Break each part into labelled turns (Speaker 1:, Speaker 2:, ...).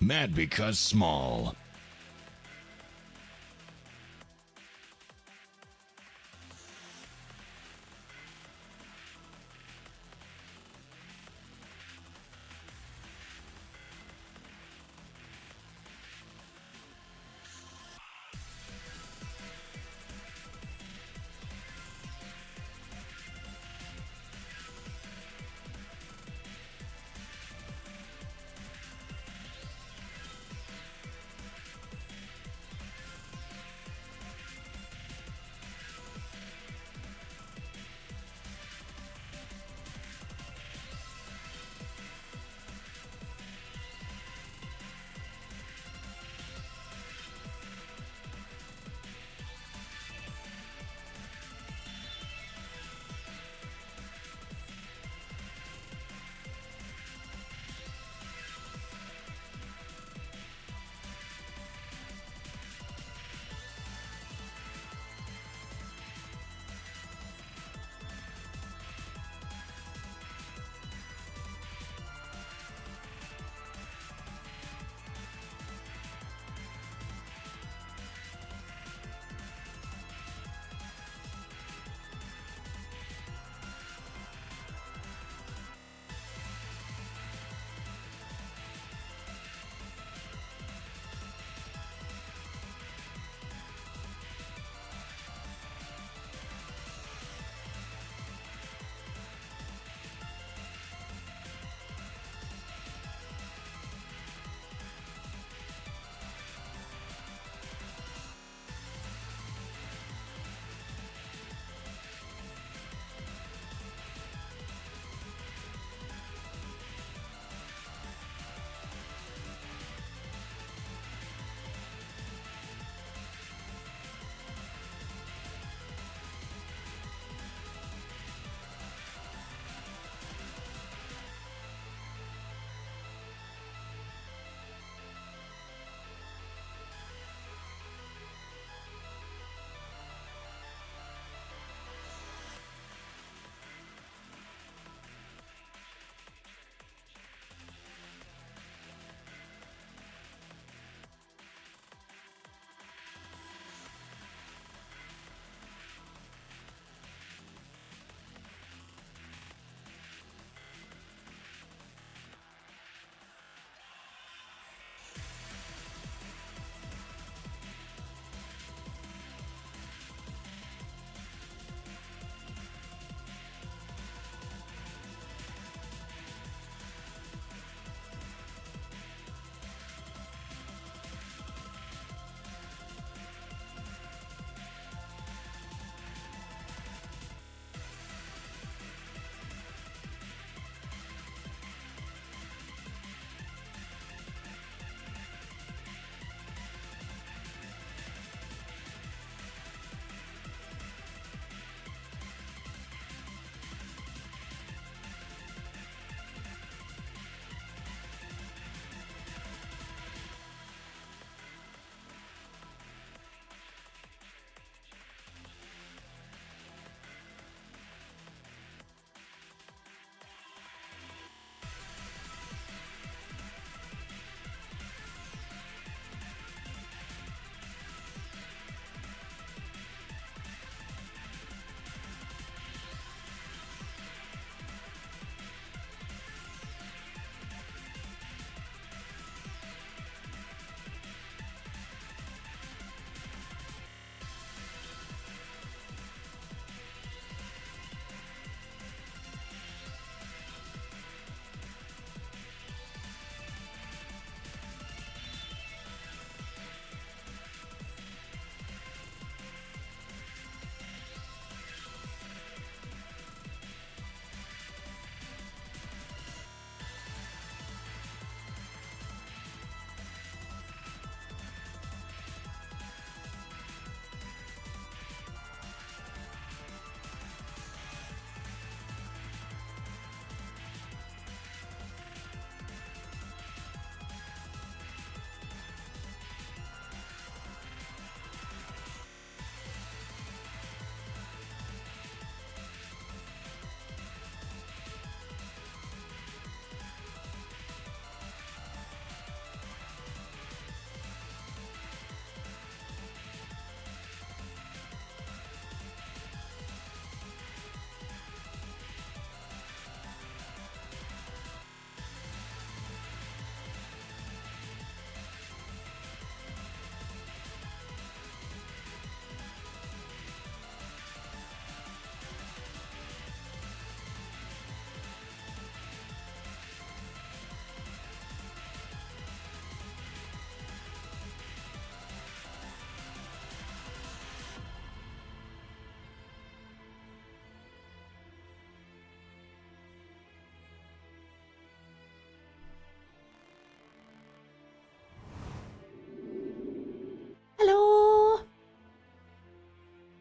Speaker 1: Mad because small.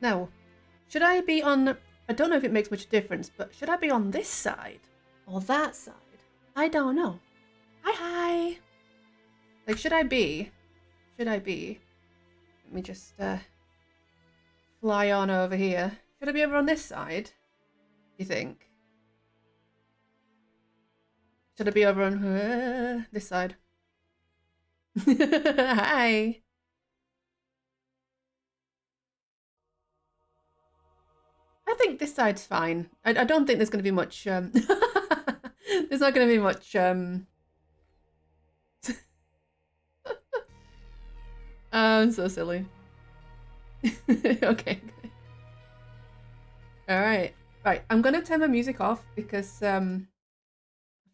Speaker 2: Now, should I be on... I don't know if it makes much difference, but should I be on this side or that side? I don't know. Hi. Like, should I be... Let me just fly on over here. Should I be over on this side? You think? Should I be over on this side? Hi. I think this side's fine. I don't think there's going to be much... there's not going to be much... I'm so silly. Okay. Alright. Right, I'm going to turn my music off because I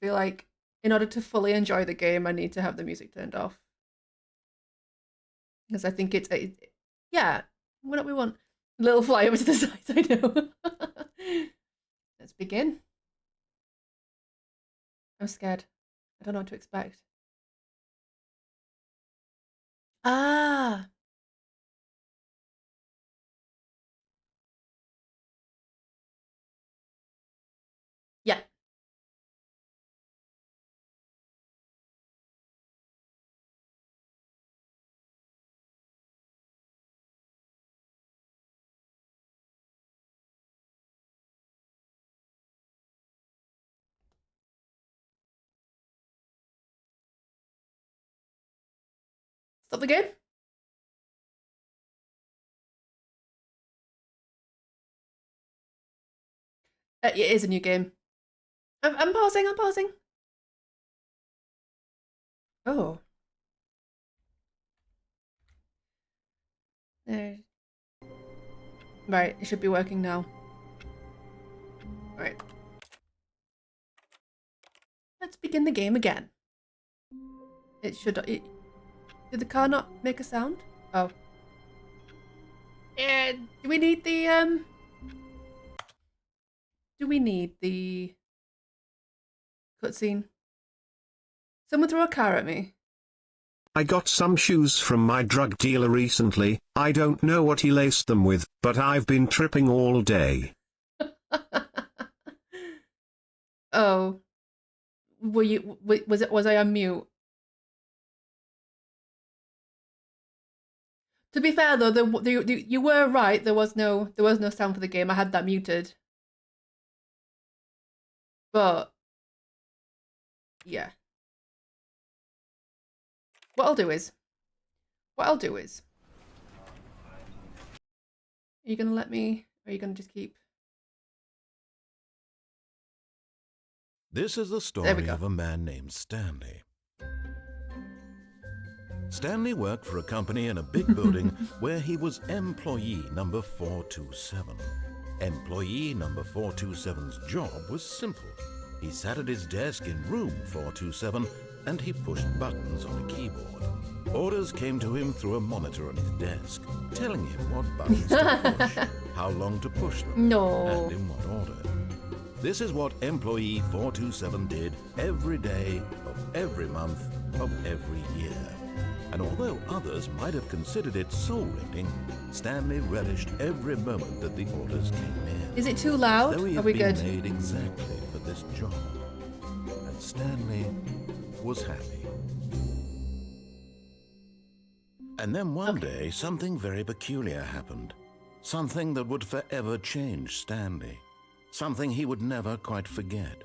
Speaker 2: feel like in order to fully enjoy the game, I need to have the music turned off. Because I think it's... yeah, what we want. Little fly over to the side, I know. Let's begin. I'm scared. I don't know what to expect. Ah! Yeah. Stop the game? It is a new game. I'm pausing. Oh. There. Right, it should be working now. Right. Let's begin the game again. It should... did the car not make a sound? Oh. Do we need the, Do we need the... cutscene? Someone threw a car at me.
Speaker 3: I got some shoes from my drug dealer recently. I don't know what he laced them with, but I've been tripping all day.
Speaker 2: Oh. Was I on mute? To be fair though, you were right. There was no sound for the game. I had that muted. But yeah. What I'll do is, are you gonna let me, or are you gonna just keep?
Speaker 4: This is the story of a man named Stanley. Stanley worked for a company in a big building where he was employee number 427. Employee number 427's job was simple. He sat at his desk in room 427 and he pushed buttons on a keyboard. Orders came to him through a monitor on his desk, telling him what buttons to push, how long to push them, and in what order. This is what employee 427 did every day of every month of every year. And although others might have considered it soul-rending, Stanley relished every moment that the orders came in.
Speaker 2: Is it too loud?
Speaker 4: Though he
Speaker 2: Are
Speaker 4: had
Speaker 2: we
Speaker 4: been
Speaker 2: good?
Speaker 4: made exactly for this job. And Stanley was happy. And then one day, something very peculiar happened. Something that would forever change Stanley. Something he would never quite forget.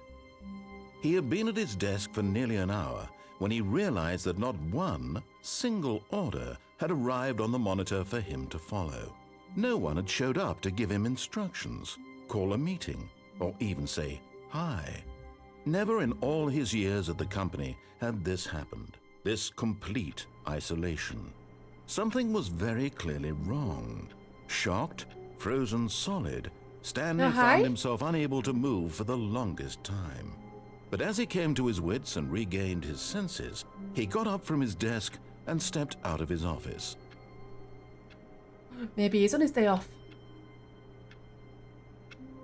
Speaker 4: He had been at his desk for nearly an hour when he realized that not one single order had arrived on the monitor for him to follow. No one had showed up to give him instructions, call a meeting, or even say hi. Never in all his years at the company had this happened, this complete isolation. Something was very clearly wrong. Shocked, frozen solid, Stanley found himself unable to move for the longest time. But as he came to his wits and regained his senses, he got up from his desk and stepped out of his office.
Speaker 2: Maybe he's on his day off.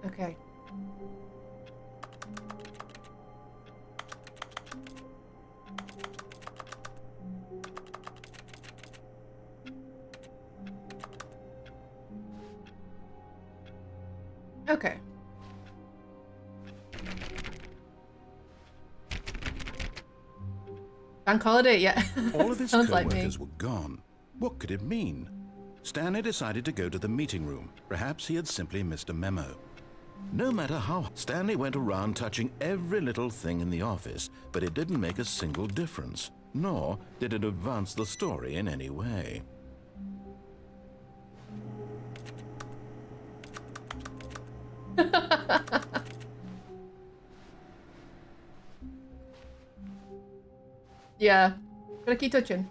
Speaker 2: Okay. Okay. Bank holiday, yeah.
Speaker 4: All of his
Speaker 2: Sounds like me.
Speaker 4: co-workers were gone. What could it mean? Stanley decided to go to the meeting room. Perhaps he had simply missed a memo. No matter how, Stanley went around touching every little thing in the office, but it didn't make a single difference, nor did it advance the story in any way.
Speaker 2: Yeah. Gotta keep touching.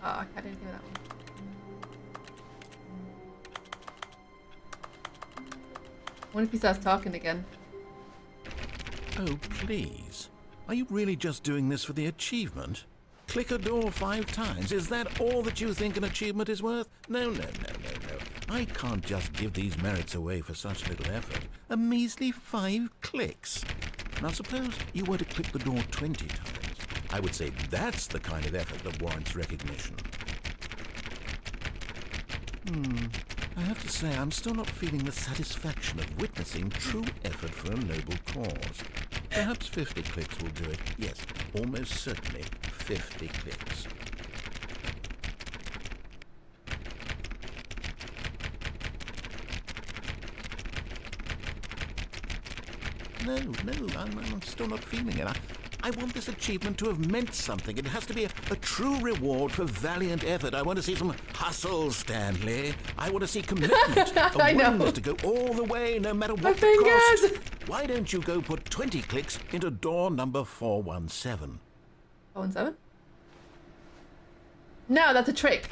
Speaker 2: Oh, I didn't do that one. What if he starts talking again?
Speaker 4: Oh, please. Are you really just doing this for the achievement? Click a door 5 times. Is that all that you think an achievement is worth? No, no, no, no, no. I can't just give these merits away for such little effort. A measly 5 clicks. Now suppose you were to click the door 20 times. I would say that's the kind of effort that warrants recognition. I have to say I'm still not feeling the satisfaction of witnessing true effort for a noble cause. Perhaps 50 clicks will do it. Yes, almost certainly 50 clicks. No, I'm still not feeling it. I want this achievement to have meant something. It has to be a true reward for valiant effort. I want to see some hustle, Stanley. I want to see commitment, a
Speaker 2: I know.
Speaker 4: willingness to go all the way, no matter
Speaker 2: My
Speaker 4: what the
Speaker 2: fingers!
Speaker 4: cost. Why don't you go put 20 clicks into door number 417?
Speaker 2: 417? No, that's a trick.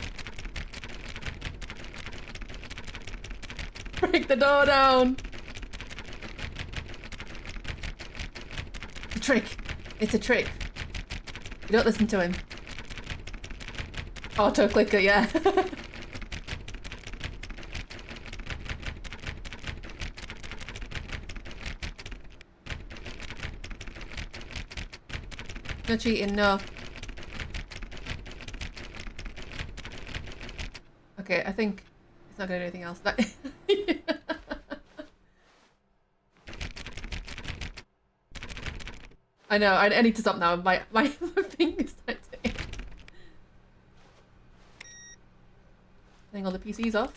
Speaker 2: Break the door down. It's a trick. It's a trick. You don't listen to him. Auto clicker, yeah. No cheating, no. Okay, I think it's not gonna do anything else. I know, I need to stop now. My fingers start to itch. Turning all the PCs off.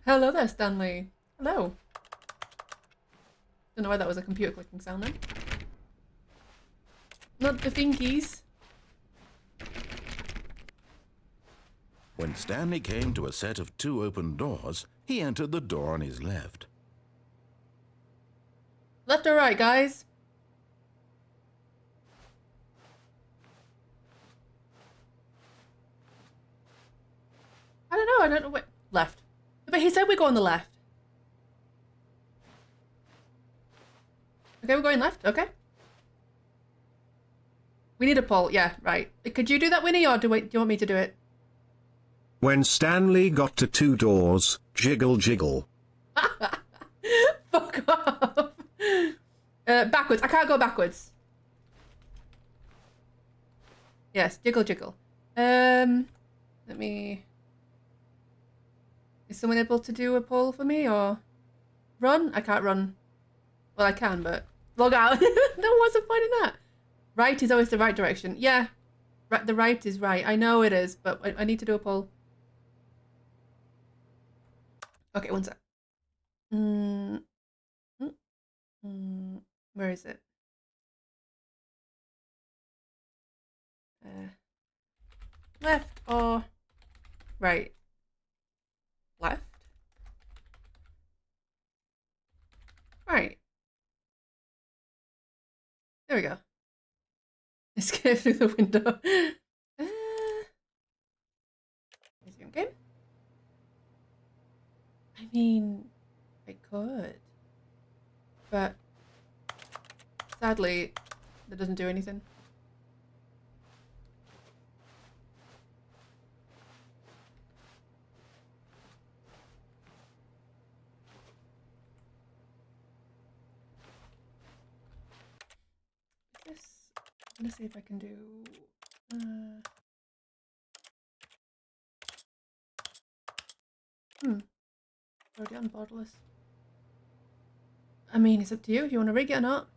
Speaker 2: Hello there, Stanley. Hello. Don't know why that was a computer clicking sound then. Not the finkies.
Speaker 4: When Stanley came to a set of 2 open doors, he entered the door on his left.
Speaker 2: Left or right, guys? I don't know. Wait, left. But he said we go on the left. Okay, we're going left. Okay. We need a poll. Yeah, right. Could you do that, Winnie, or do you want me to do it?
Speaker 3: When Stanley got to 2 doors, jiggle jiggle.
Speaker 2: Fuck off. Backwards. I can't go backwards. Yes, jiggle jiggle. Let me... Is someone able to do a poll for me, or... Run? I can't run. Well, I can, but... Log out. No, what's the point in that? Right is always the right direction. Yeah, the right is right. I know it is, but I need to do a poll. Okay, one sec. Where is it? Left or right? Left? Right. There we go. Escape through the window. Resume game. I mean, I could. But sadly, that doesn't do anything. I'm gonna see if I can do. Already on borderless. I mean, it's up to you if you want to rig it or not.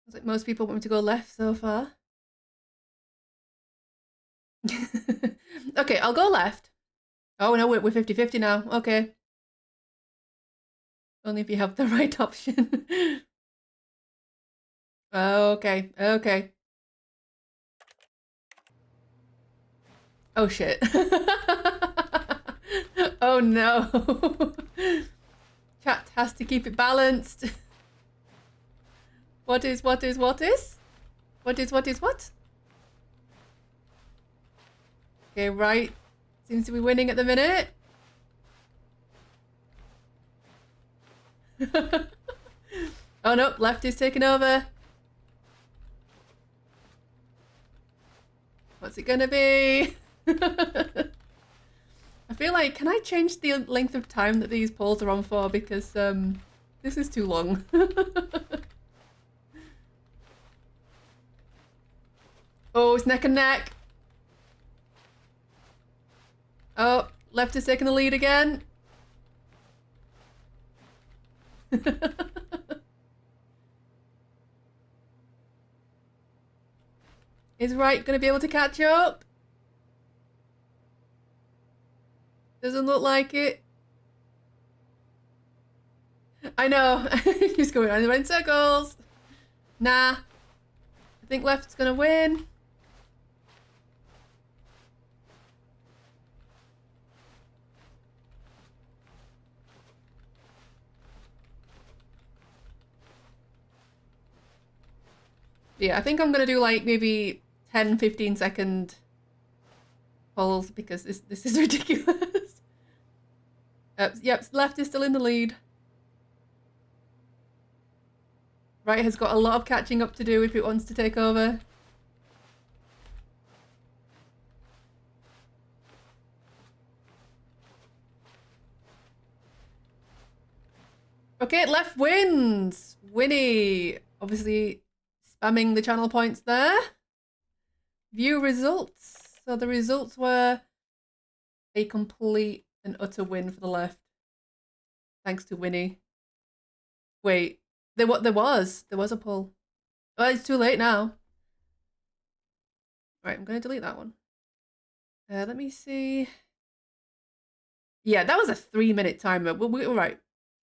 Speaker 2: Looks like most people want me to go left so far. Okay, I'll go left. Oh no, we're 50-50 now. Okay. Only if you have the right option. Okay, okay. Oh shit. Oh no. Chat has to keep it balanced. What is? What? Okay, right. Seems to be winning at the minute. Oh no, left is taking over. What's it gonna be? I feel like, can I change the length of time that these polls are on for? Because this is too long. Oh, it's neck and neck. Oh, left is taking the lead again. Is right going to be able to catch up? Doesn't look like it. I know. He's going around in circles. Nah. I think left's going to win. Yeah, I think I'm going to do like maybe 10-15 second polls because this is ridiculous. Yep, left is still in the lead. Right has got a lot of catching up to do if it wants to take over. Okay, left wins. Winnie, obviously spamming the channel points there. View results. So the results were a complete and utter win for the left. Thanks to Winnie. Wait, there was a poll. Oh, it's too late now. Right, I'm going to delete that one. Let me see. Yeah, that was a 3-minute timer. We're right.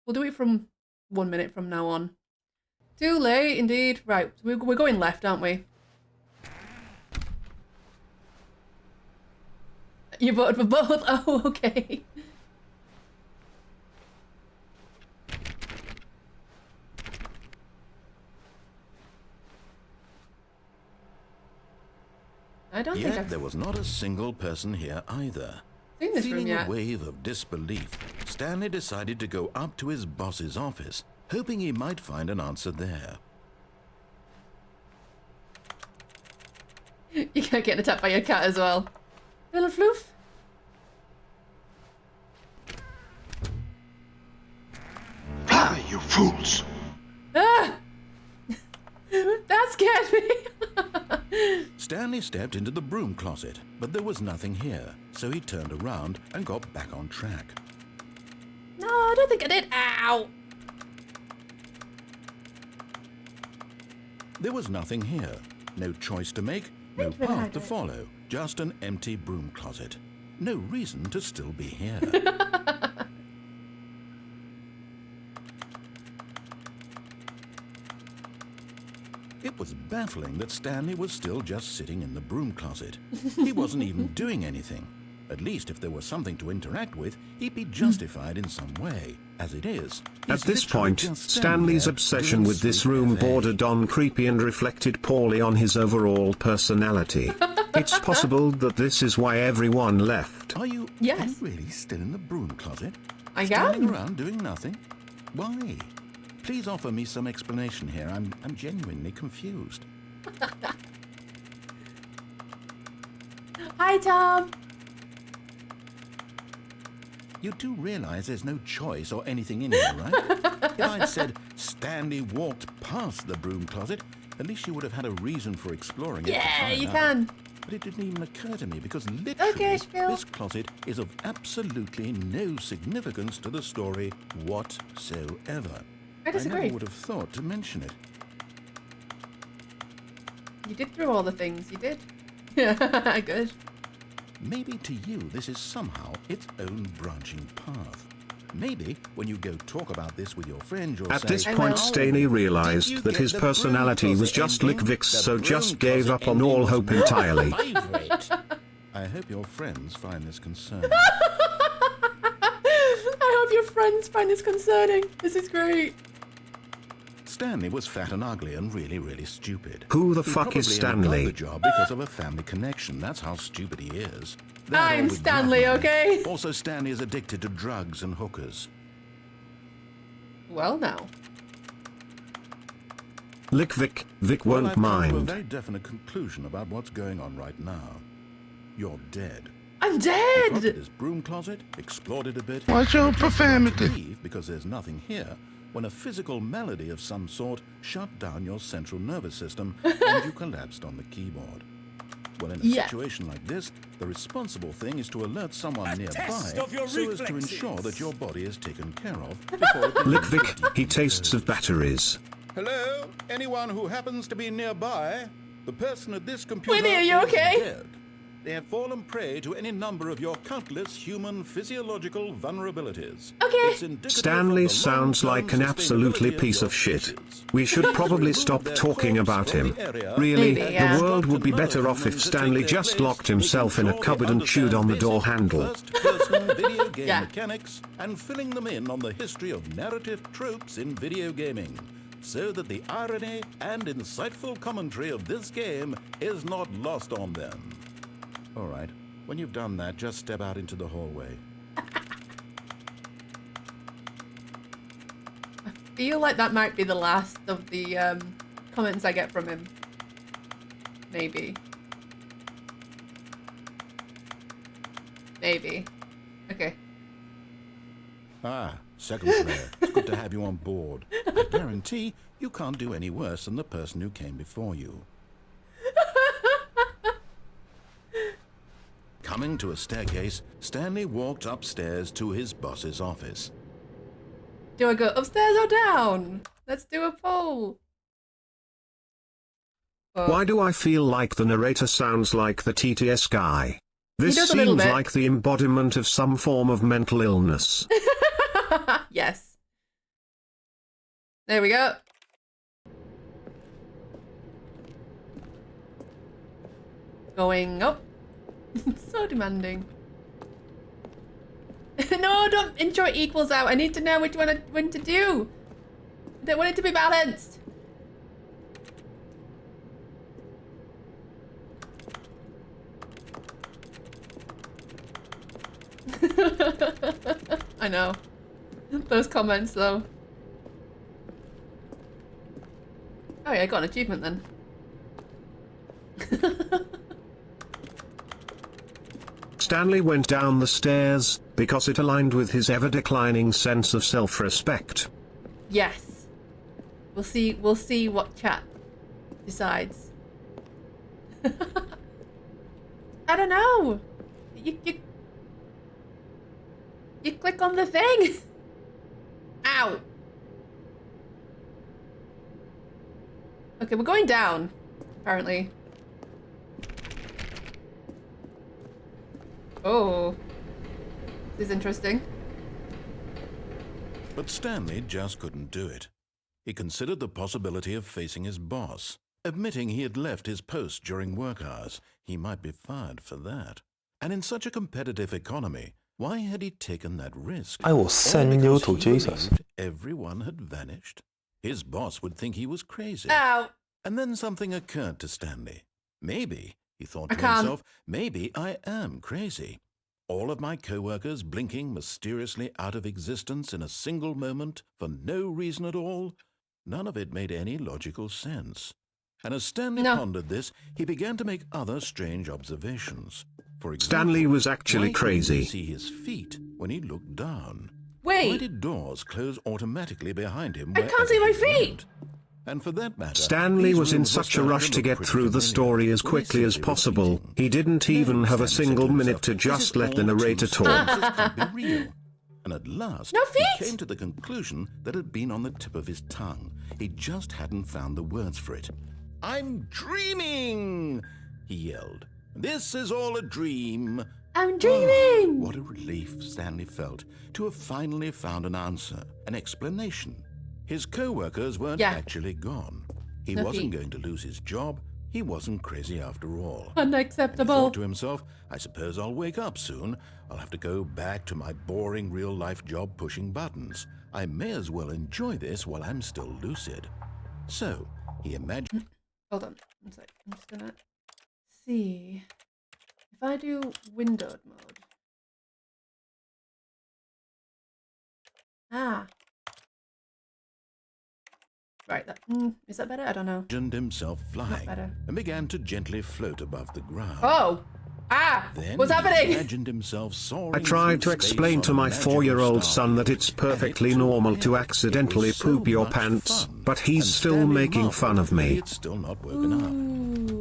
Speaker 2: We'll do it from 1 minute from now on. Too late, indeed. Right, we're going left, aren't we? You voted for both? Oh, okay. I don't think I've
Speaker 4: there was not a single person here either.
Speaker 2: seen this room
Speaker 4: Feeling
Speaker 2: yet.
Speaker 4: a wave of disbelief, Stanley decided to go up to his boss's office, hoping he might find an answer there.
Speaker 2: You can't get attacked by your cat as well. Little floof.
Speaker 5: Fly, you fools!
Speaker 2: Ah! That scared me.
Speaker 4: Stanley stepped into the broom closet, but there was nothing here, so he turned around and got back on track.
Speaker 2: No, I don't think I did. Ow!
Speaker 4: There was nothing here. No choice to make, no
Speaker 2: Think that I
Speaker 4: path to
Speaker 2: did.
Speaker 4: follow, just an empty broom closet. No reason to still be here. It was baffling that Stanley was still just sitting in the broom closet. He wasn't even doing anything. At least if there was something to interact with, he'd be justified in some way. As it is,
Speaker 3: At
Speaker 4: he's
Speaker 3: this
Speaker 4: literally
Speaker 3: point,
Speaker 4: just standing
Speaker 3: Stanley's
Speaker 4: there
Speaker 3: obsession
Speaker 4: doing
Speaker 3: with this
Speaker 4: sweet
Speaker 3: room
Speaker 4: cafe.
Speaker 3: bordered on creepy and reflected poorly on his overall personality. It's possible that this is why everyone left.
Speaker 4: Are you
Speaker 2: Yes.
Speaker 4: really still in the broom closet?
Speaker 2: I
Speaker 4: Standing
Speaker 2: am.
Speaker 4: around doing nothing? Why? Please offer me some explanation here. I'm genuinely confused.
Speaker 2: Hi, Tom.
Speaker 4: You do realize there's no choice or anything in here, right? If I'd said Stanley walked past the broom closet, at least you would have had a reason for exploring it. to
Speaker 2: Yeah,
Speaker 4: find
Speaker 2: you
Speaker 4: out.
Speaker 2: can.
Speaker 4: But it didn't even occur to me because literally
Speaker 2: Okay, Spiel.
Speaker 4: this closet is of absolutely no significance to the story whatsoever.
Speaker 2: I disagree.
Speaker 4: never would have thought to mention it.
Speaker 2: You did through all the things. You did. Yeah, good.
Speaker 4: Maybe to you this is somehow its own branching path. Maybe when you go talk about this with your friends, you'll
Speaker 3: At
Speaker 4: say,
Speaker 3: this
Speaker 2: I
Speaker 3: point,
Speaker 2: will.
Speaker 3: Stanley
Speaker 4: Did you
Speaker 3: realized that
Speaker 4: get
Speaker 3: his
Speaker 4: the broom
Speaker 3: personality was
Speaker 4: closet
Speaker 3: just
Speaker 4: ending?
Speaker 3: Lickvix,
Speaker 4: The
Speaker 3: so
Speaker 4: broom
Speaker 3: just gave
Speaker 4: closet
Speaker 3: up on
Speaker 4: ending
Speaker 3: all
Speaker 4: was
Speaker 3: hope
Speaker 4: my
Speaker 3: entirely.
Speaker 4: favorite. I hope your friends find this concerning.
Speaker 2: I hope your friends find this concerning. This is great.
Speaker 4: Stanley was fat and ugly and really, really stupid.
Speaker 3: Who the
Speaker 4: He
Speaker 3: fuck is
Speaker 4: probably only got
Speaker 3: Stanley?
Speaker 4: the job because of a family connection. That's how stupid he is. That
Speaker 2: I'm
Speaker 4: or with
Speaker 2: Stanley,
Speaker 4: drug money.
Speaker 2: okay?
Speaker 4: Also, Stanley is addicted to drugs and hookers.
Speaker 2: Well, now.
Speaker 3: Vic
Speaker 4: Well,
Speaker 3: won't
Speaker 4: I've come to a
Speaker 3: mind.
Speaker 4: very definite conclusion about what's going on right now. You're dead.
Speaker 2: I'm
Speaker 4: Got to
Speaker 2: dead.
Speaker 4: this broom closet, explored it a bit.
Speaker 5: Watch your
Speaker 4: but just
Speaker 5: profanity.
Speaker 4: leave because there's nothing here. When a physical malady of some sort shut down your central nervous system and you collapsed on the keyboard. Well, in a
Speaker 2: Yeah.
Speaker 4: situation like this, the responsible thing is to alert someone nearby
Speaker 1: test of your
Speaker 4: so as to
Speaker 1: reflexes.
Speaker 4: ensure that your body is taken care of before it begins to
Speaker 3: Vic, he
Speaker 4: decompose.
Speaker 3: tastes of batteries.
Speaker 4: Hello? Anyone who happens to be nearby? The person at this computer
Speaker 2: Winnie, are you
Speaker 4: is
Speaker 2: okay?
Speaker 4: dead. They have fallen prey to any number of your countless human physiological vulnerabilities.
Speaker 2: Okay.
Speaker 4: It's indicative
Speaker 3: Stanley
Speaker 4: of the
Speaker 3: sounds
Speaker 4: long-term
Speaker 3: like an absolutely
Speaker 4: sustainability of
Speaker 3: piece
Speaker 4: your
Speaker 3: of shit.
Speaker 4: species.
Speaker 3: We should
Speaker 4: Please
Speaker 3: probably
Speaker 4: remove
Speaker 3: stop
Speaker 4: their
Speaker 3: talking
Speaker 4: corpse
Speaker 3: about
Speaker 4: from
Speaker 3: him.
Speaker 4: the area.
Speaker 3: Really,
Speaker 2: Maybe, yeah.
Speaker 3: the world would be better off if Stanley just locked himself in a cupboard and chewed on the door handle.
Speaker 4: First-person video game
Speaker 2: Yeah.
Speaker 4: mechanics and filling them in on the history of narrative tropes in video gaming, so that the irony and insightful commentary of this game is not lost on them. All right, when you've done that, just step out into the hallway.
Speaker 2: I feel like that might be the last of the comments I get from him. Maybe. Maybe. Okay.
Speaker 4: Ah, second player. It's good to have you on board. I guarantee you can't do any worse than the person who came before you. Coming to a staircase, Stanley walked upstairs to his boss's office.
Speaker 2: Do I go upstairs or down? Let's do a poll.
Speaker 3: Why do I feel like the narrator sounds like the TTS guy? This
Speaker 2: does a little
Speaker 3: seems
Speaker 2: bit.
Speaker 3: like the embodiment of some form of mental illness.
Speaker 2: Yes. There we go. Going up. So demanding. No, don't ensure it equals out. I need to know which one I want to do. I don't want it to be balanced. I know. Those comments though. Oh yeah, I got an achievement then.
Speaker 3: Stanley went down the stairs because it aligned with his ever-declining sense of self-respect.
Speaker 2: Yes. We'll see what chat decides. I don't know. You click on the thing. Ow. Okay, we're going down, apparently. Oh. This is interesting.
Speaker 4: But Stanley just couldn't do it. He considered the possibility of facing his boss. Admitting he had left his post during work hours, he might be fired for that. And in such a competitive economy, why had he taken that risk?
Speaker 6: 哎，我
Speaker 4: All
Speaker 6: 三
Speaker 4: because
Speaker 6: 牛
Speaker 4: he
Speaker 6: 头 Jesus。
Speaker 4: believed everyone had vanished. His boss would think he was crazy.
Speaker 2: Ow.
Speaker 4: And then something occurred to Stanley. Maybe He thought
Speaker 2: I
Speaker 4: to
Speaker 2: can't.
Speaker 4: himself, maybe I am crazy. All of my co-workers blinking mysteriously out of existence in a single moment for no reason at all. None of it made any logical sense. And as Stanley
Speaker 2: No.
Speaker 4: pondered this, he began to make other strange observations. For example,
Speaker 3: Stanley was actually
Speaker 4: why couldn't he
Speaker 3: crazy.
Speaker 4: see his feet when he looked down?
Speaker 2: Wait.
Speaker 4: Why did doors close automatically behind him?
Speaker 2: I can't see my
Speaker 4: wherever he
Speaker 2: feet.
Speaker 4: went? And for that matter,
Speaker 3: Stanley
Speaker 4: these
Speaker 3: was in
Speaker 4: rooms were
Speaker 3: such a
Speaker 4: starting
Speaker 3: rush to
Speaker 4: look
Speaker 3: get
Speaker 4: pretty
Speaker 3: through the
Speaker 4: familiar.
Speaker 3: story as
Speaker 4: Were they
Speaker 3: quickly as
Speaker 4: simply
Speaker 3: possible.
Speaker 4: repeating?
Speaker 3: He didn't even
Speaker 4: No,
Speaker 3: have a
Speaker 4: Stanley
Speaker 3: single
Speaker 4: said to
Speaker 3: minute
Speaker 4: himself,
Speaker 3: to
Speaker 4: this
Speaker 3: just
Speaker 4: is
Speaker 3: let the
Speaker 4: all
Speaker 3: narrator
Speaker 4: too
Speaker 3: talk.
Speaker 4: strange. This can't be real. And at last,
Speaker 2: No
Speaker 4: he
Speaker 2: feet!
Speaker 4: came to the conclusion that had been on the tip of his tongue. He just hadn't found the words for it. "I'm dreaming!" he yelled. "This is all a dream."
Speaker 2: I'm dreaming.
Speaker 4: What a relief Stanley felt to have finally found an answer, an explanation. His co-workers weren't
Speaker 2: Yeah.
Speaker 4: actually gone. He
Speaker 2: No
Speaker 4: wasn't
Speaker 2: feet.
Speaker 4: going to lose his job. He wasn't crazy after all. He
Speaker 2: Unacceptable.
Speaker 4: thought to himself, I suppose I'll wake up soon. I'll have to go back to my boring real-life job pushing buttons. I may as well enjoy this while I'm still lucid. So, he imagined...
Speaker 2: Hold on. One sec. I'm just gonna see if I do windowed mode. Ah. Right. Is that better? I don't know.
Speaker 4: himself flying
Speaker 2: better.
Speaker 4: and began to gently float above the ground.
Speaker 2: Oh. Ah.
Speaker 4: Then
Speaker 2: What's
Speaker 4: he
Speaker 2: happening?
Speaker 4: imagined himself soaring
Speaker 3: I tried to
Speaker 4: through space
Speaker 3: explain to
Speaker 4: on a
Speaker 3: my
Speaker 4: magical
Speaker 3: 4-year-old
Speaker 4: star.
Speaker 3: son that it's
Speaker 4: And
Speaker 3: perfectly
Speaker 4: it took
Speaker 3: normal to
Speaker 4: him.
Speaker 3: accidentally
Speaker 4: It was so
Speaker 3: poop your
Speaker 4: much
Speaker 3: pants,
Speaker 4: fun.
Speaker 3: but he's
Speaker 4: And
Speaker 3: still
Speaker 4: Stanley
Speaker 3: making
Speaker 4: marveled
Speaker 3: fun of
Speaker 4: that he
Speaker 3: me.
Speaker 4: had still not woken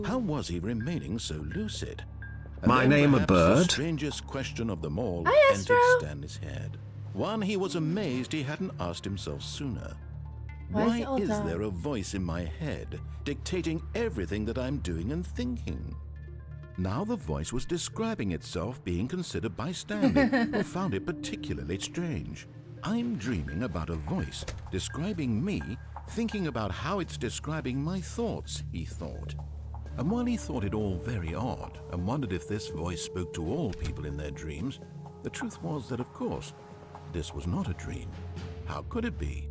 Speaker 4: up. How was he remaining so lucid? And
Speaker 3: My
Speaker 4: then
Speaker 3: name a
Speaker 4: perhaps the
Speaker 3: bird?
Speaker 4: strangest question of them all
Speaker 2: Hi,
Speaker 4: entered
Speaker 2: Astro.
Speaker 4: Stanley's head. One he was amazed he hadn't asked himself sooner.
Speaker 2: Why is
Speaker 4: Why
Speaker 2: it all
Speaker 4: is
Speaker 2: dark?
Speaker 4: there a voice in my head dictating everything that I'm doing and thinking? Now the voice was describing itself being considered by Stanley, who found it particularly strange. I'm dreaming about a voice describing me, thinking about how it's describing my thoughts, he thought. And while he thought it all very odd and wondered if this voice spoke to all people in their dreams, the truth was that, of course, this was not a dream. How could it be?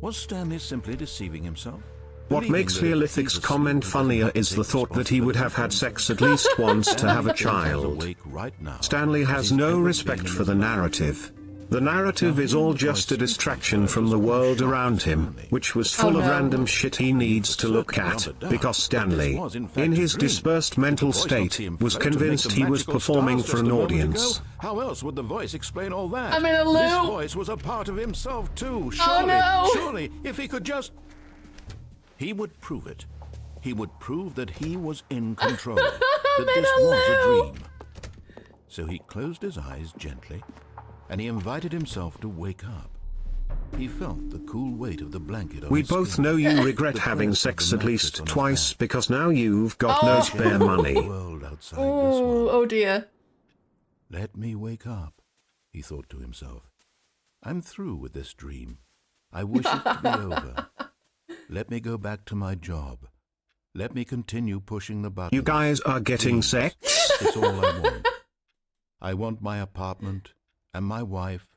Speaker 4: Was Stanley simply deceiving himself?
Speaker 3: What
Speaker 4: Believing
Speaker 3: makes
Speaker 4: that if
Speaker 3: Neolithic's
Speaker 4: he's
Speaker 3: comment
Speaker 4: asleep, he
Speaker 3: funnier
Speaker 4: doesn't have
Speaker 3: is
Speaker 4: to
Speaker 3: the
Speaker 4: take
Speaker 3: thought that he would have had
Speaker 4: responsibility
Speaker 3: sex at
Speaker 4: for
Speaker 3: least once to have a
Speaker 4: Stanley is
Speaker 3: child.
Speaker 4: awake right now,
Speaker 3: Stanley
Speaker 4: as
Speaker 3: has
Speaker 4: he's
Speaker 3: no
Speaker 4: ever
Speaker 3: respect
Speaker 4: been in
Speaker 3: for
Speaker 4: his
Speaker 3: the
Speaker 4: life.
Speaker 3: narrative. The narrative is all just a distraction from the world around him, which was full of
Speaker 2: no.
Speaker 3: random shit he needs to look at, because Stanley, in his dispersed mental state, was convinced he was performing for an audience.
Speaker 4: How else would the voice explain all that?
Speaker 2: I'm in a
Speaker 4: This
Speaker 2: loop.
Speaker 4: voice was a part of himself too. Surely,
Speaker 2: no.
Speaker 4: surely, if he could just... He would prove it. He would prove that he was in control, that this was a dream. So he closed his eyes gently, and he invited himself to wake up. He felt the cool weight of the blanket on
Speaker 3: We
Speaker 4: his
Speaker 3: both
Speaker 4: skin.
Speaker 3: know you regret
Speaker 4: The
Speaker 3: having
Speaker 4: press of
Speaker 3: sex
Speaker 4: the
Speaker 3: at least
Speaker 4: mattress on his
Speaker 3: twice
Speaker 4: back.
Speaker 3: because now you've got
Speaker 2: Oh.
Speaker 3: no spare money.
Speaker 4: The world outside this
Speaker 2: Oh,
Speaker 4: one.
Speaker 2: oh dear.
Speaker 4: Let me wake up, he thought to himself. I'm through with this dream. I wish it to be over. Let me go back to my job. Let me continue pushing the buttons.
Speaker 3: You guys are getting
Speaker 4: Please.
Speaker 3: sex?
Speaker 4: It's all I want. I want my apartment, and my wife,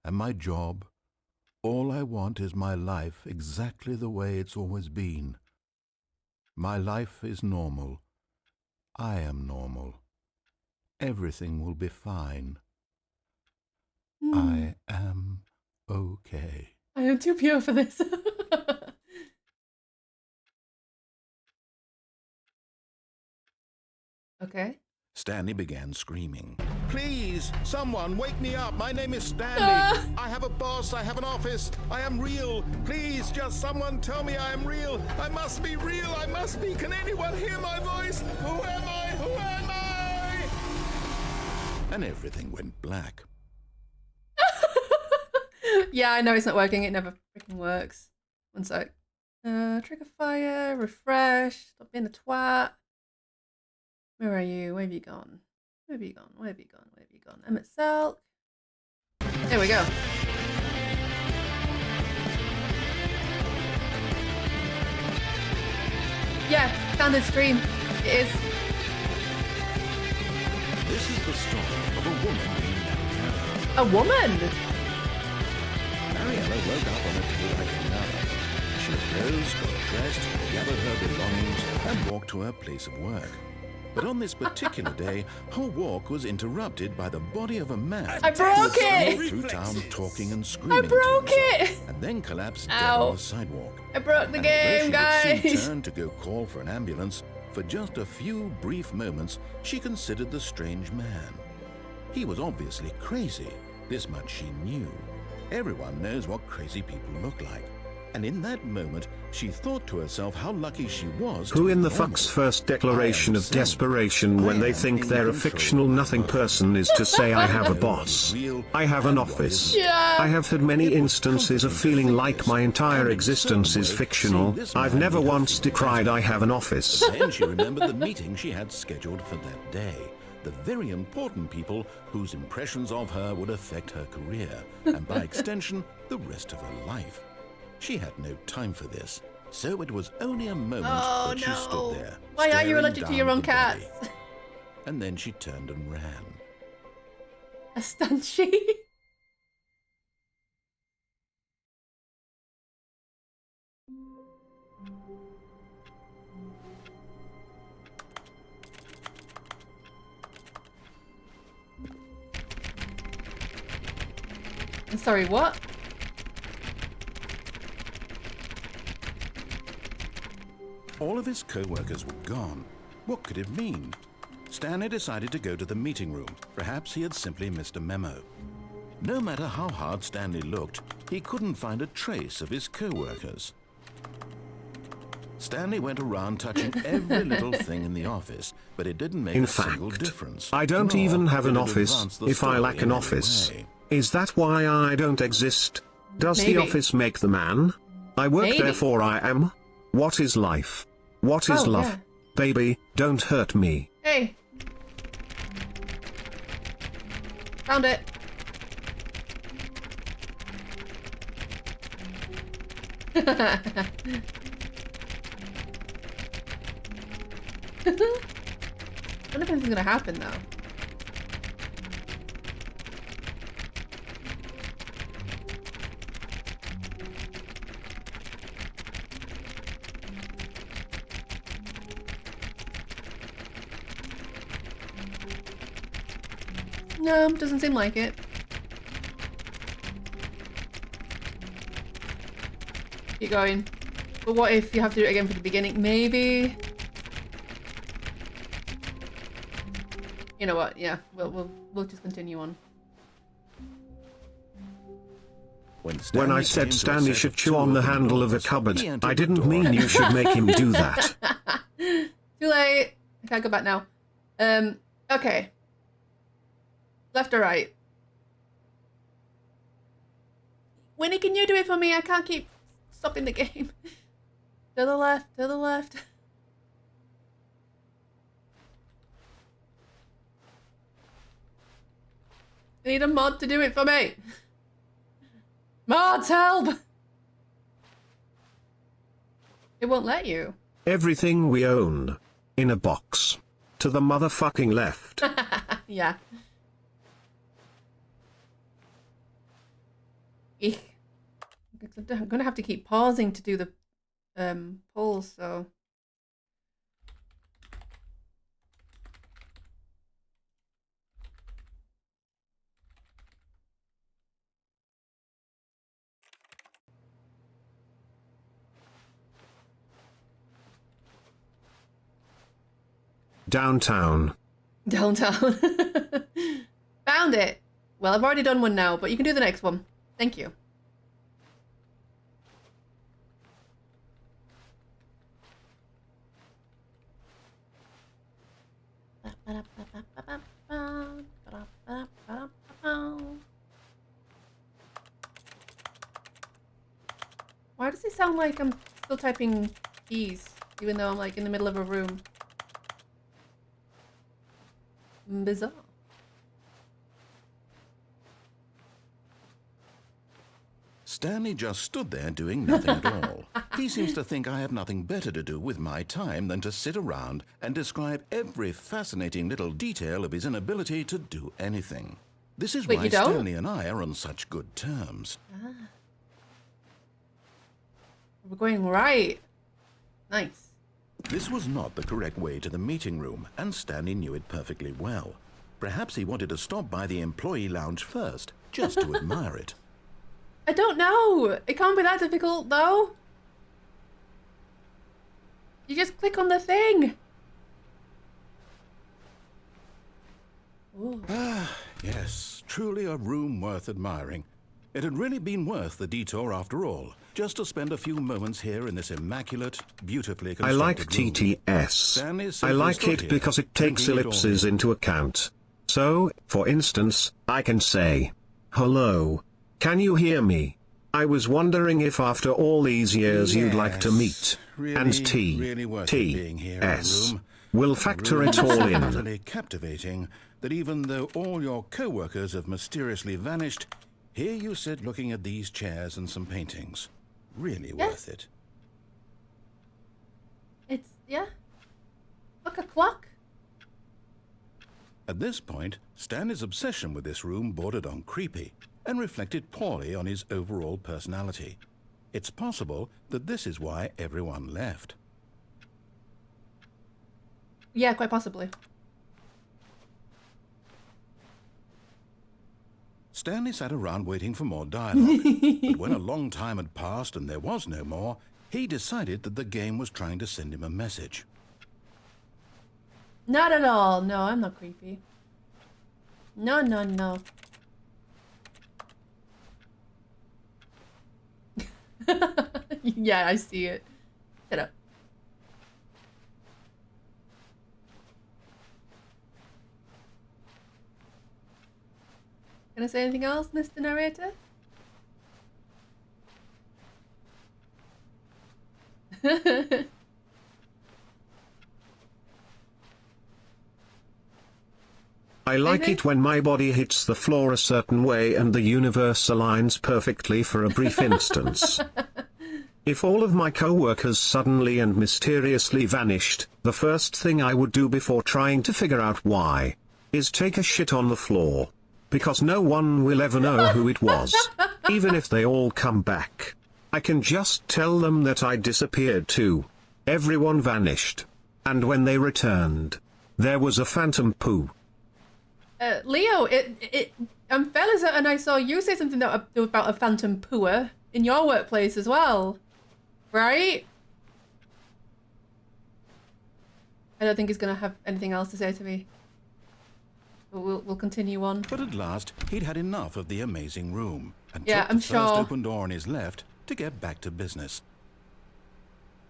Speaker 4: and my job. All I want is my life exactly the way it's always been. My life is normal. I am normal. Everything will be fine. I am okay.
Speaker 2: I am too pure for this. Okay.
Speaker 4: Stanley began screaming. Please, someone, wake me up. My name is Stanley. I have a boss. I have an office. I am real. Please, just someone tell me I am real. I must be real. I must be. Can anyone hear my voice? Who am I? Who am I? And everything went black.
Speaker 2: Yeah, I know it's not working. It never freaking works. One sec. Trigger fire, refresh, stop being a twat. Where are you? Where have you gone? Where have you gone? Where have you gone? Where have you gone? Emmett Selk. There we go. Yeah, standard stream. It is.
Speaker 4: This is the story of a woman named Mariella.
Speaker 2: A woman!
Speaker 4: Mariella woke up on a day like another. She rose, got dressed, gathered her belongings, and walked to her place of work. But on this particular day, her walk was interrupted by the body of a man.
Speaker 2: I broke it!
Speaker 4: Through town talking and screaming.
Speaker 2: I broke
Speaker 4: to himself,
Speaker 2: it!
Speaker 4: And then collapsed dead
Speaker 2: Ow.
Speaker 4: on the sidewalk.
Speaker 2: I broke the
Speaker 4: And
Speaker 2: game,
Speaker 4: although she would soon
Speaker 2: guys.
Speaker 4: turn to go call for an ambulance, for just a few brief moments, she considered the strange man. He was obviously crazy. This much she knew. Everyone knows what crazy people look like. And in that moment, she thought to herself how lucky she was.
Speaker 3: Who
Speaker 4: to
Speaker 3: in
Speaker 4: be
Speaker 3: the
Speaker 4: normal.
Speaker 3: fuck's first declaration of
Speaker 4: I am
Speaker 3: desperation when
Speaker 4: I
Speaker 3: they
Speaker 4: am
Speaker 3: think
Speaker 4: in
Speaker 3: they're a
Speaker 4: control
Speaker 3: fictional
Speaker 4: of
Speaker 3: nothing
Speaker 4: my
Speaker 3: person is to say I have a
Speaker 4: know what
Speaker 3: boss.
Speaker 4: is real
Speaker 3: I have an
Speaker 4: and what
Speaker 3: office.
Speaker 4: isn't.
Speaker 2: Yeah.
Speaker 3: I have had many
Speaker 4: It was
Speaker 3: instances of
Speaker 4: comforting to
Speaker 3: feeling
Speaker 4: think
Speaker 3: like
Speaker 4: this,
Speaker 3: my entire
Speaker 4: and in
Speaker 3: existence
Speaker 4: some
Speaker 3: is
Speaker 4: way,
Speaker 3: fictional.
Speaker 4: seeing this
Speaker 3: I've
Speaker 4: man
Speaker 3: never
Speaker 4: made her
Speaker 3: once
Speaker 4: feel
Speaker 3: decried
Speaker 4: better.
Speaker 3: I have an office.
Speaker 4: Then she remembered the meeting she had scheduled for that day. The very important people whose impressions of her would affect her career, and by extension, the rest of her life. She had no time for this, so it was only a moment
Speaker 2: Oh
Speaker 4: that she
Speaker 2: no.
Speaker 4: stood there.
Speaker 2: Why are you
Speaker 4: staring
Speaker 2: allergic to your
Speaker 4: down
Speaker 2: own
Speaker 4: the
Speaker 2: cats?
Speaker 4: body. And then she turned and ran.
Speaker 2: A stanchie? I'm sorry, what?
Speaker 4: All of his co-workers were gone. What could it mean? Stanley decided to go to the meeting room. Perhaps he had simply missed a memo. No matter how hard Stanley looked, he couldn't find a trace of his co-workers. Stanley went around touching every little thing in the office, but it didn't make
Speaker 3: In
Speaker 4: a single
Speaker 3: fact,
Speaker 4: difference.
Speaker 3: I don't
Speaker 4: Nor
Speaker 3: even have
Speaker 4: did
Speaker 3: an
Speaker 4: it
Speaker 3: office
Speaker 4: advance the
Speaker 3: if I
Speaker 4: story
Speaker 3: lack
Speaker 4: in
Speaker 3: an
Speaker 4: any
Speaker 3: office.
Speaker 4: way.
Speaker 3: Is that why I don't exist? Does
Speaker 2: Maybe.
Speaker 3: the office make the man? I work,
Speaker 2: Maybe.
Speaker 3: therefore I am. What is life? What is
Speaker 2: Oh,
Speaker 3: love?
Speaker 2: yeah.
Speaker 3: Baby, don't hurt me.
Speaker 2: Hey. Found it. I wonder if anything's gonna happen though. No, doesn't seem like it. Keep going. But what if you have to do it again from the beginning? Maybe. You know what? Yeah, we'll just continue on.
Speaker 3: When I said Stanley should chew on the handle of a cupboard, I didn't mean you should make him do that.
Speaker 2: Too late. I can't go back now. Okay. Left or right? Winnie, can you do it for me? I can't keep stopping the game. To the left, to the left. I need a mod to do it for me. Mods, help! It won't let you.
Speaker 3: Everything we own. In a box. To the motherfucking left.
Speaker 2: Yeah. Eek. I'm gonna have to keep pausing to do the polls, so.
Speaker 3: Downtown.
Speaker 2: Downtown. Found it. Well, I've already done one now, but you can do the next one. Thank you. Why does it sound like I'm still typing keys, even though I'm like in the middle of a room? Bizarre.
Speaker 4: Stanley just stood there doing nothing at all. He seems to think I have nothing better to do with my time than to sit around and describe every fascinating little detail of his inability to do anything. This is
Speaker 2: Wait,
Speaker 4: why
Speaker 2: you don't?
Speaker 4: Stanley and I are on such good terms.
Speaker 2: We're going right. Nice.
Speaker 4: This was not the correct way to the meeting room, and Stanley knew it perfectly well. Perhaps he wanted to stop by the employee lounge first, just to admire it.
Speaker 2: I don't know. It can't be that difficult, though. You just click on the thing. Ooh.
Speaker 4: Yes, truly a room worth admiring. It had really been worth the detour after all, just to spend a few moments here in this immaculate, beautifully
Speaker 3: I like
Speaker 4: constructed room.
Speaker 3: TTS. I like it because it takes ellipses into account. So, for instance, I can say, "Hello. Can you hear me? I was wondering if after all these years you'd like to meet." And
Speaker 4: really worth it being here in the
Speaker 3: TTS
Speaker 4: room.
Speaker 3: will factor it all in.
Speaker 4: Utterly captivating that even though all your co-workers have mysteriously vanished, here you sit looking at these chairs and some paintings. Really worth it.
Speaker 2: It's, yeah. Look, a clock.
Speaker 4: At this point, Stanley's obsession with this room bordered on creepy and reflected poorly on his overall personality. It's possible that this is why everyone left.
Speaker 2: Yeah, quite possibly.
Speaker 4: Stanley sat around waiting for more dialogue, but when a long time had passed and there was no more, he decided that the game was trying to send him a message.
Speaker 2: Not at all. No, I'm not creepy. No, no, no. Yeah, I see it. Shut up. Can I say anything else, Mr. Narrator?
Speaker 3: I like it when my body hits the floor a certain way and the universe aligns perfectly for a brief instance. If all of my co-workers suddenly and mysteriously vanished, the first thing I would do before trying to figure out why is take a shit on the floor. Because no one will ever know who it was. Even if they all come back. I can just tell them that I disappeared too. Everyone vanished. And when they returned, there was a phantom poo.
Speaker 2: Leo, fellas, and I saw you say something about a phantom pooer in your workplace as well, right? I don't think he's gonna have anything else to say to me. We'll continue on.
Speaker 4: But at last, he'd had enough of the amazing room, and
Speaker 2: Yeah,
Speaker 4: took
Speaker 2: I'm
Speaker 4: the first
Speaker 2: sure.
Speaker 4: open door on his left to get back to business.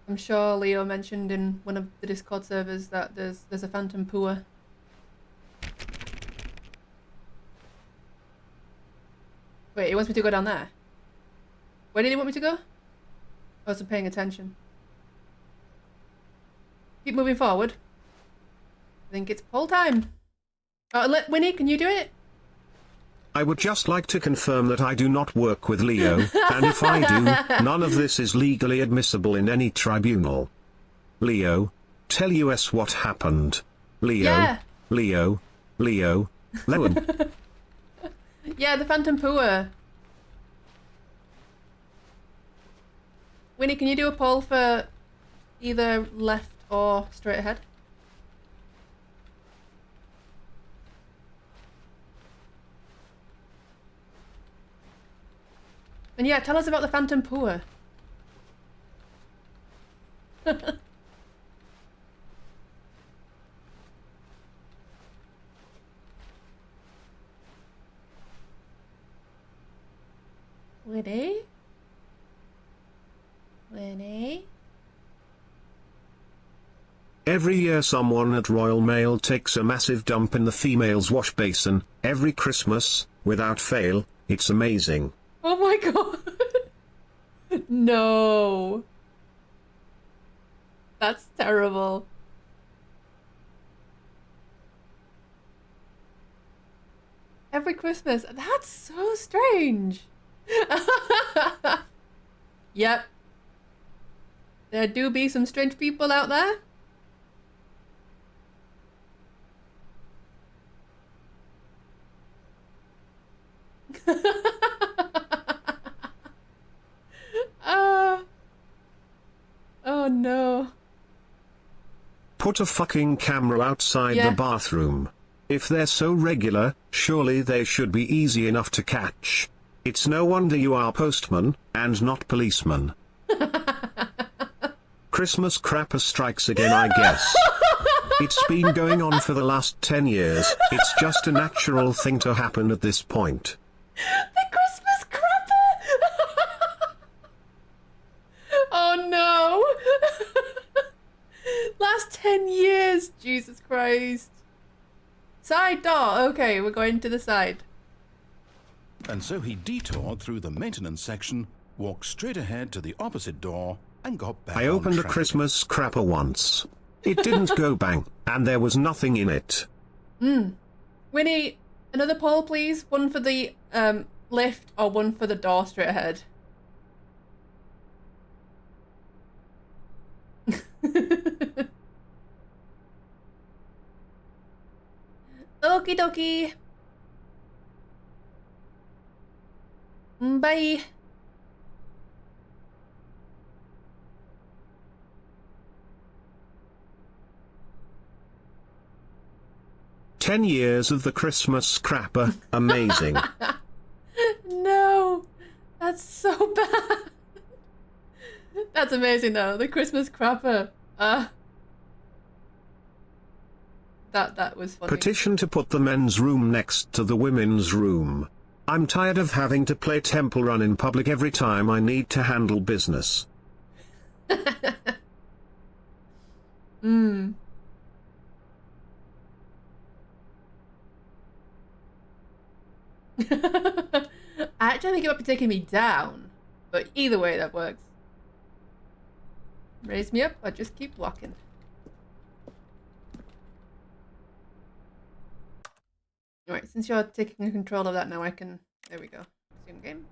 Speaker 2: I'm sure Leo mentioned in one of the Discord servers that there's a phantom pooer. Wait, he wants me to go down there? Where did he want me to go? I wasn't paying attention. Keep moving forward. I think it's poll time. Oh, Winnie, can you do it?
Speaker 3: I would just like to confirm that I do not work with Leo, and if I do, none of this is legally admissible in any tribunal. Leo, tell us what happened. Leo,
Speaker 2: Yeah.
Speaker 3: Leo, Leon.
Speaker 2: Yeah, the phantom pooer. Winnie, can you do a poll for either left or straight ahead? And yeah, tell us about the phantom pooer. Winnie? Winnie?
Speaker 3: Every year someone at Royal Mail takes a massive dump in the female's wash basin, every Christmas, without fail. It's amazing.
Speaker 2: Oh my god! No! That's terrible. Every Christmas. That's so strange. Yep. There do be some strange people out there. Oh no.
Speaker 3: Put a fucking camera outside
Speaker 2: Yeah.
Speaker 3: the bathroom. If they're so regular, surely they should be easy enough to catch. It's no wonder you are postman, and not policeman. Christmas crapper strikes again, I guess. It's been going on for the last 10 years, it's just a natural thing to happen at this point.
Speaker 2: The Christmas crapper! Oh no! Last 10 years! Jesus Christ. Side door! Okay, we're going to the side.
Speaker 4: And so he detoured through the maintenance section, walked straight ahead to the opposite door, and got back
Speaker 3: I
Speaker 4: on
Speaker 3: opened a
Speaker 4: track
Speaker 3: Christmas crapper once. It didn't go bang, and there was nothing in it.
Speaker 2: Winnie, another poll please. One for the lift or one for the door straight ahead. Okie dokie. Bye.
Speaker 3: "10 years of the Christmas crapper, amazing."
Speaker 2: No, that's so bad. That's amazing though. The Christmas crapper. That was funny.
Speaker 3: Petition to put the men's room next to the women's room. I'm tired of having to play Temple Run in public every time I need to handle business.
Speaker 2: I actually think it might be taking me down, but either way that works. Raise me up, I just keep walking. Alright, since you're taking control of that now, I can... There we go. Resume game.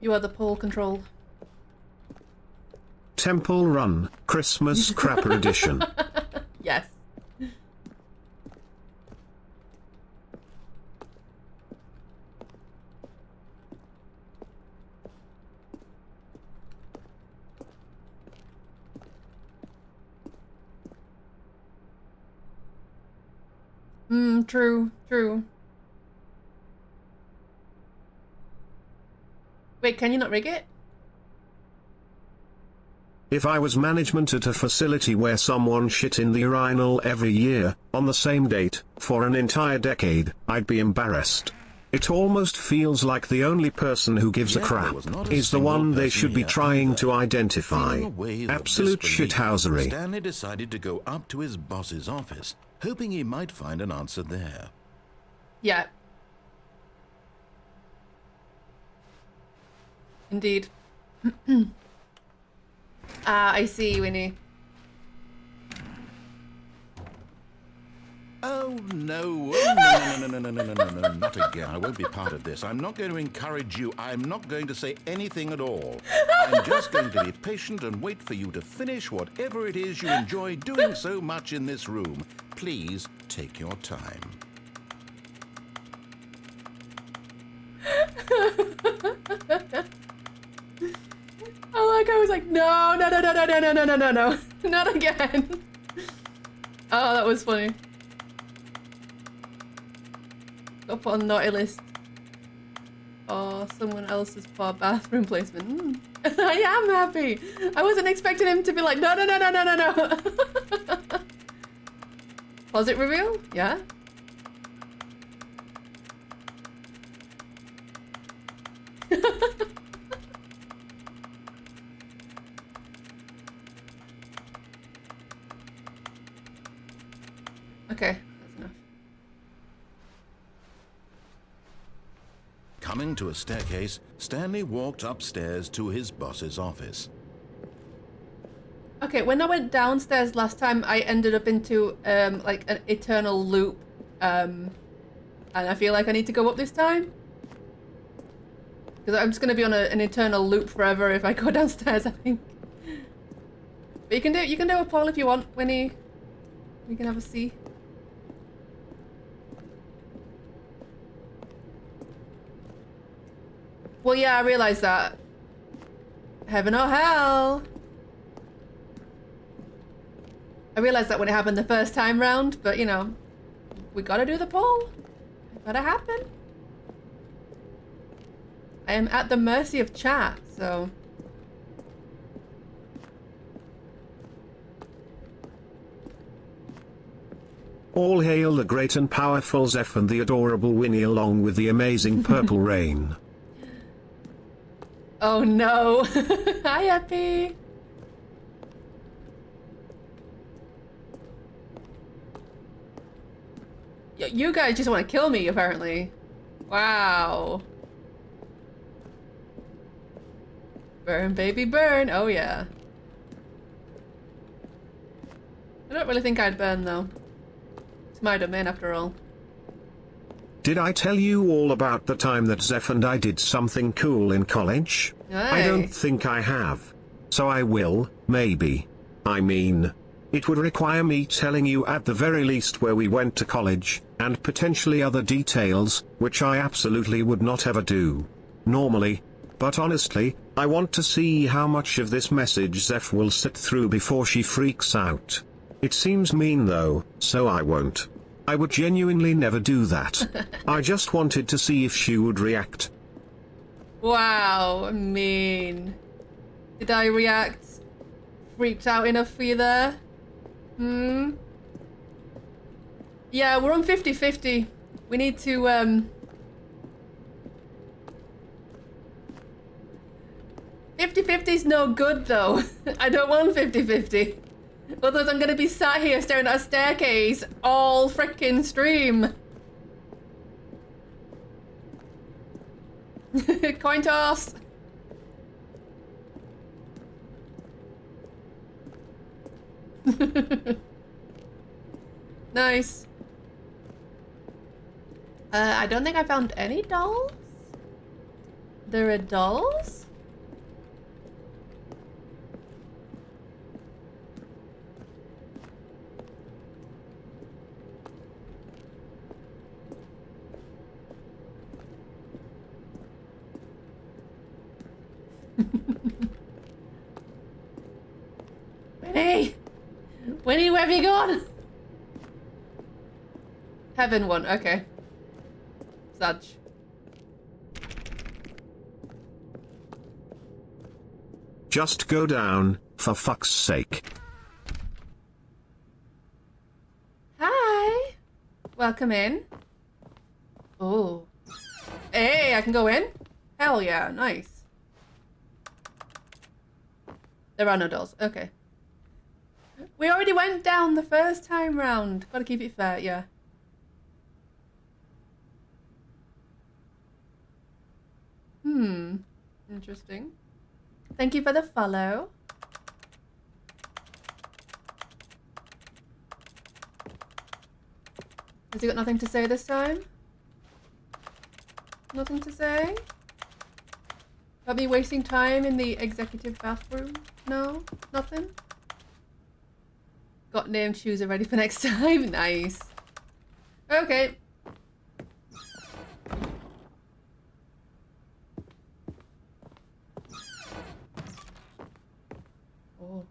Speaker 2: You are the pole control.
Speaker 3: Temple Run, Christmas Crapper Edition.
Speaker 2: Yes. True, true. Wait, can you not rig it?
Speaker 3: If I was management at a facility where someone shit in the urinal every year, on the same date, for an entire decade, I'd be embarrassed. It almost feels like the only person who gives a
Speaker 4: Yet
Speaker 3: crap
Speaker 4: there was not a
Speaker 3: is the
Speaker 4: single
Speaker 3: one they
Speaker 4: person
Speaker 3: should be
Speaker 4: here
Speaker 3: trying
Speaker 4: either.
Speaker 3: to identify.
Speaker 4: Feeling a wave of
Speaker 3: Absolute
Speaker 4: disbelief,
Speaker 3: shithousery.
Speaker 4: Stanley decided to go up to his boss's office, hoping he might find an answer there.
Speaker 2: Yeah. Indeed. I see, Winnie.
Speaker 4: Oh, no. Oh, no, not again. I won't be part of this. I'm not going to encourage you. I'm not going to say anything at all. I'm just going to be patient and wait for you to finish whatever it is you enjoy doing so much in this room. Please take your time.
Speaker 2: Oh, like I was like, no, no, no, no, no, no, no, no, no, no, no, not again. Oh, that was funny. Up on naughty list. Or someone else's poor bathroom placement. I am happy. I wasn't expecting him to be like, no, no, no, no, no, no, no. Closet reveal? Yeah. Okay, that's enough.
Speaker 4: Coming to a staircase, Stanley walked upstairs to his boss's office.
Speaker 2: Okay, when I went downstairs last time, I ended up into like an eternal loop, and I feel like I need to go up this time because I'm just gonna be on an eternal loop forever if I go downstairs, I think. But you can do a poll if you want, Winnie. We can have a see. Well, yeah, I realised that. Heaven or hell. I realized that when it happened the first time round, but you know, we gotta do the poll. It gotta happen. I am at the mercy of chat, so.
Speaker 3: All hail the great and powerful Zeph and the adorable Winnie along with the amazing Purple Rain.
Speaker 2: Oh no. Hi, Epi. You guys just want to kill me, apparently. Wow. Burn, baby, burn. Oh, yeah. I don't really think I'd burn, though. It's my domain, after all.
Speaker 3: Did I tell you all about the time that Zeph and I did something cool in college? I don't
Speaker 2: Hey.
Speaker 3: think I have. So I will, maybe. I mean, it would require me telling you at the very least where we went to college, and potentially other details, which I absolutely would not ever do. Normally. But honestly, I want to see how much of this message Zeph will sit through before she freaks out. It seems mean though, so I won't. I would genuinely never do that. I just wanted to see if she would react.
Speaker 2: Wow, mean. Did I react freaked out enough for you there? Hmm? Yeah, we're on 50-50. We need to, 50-50's no good, though. I don't want 50-50. Otherwise, I'm gonna be sat here staring at a staircase all frickin' stream. Coin toss. Nice. I don't think I found any dolls. There are dolls? Winnie! Winnie, where have you gone? Heaven one, okay. Such.
Speaker 3: Just go down, for fuck's sake.
Speaker 2: Hi! Welcome in. Oh. Hey, I can go in? Hell yeah, nice. There are no dolls, okay. We already went down the first time round. Gotta keep it fair, yeah. Interesting. Thank you for the follow. Has he got nothing to say this time? Nothing to say? Got me wasting time in the executive bathroom? No? Nothing? Got name chooser ready for next time? Nice. Okay. Oh.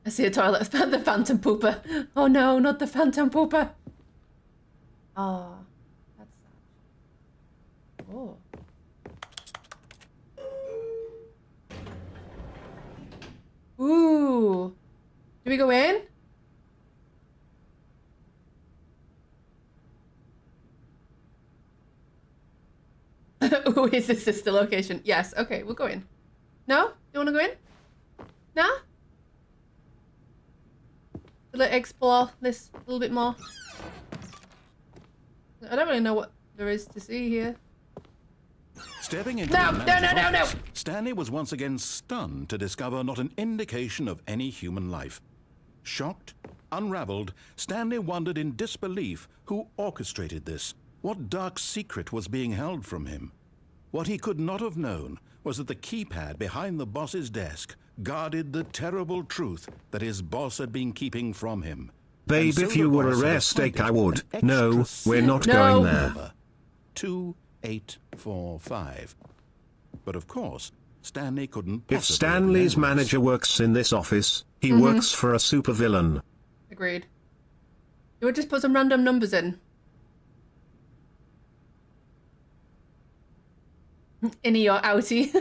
Speaker 2: I see a toilet. The phantom pooper. Oh no, not the phantom pooper. Oh, that's sad. Oh. Ooh. Do we go in? Ooh, is this the location? Yes, okay, we'll go in. No? You wanna go in? No? Let's explore this a little bit more. I don't really know what there is to see here.
Speaker 4: Stepping into
Speaker 2: No,
Speaker 4: the
Speaker 2: no,
Speaker 4: manager's
Speaker 2: no, no, no.
Speaker 4: office, Stanley was once again stunned to discover not an indication of any human life. Shocked, unraveled, Stanley wondered in disbelief who orchestrated this. What dark secret was being held from him? What he could not have known was that the keypad behind the boss's desk guarded the terrible truth that his boss had been keeping from him.
Speaker 3: Babe,
Speaker 4: And so
Speaker 3: if you
Speaker 4: the
Speaker 3: were a
Speaker 4: boss had
Speaker 3: rare steak, I would.
Speaker 4: appointed an
Speaker 3: No,
Speaker 4: extra
Speaker 3: we're not
Speaker 2: No.
Speaker 3: going there.
Speaker 4: number, 2845. But of course, Stanley couldn't
Speaker 3: If
Speaker 4: possibly
Speaker 3: Stanley's
Speaker 4: have known this.
Speaker 3: manager works in this office, he works for a supervillain.
Speaker 2: Agreed. You would just put some random numbers in. Innie or outie.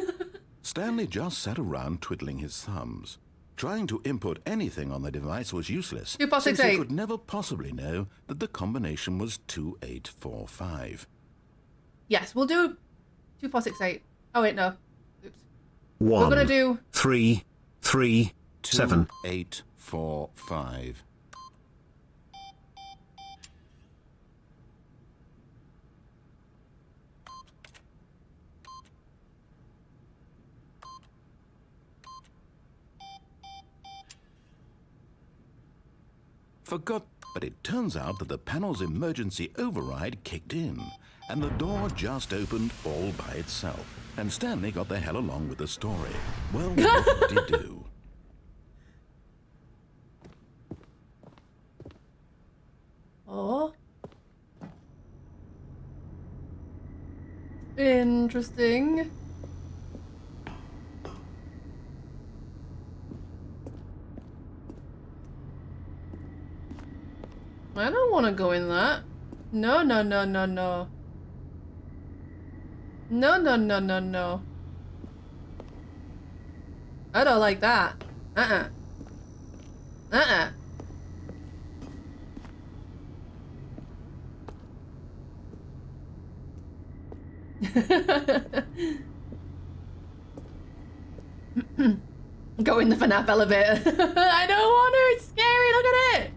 Speaker 4: Stanley just sat around twiddling his thumbs. Trying to input anything on the device was useless,
Speaker 2: 2 past
Speaker 4: since
Speaker 2: 6
Speaker 4: he
Speaker 2: 8.
Speaker 4: could never possibly know that the combination was 2845.
Speaker 2: Yes, we'll do 2 past 6 8. Oh wait, no. Oops.
Speaker 3: 1,
Speaker 2: We're gonna do
Speaker 3: 3, 3, 7.
Speaker 4: 2845. Forgot, but it turns out that the panel's emergency override kicked in, and the door just opened all by itself. And Stanley got the hell along with the story. Well, what did he do?
Speaker 2: Oh. Interesting. I don't want to go in that. No, no, no, no, no. No, no, no, no, no. I don't like that. Uh-uh. Uh-uh. Go in the FNAF elevator. I don't want to. It's scary. Look at it.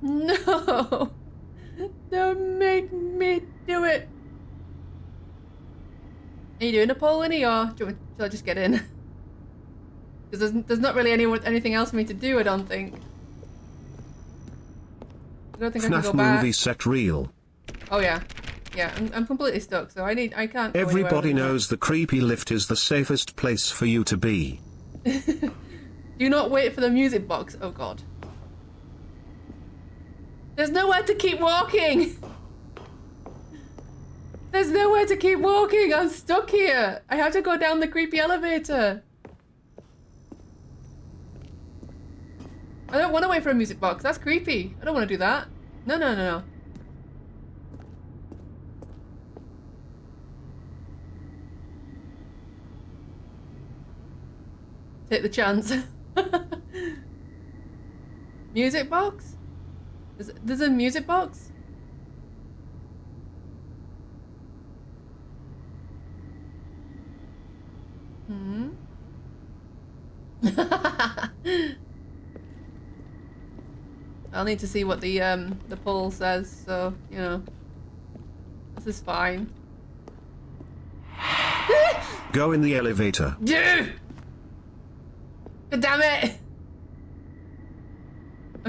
Speaker 2: No. Don't make me do it. Are you doing a poll, Winnie, or shall I just get in? Because there's not really anything else for me to do, I don't think. I don't think I can go
Speaker 3: FNAF
Speaker 2: back.
Speaker 3: movie set real.
Speaker 2: Oh yeah. Yeah, I'm completely stuck, so I can't go anywhere
Speaker 3: Everybody
Speaker 2: other than
Speaker 3: knows the creepy lift is the safest place for you to be.
Speaker 2: that. Do not wait for the music box. Oh god. There's nowhere to keep walking! There's nowhere to keep walking! I'm stuck here! I have to go down the creepy elevator! I don't want to wait for a music box. That's creepy. I don't want to do that. No, no, no, no. Take the chance. Music box? There's a music box? Hmm? I'll need to see what the poll says, so, you know. This is fine.
Speaker 3: Go in the elevator.
Speaker 2: Dude! God damn it!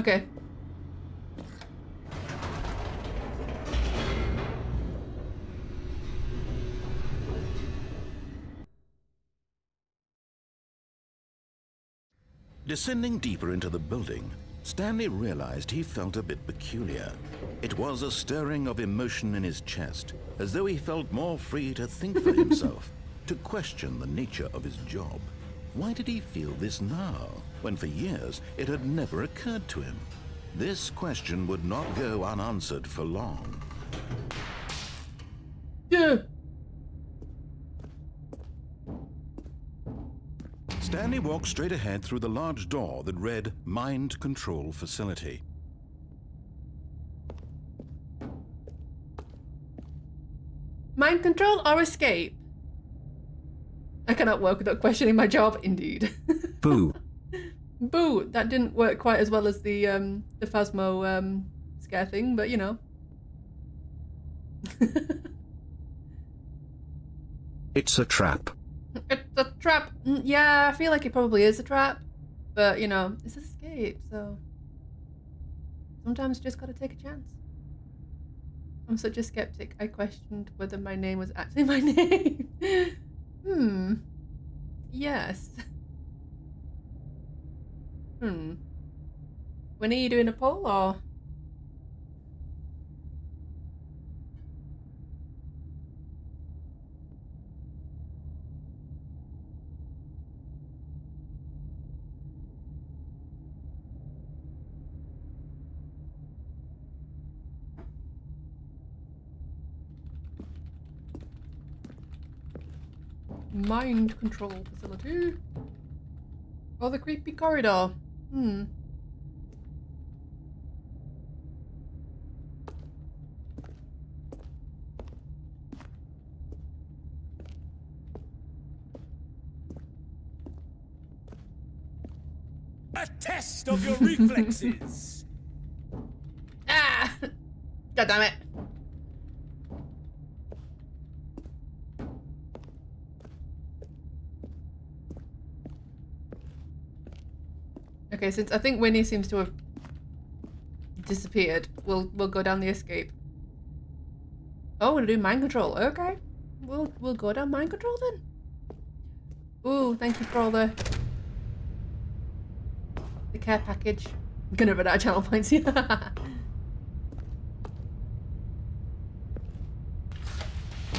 Speaker 2: Okay.
Speaker 4: Descending deeper into the building, Stanley realized he felt a bit peculiar. It was a stirring of emotion in his chest, as though he felt more free to think for himself, to question the nature of his job. Why did he feel this now, when for years it had never occurred to him? This question would not go unanswered for long.
Speaker 2: Yeah.
Speaker 4: Stanley walked straight ahead through the large door that read Mind Control Facility.
Speaker 2: Mind control or escape? I cannot work without questioning my job, indeed.
Speaker 3: Boo.
Speaker 2: Boo! That didn't work quite as well as the Phasmo scare thing, but you know.
Speaker 3: It's a trap.
Speaker 2: It's a trap. Yeah, I feel like it probably is a trap, but you know, it's escape, so sometimes you just gotta take a chance. I'm such a skeptic. I questioned whether my name was actually my name. Yes. When are you doing a poll or? Mind control facility. Or the creepy corridor.
Speaker 1: A test of your reflexes.
Speaker 2: Ah! God damn it. Okay, since I think Winnie seems to have disappeared, we'll go down the escape. Oh, we're gonna do mind control. Okay, we'll go down mind control then. Ooh, thank you for all the care package. I'm gonna run out of channel points.
Speaker 4: The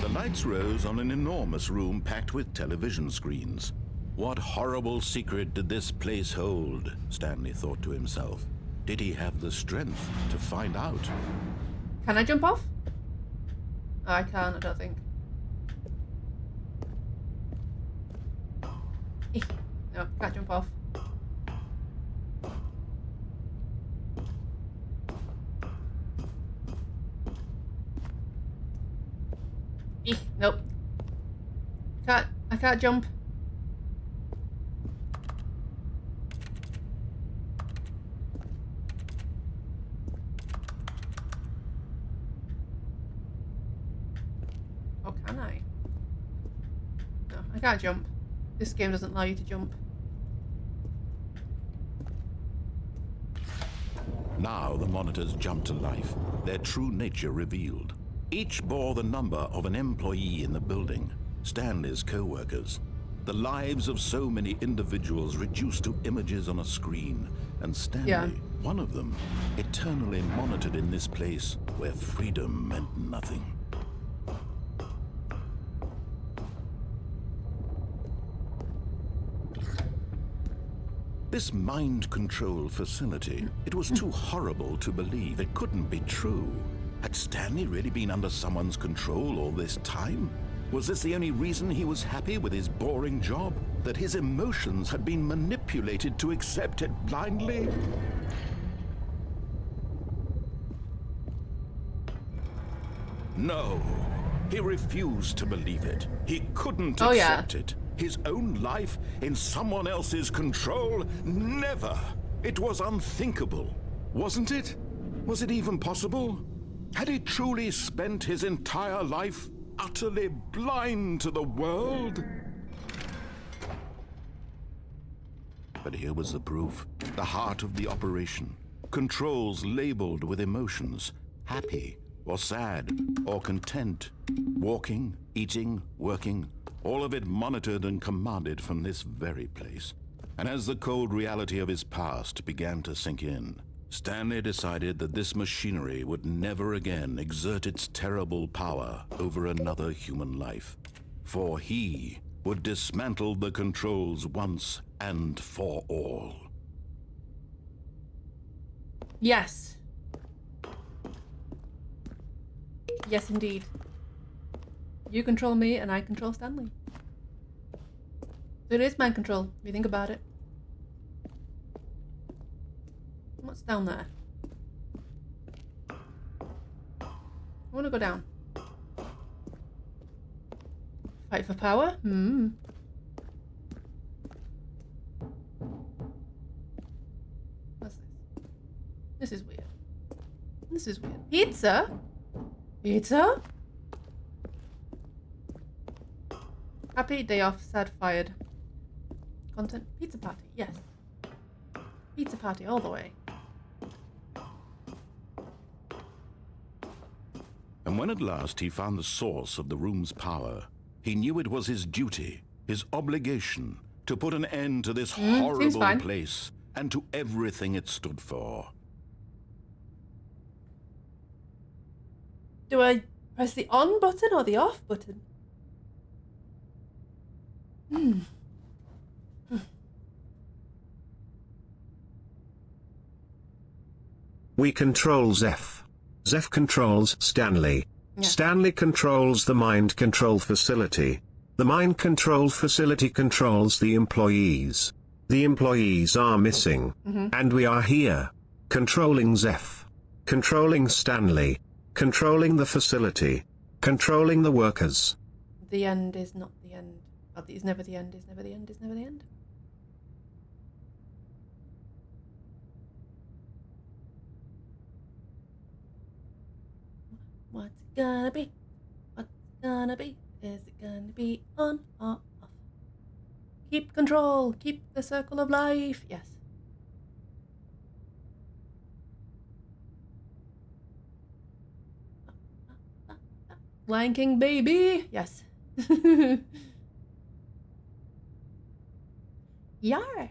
Speaker 4: lights rose on an enormous room packed with television screens. What horrible secret did this place hold? Stanley thought to himself. Did he have the strength to find out?
Speaker 2: Can I jump off? Oh, I can't, I don't think. No, can't jump off. Nope. I can't jump. Oh, can I? No, I can't jump. This game doesn't allow you to jump.
Speaker 4: Now the monitors jumped to life, their true nature revealed. Each bore the number of an employee in the building, Stanley's co-workers. The lives of so many individuals reduced to images on a screen, and Stanley, one of them, eternally monitored in this place where freedom meant nothing. This mind control facility, it was too horrible to believe. It couldn't be true. Had Stanley really been under someone's control all this time? Was this the only reason he was happy with his boring job? That his emotions had been manipulated to accept it blindly? No, he refused to believe it. He couldn't accept it. His own life in someone else's control? Never! It was unthinkable. Wasn't it? Was it even possible? Had he truly spent his entire life utterly blind to the world? But here was the proof. The heart of the operation. Controls labeled with emotions. Happy, or sad, or content. Walking, eating, working. All of it monitored and commanded from this very place. And as the cold reality of his past began to sink in, Stanley decided that this machinery would never again exert its terrible power over another human life. For he would dismantle the controls once and for all.
Speaker 2: Yes. Yes, indeed. You control me and I control Stanley. So it is mind control, if you think about it. What's down there? I want to go down. Fight for power? What's this? This is weird. This is weird. Pizza? Pizza? Happy, day off, sad, fired. Content, pizza party, yes. Pizza party all the way.
Speaker 4: And when at last he found the source of the room's power, he knew it was his duty, his obligation, to put an end to this horrible place and to everything it stood for.
Speaker 2: Do I press the on button or the off button?
Speaker 3: We control Zeph. Zeph controls Stanley.
Speaker 2: Yeah.
Speaker 3: Stanley controls the mind control facility. The mind control facility controls the employees. The employees are missing. And we are here. Controlling Zeph. Controlling Stanley. Controlling the facility. Controlling the workers.
Speaker 2: The end is not the end. Oh, it's never the end, is never the end, is never the end. What's it gonna be? What's it gonna be? Is it gonna be on or off? Keep control. Keep the circle of life. Yes. Lion King, baby. Yes. Yar.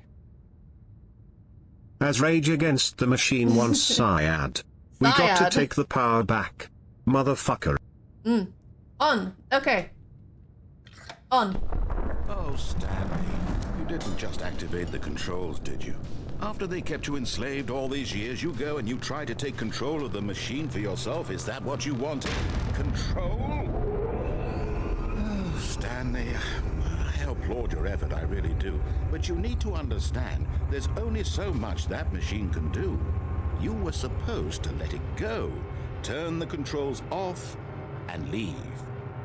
Speaker 3: As Rage Against the Machine once sighed. We got to
Speaker 2: Syad.
Speaker 3: take the power back. Motherfucker.
Speaker 2: On. Okay. On.
Speaker 4: Oh, Stanley, you didn't just activate the controls, did you? After they kept you enslaved all these years, you go and you try to take control of the machine for yourself. Is that what you want? Control? Oh, Stanley, I applaud your effort, I really do. But you need to understand, there's only so much that machine can do. You were supposed to let it go, turn the controls off, and leave.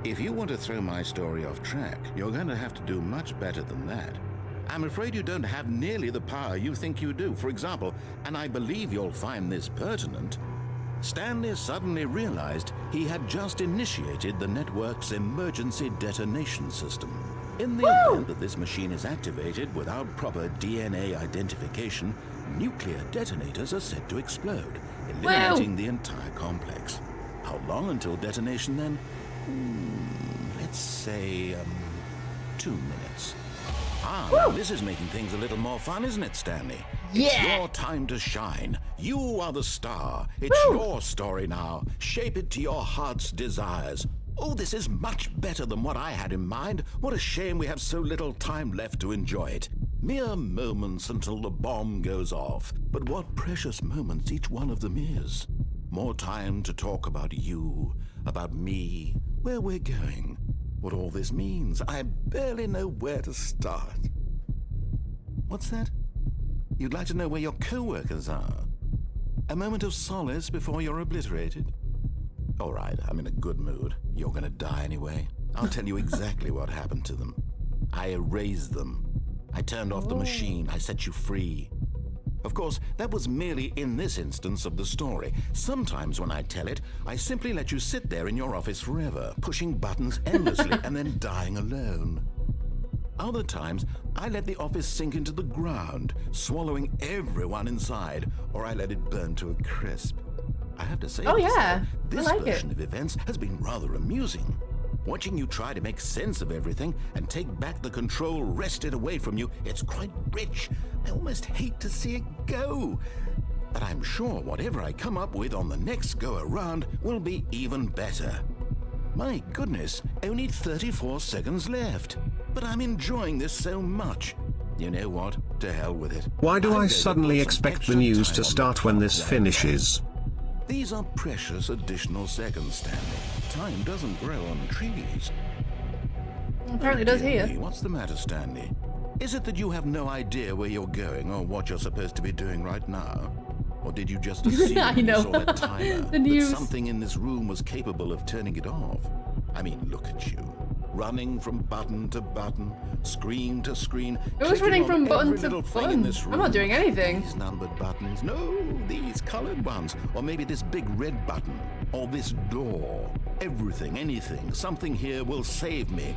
Speaker 4: If you want to throw my story off track, you're going to have to do much better than that. I'm afraid you don't have nearly the power you think you do. For example, and I believe you'll find this pertinent, Stanley suddenly realized he had just initiated the network's emergency detonation system. In the event that this machine is activated without proper DNA identification, nuclear detonators are said to explode, eliminating the entire complex. How long until detonation then? Let's say, 2 minutes. Now this is making things a little more fun, isn't it, Stanley?
Speaker 2: Yeah.
Speaker 4: It's your time to shine. You are the star. It's your story now. Shape it to your heart's desires. Oh, this is much better than what I had in mind. What a shame we have so little time left to enjoy it. Mere moments until the bomb goes off. But what precious moments each one of them is. More time to talk about you, about me, where we're going, what all this means. I barely know where to start. What's that? You'd like to know where your co-workers are? A moment of solace before you're obliterated? All right, I'm in a good mood. You're gonna die anyway. I'll tell you exactly what happened to them. I erased them. I turned off the machine. I set you free. Of course, that was merely in this instance of the story. Sometimes when I tell it, I simply let you sit there in your office forever, pushing buttons endlessly and then dying alone. Other times, I let the office sink into the ground, swallowing everyone inside, or I let it burn to a crisp. I have to say, this version of events has been rather amusing. Watching you try to make sense of everything and take back the control wrested away from you, it's quite rich. I almost hate to see it go. But I'm sure whatever I come up with on the next go-around will be even better. My goodness, only 34 seconds left. But I'm enjoying this so much. You know what? To hell with it.
Speaker 3: Why do I suddenly expect the news to start when this finishes?
Speaker 4: These are precious additional seconds, Stanley. Time doesn't grow on trees.
Speaker 2: Apparently it does here.
Speaker 4: What's the matter, Stanley? Is it that you have no idea where you're going or what you're supposed to be doing right now? Or did you just assume
Speaker 2: I know.
Speaker 4: you saw that timer,
Speaker 2: The news.
Speaker 4: that something in this room was capable of turning it off? I mean, look at you. Running from button to button, screen to screen.
Speaker 2: Who's running from button to
Speaker 4: little thing in
Speaker 2: button?
Speaker 4: this room.
Speaker 2: I'm not doing anything.
Speaker 4: These numbered buttons. No, these colored ones. Or maybe this big red button. Or this door. Everything, anything, something here will save me.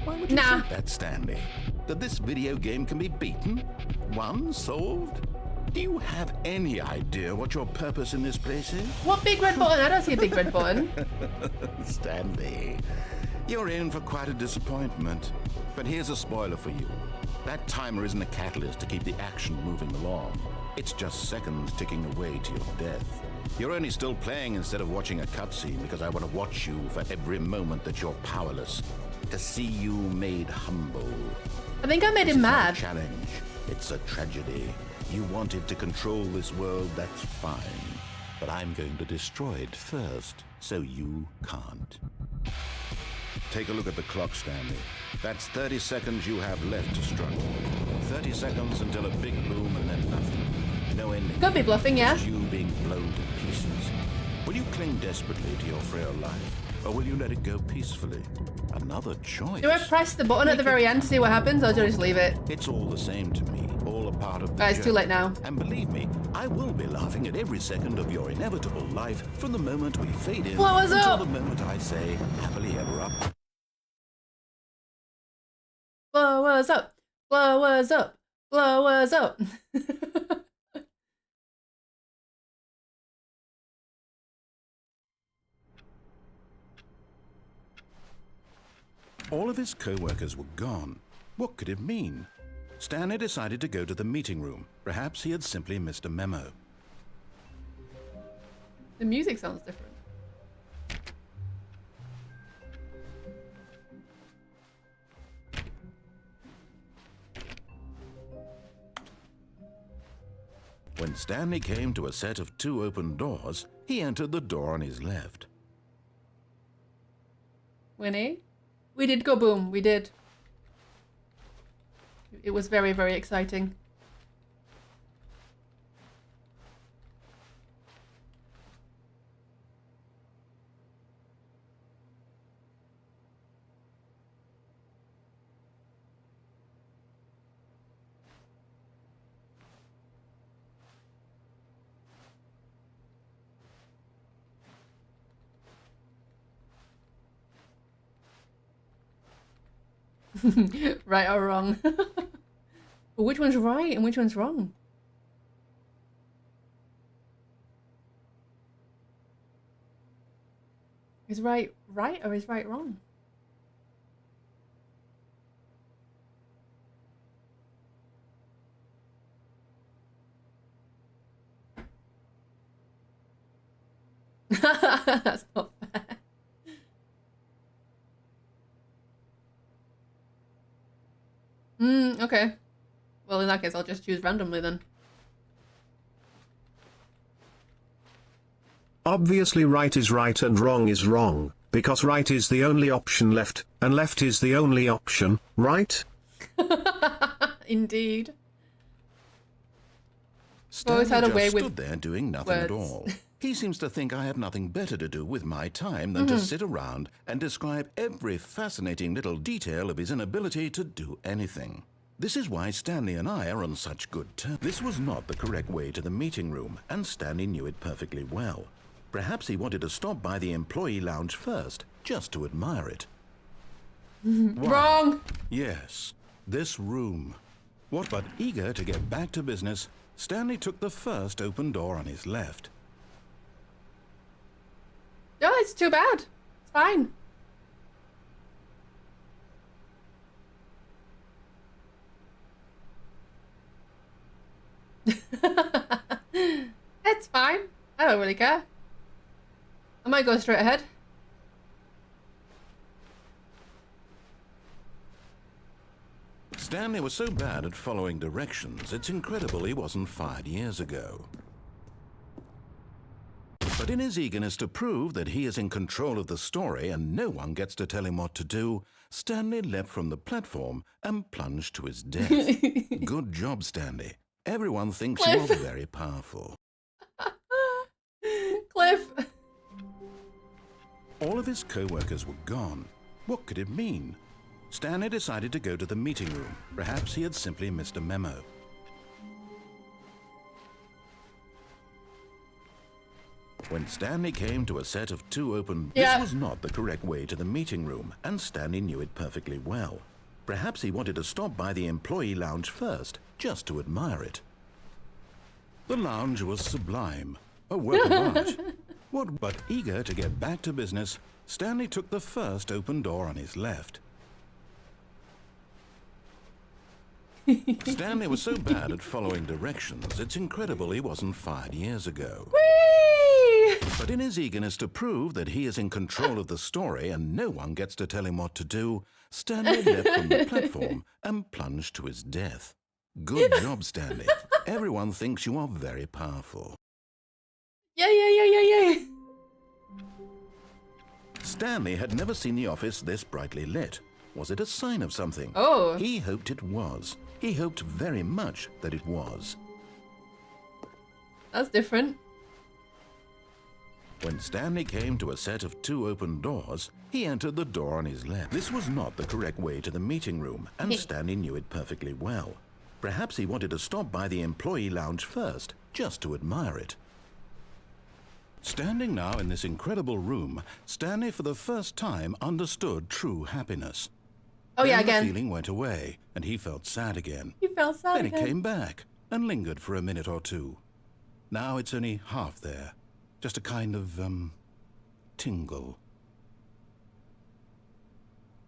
Speaker 4: Why would you think that, Stanley? That this video game can be beaten? Won? Solved? Do you have any idea what your purpose in this place is?
Speaker 2: What big red button? I don't see a big red button.
Speaker 4: Stanley, you're in for quite a disappointment. But here's a spoiler for you. That timer isn't a catalyst to keep the action moving along. It's just seconds ticking away to your death. You're only still playing instead of watching a cutscene because I want to watch you for every moment that you're powerless. To see you made humble.
Speaker 2: I think I made him mad.
Speaker 4: It's not a challenge. It's a tragedy. You wanted to control this world, that's fine. But I'm going to destroy it first, so you can't. Take a look at the clock, Stanley. That's 30 seconds you have left to struggle. 30 seconds until a big boom and then nothing. No ending.
Speaker 2: Could be bluffing, yeah.
Speaker 4: Just you being blown to pieces. Will you cling desperately to your frail life, or will you let it go peacefully? Another choice.
Speaker 2: Do I press the button at the very end to see what happens, or do I just leave it?
Speaker 4: It's all the same to me, all a part of the
Speaker 2: It's too
Speaker 4: journey.
Speaker 2: late now.
Speaker 4: And believe me, I will be laughing at every second of your inevitable life from the moment we fade in
Speaker 2: Blow us
Speaker 4: until
Speaker 2: up!
Speaker 4: the moment I say happily ever up.
Speaker 2: Blow us up! Blow us up! Blow us up!
Speaker 4: All of his co-workers were gone. What could it mean? Stanley decided to go to the meeting room. Perhaps he had simply missed a memo.
Speaker 2: The music sounds different.
Speaker 4: When Stanley came to a set of 2 open doors, he entered the door on his left.
Speaker 2: Winnie? We did go boom, we did. It was very, very exciting. Right or wrong? But which one's right and which one's wrong? Is right right or is right wrong? That's not fair. Okay. Well, in that case, I'll just choose randomly then.
Speaker 3: Obviously right is right and wrong is wrong, because right is the only option left, and left is the only option, right?
Speaker 2: Indeed.
Speaker 4: Stanley
Speaker 2: always had a
Speaker 4: just
Speaker 2: way with
Speaker 4: stood there doing nothing at
Speaker 2: words.
Speaker 4: all. He seems to think I have nothing better to do with my time than to sit around and describe every fascinating little detail of his inability to do anything. This is why Stanley and I are on such good terms. This was not the correct way to the meeting room, and Stanley knew it perfectly well. Perhaps he wanted to stop by the employee lounge first, just to admire it. Why?
Speaker 2: Wrong!
Speaker 4: Yes, this room. What but eager to get back to business, Stanley took the first open door on his left.
Speaker 2: No, it's too bad. It's fine. It's fine. I don't really care. I might go straight ahead.
Speaker 4: Stanley was so bad at following directions, it's incredible he wasn't fired years ago. But in his eagerness to prove that he is in control of the story and no one gets to tell him what to do, Stanley leapt from the platform and plunged to his death. Good job, Stanley. Everyone thinks you are
Speaker 2: Cliff.
Speaker 4: very powerful.
Speaker 2: Cliff!
Speaker 4: All of his co-workers were gone. What could it mean? Stanley decided to go to the meeting room. Perhaps he had simply missed a memo. When Stanley came to a set of 2 open...
Speaker 2: Yeah.
Speaker 4: This was not the correct way to the meeting room, and Stanley knew it perfectly well. Perhaps he wanted to stop by the employee lounge first, just to admire it. The lounge was sublime, a work of art. What but eager to get back to business, Stanley took the first open door on his left. Stanley was so bad at following directions, it's incredible he wasn't fired years ago.
Speaker 2: Whee!
Speaker 4: But in his eagerness to prove that he is in control of the story and no one gets to tell him what to do, Stanley leapt from the platform and plunged to his death. Good job, Stanley. Everyone thinks you are very powerful.
Speaker 2: Yeah.
Speaker 4: Stanley had never seen the office this brightly lit. Was it a sign of something?
Speaker 2: Oh.
Speaker 4: He hoped it was. He hoped very much that it was.
Speaker 2: That's different.
Speaker 4: When Stanley came to a set of 2 open doors, he entered the door on his left. This was not the correct way to the meeting room, and Stanley knew it perfectly well. Perhaps he wanted to stop by the employee lounge first, just to admire it. Standing now in this incredible room, Stanley for the first time understood true happiness.
Speaker 2: Oh yeah,
Speaker 4: Then
Speaker 2: again.
Speaker 4: the feeling went away, and he felt sad again.
Speaker 2: He felt sad
Speaker 4: Then
Speaker 2: again.
Speaker 4: it came back, and lingered for a minute or two. Now it's only half there. Just a kind of, tingle.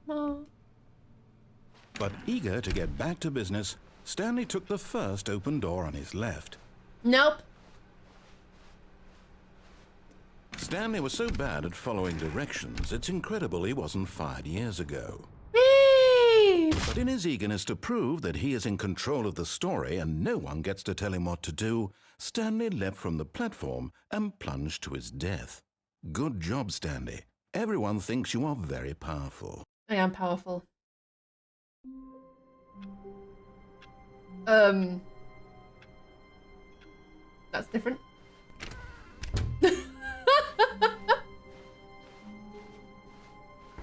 Speaker 2: Oh.
Speaker 4: But eager to get back to business, Stanley took the first open door on his left.
Speaker 2: Nope.
Speaker 4: Stanley was so bad at following directions, it's incredible he wasn't fired years ago.
Speaker 2: Whee!
Speaker 4: But in his eagerness to prove that he is in control of the story and no one gets to tell him what to do, Stanley leapt from the platform and plunged to his death. Good job, Stanley. Everyone thinks you are very powerful.
Speaker 2: I am powerful. That's different.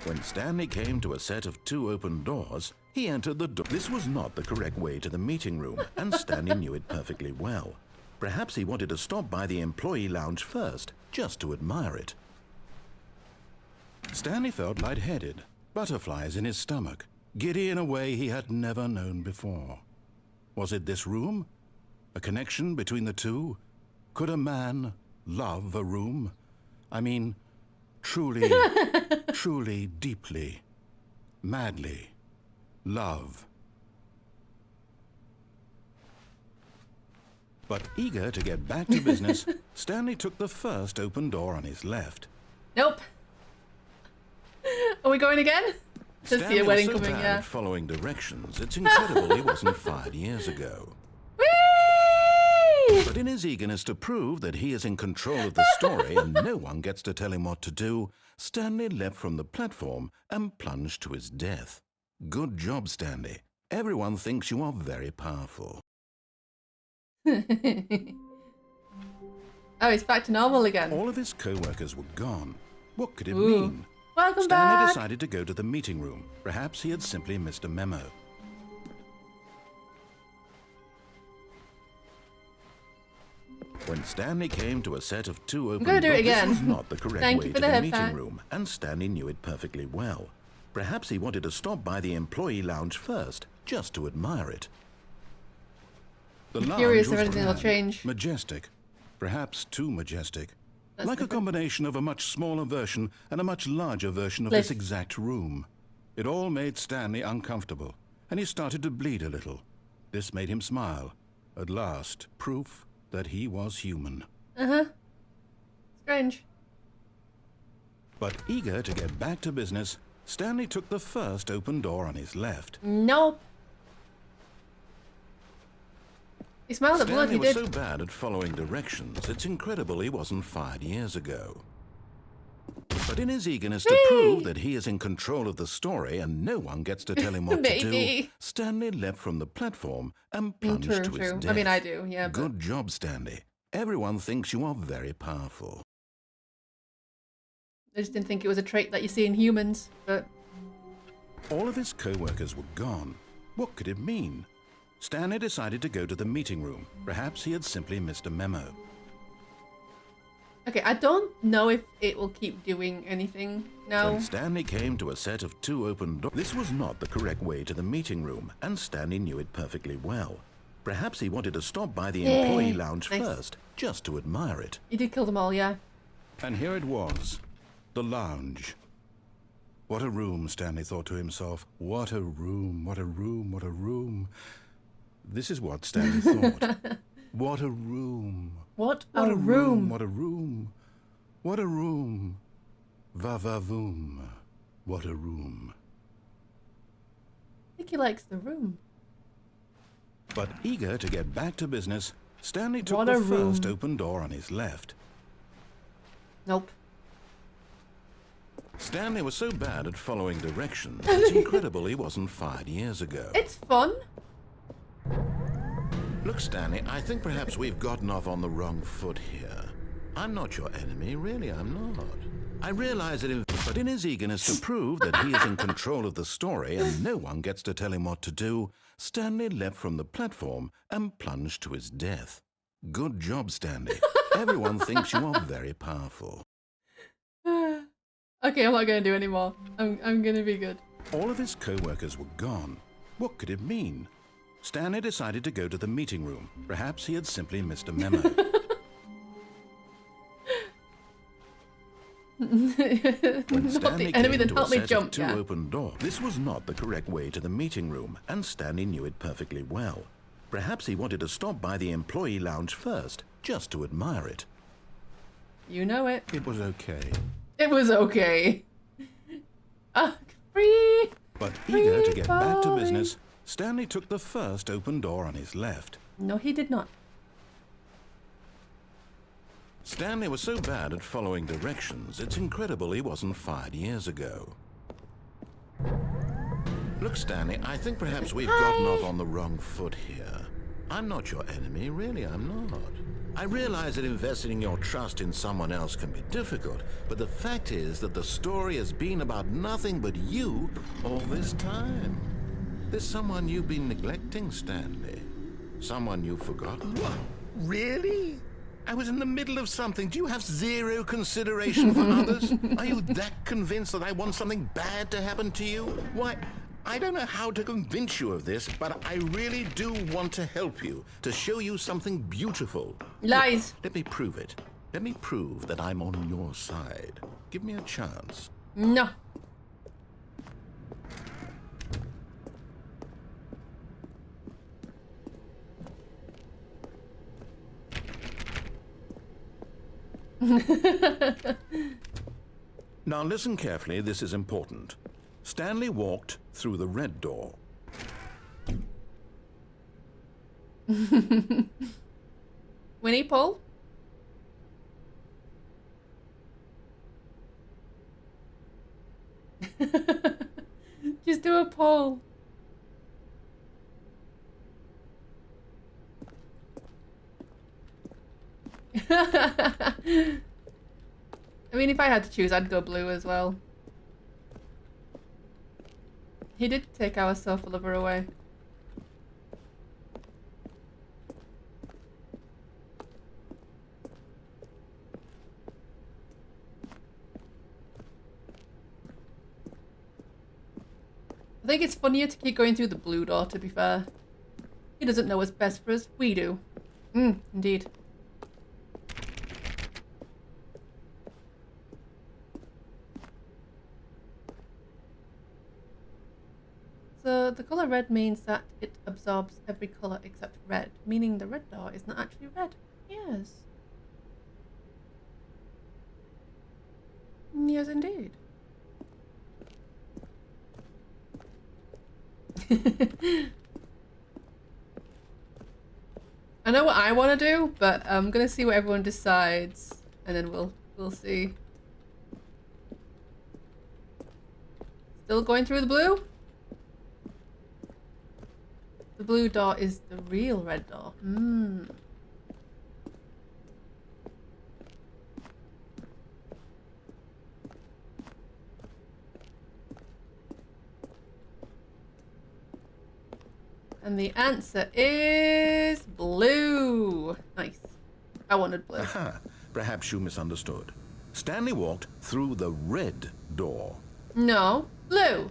Speaker 4: When Stanley came to a set of 2 open doors, he entered the door. This was not the correct way to the meeting room, and Stanley knew it perfectly well. Perhaps he wanted to stop by the employee lounge first, just to admire it. Stanley felt lightheaded, butterflies in his stomach, giddy in a way he had never known before. Was it this room? A connection between the two? Could a man love a room? I mean, truly, truly, deeply, madly, love. But eager to get back to business, Stanley took the first open door on his left.
Speaker 2: Nope. Are we going again? Just see
Speaker 4: Stanley
Speaker 2: a
Speaker 4: was
Speaker 2: wedding
Speaker 4: so
Speaker 2: coming,
Speaker 4: bad
Speaker 2: yeah.
Speaker 4: at following directions, it's incredible he wasn't fired years ago.
Speaker 2: Whee!
Speaker 4: But in his eagerness to prove that he is in control of the story and no one gets to tell him what to do, Stanley leapt from the platform and plunged to his death. Good job, Stanley. Everyone thinks you are very powerful.
Speaker 2: Oh, it's back to normal again.
Speaker 4: All of his co-workers were gone. What could it
Speaker 2: Ooh.
Speaker 4: mean?
Speaker 2: Welcome
Speaker 4: Stanley
Speaker 2: back.
Speaker 4: decided to go to the meeting room. Perhaps he had simply missed a memo. When Stanley came to a set of 2 open
Speaker 2: gonna do it
Speaker 4: doors,
Speaker 2: again.
Speaker 4: this was not the correct
Speaker 2: Thank
Speaker 4: way
Speaker 2: you
Speaker 4: to
Speaker 2: for the
Speaker 4: the
Speaker 2: head
Speaker 4: meeting
Speaker 2: pat.
Speaker 4: room, and Stanley knew it perfectly well. Perhaps he wanted to stop by the employee lounge first, just to admire it. The lounge
Speaker 2: curious if
Speaker 4: was
Speaker 2: anything will
Speaker 4: grand,
Speaker 2: change.
Speaker 4: majestic, perhaps too majestic.
Speaker 2: That's
Speaker 4: Like a
Speaker 2: different.
Speaker 4: combination of a much smaller version and a much larger version of
Speaker 2: Lift.
Speaker 4: this exact room. It all made Stanley uncomfortable, and he started to bleed a little. This made him smile. At last, proof that he was human.
Speaker 2: Strange.
Speaker 4: But eager to get back to business, Stanley took the first open door on his left.
Speaker 2: Nope. He smiled at blood,
Speaker 4: Stanley
Speaker 2: he
Speaker 4: was
Speaker 2: did.
Speaker 4: so bad at following directions, it's incredible he wasn't fired years ago. But in his eagerness to prove that he is in control of the story and no one gets to tell him what to do,
Speaker 2: Maybe.
Speaker 4: Stanley leapt from the platform and plunged
Speaker 2: True,
Speaker 4: to his
Speaker 2: true.
Speaker 4: death.
Speaker 2: I mean, I do, yeah. But
Speaker 4: Good job, Stanley. Everyone thinks you are very powerful.
Speaker 2: I just didn't think it was a trait that you see in humans. But
Speaker 4: All of his co-workers were gone. What could it mean? Stanley decided to go to the meeting room. Perhaps he had simply missed a memo.
Speaker 2: okay, I don't know if it will keep doing anything now.
Speaker 4: When Stanley came to a set of 2 open doors, this was not the correct way to the meeting room, and Stanley knew it perfectly well. Perhaps he wanted to stop by the employee lounge
Speaker 2: Nice.
Speaker 4: first, just to admire it.
Speaker 2: You did kill them all, yeah.
Speaker 4: And here it was, the lounge. What a room, Stanley thought to himself. What a room, what a room, what a room. This is what Stanley thought. What a room.
Speaker 2: What
Speaker 4: What
Speaker 2: a room.
Speaker 4: What a room. What a room. Va-va-voom. What a room.
Speaker 2: I think he likes the room.
Speaker 4: But eager to get back to business, Stanley took
Speaker 2: What
Speaker 4: the
Speaker 2: a room.
Speaker 4: first open door on his left.
Speaker 2: Nope.
Speaker 4: Stanley was so bad at following directions, it's incredible he wasn't fired years ago.
Speaker 2: It's fun.
Speaker 4: Look, Stanley, I think perhaps we've gotten off on the wrong foot here. I'm not your enemy, really, I'm not. I realize that but in his eagerness to prove that he is in control of the story and no one gets to tell him what to do, Stanley leapt from the platform and plunged to his death. Good job, Stanley. Everyone thinks you are very powerful.
Speaker 2: Okay, I'm not going to do any more. I'm going to be good.
Speaker 4: All of his co-workers were gone. What could it mean? Stanley decided to go to the meeting room. Perhaps he had simply missed a memo. When Stanley came into a set of two open doors, this was not the correct way to the meeting room, and Stanley knew it perfectly well. Perhaps he wanted to stop by the employee lounge first, just to admire it.
Speaker 2: You know it.
Speaker 4: It was okay.
Speaker 2: It was okay. Free!
Speaker 4: But eager to get back to business, Stanley took the first open door on his left.
Speaker 2: No, he did not.
Speaker 4: Stanley was so bad at following directions, it's incredible he wasn't fired years ago. Look, Stanley, I think perhaps we've gotten off on the wrong foot here. I'm not your enemy, really, I'm not. I realize that investing your trust in someone else can be difficult, but the fact is that the story has been about nothing but you all this time. There's someone you've been neglecting, Stanley. Someone you've forgotten. What? Really? I was in the middle of something. Do you have zero consideration for others? Are you that convinced that I want something bad to happen to you? Why, I don't know how to convince you of this, but I really do want to help you, to show you something beautiful.
Speaker 2: Lies.
Speaker 4: Let me prove it. Let me prove that I'm on your side. Give me a chance.
Speaker 2: No.
Speaker 4: Now listen carefully, this is important. Stanley walked through the red door.
Speaker 2: Winnie pull? Just do a poll. I mean, if I had to choose, I'd go blue as well. He did take our sofa lover away. I think it's funnier to keep going through the blue door, to be fair. He doesn't know what's best for us. We do. Indeed. So the colour red means that it absorbs every colour except red, meaning the red door is not actually red. Yes. Yes, indeed. I know what I want to do, but I'm gonna see what everyone decides, and then we'll see. Still going through the blue? The blue door is the real red door. And the answer is blue. Nice. I wanted blue.
Speaker 4: Perhaps you misunderstood. Stanley walked through the red door.
Speaker 2: No, blue.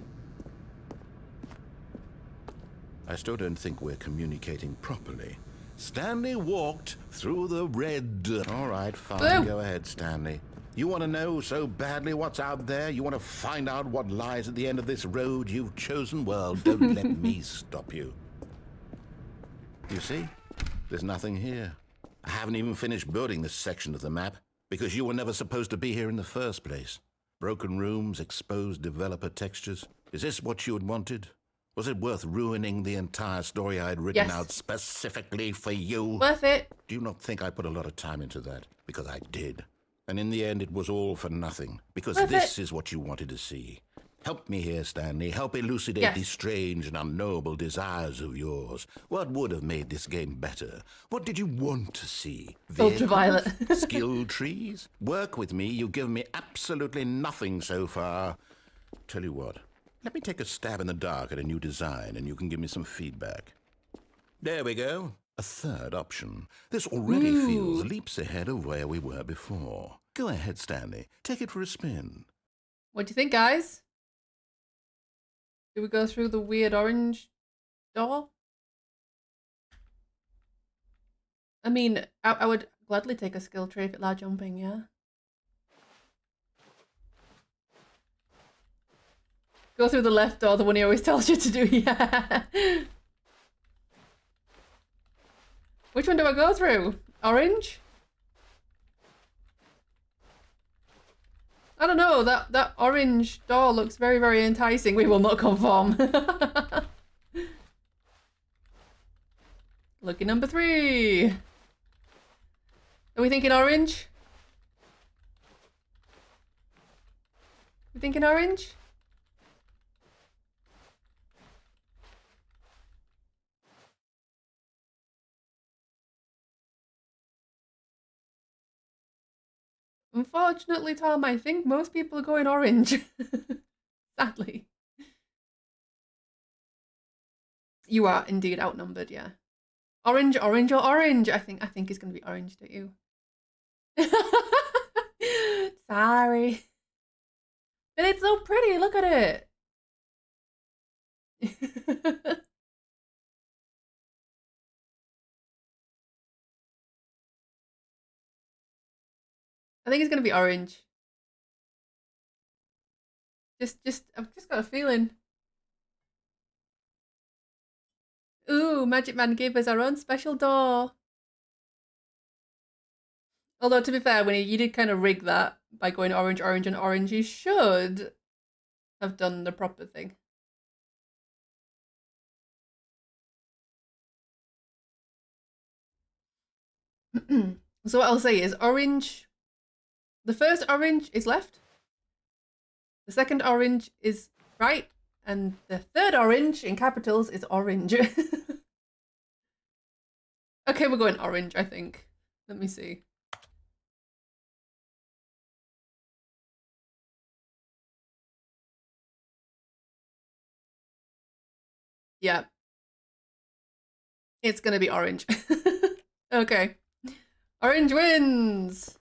Speaker 4: I still don't think we're communicating properly. Stanley walked through the red... All right, fine.
Speaker 2: Blue.
Speaker 4: Go ahead, Stanley. You want to know so badly what's out there? You want to find out what lies at the end of this road you've chosen? Well, don't let me stop you. You see? There's nothing here. I haven't even finished building this section of the map, because you were never supposed to be here in the first place. Broken rooms, exposed developer textures. Is this what you had wanted? Was it worth ruining the entire story I had written out specifically for you?
Speaker 2: Worth it.
Speaker 4: Do you not think I put a lot of time into that? Because I did. And in the end, it was all for nothing, because
Speaker 2: Worth
Speaker 4: this
Speaker 2: it.
Speaker 4: is what you wanted to see. Help me here, Stanley. Help elucidate
Speaker 2: Yes.
Speaker 4: these strange and unknowable desires of yours. What would have made this game better? What did you want to see?
Speaker 2: Ultraviolet.
Speaker 4: Vehicles? Skill trees? Work with me. You've given me absolutely nothing so far. Tell you what, let me take a stab in the dark at a new design, and you can give me some feedback. There we go. A third option. This already feels leaps ahead of where we were before. Go ahead, Stanley. Take it for a spin.
Speaker 2: What do you think, guys? Do we go through the weird orange door? I mean, I would gladly take a skill tree if it allowed jumping, yeah? Go through the left door, the one he always tells you to do, yeah. Which one do I go through? Orange? I don't know, that orange door looks very, very enticing. We will not conform. Lucky number 3. Are we thinking orange? We thinking orange? Unfortunately, Tom, I think most people are going orange. Sadly. You are indeed outnumbered, yeah. Orange, orange, or orange? I think it's gonna be orange, don't you? Sorry. But it's so pretty, look at it. I think it's gonna be orange. I've just got a feeling. Ooh, Magic Man gave us our own special door. Although, to be fair, when you did kind of rig that by going orange, orange, and orange, you should have done the proper thing. So what I'll say is orange. The first orange is left. The second orange is right. And the third orange, in capitals, is orange. Okay, we're going orange, I think. Let me see. Yeah. It's gonna be orange. Okay. Orange wins!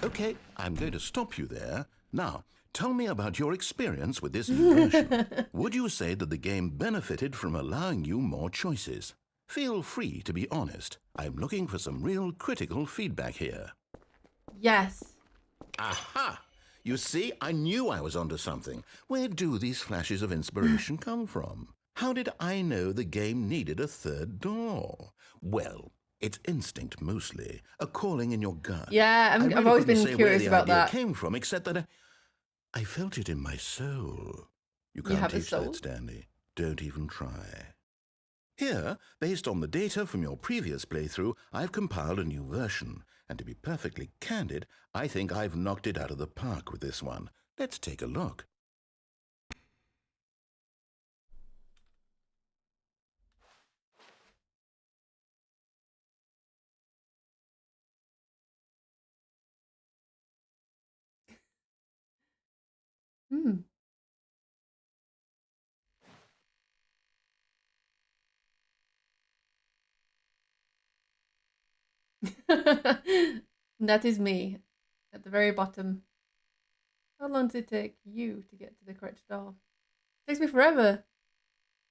Speaker 4: Okay, I'm going to stop you there. Now, tell me about your experience with this new version. Would you say that the game benefited from allowing you more choices? Feel free to be honest. I'm looking for some real critical feedback here.
Speaker 2: Yes.
Speaker 4: Aha! You see, I knew I was onto something. Where do these flashes of inspiration come from? How did I know the game needed a third door? Well, it's instinct mostly, a calling in your gut.
Speaker 2: Yeah,
Speaker 4: I really
Speaker 2: I've always
Speaker 4: couldn't
Speaker 2: been
Speaker 4: say
Speaker 2: curious
Speaker 4: where the
Speaker 2: about
Speaker 4: idea
Speaker 2: that.
Speaker 4: came from, except that I felt it in my soul. You can't
Speaker 2: have a
Speaker 4: teach
Speaker 2: soul?
Speaker 4: that, Stanley. Don't even try. Here, based on the data from your previous playthrough, I've compiled a new version. And to be perfectly candid, I think I've knocked it out of the park with this one. Let's take a look.
Speaker 2: Hmm. That is me at the very bottom. How long does it take you to get to the correct door? It takes me forever.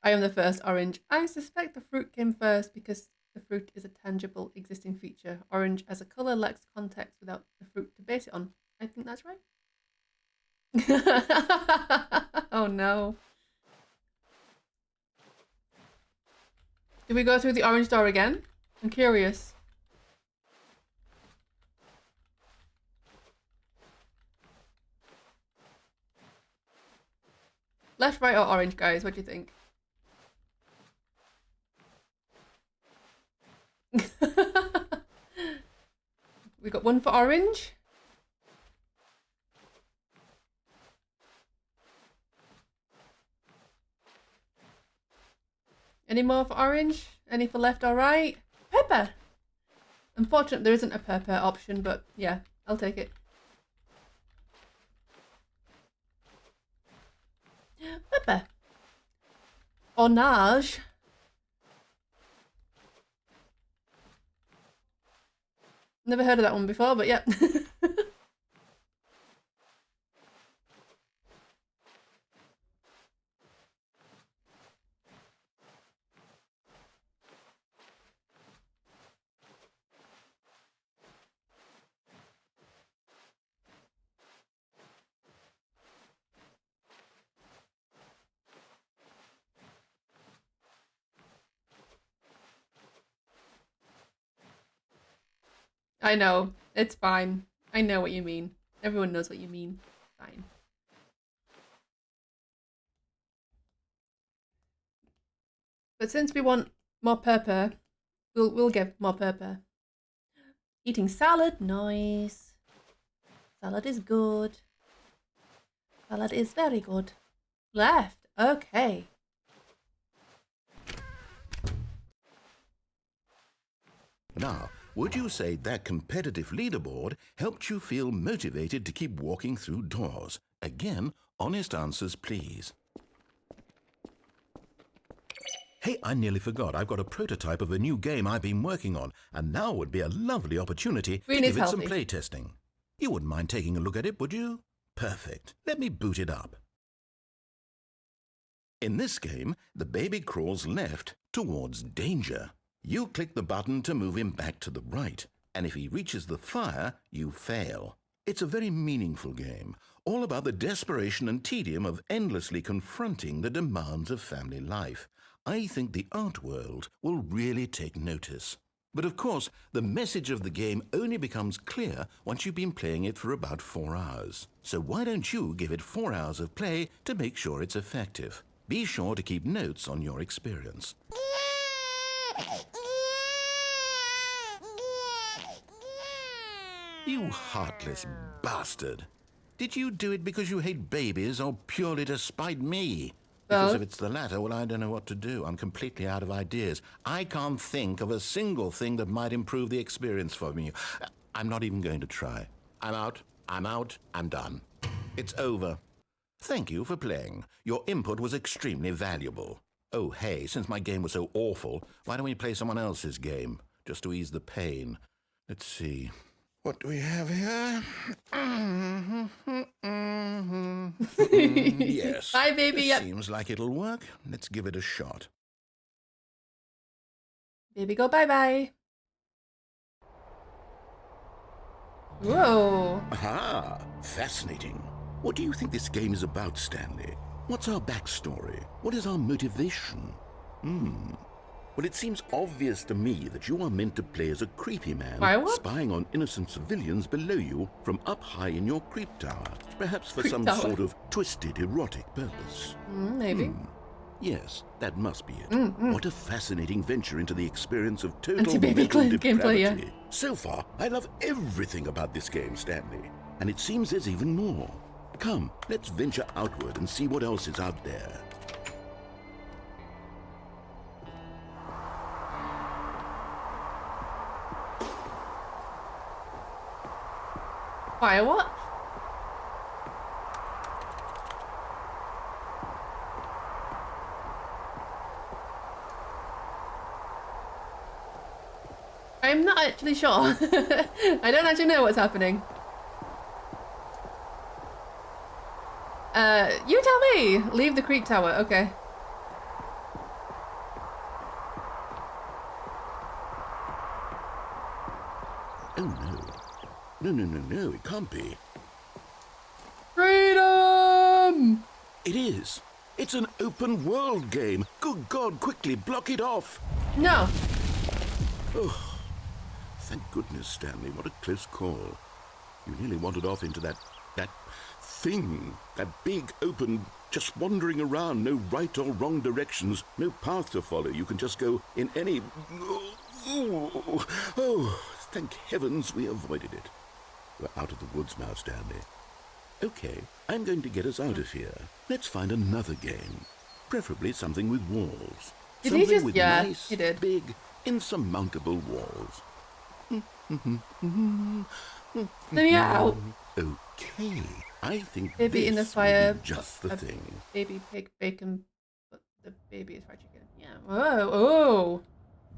Speaker 2: I am the first orange. I suspect the fruit came first because the fruit is a tangible existing feature. Orange as a color lacks context without the fruit to base it on. I think that's right. Oh no. Do we go through the orange door again? I'm curious. Left, right, or orange, guys? What do you think? Got one for orange. Any more for orange? Any for left or right? Pepper! Unfortunately, there isn't a pepper option, but yeah, I'll take it. Pepper. Orange. Never heard of that one before, but yeah. I know. It's fine. I know what you mean. Everyone knows what you mean. Fine. But since we want more purple, we'll give more purple. Eating salad, nice. Salad is good. Salad is very good. Left, okay.
Speaker 4: Now, would you say that competitive leaderboard helped you feel motivated to keep walking through doors? Again, honest answers, please. Hey, I nearly forgot. I've got a prototype of a new game I've been working on, and now would be a lovely opportunity to give it some play testing. You wouldn't mind taking a look at it, would you? Perfect. Let me boot it up. In this game, the baby crawls left towards danger. You click the button to move him back to the right, and if he reaches the fire, you fail. It's a very meaningful game, all about the desperation and tedium of endlessly confronting the demands of family life. I think the art world will really take notice. But of course, the message of the game only becomes clear once you've been playing it for about 4 hours. So why don't you give it 4 hours of play to make sure it's effective? Be sure to keep notes on your experience. You heartless bastard. Did you do it because you hate babies or purely to spite me? Because if it's the latter, well, I don't know what to do. I'm completely out of ideas. I can't think of a single thing that might improve the experience for me. I'm not even going to try. I'm out. I'm done. It's over. Thank you for playing. Your input was extremely valuable. Oh, hey, since my game was so awful, why don't we play someone else's game, just to ease the pain? Let's see. What do we have here? Yes.
Speaker 2: Bye, baby. Yep.
Speaker 4: Seems like it'll work. Let's give it a shot.
Speaker 2: Baby, go bye-bye. Whoa.
Speaker 4: Aha! Fascinating. What do you think this game is about, Stanley? What's our backstory? What is our motivation? Well, it seems obvious to me that you are meant to play as a creepy man spying on innocent civilians below you from up high in your creep tower, perhaps for some sort of twisted, erotic purpose.
Speaker 2: Maybe.
Speaker 4: Yes, that must be it. What a fascinating venture into the experience of total
Speaker 2: Anti-baby
Speaker 4: mental
Speaker 2: gameplay,
Speaker 4: depravity. So far, I love everything about this game, Stanley. And it seems there's even more. Come, let's venture outward and see what else is out there.
Speaker 2: Fire what? I'm not actually sure. I don't actually know what's happening. You tell me. Leave the creep tower. Okay.
Speaker 4: Oh no. No, it can't be.
Speaker 2: Freedom!
Speaker 4: It is. It's an open world game. Good God, quickly block it off.
Speaker 2: No.
Speaker 4: Oh, thank goodness, Stanley. What a close call. You nearly wandered off into that thing. That big, open, just wandering around. No right or wrong directions. No path to follow. You can just go in any... Oh, Thank heavens we avoided it. We're out of the woods now, Stanley. Okay, I'm going to get us out of here. Let's find another game. Preferably something with walls.
Speaker 2: Did he
Speaker 4: Something
Speaker 2: just-
Speaker 4: with
Speaker 2: yeah,
Speaker 4: nice,
Speaker 2: he did.
Speaker 4: big, insurmountable walls.
Speaker 2: Let me out!
Speaker 4: Okay, I think
Speaker 2: Baby
Speaker 4: this
Speaker 2: in the
Speaker 4: will be
Speaker 2: fire.
Speaker 4: just the
Speaker 2: a
Speaker 4: thing.
Speaker 2: Baby pig bacon, but the baby is fried chicken. Yeah. Whoa, oh!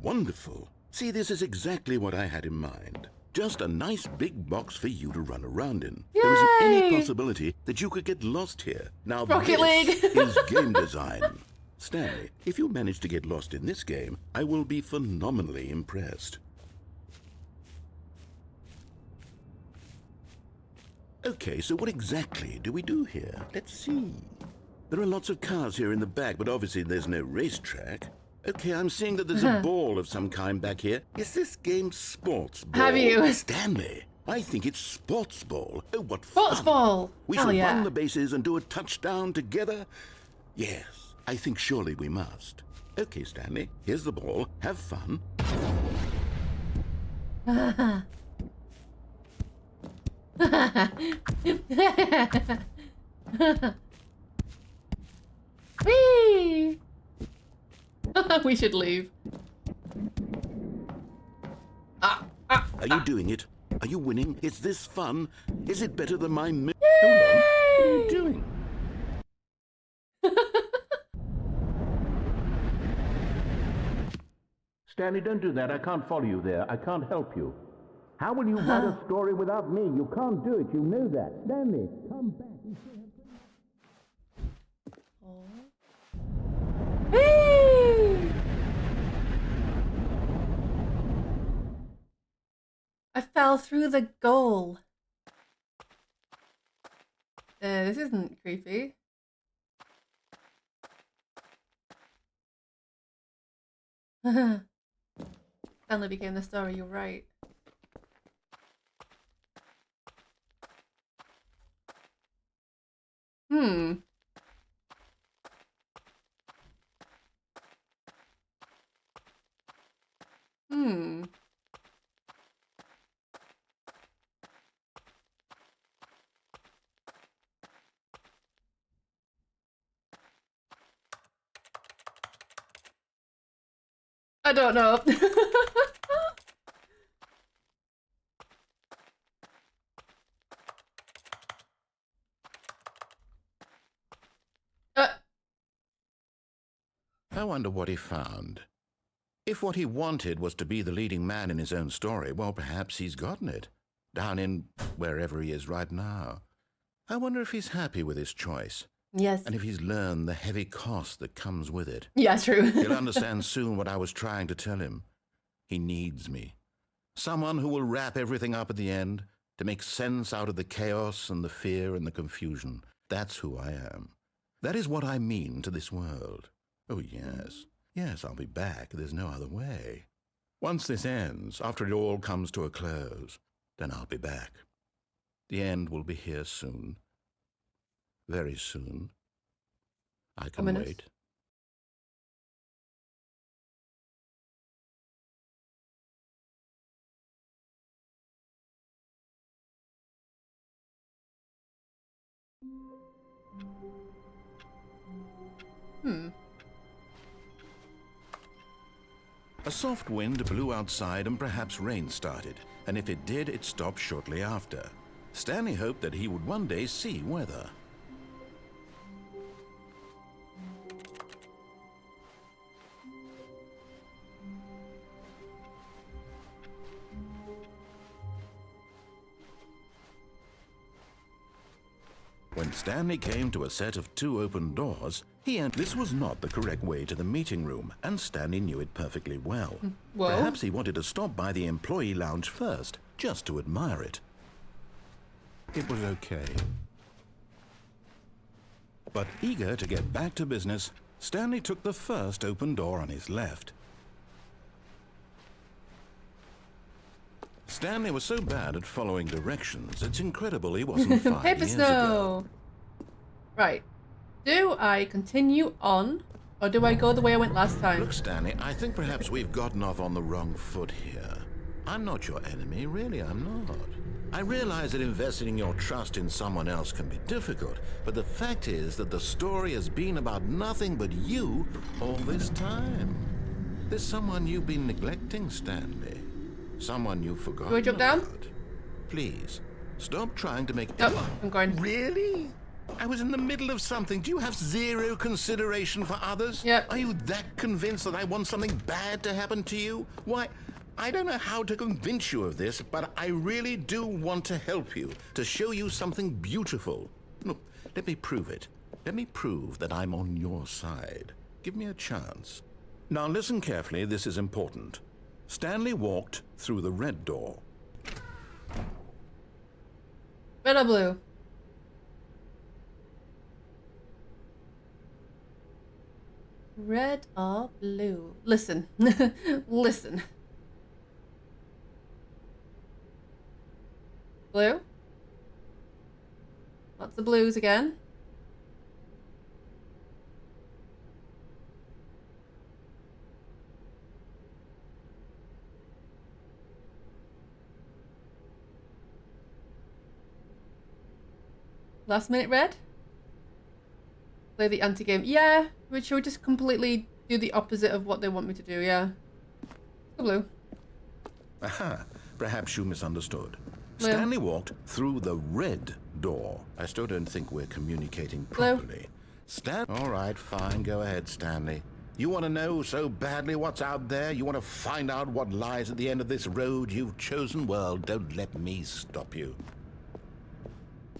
Speaker 4: Wonderful. See, this is exactly what I had in mind. Just a nice big box for you to run around in. There isn't any
Speaker 2: Yay!
Speaker 4: possibility that you could get lost here. Now
Speaker 2: Rocket
Speaker 4: this
Speaker 2: League.
Speaker 4: is game design. Stanley, if you manage to get lost in this game, I will be phenomenally impressed. Okay, so what exactly do we do here? Let's see. There are lots of cars here in the back, but obviously there's no racetrack. Okay, I'm seeing that there's a ball of some kind back here. Is this game sports ball?
Speaker 2: Have you?
Speaker 4: Stanley, I think it's sports ball. Oh, what
Speaker 2: Sports
Speaker 4: fun.
Speaker 2: ball!
Speaker 4: We
Speaker 2: Hell
Speaker 4: shall
Speaker 2: yeah.
Speaker 4: run the bases and do a touchdown together? Yes, I think surely we must. Okay, Stanley, here's the ball. Have fun.
Speaker 2: Whee! We should leave.
Speaker 4: Are you doing it? Are you winning? Is this fun? Is it better than my Hold on. What are you doing?
Speaker 6: Stanley, don't do that. I can't follow you there. I can't help you. How will you write a story without me? You can't do it. You know that. Stanley, come back.
Speaker 2: Whee! I fell through the goal. This isn't creepy. Stanley became the story, you're right. Hmm. Hmm. I don't know.
Speaker 4: I wonder what he found. If what he wanted was to be the leading man in his own story, well, perhaps he's gotten it. Down in wherever he is right now. I wonder if he's happy with his choice.
Speaker 2: Yes.
Speaker 4: And if he's learned the heavy cost that comes with it.
Speaker 2: Yeah, true.
Speaker 4: He'll understand soon what I was trying to tell him. He needs me. Someone who will wrap everything up at the end, to make sense out of the chaos and the fear and the confusion. That's who I am. That is what I mean to this world. Oh, yes. Yes, I'll be back. There's no other way. Once this ends, after it all comes to a close, then I'll be back. The end will be here soon. Very soon. I can
Speaker 2: Ominous.
Speaker 4: wait.
Speaker 2: Hmm.
Speaker 4: A soft wind blew outside and perhaps rain started, and if it did, it stopped shortly after. Stanley hoped that he would one day see weather. When Stanley came to a set of 2 open doors, this was not the correct way to the meeting room, and Stanley knew it perfectly well.
Speaker 2: Whoa.
Speaker 4: Perhaps he wanted to stop by the employee lounge first, just to admire it. It was okay. But eager to get back to business, Stanley took the first open door on his left. Stanley was so bad at following directions, it's incredible he wasn't 5
Speaker 2: Paper
Speaker 4: years
Speaker 2: snow.
Speaker 4: ago.
Speaker 2: Right. Do I continue on, or do I go the way I went last time?
Speaker 4: Look, Stanley, I think perhaps we've gotten off on the wrong foot here. I'm not your enemy, really, I'm not. I realize that investing your trust in someone else can be difficult, but the fact is that the story has been about nothing but you all this time. There's someone you've been neglecting, Stanley. Someone you've forgotten
Speaker 2: Do I jump down?
Speaker 4: about. Please, stop trying to make...
Speaker 2: Oh, I'm going.
Speaker 4: Really? I was in the middle of something. Do you have zero consideration for others?
Speaker 2: Yep.
Speaker 4: Are you that convinced that I want something bad to happen to you? Why, I don't know how to convince you of this, but I really do want to help you, to show you something beautiful. Look, let me prove it. Let me prove that I'm on your side. Give me a chance. Now listen carefully, this is important. Stanley walked through the red door.
Speaker 2: Red or blue? Red or blue? Listen. Listen. Blue? Lots of blues again. Last minute red? Play the anti-game. Yeah, which would just completely do the opposite of what they want me to do, yeah. Go blue.
Speaker 4: Aha, perhaps you misunderstood.
Speaker 2: Blue.
Speaker 4: Stanley walked through the red door. I still don't think we're communicating
Speaker 2: Blue.
Speaker 4: properly. All right, fine, go ahead, Stanley. You want to know so badly what's out there? You want to find out what lies at the end of this road you've chosen? Well, don't let me stop you.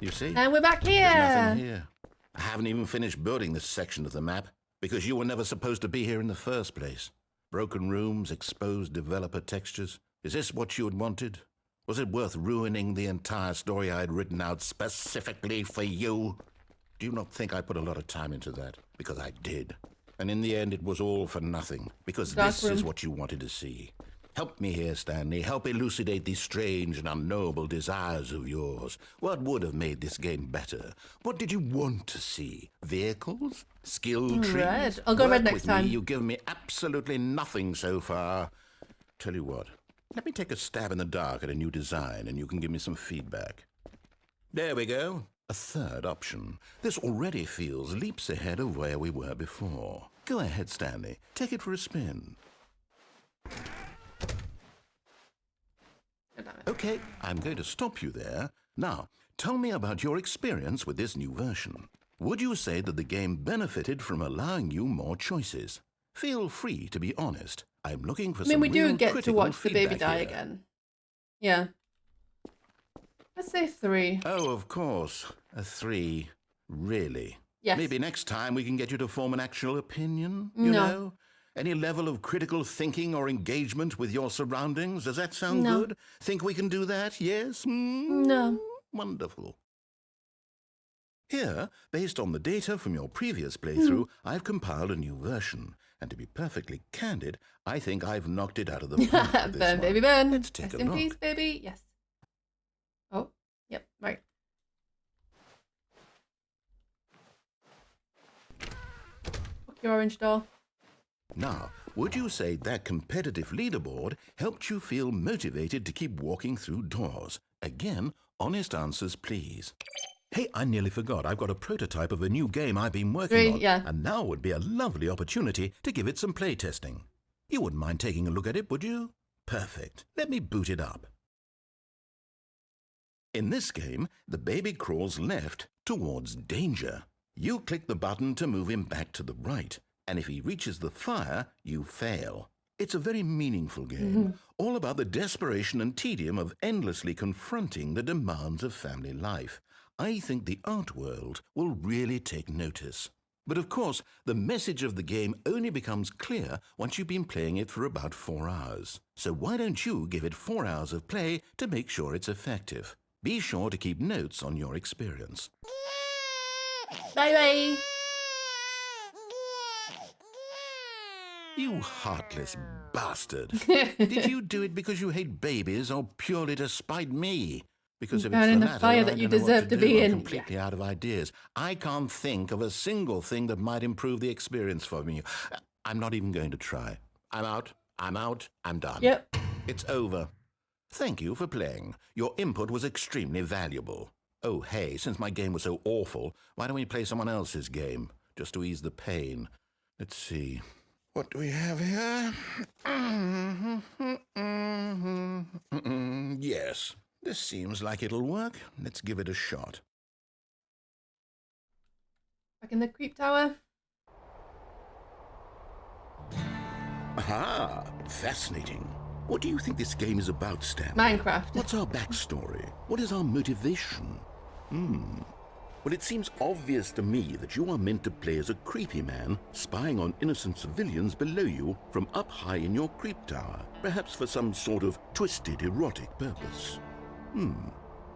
Speaker 4: You see?
Speaker 2: And we're back
Speaker 4: There's
Speaker 2: here.
Speaker 4: nothing here. I haven't even finished building this section of the map because you were never supposed to be here in the first place. Broken rooms, exposed developer textures. Is this what you had wanted? Was it worth ruining the entire story I had written out specifically for you? Do you not think I put a lot of time into that? Because I did. And in the end, it was all for nothing. Because
Speaker 2: Dark
Speaker 4: this
Speaker 2: room.
Speaker 4: is what you wanted to see. Help me here, Stanley. Help elucidate these strange and unknowable desires of yours. What would have made this game better? What did you want to see? Vehicles? Skill trees?
Speaker 2: Red. I'll go
Speaker 4: Work
Speaker 2: red next
Speaker 4: with
Speaker 2: time.
Speaker 4: Me. You've given me absolutely nothing so far. Tell you what. Let me take a stab in the dark at a new design, and you can give me some feedback. There we go. A third option. This already feels leaps ahead of where we were before. Go ahead, Stanley. Take it for a spin. Okay, I'm going to stop you there. Now, tell me about your experience with this new version. Would you say that the game benefited from allowing you more choices? Feel free to be honest. I'm looking for
Speaker 2: I mean,
Speaker 4: some
Speaker 2: we do
Speaker 4: real
Speaker 2: get to
Speaker 4: critical
Speaker 2: watch the baby
Speaker 4: feedback
Speaker 2: die
Speaker 4: here.
Speaker 2: again. Yeah. Let's say 3.
Speaker 4: Oh, of course. A 3. Really?
Speaker 2: Yes.
Speaker 4: Maybe next time we can get you to form an actual opinion, you
Speaker 2: No.
Speaker 4: know? Any level of critical thinking or engagement with your surroundings? Does that sound
Speaker 2: No.
Speaker 4: good? Think we can do that? Yes?
Speaker 2: No.
Speaker 4: Wonderful. Here, based on the data from your previous playthrough, I've compiled a new version. And to be perfectly candid, I think I've knocked it out of the park with this
Speaker 2: Burn,
Speaker 4: one.
Speaker 2: baby, burn.
Speaker 4: Let's take
Speaker 2: Rest
Speaker 4: a
Speaker 2: in
Speaker 4: look.
Speaker 2: peace, baby. Yes. Oh, yep, right. Fuck your orange door.
Speaker 4: Now, would you say that competitive leaderboard helped you feel motivated to keep walking through doors? Again, honest answers, please. Hey, I nearly forgot. I've got a prototype of a new game I've been working
Speaker 2: 3,
Speaker 4: on.
Speaker 2: yeah.
Speaker 4: And now would be a lovely opportunity to give it some play testing. You wouldn't mind taking a look at it, would you? Perfect. Let me boot it up. In this game, the baby crawls left towards danger. You click the button to move him back to the right, and if he reaches the fire, you fail. It's a very meaningful game, all about the desperation and tedium of endlessly confronting the demands of family life. I think the art world will really take notice. But of course, the message of the game only becomes clear once you've been playing it for about 4 hours. So why don't you give it 4 hours of play to make sure it's effective? Be sure to keep notes on your experience.
Speaker 2: Bye-bye.
Speaker 4: You heartless bastard. Did you do it because you hate babies or purely to spite me? Because if it's
Speaker 2: Burn
Speaker 4: the
Speaker 2: in the
Speaker 4: latter,
Speaker 2: fire
Speaker 4: I
Speaker 2: that you
Speaker 4: don't know what
Speaker 2: deserve to
Speaker 4: do.
Speaker 2: be
Speaker 4: I'm
Speaker 2: in.
Speaker 4: completely out of ideas. I can't think of a single thing that might improve the experience for me. I'm not even going to try. I'm out. I'm done.
Speaker 2: Yep.
Speaker 4: It's over. Thank you for playing. Your input was extremely valuable. Oh, hey, since my game was so awful, why don't we play someone else's game, just to ease the pain? Let's see. What do we have here? Yes, this seems like it'll work. Let's give it a shot.
Speaker 2: Back in the creep tower.
Speaker 4: Aha! Fascinating. What do you think this game is about, Stan?
Speaker 2: Minecraft.
Speaker 4: What's our backstory? What is our motivation? Well, it seems obvious to me that you are meant to play as a creepy man spying on innocent civilians below you from up high in your creep tower, perhaps for some sort of twisted erotic purpose.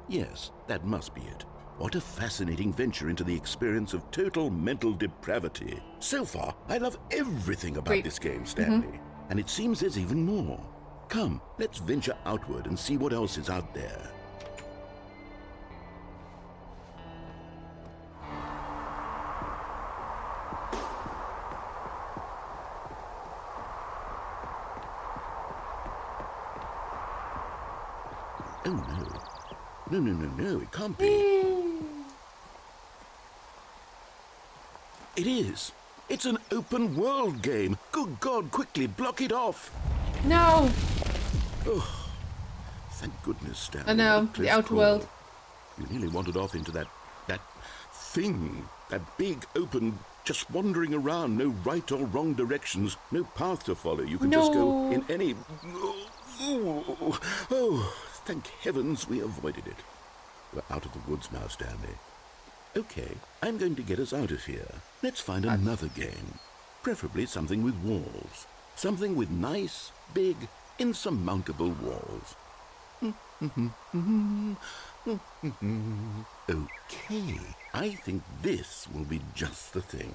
Speaker 4: Yes, that must be it. What a fascinating venture into the experience of total mental depravity. So far, I love everything about this game, Stanley. And it seems there's even more. Come, let's venture outward and see what else is out there. Oh no. No, it can't be. It is. It's an open world game. Good God, quickly block it off.
Speaker 2: No.
Speaker 4: Oh, thank goodness, Stanley.
Speaker 2: I know,
Speaker 4: What a
Speaker 2: the
Speaker 4: close
Speaker 2: outer
Speaker 4: call.
Speaker 2: world.
Speaker 4: You nearly wandered off into that thing, that big open, just wandering around, no right or wrong directions, no path to follow. You can just go in any... Oh, thank heavens we avoided it. We're out of the woods now, Stanley. Okay, I'm going to get us out of here. Let's find another game. Preferably something with walls. Something with nice, big, insurmountable walls. Okay, I think this will be just the thing.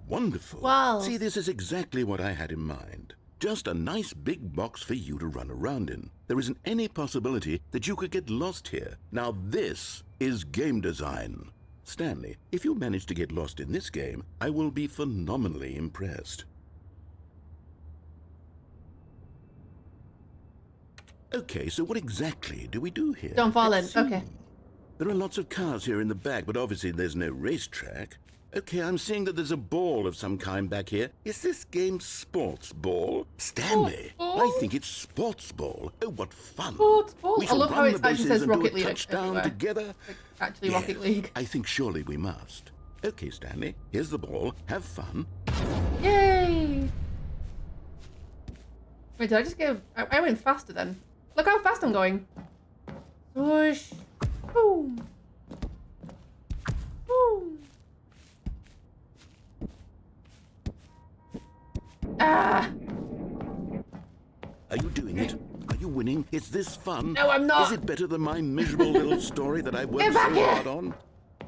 Speaker 4: Wonderful.
Speaker 2: Wow.
Speaker 4: See, this is exactly what I had in mind. Just a nice big box for you to run around in. There isn't any possibility that you could get lost here. Now this is game design. Stanley, if you manage to get lost in this game, I will be phenomenally impressed. Okay, so what exactly do we do here?
Speaker 2: Don't fall in.
Speaker 4: Let's see.
Speaker 2: Okay.
Speaker 4: There are lots of cars here in the back, but obviously there's no racetrack. Okay, I'm seeing that there's a ball of some kind back here. Is this game sports ball? Stanley,
Speaker 2: Ball?
Speaker 4: I think it's sports ball. Oh, what fun.
Speaker 2: Sports ball?
Speaker 4: We
Speaker 2: I
Speaker 4: shall
Speaker 2: love how
Speaker 4: run
Speaker 2: it
Speaker 4: the
Speaker 2: actually
Speaker 4: bases
Speaker 2: says
Speaker 4: and do
Speaker 2: Rocket
Speaker 4: a
Speaker 2: League
Speaker 4: touchdown
Speaker 2: everywhere.
Speaker 4: together.
Speaker 2: Actually,
Speaker 4: Yeah,
Speaker 2: Rocket League.
Speaker 4: I think surely we must. Okay, Stanley, here's the ball. Have fun.
Speaker 2: Yay! Wait, did I just go? I went faster then. Look how fast I'm going. Whoosh. Boom. Boom. Ah!
Speaker 4: Are you doing it? Are you winning? Is this fun?
Speaker 2: No, I'm not.
Speaker 4: Is it better than my miserable little story that I worked
Speaker 2: Get
Speaker 4: so
Speaker 2: back here.
Speaker 4: hard on?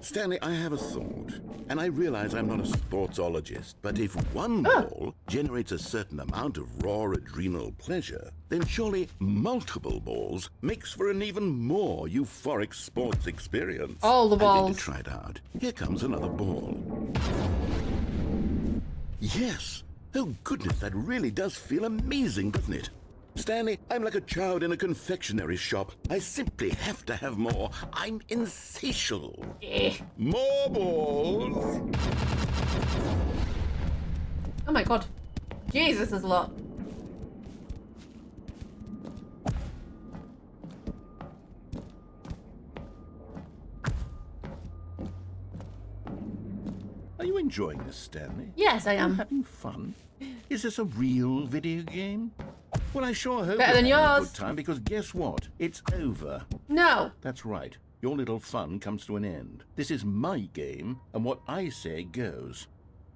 Speaker 4: Stanley, I have a thought, and I realize I'm not a sportsologist, but if one ball generates a certain amount of raw adrenal pleasure, then surely multiple balls makes for an even more euphoric sports experience.
Speaker 2: All the
Speaker 4: I'm going
Speaker 2: balls.
Speaker 4: to try it out. Here comes another ball. Yes! Oh goodness, that really does feel amazing, doesn't it? Stanley, I'm like a child in a confectionery shop. I simply have to have more. I'm insatiable. More balls!
Speaker 2: Oh my god. Jesus, there's a lot.
Speaker 4: Are you enjoying this, Stanley?
Speaker 2: Yes, I
Speaker 4: Are you
Speaker 2: am.
Speaker 4: having fun? Is this a real video game? Well, I sure hope
Speaker 2: Better
Speaker 4: you're
Speaker 2: than
Speaker 4: having a
Speaker 2: yours.
Speaker 4: good time, because guess what? It's over.
Speaker 2: No.
Speaker 4: That's right. Your little fun comes to an end. This is my game, and what I say goes.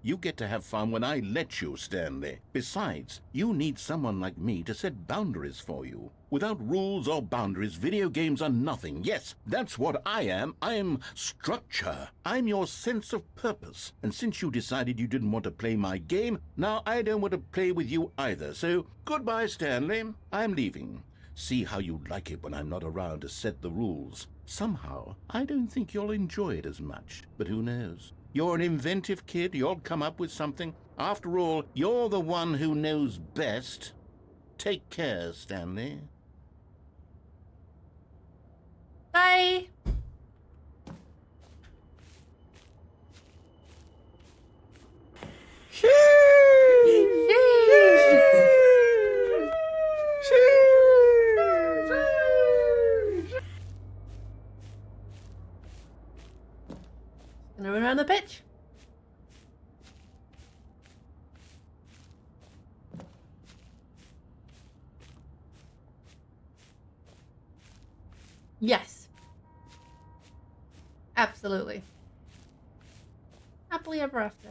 Speaker 4: You get to have fun when I let you, Stanley. Besides, you need someone like me to set boundaries for you. Without rules or boundaries, video games are nothing. Yes, that's what I am. I'm structure. I'm your sense of purpose. And since you decided you didn't want to play my game, now I don't want to play with you either. So, goodbye, Stanley. I'm leaving. See how you like it when I'm not around to set the rules. Somehow, I don't think you'll enjoy it as much. But who knows? You're an inventive kid. You'll come up with something. After all, you're the one who knows best. Take care, Stanley.
Speaker 2: Bye. Gonna run around the pitch. Yes. Absolutely. Happily ever after.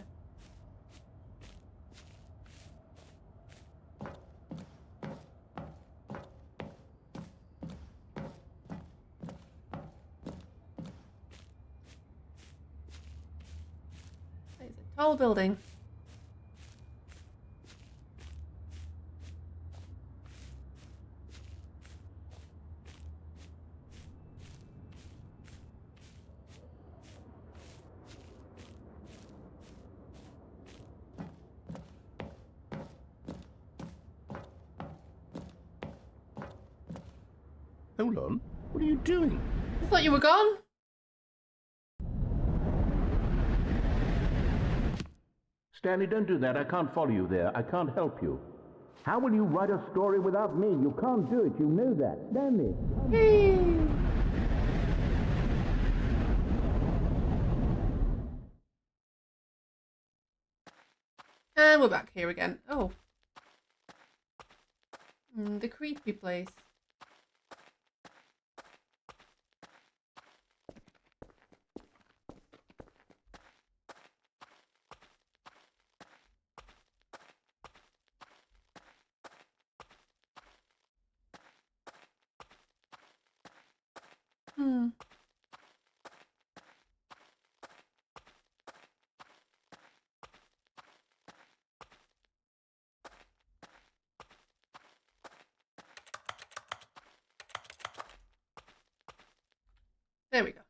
Speaker 2: It's a tall building.
Speaker 4: Hold on. What are you doing?
Speaker 2: I thought you were gone.
Speaker 6: Stanley, don't do that. I can't follow you there. I can't help you. How will you write a story without me? You can't do it. You know that. Stanley.
Speaker 2: And we're back here again. Oh. The creepy place. There we go.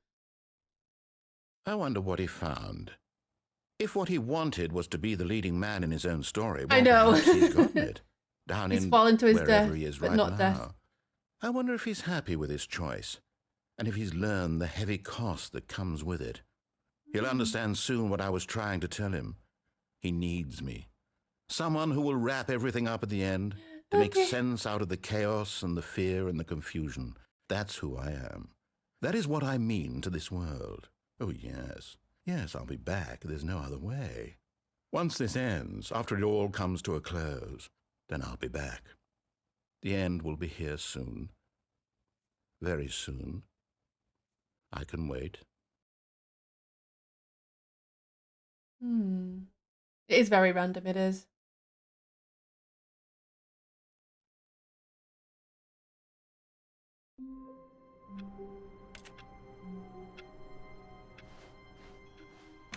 Speaker 4: I wonder what he found. If what he wanted was to be the leading man in his own story,
Speaker 2: I
Speaker 4: well,
Speaker 2: know.
Speaker 4: perhaps he's gotten it. Down
Speaker 2: He's
Speaker 4: in
Speaker 2: fallen to his
Speaker 4: wherever
Speaker 2: death,
Speaker 4: he is
Speaker 2: but
Speaker 4: right
Speaker 2: not
Speaker 4: now.
Speaker 2: death.
Speaker 4: I wonder if he's happy with his choice, and if he's learned the heavy cost that comes with it. He'll understand soon what I was trying to tell him. He needs me. Someone who will wrap everything up at the end, to make sense out of the chaos and the fear and the confusion. That's who I am. That is what I mean to this world. Oh, yes. Yes, I'll be back. There's no other way. Once this ends, after it all comes to a close, then I'll be back. The end will be here soon. Very soon. I can wait.
Speaker 2: It is very random, it is.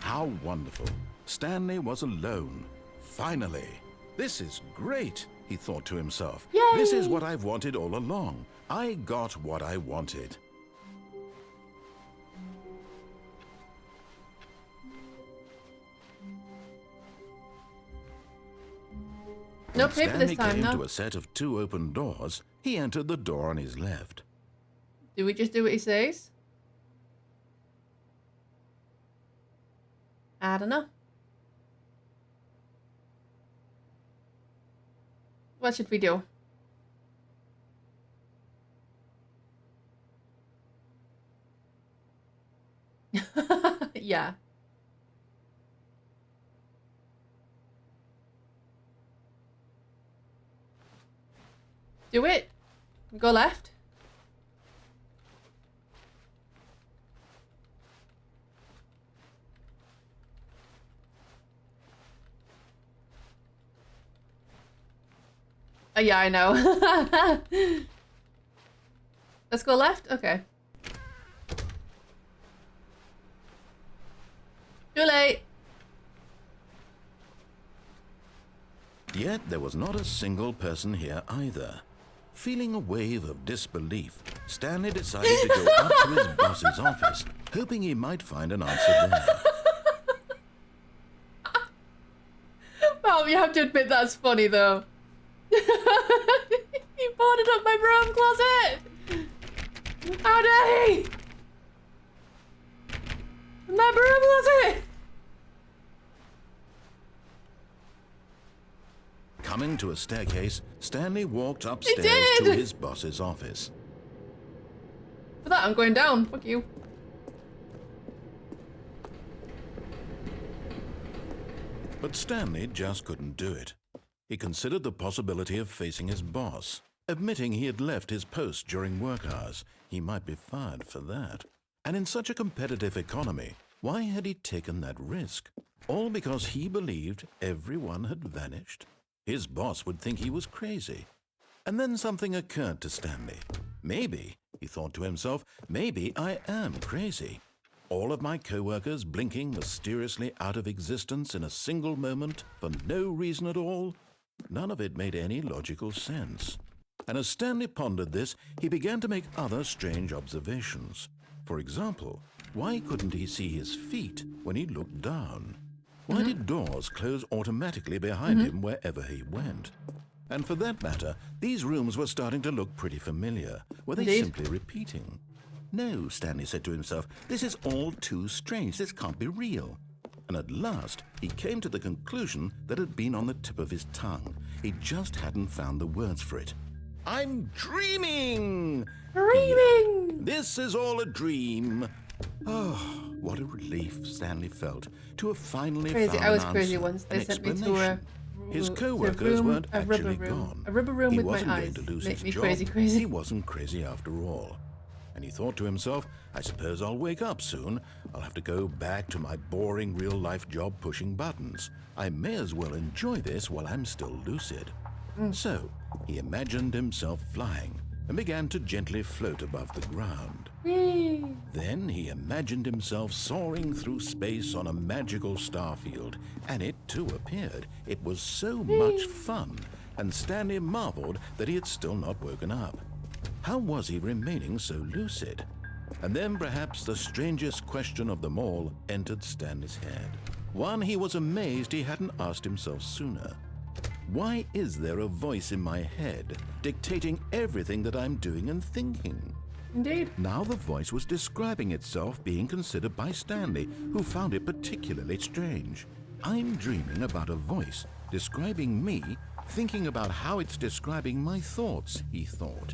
Speaker 4: How wonderful. Stanley was alone. Finally. This is great, he thought to himself.
Speaker 2: Yay!
Speaker 4: This is what I've wanted all along. I got what I wanted.
Speaker 2: No
Speaker 4: When
Speaker 2: paper this
Speaker 4: Stanley
Speaker 2: time,
Speaker 4: came
Speaker 2: no.
Speaker 4: to a set of 2 open doors, he entered the door on his left.
Speaker 2: Do we just do what he says? I don't know. What should we do? Yeah. Do it. Go left. Oh, yeah, I know. Let's go left? Okay. Too late.
Speaker 4: Yet there was not a single person here either. Feeling a wave of disbelief, Stanley decided to go up to his boss's office, hoping he might find an answer there.
Speaker 2: You have to admit that's funny though. He boarded up my broom closet! How dare he? My broom closet!
Speaker 4: Coming to a staircase, Stanley walked upstairs
Speaker 2: did!
Speaker 4: to his boss's office.
Speaker 2: For that, I'm going down. Fuck you.
Speaker 4: But Stanley just couldn't do it. He considered the possibility of facing his boss. Admitting he had left his post during work hours, he might be fired for that. And in such a competitive economy, why had he taken that risk? All because he believed everyone had vanished? His boss would think he was crazy. And then something occurred to Stanley. Maybe, he thought to himself, maybe I am crazy. All of my co-workers blinking mysteriously out of existence in a single moment for no reason at all? None of it made any logical sense. And as Stanley pondered this, he began to make other strange observations. For example, why couldn't he see his feet when he looked down? Why did doors close automatically behind him wherever he went? And for that matter, these rooms were starting to look pretty familiar. Were they
Speaker 2: Indeed.
Speaker 4: simply repeating? No, Stanley said to himself, this is all too strange. This can't be real. And at last, he came to the conclusion that had been on the tip of his tongue. He just hadn't found the words for it. I'm dreaming!
Speaker 2: Dreaming!
Speaker 4: This is all a dream. Oh, what a relief Stanley felt to have finally
Speaker 2: Crazy.
Speaker 4: found
Speaker 2: I was
Speaker 4: an
Speaker 2: crazy
Speaker 4: answer,
Speaker 2: once. They
Speaker 4: an
Speaker 2: sent me to
Speaker 4: explanation. His co-workers weren't
Speaker 2: a rubber
Speaker 4: actually
Speaker 2: room.
Speaker 4: gone.
Speaker 2: A rubber room
Speaker 4: He
Speaker 2: with my
Speaker 4: wasn't
Speaker 2: eyes.
Speaker 4: going to lose
Speaker 2: Make
Speaker 4: his
Speaker 2: me
Speaker 4: job.
Speaker 2: crazy.
Speaker 4: He wasn't crazy after all. And he thought to himself, I suppose I'll wake up soon. I'll have to go back to my boring real-life job pushing buttons. I may as well enjoy this while I'm still lucid. So, he imagined himself flying and began to gently float above the ground. Then he imagined himself soaring through space on a magical starfield, and it too appeared. It was so much fun, and Stanley marveled that he had still not woken up. How was he remaining so lucid? And then perhaps the strangest question of them all entered Stanley's head. One he was amazed he hadn't asked himself sooner. Why is there a voice in my head dictating everything that I'm doing and thinking?
Speaker 2: Indeed.
Speaker 4: Now the voice was describing itself being considered by Stanley, who found it particularly strange. I'm dreaming about a voice describing me, thinking about how it's describing my thoughts, he thought.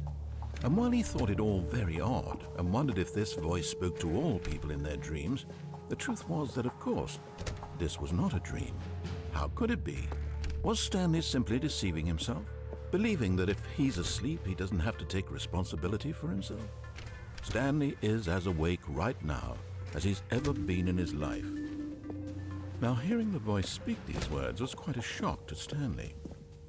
Speaker 4: And while he thought it all very odd and wondered if this voice spoke to all people in their dreams, the truth was that, of course, this was not a dream. How could it be? Was Stanley simply deceiving himself, believing that if he's asleep, he doesn't have to take responsibility for himself? Stanley is as awake right now as he's ever been in his life. Now, hearing the voice speak these words was quite a shock to Stanley.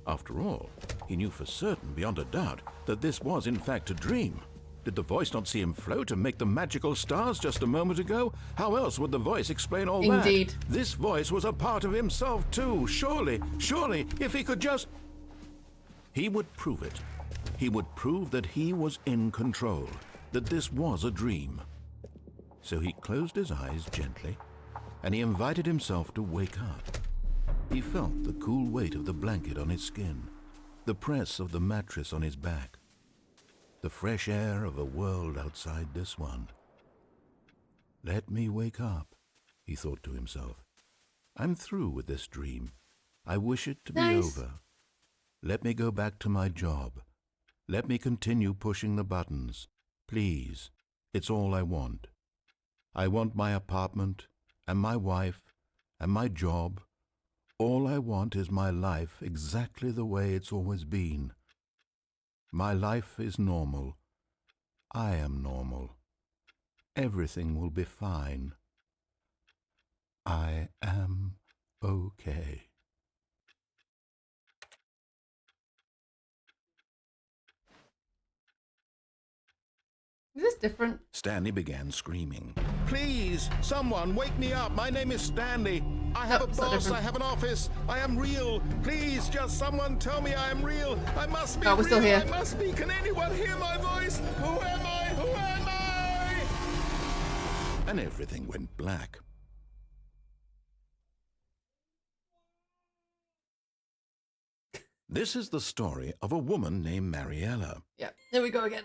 Speaker 4: After all, he knew for certain, beyond a doubt, that this was in fact a dream. Did the voice not see him float and make the magical stars just a moment ago? How else would the voice explain all that?
Speaker 2: Indeed.
Speaker 4: This voice was a part of himself too. Surely, if he could just... He would prove it. He would prove that he was in control, that this was a dream. So he closed his eyes gently, and he invited himself to wake up. He felt the cool weight of the blanket on his skin, the press of the mattress on his back, the fresh air of a world outside this one. Let me wake up, he thought to himself. I'm through with this dream. I wish it to be
Speaker 2: Nice.
Speaker 4: over. Let me go back to my job. Let me continue pushing the buttons. Please, it's all I want. I want my apartment and my wife and my job. All I want is my life exactly the way it's always been. My life is normal. I am normal. Everything will be fine. I am okay.
Speaker 2: Is this different?
Speaker 4: Stanley began screaming. Please, someone, wake me up. My name is Stanley. I have
Speaker 2: Nope,
Speaker 4: a
Speaker 2: it's not
Speaker 4: boss.
Speaker 2: different.
Speaker 4: I have an office. I am real. Please, just someone tell me I am real. I must be
Speaker 2: Oh, we're
Speaker 4: real.
Speaker 2: still here.
Speaker 4: I must be. Can anyone hear my voice? Who am I? Who am I? And everything went black. This is the story of a woman named Mariella.
Speaker 2: Yeah, here we go again.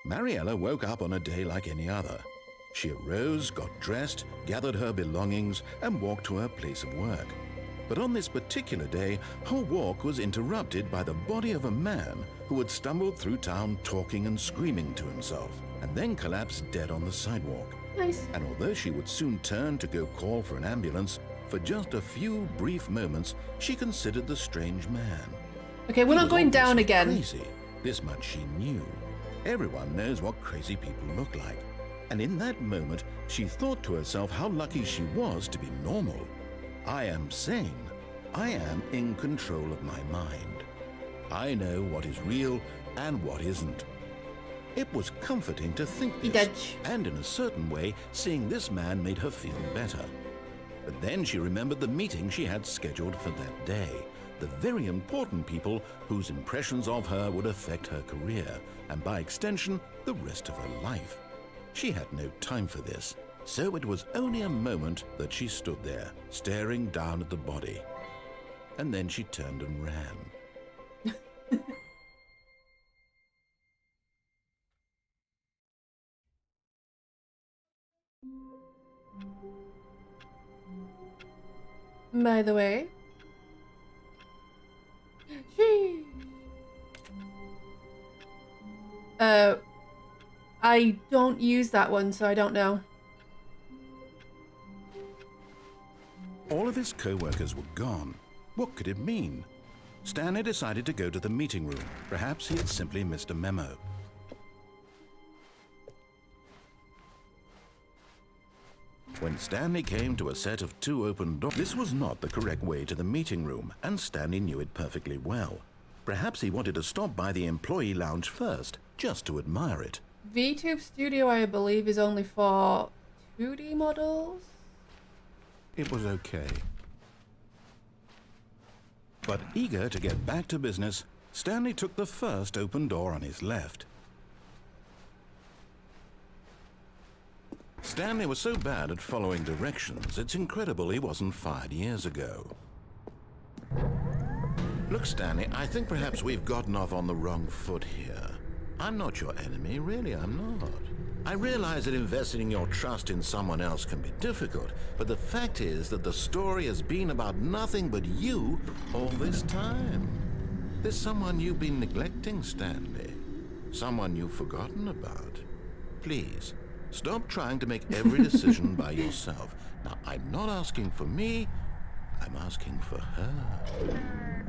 Speaker 4: Mariella woke up on a day like any other. She arose, got dressed, gathered her belongings, and walked to her place of work. But on this particular day, her walk was interrupted by the body of a man who had stumbled through town talking and screaming to himself, and then collapsed dead on the sidewalk.
Speaker 2: Nice.
Speaker 4: And although she would soon turn to go call for an ambulance, for just a few brief moments, she considered the strange man.
Speaker 2: Okay, we're
Speaker 4: He
Speaker 2: not
Speaker 4: was
Speaker 2: going down
Speaker 4: obviously
Speaker 2: again.
Speaker 4: Crazy. This much she knew. Everyone knows what crazy people look like. And in that moment, she thought to herself how lucky she was to be normal. I am sane. I am in control of my mind. I know what is real and what isn't. It was comforting to think this,
Speaker 2: Edge.
Speaker 4: and in a certain way, seeing this man made her feel better. But then she remembered the meeting she had scheduled for that day, the very important people whose impressions of her would affect her career, and by extension, the rest of her life. She had no time for this, so it was only a moment that she stood there, staring down at the body. And then she turned and ran.
Speaker 2: By the way. Sheesh. I don't use that one, so I don't know.
Speaker 4: All of his co-workers were gone. What could it mean? Stanley decided to go to the meeting room. Perhaps he had simply missed a memo. When Stanley came to a set of 2 open doors, this was not the correct way to the meeting room, and Stanley knew it perfectly well. Perhaps he wanted to stop by the employee lounge first, just to admire it.
Speaker 2: VTube Studio, I believe, is only for 2D models.
Speaker 4: It was okay. But eager to get back to business, Stanley took the first open door on his left. Stanley was so bad at following directions, it's incredible he wasn't fired years ago. Look, Stanley, I think perhaps we've gotten off on the wrong foot here. I'm not your enemy, really, I'm not. I realize that investing your trust in someone else can be difficult, but the fact is that the story has been about nothing but you all this time. There's someone you've been neglecting, Stanley. Someone you've forgotten about. Please, stop trying to make every decision by yourself. Now, I'm not asking for me, I'm asking for her.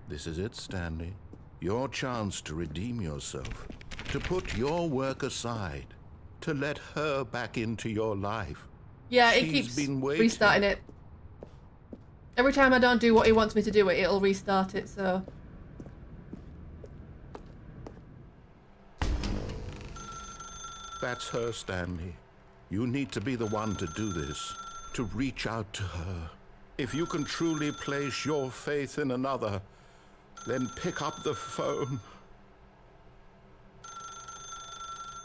Speaker 4: This is it, Stanley. Your chance to redeem yourself, to put your work aside, to let her back into your life.
Speaker 2: Yeah, it
Speaker 4: She's
Speaker 2: keeps
Speaker 4: been waiting.
Speaker 2: restarting it. Every time I don't do what he wants me to do, it'll restart it, so...
Speaker 4: That's her, Stanley. You need to be the one to do this, to reach out to her. If you can truly place your faith in another, then pick up the phone.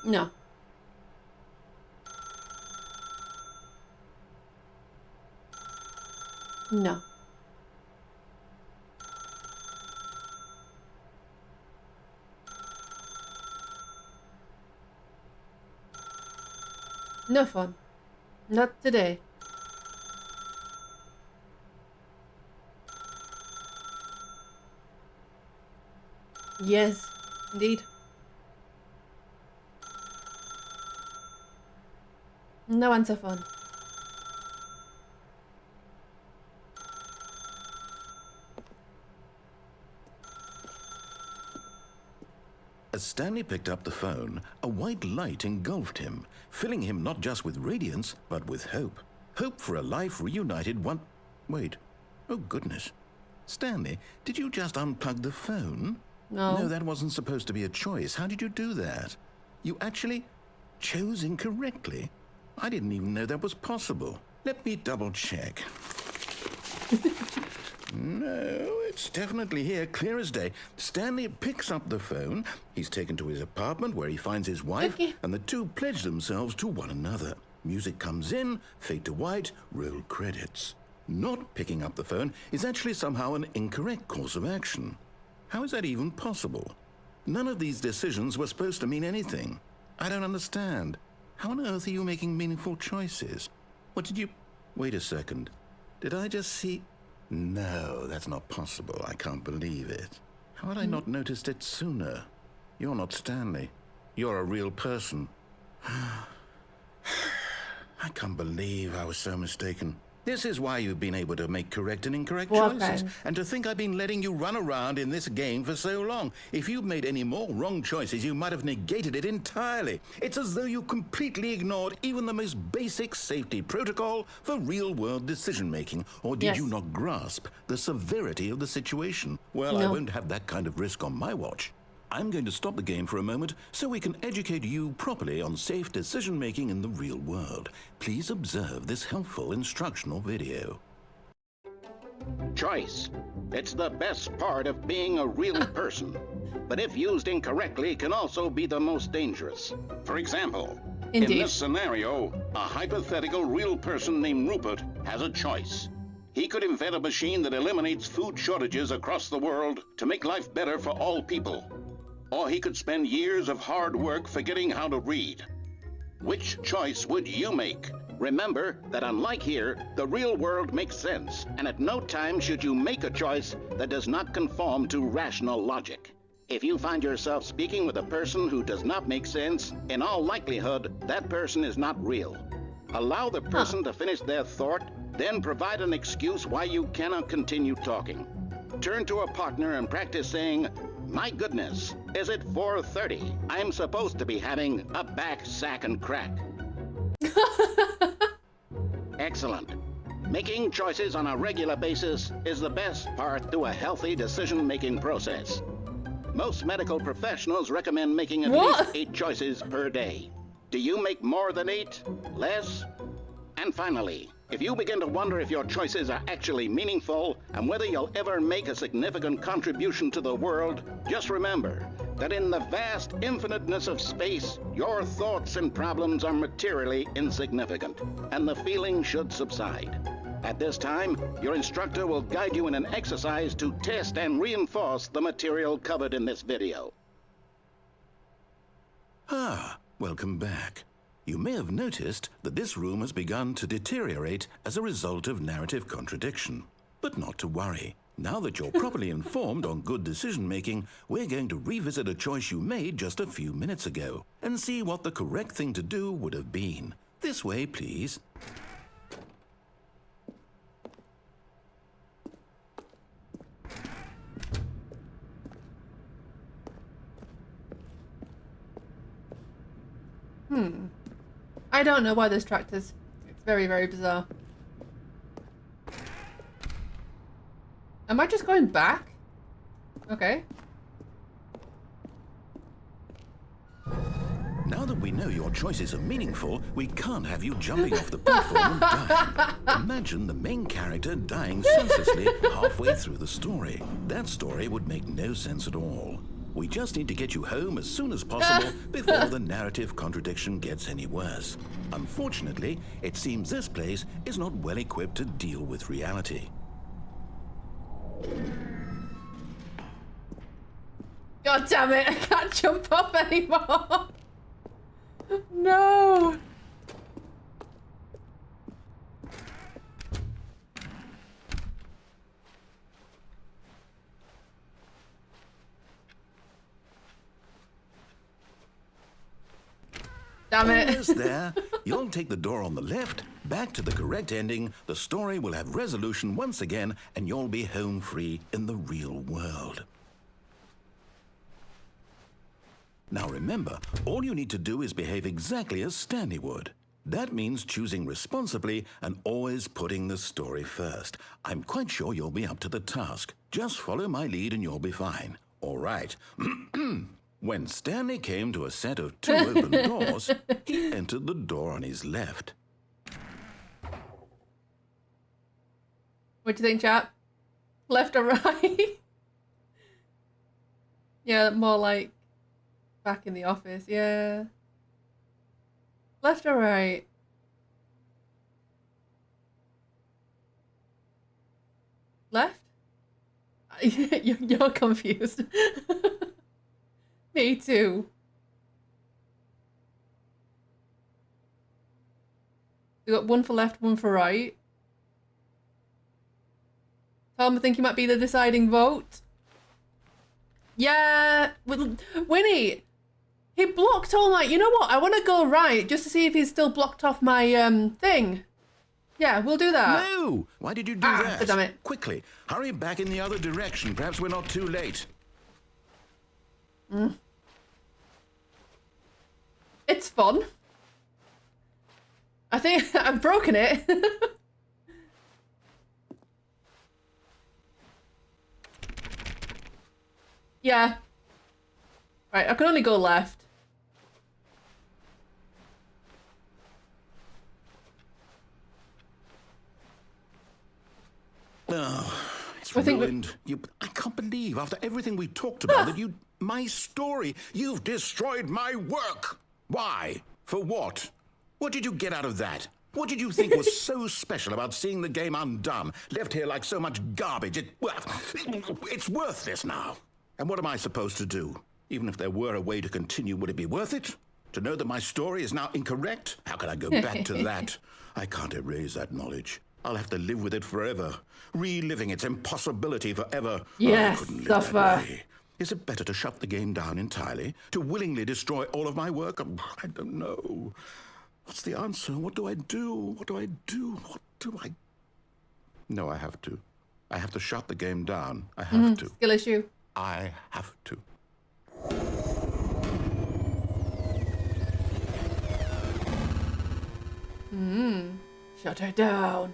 Speaker 2: No. No. No fun. Not today. Yes, indeed. No answer phone.
Speaker 4: As Stanley picked up the phone, a white light engulfed him, filling him not just with radiance, but with hope. Hope for a life reunited one... Wait. Oh, goodness. Stanley, did you just unplug the phone?
Speaker 2: No.
Speaker 4: No, that wasn't supposed to be a choice. How did you do that? You actually chose incorrectly? I didn't even know that was possible. Let me double check. No, it's definitely here, clear as day. Stanley picks up the phone. He's taken to his apartment where he finds his wife,
Speaker 2: Okay.
Speaker 4: and the two pledge themselves to one another. Music comes in, fade to white, roll credits. Not picking up the phone is actually somehow an incorrect course of action. How is that even possible? None of these decisions were supposed to mean anything. I don't understand. How on earth are you making meaningful choices? What did you... Wait a second. Did I just see... No, that's not possible. I can't believe it. How had I not noticed it sooner? You're not Stanley. You're a real person. I can't believe I was so mistaken. This is why you've been able to make correct and incorrect
Speaker 2: What
Speaker 4: choices.
Speaker 2: then?
Speaker 4: And to think I've been letting you run around in this game for so long. If you'd made any more wrong choices, you might have negated it entirely. It's as though you completely ignored even the most basic safety protocol for real-world decision-making. Or did
Speaker 2: Yes.
Speaker 4: you not grasp the severity of the situation? Well, I
Speaker 2: No.
Speaker 4: won't have that kind of risk on my watch. I'm going to stop the game for a moment so we can educate you properly on safe decision-making in the real world. Please observe this helpful instructional video.
Speaker 7: Choice. It's the best part of being a real person. But if used incorrectly, can also be the most dangerous. For example, in
Speaker 2: Indeed.
Speaker 7: this scenario, a hypothetical real person named Rupert has a choice. He could invent a machine that eliminates food shortages across the world to make life better for all people. Or he could spend years of hard work forgetting how to read. Which choice would you make? Remember that unlike here, the real world makes sense, and at no time should you make a choice that does not conform to rational logic. If you find yourself speaking with a person who does not make sense, in all likelihood, that person is not real. Allow the person to finish their thought, then provide an excuse why you cannot continue talking. Turn to a partner and practice saying, "My goodness, is it 4:30? I'm supposed to be having a back, sack, and crack." Excellent. Making choices on a regular basis is the best part to a healthy decision-making process. Most medical professionals recommend making at
Speaker 2: What?
Speaker 7: least 8 choices per day. Do you make more than 8? Less? And finally, if you begin to wonder if your choices are actually meaningful and whether you'll ever make a significant contribution to the world, just remember that in the vast infiniteness of space, your thoughts and problems are materially insignificant, and the feeling should subside. At this time, your instructor will guide you in an exercise to test and reinforce the material covered in this video.
Speaker 4: Ah, welcome back. You may have noticed that this room has begun to deteriorate as a result of narrative contradiction. But not to worry. Now that you're properly informed on good decision-making, we're going to revisit a choice you made just a few minutes ago and see what the correct thing to do would have been. This way, please.
Speaker 2: I don't know why there's tractors. It's very, very bizarre. Am I just going back? Okay.
Speaker 4: Now that we know your choices are meaningful, we can't have you jumping off the platform and dying. Imagine the main character dying senselessly halfway through the story. That story would make no sense at all. We just need to get you home as soon as possible before the narrative contradiction gets any worse. Unfortunately, it seems this place is not well equipped to deal with reality.
Speaker 2: God damn it, I can't jump up anymore. No. Damn it.
Speaker 4: Almost there. You'll take the door on the left, back to the correct ending, the story will have resolution once again, and you'll be home free in the real world. Now remember, all you need to do is behave exactly as Stanley would. That means choosing responsibly and always putting the story first. I'm quite sure you'll be up to the task. Just follow my lead and you'll be fine. All right. When Stanley came to a set of 2 open doors, he entered the door on his left.
Speaker 2: What do you think, chap? Left or right? Yeah, more like back in the office. Yeah. Left or right? left? You're confused. Me too. We got one for left, one for right. Tom, I think you might be the deciding vote. Yeah, Winnie, he blocked all my. You know what? I want to go right just to see if he's still blocked off my thing. Yeah, we'll do that.
Speaker 4: No! Why did you do that?
Speaker 2: Damn it.
Speaker 4: Quickly, hurry back in the other direction. Perhaps we're not too late.
Speaker 2: It's fun. I think I've broken it. Yeah. Right, I can only go left.
Speaker 4: Oh, it's
Speaker 2: I think
Speaker 4: ruined. I can't believe, after everything we talked about, that my story, you've destroyed my work. Why? For what? What did you get out of that? What did you think was so special about seeing the game undone, left here like so much garbage? It's worthless now. And what am I supposed to do? Even if there were a way to continue, would it be worth it? To know that my story is now incorrect? How can I go back to that? I can't erase that knowledge. I'll have to live with it forever, reliving its impossibility forever.
Speaker 2: Yes,
Speaker 4: I couldn't live
Speaker 2: suffer.
Speaker 4: that way. Is it better to shut the game down entirely? To willingly destroy all of my work? I don't know. What's the answer? What do I do? What do I do? What do I... No, I have to. I have to shut the game down. I have to.
Speaker 2: Skill issue.
Speaker 4: I have to.
Speaker 2: Shut her down.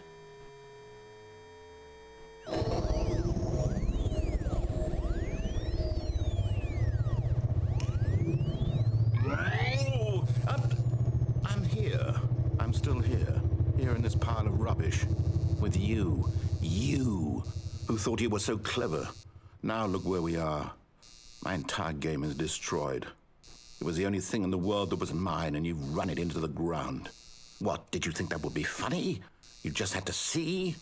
Speaker 4: Oh, I'm here. I'm still here. Here in this pile of rubbish. With you. You, who thought you were so clever. Now look where we are. My entire game is destroyed. It was the only thing in the world that was mine, and you've run it into the ground. What, did you think that would be funny? You just had to see?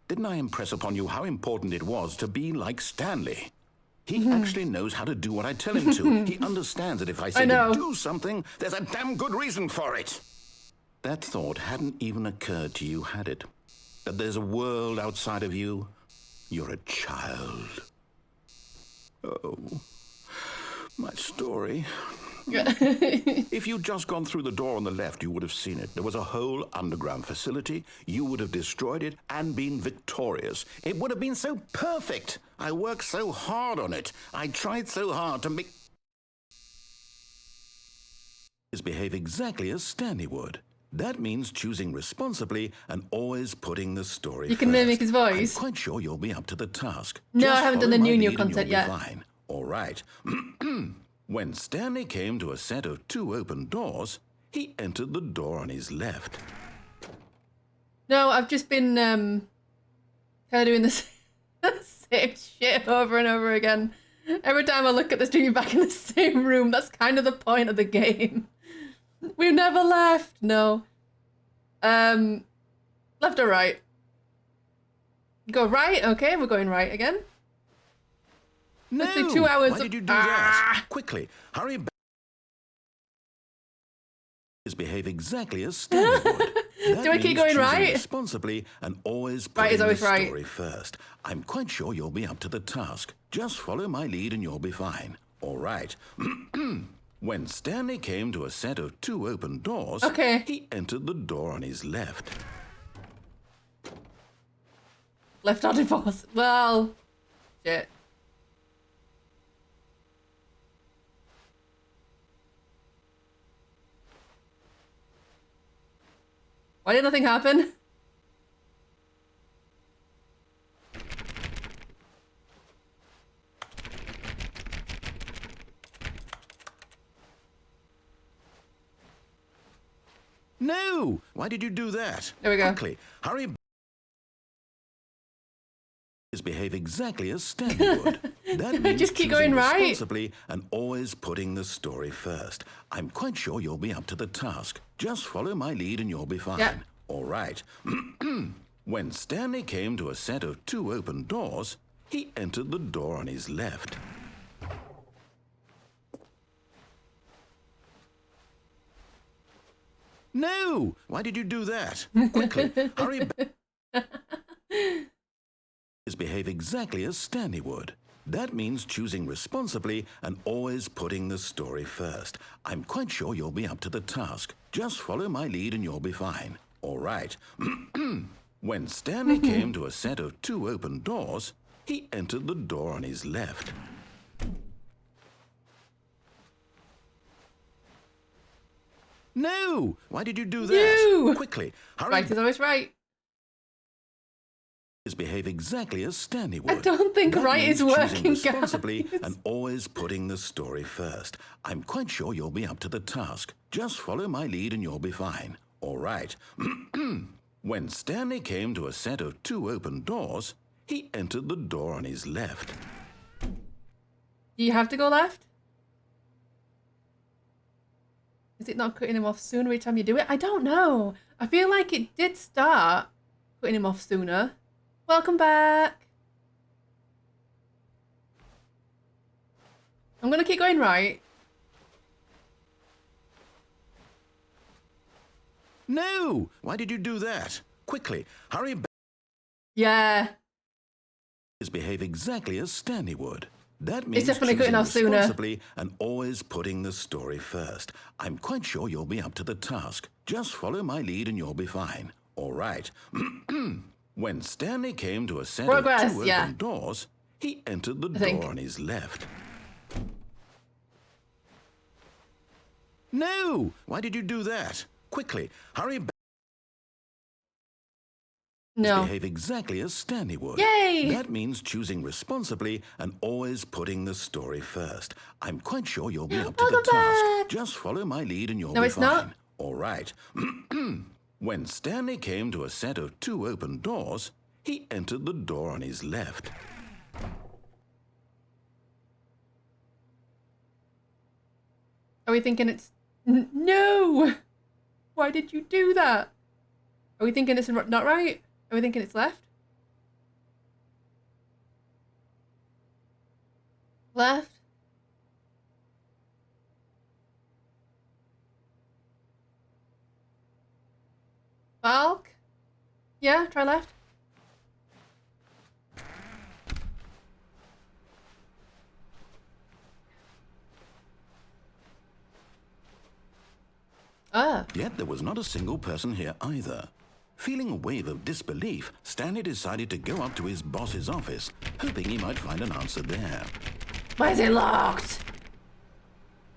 Speaker 4: Didn't I impress upon you how important it was to be like Stanley? He actually knows how to do what I tell him to. He understands that if I say to do something, there's a damn good reason for it. That thought hadn't even occurred to you, had it? That there's a world outside of you? You're a child. Oh, my story. If you'd just gone through the door on the left, you would have seen it. There was a whole underground facility. You would have destroyed it and been victorious. It would have been so perfect. I worked so hard on it. I tried so hard to make... behave exactly as Stanley would. That means choosing responsibly and always putting the story
Speaker 2: You can
Speaker 4: first.
Speaker 2: mimic his voice.
Speaker 4: I'm quite sure you'll be up to the task.
Speaker 2: No,
Speaker 4: Just
Speaker 2: I haven't done
Speaker 4: follow
Speaker 2: the
Speaker 4: my
Speaker 2: new
Speaker 4: lead and
Speaker 2: content
Speaker 4: you'll be
Speaker 2: yet.
Speaker 4: Fine. All right. When Stanley came to a set of 2 open doors, he entered the door on his left.
Speaker 2: No, I've just been kind of doing the same shit over and over again. Every time I look at the stream, you're back in the same room. That's kind of the point of the game. We've never left. No. Left or right? Go right. Okay, we're going right again.
Speaker 4: No!
Speaker 2: Let's do 2 hours
Speaker 4: Why
Speaker 2: of...
Speaker 4: did you do that? Quickly, hurry back. Behave exactly as Stanley would.
Speaker 2: Do I keep going
Speaker 4: choosing
Speaker 2: right?
Speaker 4: Responsibly and always
Speaker 2: Right
Speaker 4: putting
Speaker 2: is always
Speaker 4: the
Speaker 2: right.
Speaker 4: story first. I'm quite sure you'll be up to the task. Just follow my lead and you'll be fine. All right. When Stanley came to a set of 2 open doors,
Speaker 2: Okay.
Speaker 4: he entered the door on his left.
Speaker 2: Left or divorce? Well, shit. Why did nothing happen?
Speaker 4: No! Why did you do that?
Speaker 2: There we go.
Speaker 4: Quickly, hurry back. Behave exactly as Stanley would. That means
Speaker 2: Just keep
Speaker 4: choosing
Speaker 2: going right.
Speaker 4: responsibly and always putting the story first. I'm quite sure you'll be up to the task. Just follow my lead and you'll be fine.
Speaker 2: Yeah.
Speaker 4: All right. When Stanley came to a set of 2 open doors, he entered the door on his left. No! Why did you do that? Quickly, hurry back. Behave exactly as Stanley would. That means choosing responsibly and always putting the story first. I'm quite sure you'll be up to the task. Just follow my lead and you'll be fine. All right. When Stanley came to a set of 2 open doors, he entered the door on his left. No! Why did you do that?
Speaker 2: No!
Speaker 4: Quickly, hurry.
Speaker 2: Right is always right.
Speaker 4: Behave exactly as Stanley would.
Speaker 2: I don't think
Speaker 4: That
Speaker 2: right
Speaker 4: means
Speaker 2: is working,
Speaker 4: choosing responsibly
Speaker 2: guys.
Speaker 4: and always putting the story first. I'm quite sure you'll be up to the task. Just follow my lead and you'll be fine. All right. When Stanley came to a set of 2 open doors, he entered the door on his left.
Speaker 2: Do you have to go left? Is it not cutting him off sooner every time you do it? I don't know. I feel like it did start cutting him off sooner. Welcome back. I'm going to keep going right.
Speaker 4: No! Why did you do that? Quickly, hurry back.
Speaker 2: Yeah.
Speaker 4: Behave exactly as Stanley would. That means
Speaker 2: definitely cutting
Speaker 4: choosing
Speaker 2: off sooner.
Speaker 4: responsibly and always putting the story first. I'm quite sure you'll be up to the task. Just follow my lead and you'll be fine. All right. When Stanley came to a set
Speaker 2: Progress,
Speaker 4: of 2
Speaker 2: yeah.
Speaker 4: open doors, he entered the
Speaker 2: think.
Speaker 4: door on his left. No! Why did you do that? Quickly, hurry back.
Speaker 2: No.
Speaker 4: Behave exactly as Stanley would.
Speaker 2: Yay!
Speaker 4: That means choosing responsibly and always putting the story first. I'm quite sure you'll be up to the
Speaker 2: Welcome
Speaker 4: task.
Speaker 2: back.
Speaker 4: Just follow my lead and you'll
Speaker 2: No,
Speaker 4: be
Speaker 2: it's
Speaker 4: fine.
Speaker 2: not.
Speaker 4: All right. When Stanley came to a set of 2 open doors, he entered the door on his left.
Speaker 2: Are we thinking it's... No! Why did you do that? Are we thinking it's not right? Are we thinking it's left? Left? Falk? Yeah, try left. Ah.
Speaker 4: Yet there was not a single person here either. Feeling a wave of disbelief, Stanley decided to go up to his boss's office, hoping he might find an answer there.
Speaker 2: Why is it locked?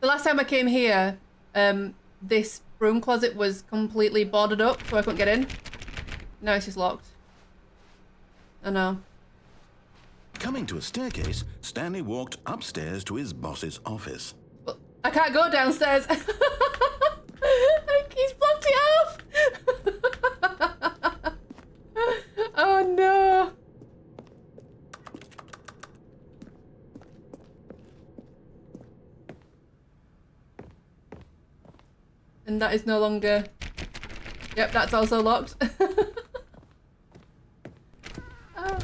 Speaker 2: The last time I came here, this broom closet was completely boarded up, so I couldn't get in. Now it's just locked. I know.
Speaker 4: Coming to a staircase, Stanley walked upstairs to his boss's office.
Speaker 2: But I can't go downstairs. He's blocked it off. Oh no. And that is no longer... Yep, that's also locked. Oh.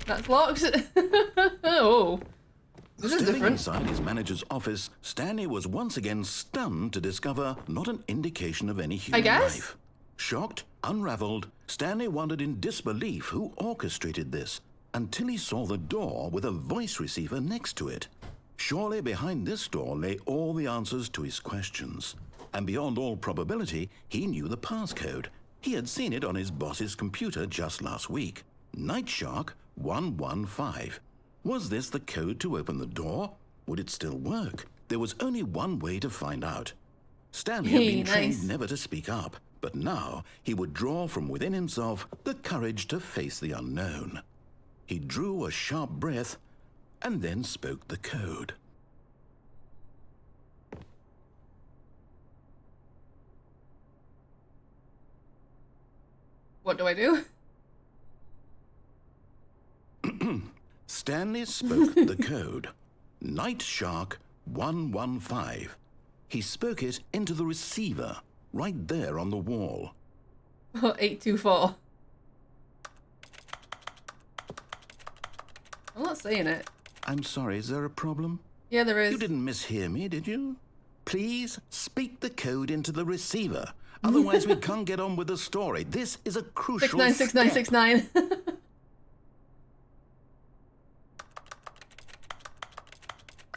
Speaker 2: That's locked. Oh. This is
Speaker 4: Stepping
Speaker 2: different.
Speaker 4: inside his manager's office, Stanley was once again stunned to discover not an indication of any human
Speaker 2: guess.
Speaker 4: life. Shocked, unraveled, Stanley wondered in disbelief who orchestrated this, until he saw the door with a voice receiver next to it. Surely behind this door lay all the answers to his questions. And beyond all probability, he knew the passcode. He had seen it on his boss's computer just last week. Nightshark 115. Was this the code to open the door? Would it still work? There was only one way to find out. Stanley had been
Speaker 2: Nice.
Speaker 4: trained never to speak up, but now he would draw from within himself the courage to face the unknown. He drew a sharp breath and then spoke the code.
Speaker 2: What do I do?
Speaker 4: Stanley spoke the code. Nightshark 115. He spoke it into the receiver, right there on the wall.
Speaker 2: Oh, 824. I'm not saying it.
Speaker 4: I'm sorry, is there a problem?
Speaker 2: Yeah, there is.
Speaker 4: You didn't mishear me, did you? Please speak the code into the receiver. Otherwise, we can't get on with the story. This is a crucial
Speaker 2: 696969.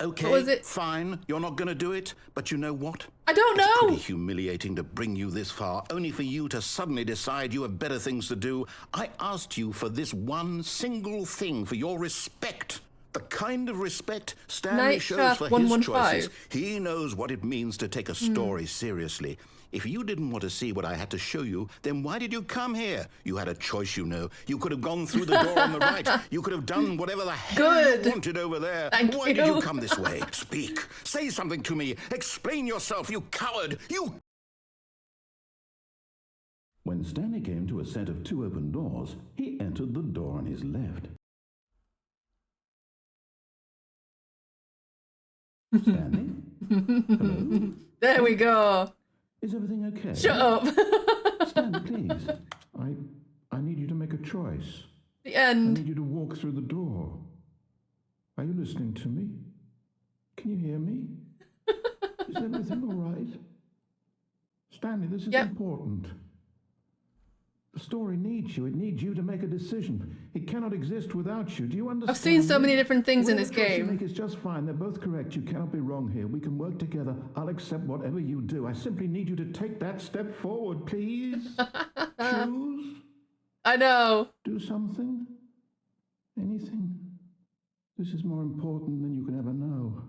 Speaker 4: Okay,
Speaker 2: What was it?
Speaker 4: fine. You're not going to do it, but you know what?
Speaker 2: I don't
Speaker 4: It's
Speaker 2: know.
Speaker 4: pretty humiliating to bring you this far, only for you to suddenly decide you have better things to do. I asked you for this one single thing, for your respect. The kind of respect Stanley shows for his
Speaker 2: 115.
Speaker 4: choices. He knows what it means to take a story seriously. If you didn't want to see what I had to show you, then why did you come here? You had a choice, you know. You could have gone through the door on the right. You could have done whatever the hell
Speaker 2: Good.
Speaker 4: you wanted over there.
Speaker 2: Thank
Speaker 4: Why
Speaker 2: you.
Speaker 4: did you come this way? Speak. Say something to me. Explain yourself, you coward. You...
Speaker 6: When Stanley came to a set of 2 open doors, he entered the door on his left. Stanley? Hello?
Speaker 2: There we go.
Speaker 6: Is everything okay?
Speaker 2: Shut up.
Speaker 6: Stanley, please. I need you to make a choice.
Speaker 2: The
Speaker 6: I
Speaker 2: end.
Speaker 6: need you to walk through the door. Are you listening to me? Can you hear me? Is everything all right? Stanley, this is
Speaker 2: Yep.
Speaker 6: important. The story needs you. It needs you to make a decision. It cannot exist without you. Do you understand?
Speaker 2: I've seen so
Speaker 6: me?
Speaker 2: many different things in
Speaker 6: Whatever
Speaker 2: this
Speaker 6: choice you
Speaker 2: game.
Speaker 6: make is just fine. They're both correct. You cannot be wrong here. We can work together. I'll accept whatever you do. I simply need you to take that step forward, please. Choose.
Speaker 2: I know.
Speaker 6: Do something. Anything. This is more important than you can ever know.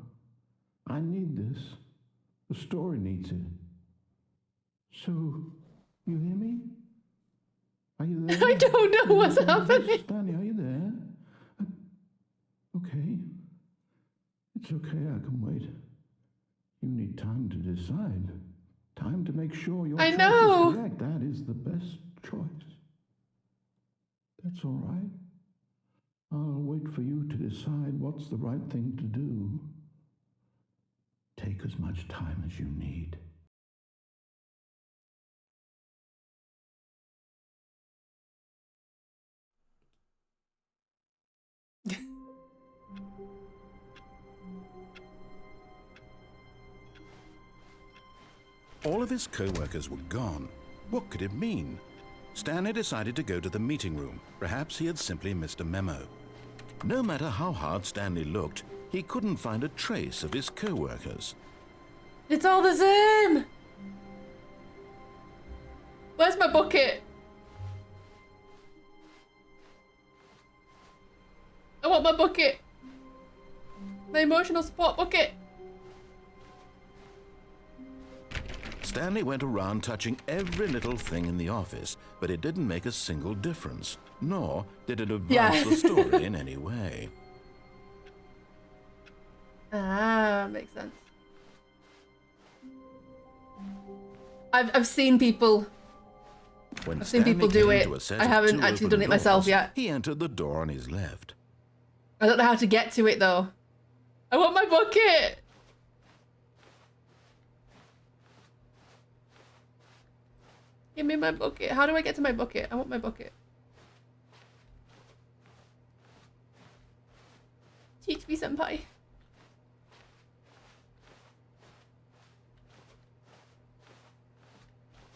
Speaker 6: I need this. The story needs it. So, you hear me? Are you there?
Speaker 2: I don't know what's happening.
Speaker 6: Stanley, are you there? Okay. It's okay, I can wait. You need time to decide. Time to make sure your
Speaker 2: I
Speaker 6: choice
Speaker 2: know.
Speaker 6: is correct. That is the best choice. That's all right. I'll wait for you to decide what's the right thing to do. Take as much time as you need.
Speaker 4: All of his co-workers were gone. What could it mean? Stanley decided to go to the meeting room. Perhaps he had simply missed a memo. No matter how hard Stanley looked, he couldn't find a trace of his co-workers.
Speaker 2: It's all the same. Where's my bucket? I want my bucket. My emotional support bucket.
Speaker 4: Stanley went around touching every little thing in the office, but it didn't make a single difference, nor did it advance
Speaker 2: Yeah.
Speaker 4: the story in any way.
Speaker 2: Ah, makes sense. I've seen people.
Speaker 4: When
Speaker 2: I've seen people do
Speaker 4: came
Speaker 2: it.
Speaker 4: to a set
Speaker 2: I
Speaker 4: of
Speaker 2: haven't
Speaker 4: 2
Speaker 2: actually
Speaker 4: open
Speaker 2: done it myself
Speaker 4: doors,
Speaker 2: yet.
Speaker 4: He entered the door on his left.
Speaker 2: I don't know how to get to it though. I want my bucket. Give me my bucket. How do I get to my bucket? I want my bucket. Teach me, senpai.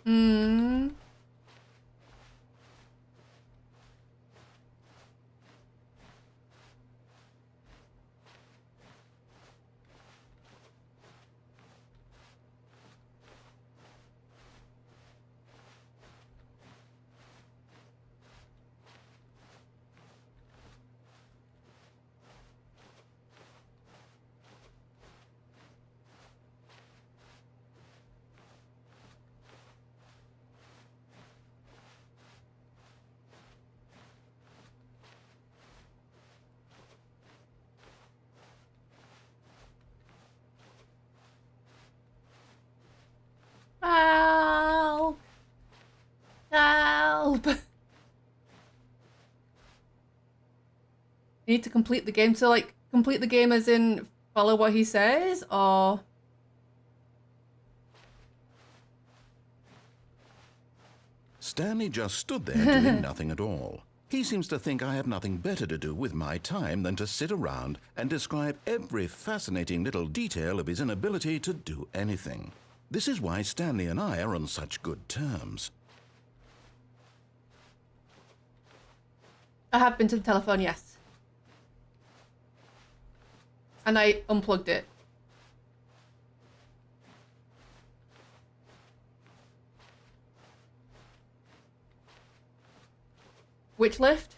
Speaker 2: Hmm. Help! Help! You need to complete the game. So, like, complete the game as in follow what he says, or...
Speaker 4: Stanley just stood there doing nothing at all. He seems to think I have nothing better to do with my time than to sit around and describe every fascinating little detail of his inability to do anything. This is why Stanley and I are on such good terms.
Speaker 2: I have been to the telephone, yes. And I unplugged it. Which lift?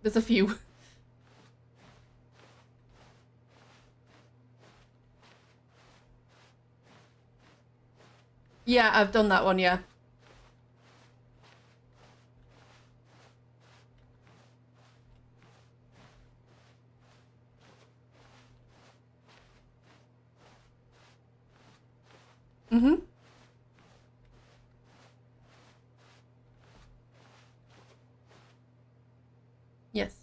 Speaker 2: There's a few. Yeah, I've done that one, yeah. Mm-hmm. Yes.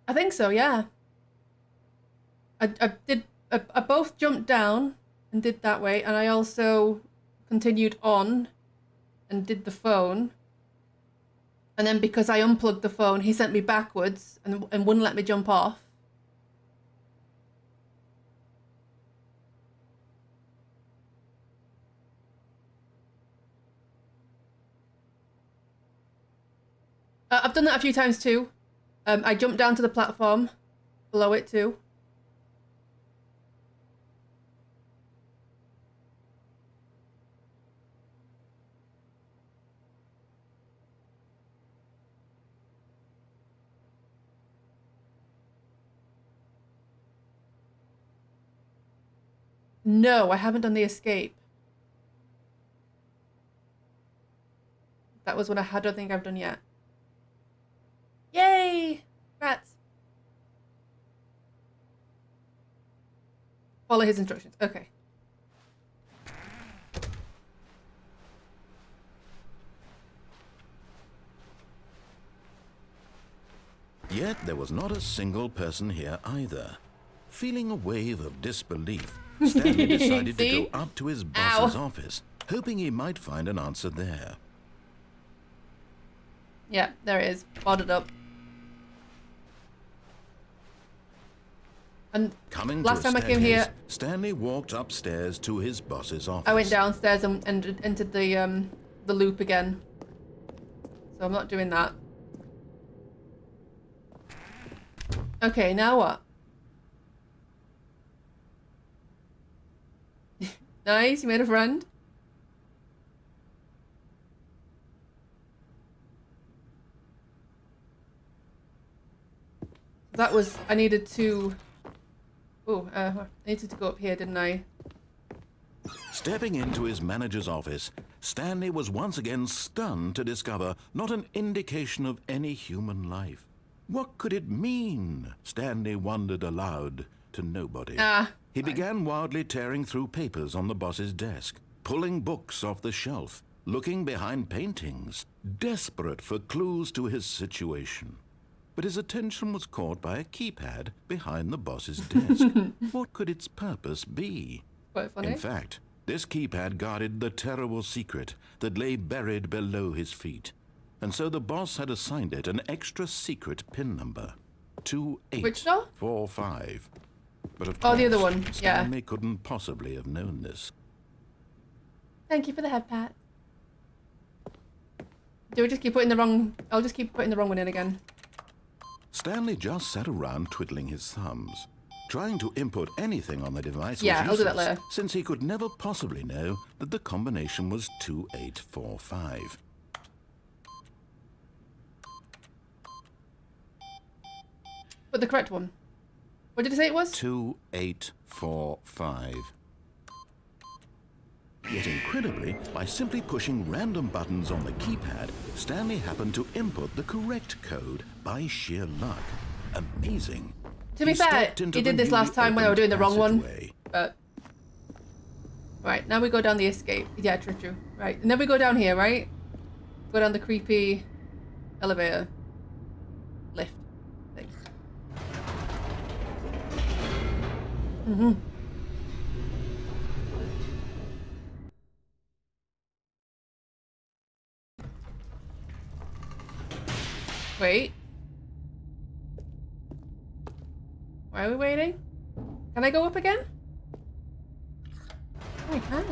Speaker 2: I think so, yeah. I both jumped down and did that way, and I also continued on and did the phone. And then because I unplugged the phone, he sent me backwards and wouldn't let me jump off. I've done that a few times too. I jumped down to the platform below it too. No, I haven't done the escape. That was what I don't think I've done yet. Yay! Rats. Follow his instructions. Okay.
Speaker 4: Yet there was not a single person here either. Feeling a wave of disbelief, Stanley decided to
Speaker 2: See?
Speaker 4: go up to his boss's
Speaker 2: Ow.
Speaker 4: office, hoping he might find an answer there.
Speaker 2: Yeah, there it is. Boarded up. And
Speaker 4: Coming
Speaker 2: last
Speaker 4: to a
Speaker 2: time I came here,
Speaker 4: staircase, Stanley walked upstairs to his boss's office.
Speaker 2: I went downstairs and entered the loop again. So I'm not doing that. Okay, now what? Nice, you made a friend. That was, I needed to, I needed to go up here, didn't I?
Speaker 4: Stepping into his manager's office, Stanley was once again stunned to discover not an indication of any human life. What could it mean? Stanley wondered aloud to nobody. He began wildly tearing through papers on the boss's desk, pulling books off the shelf, looking behind paintings, desperate for clues to his situation. But his attention was caught by a keypad behind the boss's desk. What could its purpose be?
Speaker 2: Quite funny.
Speaker 4: In fact, this keypad guarded the terrible secret that lay buried below his feet. And so the boss had assigned it an extra secret PIN number. 2845. But of course,
Speaker 2: Oh, the other one, yeah.
Speaker 4: Stanley couldn't possibly have known this.
Speaker 2: Thank you for the head pat. Do we just keep putting the wrong... I'll just keep putting the wrong one in again.
Speaker 4: Stanley just sat around twiddling his thumbs. Trying to input anything on the device
Speaker 2: Yeah,
Speaker 4: was
Speaker 2: I'll do that
Speaker 4: useless,
Speaker 2: later.
Speaker 4: since he could never possibly know that the combination was 2845.
Speaker 2: But the correct one. What did you say it was?
Speaker 4: 2845. Yet incredibly, by simply pushing random buttons on the keypad, Stanley happened to input the correct code by sheer luck. Amazing.
Speaker 2: To be fair,
Speaker 4: stepped into
Speaker 2: he
Speaker 4: the
Speaker 2: did this last
Speaker 4: newly
Speaker 2: time when I was doing the wrong one.
Speaker 4: passageway.
Speaker 2: But... Right, now we go down the escape. Yeah, true. Right, and then we go down here, right? Go down the creepy elevator. Lift. Thing. Wait. Why are we waiting? Can I go up again? Oh, I can.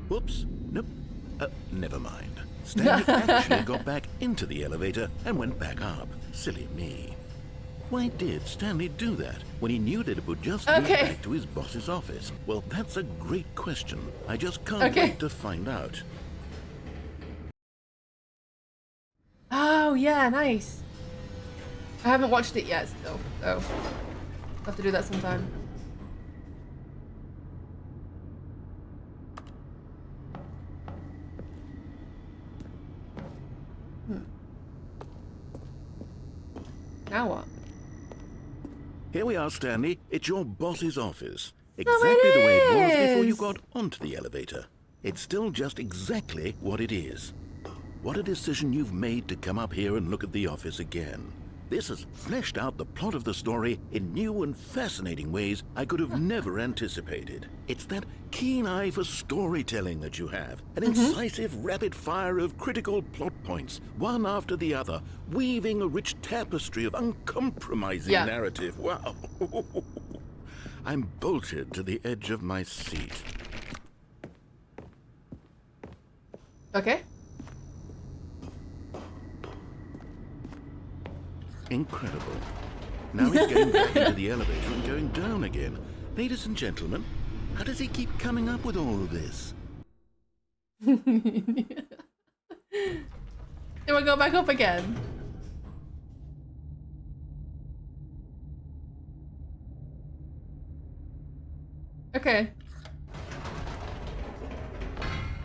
Speaker 4: Whoops. Nope. Never mind. Stanley actually got back into the elevator and went back up. Silly me. Why did Stanley do that when he knew that it would just lead
Speaker 2: Okay.
Speaker 4: back to his boss's office? Well, that's a great question. I just can't
Speaker 2: Okay.
Speaker 4: wait to find out.
Speaker 2: Oh, yeah, nice. I haven't watched it yet still, so I'll have to do that sometime. Now what?
Speaker 4: Here we are, Stanley. It's your boss's office.
Speaker 2: it
Speaker 4: Exactly the way it was before you
Speaker 2: is.
Speaker 4: got onto the elevator. It's still just exactly what it is. What a decision you've made to come up here and look at the office again. This has fleshed out the plot of the story in new and fascinating ways I could have never anticipated. It's that keen eye for storytelling that you have, an incisive rapid fire of critical plot points, one after the other, weaving a rich tapestry of uncompromising
Speaker 2: Yeah.
Speaker 4: narrative. Wow. I'm bolted to the edge of my seat.
Speaker 2: Okay.
Speaker 4: Incredible. Now he's going back into the elevator and going down again. Ladies and gentlemen, how does he keep coming up with all of this?
Speaker 2: Do I go back up again? Okay.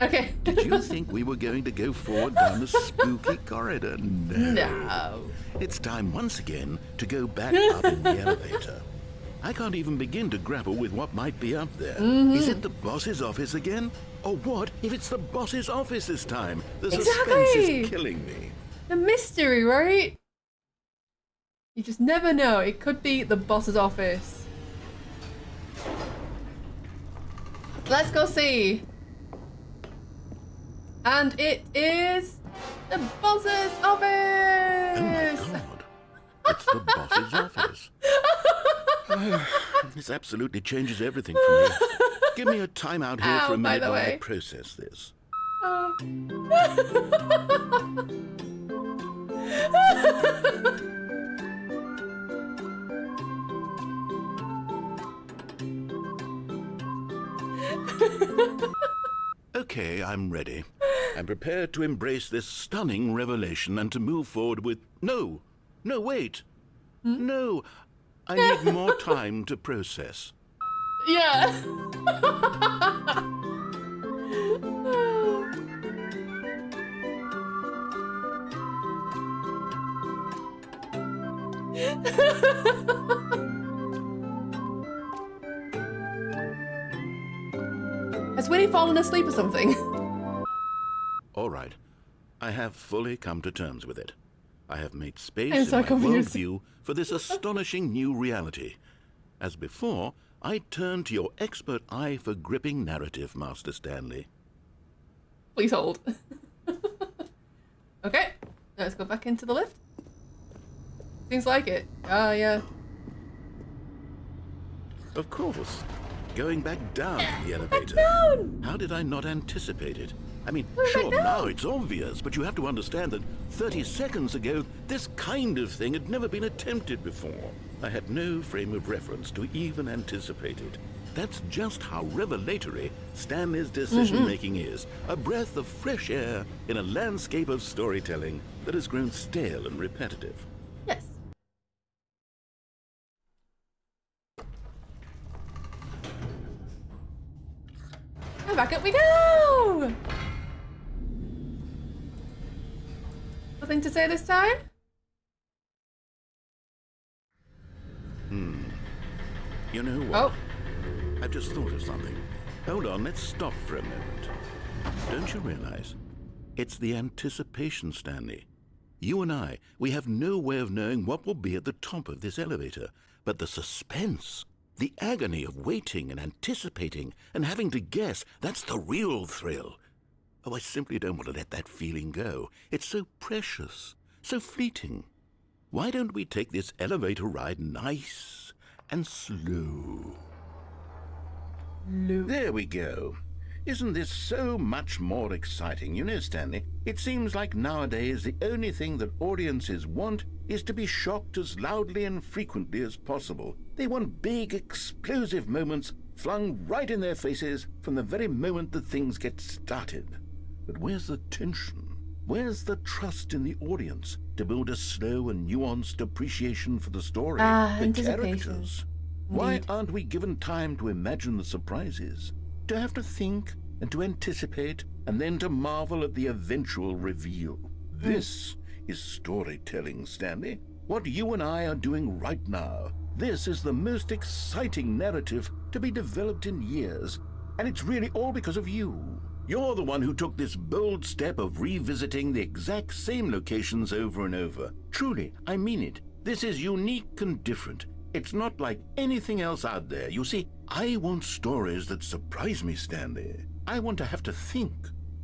Speaker 2: Okay.
Speaker 4: Did you think we were going to go forward down the spooky corridor? No.
Speaker 2: No.
Speaker 4: It's time once again to go back up in the elevator. I can't even begin to grapple with what might be up there. Is it the boss's office again? Or what if it's the boss's office this time? The suspense
Speaker 2: Exactly.
Speaker 4: is killing me.
Speaker 2: The mystery, right? You just never know. It could be the boss's office. Let's go see. And it is the boss's office.
Speaker 4: Oh my god. It's the boss's office. This absolutely changes everything for me. Give me a timeout here
Speaker 2: Ow,
Speaker 4: for a
Speaker 2: by
Speaker 4: minute
Speaker 2: the
Speaker 4: while I
Speaker 2: way.
Speaker 4: process this. Okay, I'm ready. I'm prepared to embrace this stunning revelation and to move forward with... No! No, wait! No! I need more time to process.
Speaker 2: Yeah. Has Winnie fallen asleep or something?
Speaker 4: All right. I have fully come to terms with it. I have made space
Speaker 2: I'm
Speaker 4: in
Speaker 2: so
Speaker 4: my
Speaker 2: confused.
Speaker 4: worldview for this astonishing new reality. As before, I turn to your expert eye for gripping narrative, Master Stanley.
Speaker 2: Please hold. Okay, let's go back into the lift. Seems like it. Ah, yeah.
Speaker 4: Of course. Going back down in the elevator.
Speaker 2: down!
Speaker 4: How did I not anticipate it? I mean,
Speaker 2: Going
Speaker 4: sure,
Speaker 2: back
Speaker 4: now
Speaker 2: down.
Speaker 4: it's obvious, but you have to understand that 30 seconds ago, this kind of thing had never been attempted before. I had no frame of reference to even anticipate it. That's just how revelatory Stanley's decision-making is. A breath of fresh air in a landscape of storytelling that has grown stale and repetitive.
Speaker 2: Yes. And back up we go! Nothing to say this time?
Speaker 4: You know what?
Speaker 2: Oh,
Speaker 4: I've just thought of something. Hold on, let's stop for a moment. Don't you realize? It's the anticipation, Stanley. You and I, we have no way of knowing what will be at the top of this elevator. But the suspense, The agony of waiting and anticipating and having to guess, that's the real thrill. Oh, I simply don't want to let that feeling go. It's so precious, so fleeting. Why don't we take this elevator ride nice and slow? There we go. Isn't this so much more exciting? You know, Stanley, it seems like nowadays the only thing that audiences want is to be shocked as loudly and frequently as possible. They want big, explosive moments flung right in their faces from the very moment that things get started. But where's the tension? Where's the trust in the audience to build a slow and nuanced appreciation for the story, the
Speaker 2: anticipation.
Speaker 4: characters? Why aren't we given time to imagine the surprises? To have to think and to anticipate and then to marvel at the eventual reveal. This is storytelling, Stanley. What you and I are doing right now. This is the most exciting narrative to be developed in years. And it's really all because of you. You're the one who took this bold step of revisiting the exact same locations over and over. Truly, I mean it. This is unique and different. It's not like anything else out there. You see, I want stories that surprise me, Stanley. I want to have to think.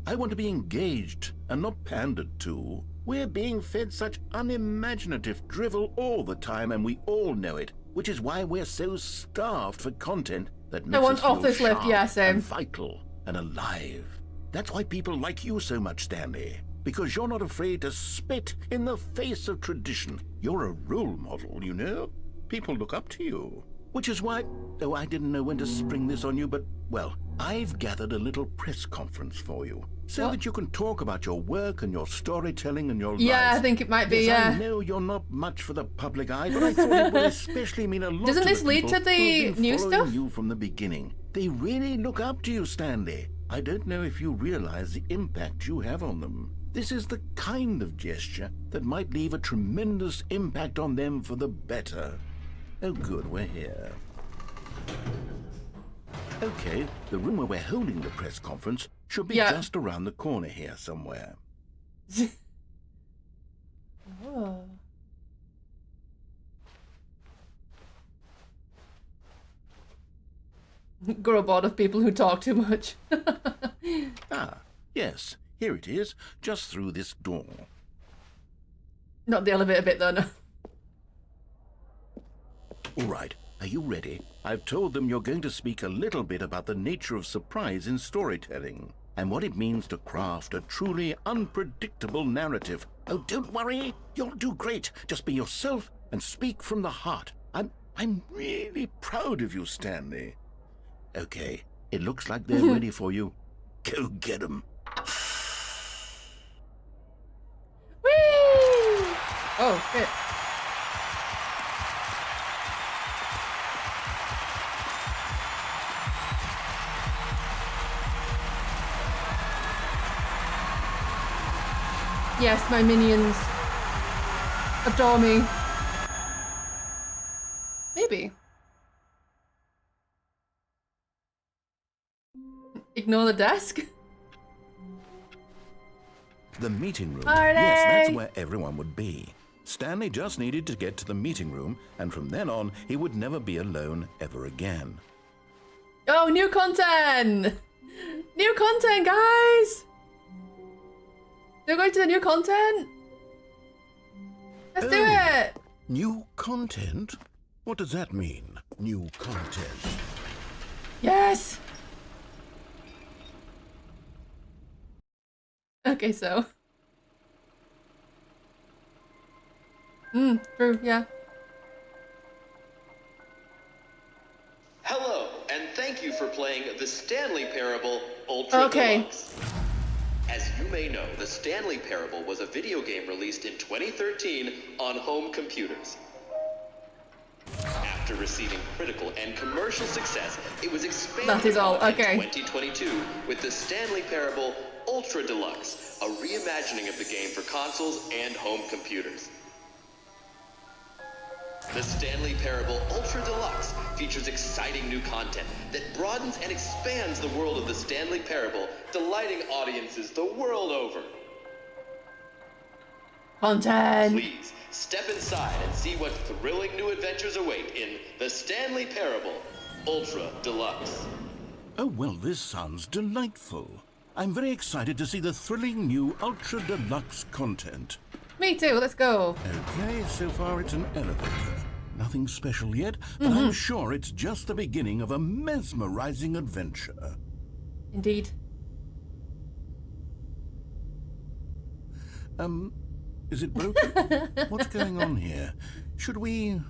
Speaker 4: I want to be engaged and not pandered to. We're being fed such unimaginative drivel all the time, and we all know it, which is why we're so starved for content that makes us
Speaker 2: off
Speaker 4: feel
Speaker 2: this lift,
Speaker 4: sharp
Speaker 2: yeah, same.
Speaker 4: and vital and alive. That's why people like you so much, Stanley. Because you're not afraid to spit in the face of tradition. You're a role model, you know? People look up to you. Which is why, oh, I didn't know when to spring this on you, but, well, I've gathered a little press conference for you. So that you can talk about your work and your storytelling and your life.
Speaker 2: Yeah, I think it might be,
Speaker 4: Yes,
Speaker 2: yeah.
Speaker 4: I know you're not much for the public eye, but I thought it would especially mean a lot
Speaker 2: Doesn't
Speaker 4: to
Speaker 2: this
Speaker 4: the
Speaker 2: lead
Speaker 4: people
Speaker 2: to the
Speaker 4: who've been
Speaker 2: new
Speaker 4: following
Speaker 2: stuff?
Speaker 4: you from the beginning. They really look up to you, Stanley. I don't know if you realize the impact you have on them. This is the kind of gesture that might leave a tremendous impact on them for the better. Oh, good, we're here. Okay, the room where we're holding the press conference should be just around the corner here somewhere.
Speaker 2: Oh. Grow bored of people who talk too much.
Speaker 4: Ah, yes, here it is, just through this door.
Speaker 2: Not the elevator bit though, no.
Speaker 4: All right, are you ready? I've told them you're going to speak a little bit about the nature of surprise in storytelling and what it means to craft a truly unpredictable narrative. Oh, don't worry, you'll do great. Just be yourself and speak from the heart. I'm really proud of you, Stanley. Okay, it looks like they're ready for you. Go get them.
Speaker 2: Whee! Oh, shit. Yes, my minions adore me. Maybe. Ignore the desk?
Speaker 4: The meeting room.
Speaker 2: Party!
Speaker 4: Yes, that's where everyone would be. Stanley just needed to get to the meeting room, and from then on, he would never be alone ever again.
Speaker 2: Oh, new content! New content, guys! They're going to the new content? Let's do it!
Speaker 4: New content? What does that mean, new content?
Speaker 2: Yes! Okay, so. True, yeah.
Speaker 8: Hello, and thank you for playing The Stanley Parable Ultra Deluxe. As you may know, The Stanley Parable was a video game released in 2013 on home computers. After receiving critical and commercial success, it was expanded
Speaker 2: That is all, okay.
Speaker 8: in 2022 with The Stanley Parable Ultra Deluxe, a reimagining of the game for consoles and home computers. The Stanley Parable Ultra Deluxe features exciting new content that broadens and expands the world of the Stanley Parable, delighting audiences the world over.
Speaker 2: Content!
Speaker 8: Please Step inside and see what thrilling new adventures await in The Stanley Parable Ultra Deluxe.
Speaker 4: Oh, well, this sounds delightful. I'm very excited to see the thrilling new Ultra Deluxe content.
Speaker 2: Me too, let's go.
Speaker 4: Okay, so far it's an elevator. Nothing special yet, but I'm sure it's just the beginning of a mesmerizing adventure.
Speaker 2: Indeed.
Speaker 4: Is it broken? What's going on here? Should we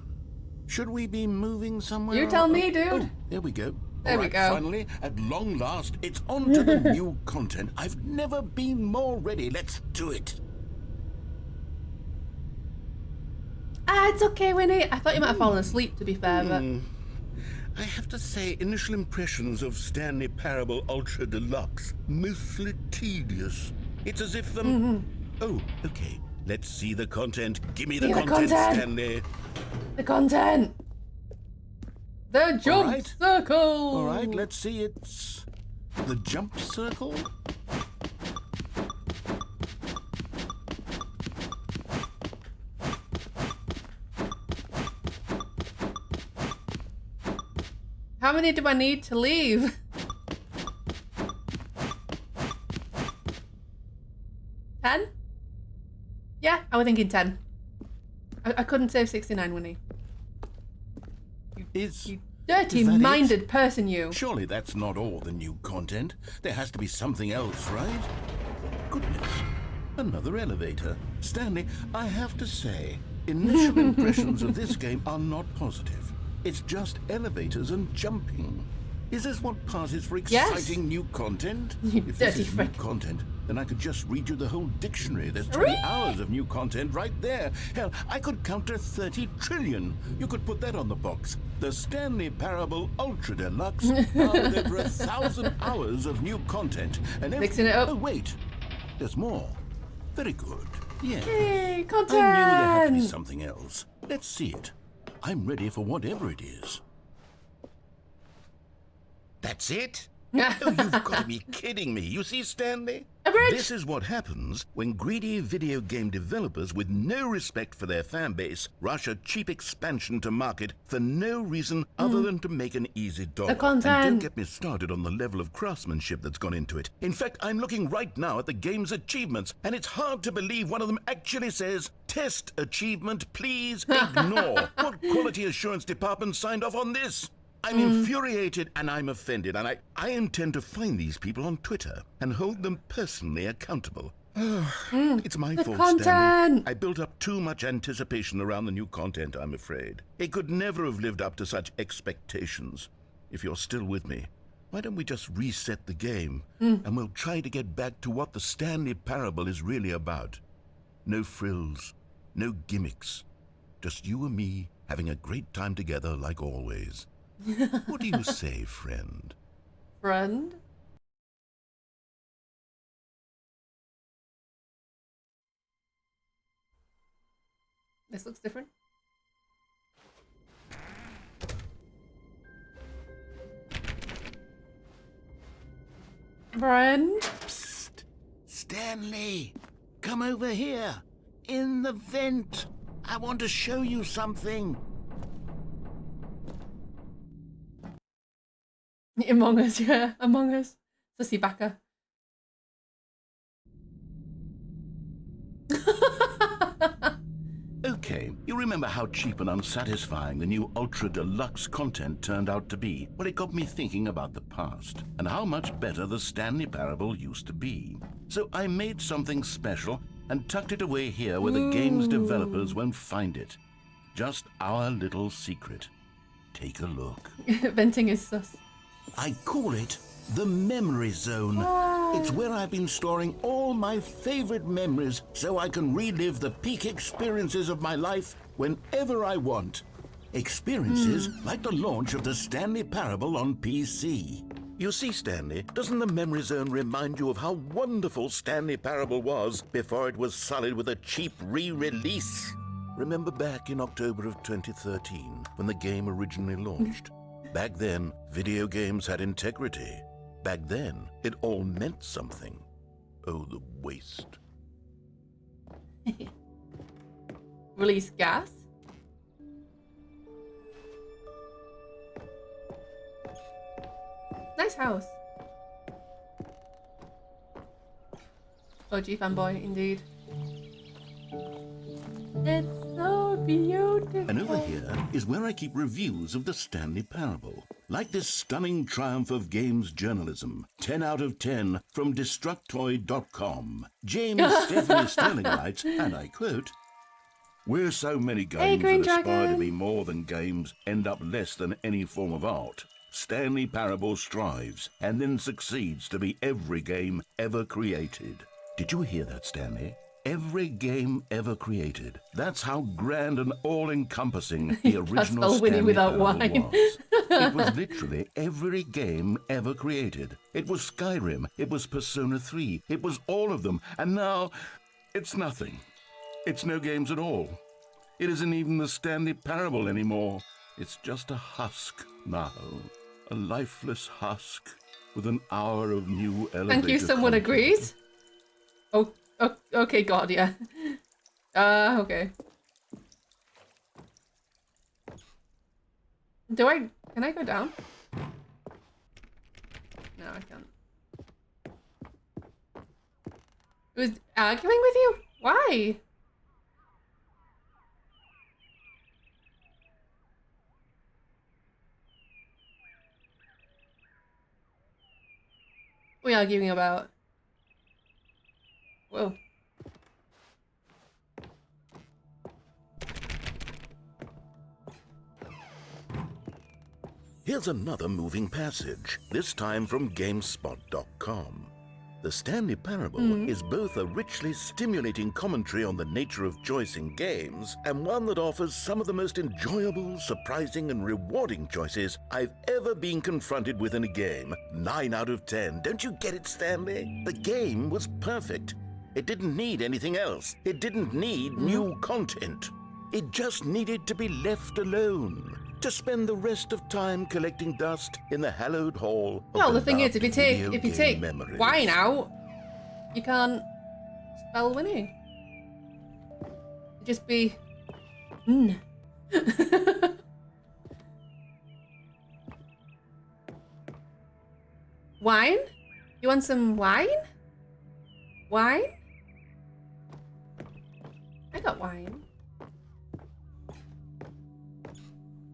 Speaker 4: be moving somewhere?
Speaker 2: You tell me, dude.
Speaker 4: Oh, there we go.
Speaker 2: There we go.
Speaker 4: Finally, at long last, it's on to the new content. I've never been more ready. Let's do it.
Speaker 2: It's okay, Winnie. I thought you might have fallen asleep, to be fair, but...
Speaker 4: I have to say, initial impressions of Stanley Parable Ultra Deluxe, mostly tedious. It's as if Oh, okay. Let's see the content. Give me the content, Stanley.
Speaker 2: The content! The jump circle!
Speaker 4: All right, let's see. It's the jump circle.
Speaker 2: How many do I need to leave? 10? Yeah, I was thinking 10. I couldn't save 69, Winnie. You dirty-minded person, you.
Speaker 4: Surely that's not all the new content. There has to be something else, right? Goodness, another elevator. Stanley, I have to say, initial impressions of this game are not positive. It's just elevators and jumping. Is this what passes for exciting new content?
Speaker 2: You
Speaker 4: If this
Speaker 2: dirty
Speaker 4: is new
Speaker 2: frick.
Speaker 4: content, then I could just read you the whole dictionary. There's 20 hours of new content right there. Hell, I could count to 30 trillion. You could put that on the box. The Stanley Parable Ultra Deluxe, with over 1,000 hours of new content. And
Speaker 2: Mixing it up.
Speaker 4: Oh, wait. There's more. Very good. Yes.
Speaker 2: Hey,
Speaker 4: I knew there had to be
Speaker 2: content!
Speaker 4: something else. Let's see it. I'm ready for whatever it is. That's it? Oh, you've got to be kidding me. You see, Stanley?
Speaker 2: A bridge.
Speaker 4: This is what happens when greedy video game developers with no respect for their fan base rush a cheap expansion to market for no reason other than to make an easy dollar.
Speaker 2: content.
Speaker 4: And don't get me started on the level of craftsmanship that's gone into it. In fact, I'm looking right now at the game's achievements, and it's hard to believe one of them actually says, "Test achievement, please ignore." What quality assurance department signed off on this? I'm infuriated and I'm offended, and I intend to find these people on Twitter and hold them personally accountable. It's my fault, Stanley.
Speaker 2: content.
Speaker 4: I built up too much anticipation around the new content, I'm afraid. It could never have lived up to such expectations. If you're still with me, why don't we just reset the game and we'll try to get back to what the Stanley Parable is really about. No frills, no gimmicks. Just you and me having a great time together like always. What do you say, friend?
Speaker 2: Friend? This looks different. Friend?
Speaker 4: Psst! Stanley! Come over here! In the vent! I want to show you something!
Speaker 2: Among Us, yeah. Among Us. Sussy backer.
Speaker 4: Okay, you remember how cheap and unsatisfying the new Ultra Deluxe content turned out to be? Well, it got me thinking about the past and how much better the Stanley Parable used to be. So I made something special and tucked it away here where the game's developers won't find it. Just our little secret. Take a look.
Speaker 2: Venting is sus.
Speaker 4: I call it the Memory Zone. It's where I've been storing all my favorite memories so I can relive the peak experiences of my life whenever I want. Experiences like the launch of the Stanley Parable on PC. You see, Stanley, doesn't the Memory Zone remind you of how wonderful Stanley Parable was before it was sullied with a cheap re-release? Remember back in October of 2013 when the game originally launched? Back then, video games had integrity. Back then, it all meant something. Oh, the waste.
Speaker 2: release gas. Nice house. OG fanboy, indeed. It's so beautiful.
Speaker 4: And over here is where I keep reviews of the Stanley Parable. Like this stunning triumph of games journalism. 10 out of 10 from Destructoid.com. James Stephanie Sterling writes, and I quote, "Where so many games
Speaker 2: Green
Speaker 4: that aspire to
Speaker 2: Dragon.
Speaker 4: be more than games end up less than any form of art, Stanley Parable strives and then succeeds to be every game ever created." Did you hear that, Stanley? Every game ever created. That's how grand and all-encompassing the original
Speaker 2: spell Winnie
Speaker 4: Stanley
Speaker 2: without
Speaker 4: Parable
Speaker 2: wine.
Speaker 4: was. It was literally every game ever created. It was Skyrim. It was Persona 3. It was all of them. And now, it's nothing. It's no games at all. It isn't even the Stanley Parable anymore. It's just a husk now. A lifeless husk with an hour of new elevator
Speaker 2: Thank you, someone
Speaker 4: content.
Speaker 2: agrees. Oh, okay, God, yeah. Okay. Can I go down? No, I can't. It was arguing with you? Why? What are we arguing about? Whoa.
Speaker 4: Here's another moving passage, this time from GameSpot.com. The Stanley Parable is both a richly stimulating commentary on the nature of choice in games and one that offers some of the most enjoyable, surprising, and rewarding choices I've ever been confronted with in a game. 9 out of 10. Don't you get it, Stanley? The game was perfect. It didn't need anything else. It didn't need new content. It just needed to be left alone. To spend the rest of time collecting dust in the hallowed hall of
Speaker 2: Well, the thing is, if you
Speaker 4: video
Speaker 2: take
Speaker 4: game memories.
Speaker 2: wine out, you can't spell Winnie. It'd just be Wine? You want some wine? Wine? I got wine.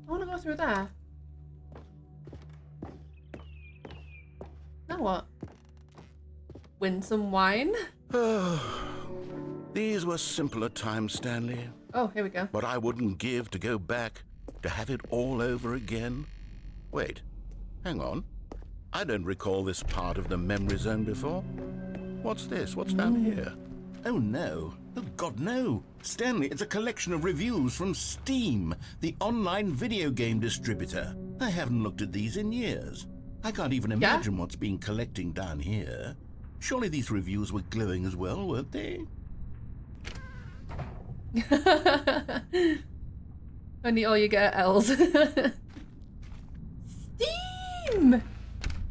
Speaker 2: I want to go through there. Now what? Win some wine?
Speaker 4: These were simpler times, Stanley.
Speaker 2: Oh, here we go.
Speaker 4: But I wouldn't give to go back, to have it all over again. Wait, hang on. I don't recall this part of the memory zone before. What's this? What's down here? Oh no. Oh God, no. Stanley, it's a collection of reviews from Steam, the online video game distributor. I haven't looked at these in years. I can't even imagine what's been collecting down here. Surely these reviews were glowing as well, weren't they?
Speaker 2: Only all you get are L's. Steam!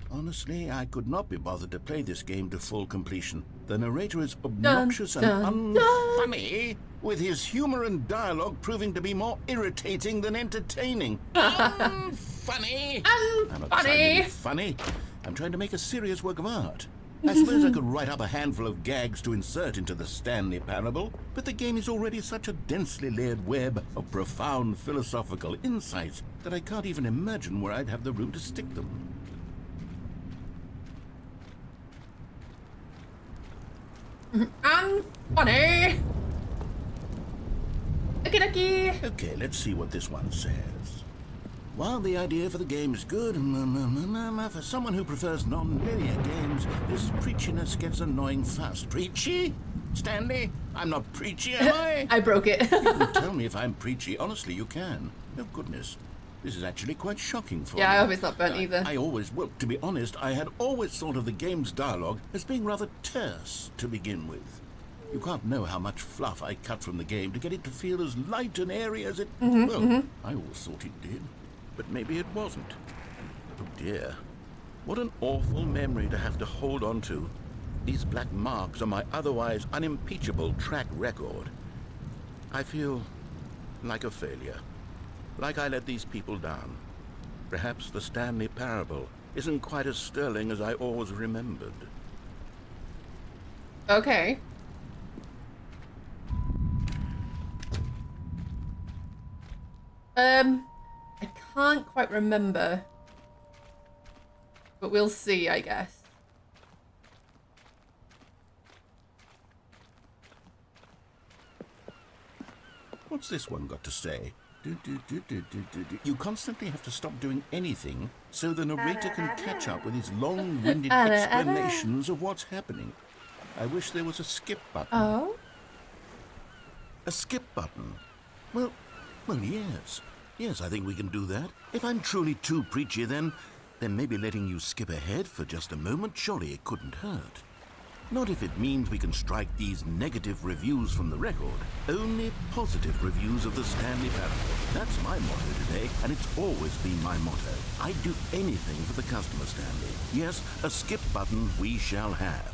Speaker 4: Honestly, I could not be bothered to play this game to full completion. The narrator is obnoxious and unfunny, with his humor and dialogue proving to be more irritating than entertaining. Unfunny! I'm not trying to be funny. I'm trying to make a serious work of art. I suppose I could write up a handful of gags to insert into the Stanley Parable, but the game is already such a densely layered web of profound philosophical insights that I can't even imagine where I'd have the room to stick them.
Speaker 2: I'm funny. Okie dokie.
Speaker 4: Okay, let's see what this one says. While the idea for the game is good, for someone who prefers non-linear games, this preachiness gets annoying fast. Preachy? Stanley? I'm not preachy, am I?
Speaker 2: I broke it.
Speaker 4: You can tell me if I'm preachy. Honestly, you can. Oh, goodness. This is actually quite shocking for me.
Speaker 2: Yeah, I hope it's not burnt either.
Speaker 4: Well, to be honest, I had always thought of the game's dialogue as being rather terse to begin with. You can't know how much fluff I cut from the game to get it to feel as light and airy as it... I always thought it did, but maybe it wasn't. Oh dear. What an awful memory to have to hold on to. These black marks on my otherwise unimpeachable track record. I feel like a failure. Like I let these people down. Perhaps the Stanley Parable isn't quite as sterling as I always remembered.
Speaker 2: Okay. I can't quite remember. But we'll see, I guess.
Speaker 4: What's this one got to say? You constantly have to stop doing anything so the narrator can catch up with his long-winded explanations of what's happening. I wish there was a skip button.
Speaker 2: Oh?
Speaker 4: A skip button? Well, yes. Yes, I think we can do that. If I'm truly too preachy, then maybe letting you skip ahead for just a moment, surely it couldn't hurt. Not if it means we can strike these negative reviews from the record. Only positive reviews of the Stanley Parable. That's my motto today, and it's always been my motto. I'd do anything for the customer, Stanley. Yes, a skip button we shall have.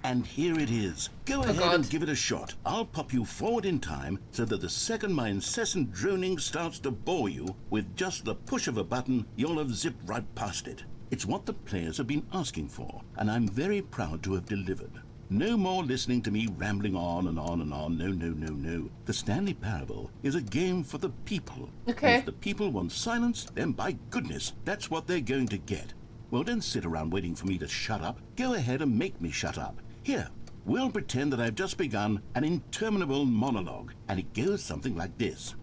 Speaker 4: And here it is. Go ahead and give it a shot. I'll pop you forward in time so that the second my incessant droning starts to bore you, with just the push of a button, you'll have zipped right past it. It's what the players have been asking for, and I'm very proud to have delivered. No more listening to me rambling on and on and on. No. The Stanley Parable is a game for the people.
Speaker 2: Okay.
Speaker 4: And if the people want silence, then by goodness, that's what they're going to get. Well, don't sit around waiting for me to shut up. Go ahead and make me shut up. Here, we'll pretend that I've just begun an interminable monologue, and it goes something like this.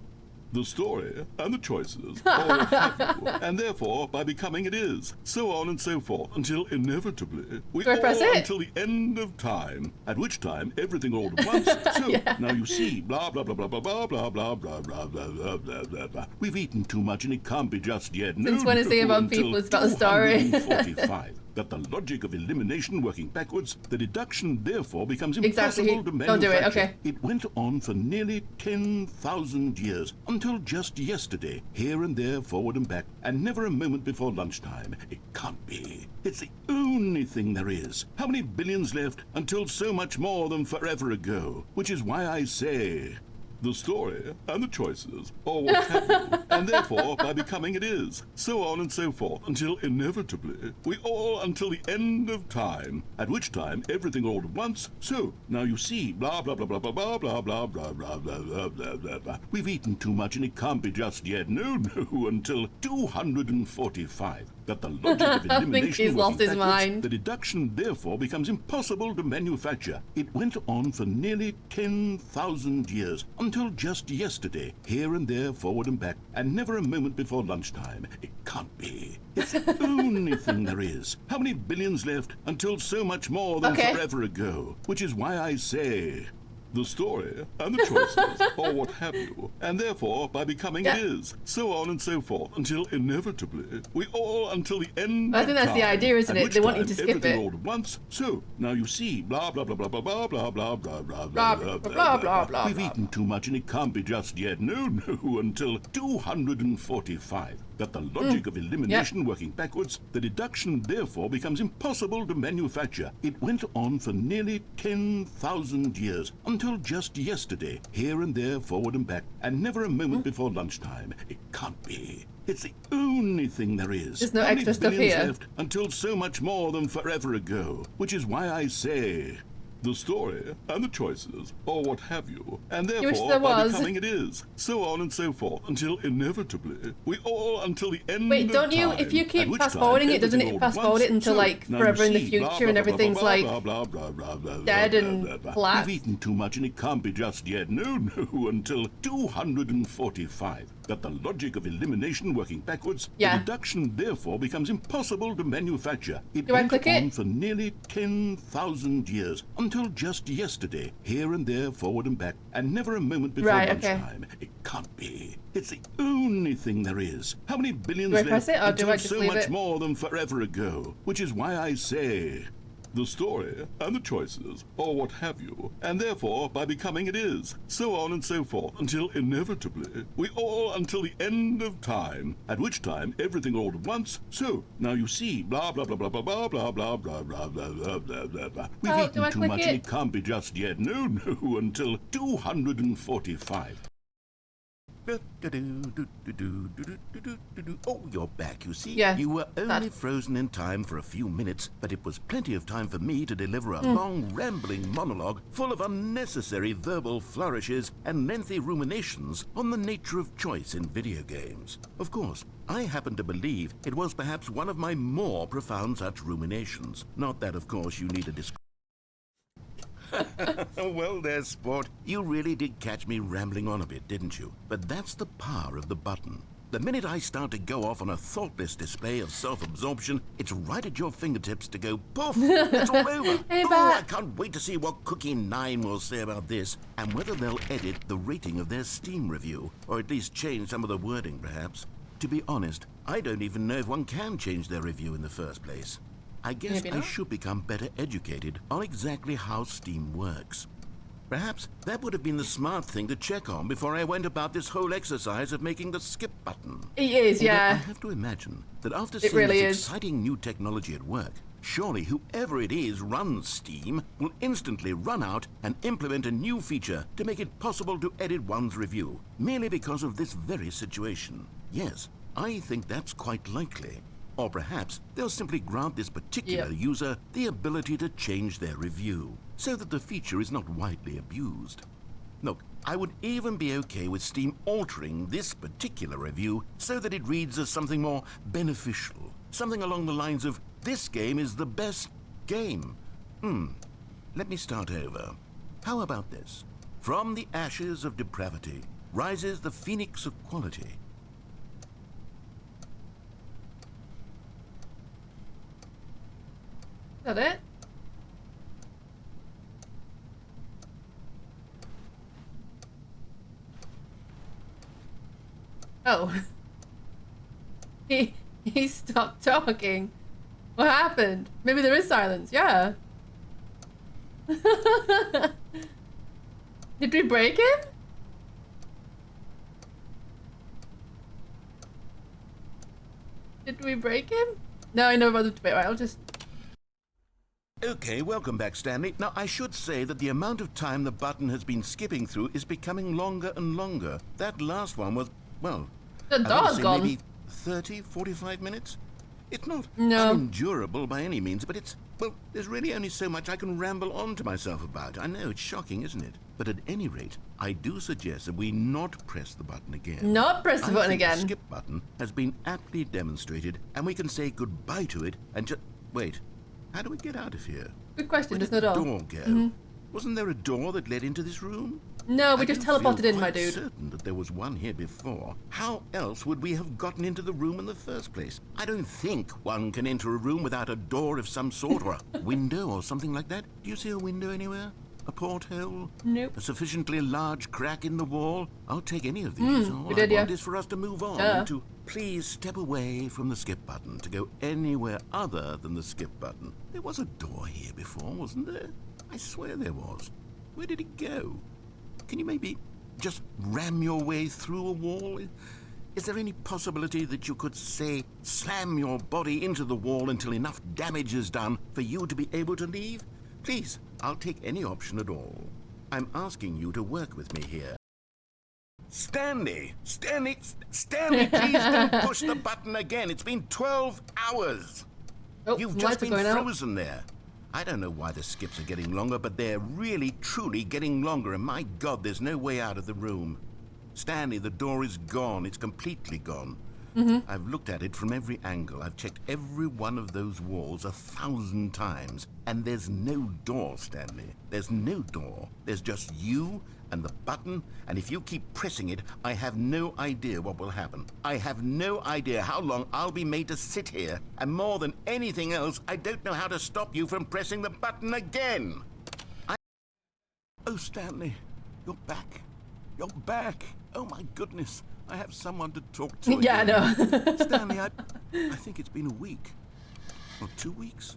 Speaker 4: The story and the choices are what have you, and therefore, by becoming it is, so on and so forth, until inevitably, we all until the end of time, at which time everything all at once, so, now you see, blah, blah, blah, blah, blah, blah, blah, blah, blah, blah, blah, blah, blah, blah, blah. We've eaten too much and it can't be just yet.
Speaker 2: Since when is the about people it's about a story?
Speaker 4: 245. That the logic of elimination working backwards, the deduction therefore becomes impossible to manufacture.
Speaker 2: Don't do it, okay.
Speaker 4: It went on for nearly 10,000 years, until just yesterday, here and there, forward and back, and never a moment before lunchtime. It can't be. It's the only thing there is. How many billions left until so much more than forever ago? Which is why I say... the story and the choices are what have you, and therefore, by becoming it is, so on and so forth, until inevitably, we all until the end of time, at which time everything all at once, so, now you see, blah, blah, blah, blah, blah, blah, blah, blah, blah, blah, blah, blah, blah, blah, blah. We've eaten too much and it can't be just yet, no, until 245. That the logic of elimination
Speaker 2: I think he's lost his mind.
Speaker 4: The deduction therefore becomes impossible to manufacture. It went on for nearly 10,000 years, until just yesterday, here and there, forward and back, and never a moment before lunchtime. It can't be. It's the only thing there is. How many billions left until so much more than forever ago? Which is why I say... the story and the choices are what have you, and therefore, by becoming it is, so on and so forth, until inevitably, we all until the end
Speaker 2: I think that's the idea, isn't it? They want you to skip it.
Speaker 4: all at once, so, now you see, blah, blah, blah, blah, blah, blah, blah, blah, blah, blah,
Speaker 2: blah, blah, blah, blah.
Speaker 4: We've eaten too much and it can't be just yet, no, until 245. That the logic of elimination working backwards, the deduction therefore becomes impossible to manufacture. It went on for nearly 10,000 years, until just yesterday, here and there, forward and back, and never a moment before lunchtime. It can't be. It's the only thing there is.
Speaker 2: There's no extra stuff here.
Speaker 4: Left until so much more than forever ago, which is why I say... the story and the choices are what have you, and therefore, by becoming it is, so on and so forth, until inevitably, we all until the end
Speaker 2: Wait, don't you, if you keep fast-forwarding it, doesn't it fast-forward it until, like, forever in the future and everything's, like, dead and flat?
Speaker 4: We've eaten too much and it can't be just yet, no, until 245. That the logic of elimination working backwards, the deduction therefore becomes impossible to manufacture. It went on for nearly 10,000 years, until just yesterday, here and there, forward and back, and never a moment before lunchtime. It can't be. It's the only thing there is. How many billions left until so much more than forever ago? Which is why I say...
Speaker 9: the story, and the choices, or what have you, and therefore, by becoming it is, so on and so forth, until inevitably, we all until the end of time, at which time everything all at once, so, now you see, blah blah blah blah blah blah blah blah blah blah blah blah blah blah blah. We've eaten too much and it can't be just yet, no, until 245.
Speaker 4: Oh, you're back, you see?
Speaker 2: Yeah,
Speaker 4: you were only frozen in time for a few minutes, but it was plenty of time for me to deliver a long, rambling monologue full of unnecessary verbal flourishes and lengthy ruminations on the nature of choice in video games. Of course, I happen to believe it was perhaps one of my more profound such ruminations. Not that, of course, you need a description. Well, there, sport. You really did catch me rambling on a bit, didn't you? But that's the power of the button. The minute I start to go off on a thoughtless display of self-absorption, it's right at your fingertips to go poof, it's all over. I can't wait to see what Cookie9 will say about this, and whether they'll edit the rating of their Steam review, or at least change some of the wording, perhaps. To be honest, I don't even know if one can change their review in the first place. I guess I should become better educated on exactly how Steam works. Perhaps that would have been the smart thing to check on before I went about this whole exercise of making the skip button.
Speaker 2: It is, yeah.
Speaker 4: I have to imagine that after seeing this exciting new technology at work, surely whoever it is runs Steam will instantly run out and implement a new feature to make it possible to edit one's review, merely because of this very situation. Yes, I think that's quite likely. Or perhaps they'll simply grant this particular user the ability to change their review, so that the feature is not widely abused. Look, I would even be okay with Steam altering this particular review so that it reads as something more beneficial. Something along the lines of, this game is the best game. Let me start over. How about this? From the ashes of depravity rises the phoenix of quality.
Speaker 2: Is that it? Oh. He stopped talking. What happened? Maybe there is silence. Yeah. Did we break him? Did we break him? No, I know about the debate. Right, I'll just...
Speaker 4: Okay, welcome back, Stanley. Now, I should say that the amount of time the button has been skipping through is becoming longer and longer. That last one was, well...
Speaker 2: The dog's gone.
Speaker 4: Maybe 30, 45 minutes? It's not unendurable by any means, but it's... Well, there's really only so much I can ramble on to myself about. I know, it's shocking, isn't it? But at any rate, I do suggest that we not press the button again.
Speaker 2: Not press the button again.
Speaker 4: The skip button has been aptly demonstrated, and we can say goodbye to it and just... Wait, how do we get out of here?
Speaker 2: Good question,
Speaker 4: Where
Speaker 2: there's
Speaker 4: did
Speaker 2: no
Speaker 4: the
Speaker 2: door.
Speaker 4: door go? Wasn't there a door that led into this room?
Speaker 2: No, we just teleported in, my dude.
Speaker 4: I'm certain that there was one here before. How else would we have gotten into the room in the first place? I don't think one can enter a room without a door of some sort, or a window or something like that. Do you see a window anywhere? A porthole?
Speaker 2: Nope.
Speaker 4: A sufficiently large crack in the wall? I'll take any of these. All I want is for us to move on and to please step away from the skip button to go anywhere other than the skip button. There was a door here before, wasn't there? I swear there was. Where did it go? Can you maybe just ram your way through a wall? Is there any possibility that you could, say, slam your body into the wall until enough damage is done for you to be able to leave? Please, I'll take any option at all. I'm asking you to work with me here. Stanley, please don't push the button again. It's been 12 hours.
Speaker 2: Oh,
Speaker 4: You've just been frozen there. I don't know why the skips are getting longer, but they're really, truly getting longer, and my God, there's no way out of the room. Stanley, the door is gone. It's completely gone. I've looked at it from every angle. I've checked every one of those walls 1,000 times, and there's no door, Stanley. There's no door. There's just you and the button, and if you keep pressing it, I have no idea what will happen. I have no idea how long I'll be made to sit here, and more than anything else, I don't know how to stop you from pressing the button again. Oh, Stanley, you're back. You're back. Oh, my goodness. I have someone to talk to again.
Speaker 2: Yeah, I know.
Speaker 4: Stanley, I think it's been a week. Or 2 weeks.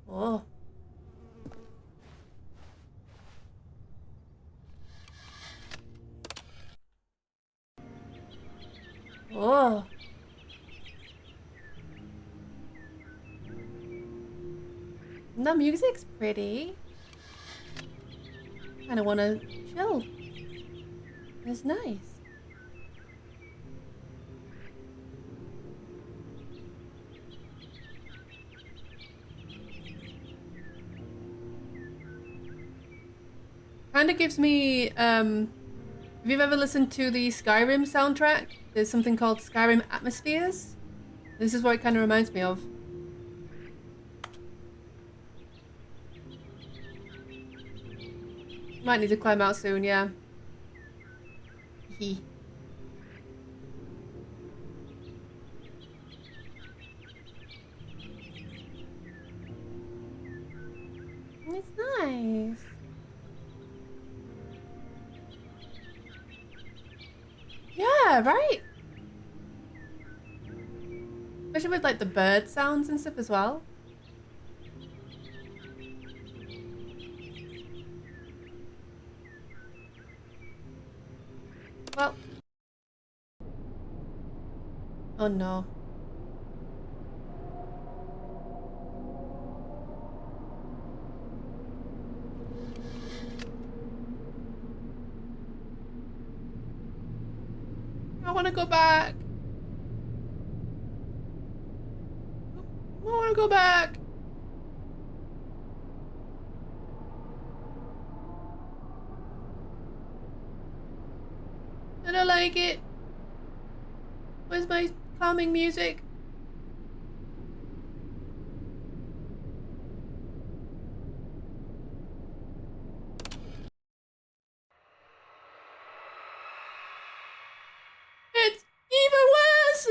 Speaker 2: Oh. Oh. The music's pretty. Kinda wanna chill. It's nice. Kinda gives me, have you ever listened to the Skyrim soundtrack? There's something called Skyrim Atmospheres. This is what it kinda reminds me of. Might need to climb out soon, yeah. Hee. It's nice. Yeah, right? Especially with like the bird sounds and stuff as well. Well. Oh no. I want to go back. I want to go back. I don't like it. Where's my calming music? It's even worse!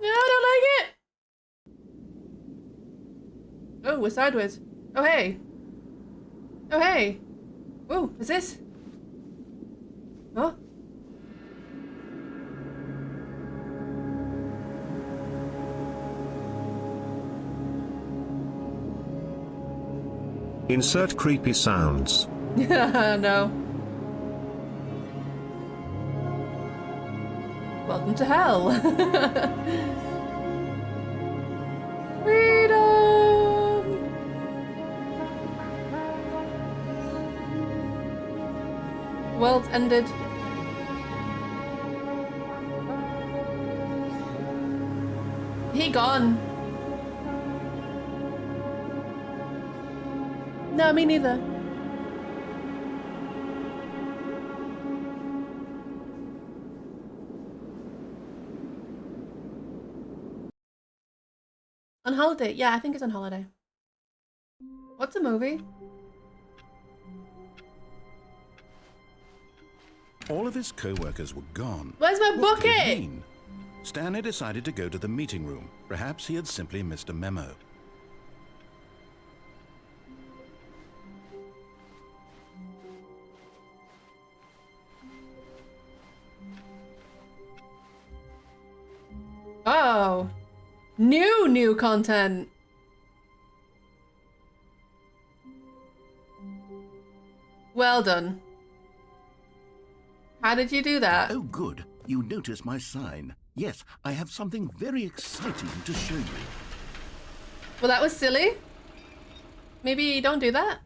Speaker 2: No, I don't like it! Oh, we're sideways. Oh, hey. Oh, hey. Oh, is this? Huh?
Speaker 3: Insert creepy sounds.
Speaker 2: No. Welcome to hell. Freedom! World's ended. He gone. No, me neither. On holiday? Yeah, I think it's on holiday. What's a movie?
Speaker 4: All of his co-workers were gone.
Speaker 2: Where's my
Speaker 4: What could it
Speaker 2: bucket?
Speaker 4: mean? Stanley decided to go to the meeting room. Perhaps he had simply missed a memo.
Speaker 2: Oh. New content. Well done. How did you do that?
Speaker 4: Oh, good. You notice my sign. Yes, I have something very exciting to show you.
Speaker 2: Well, that was silly. Maybe don't do that.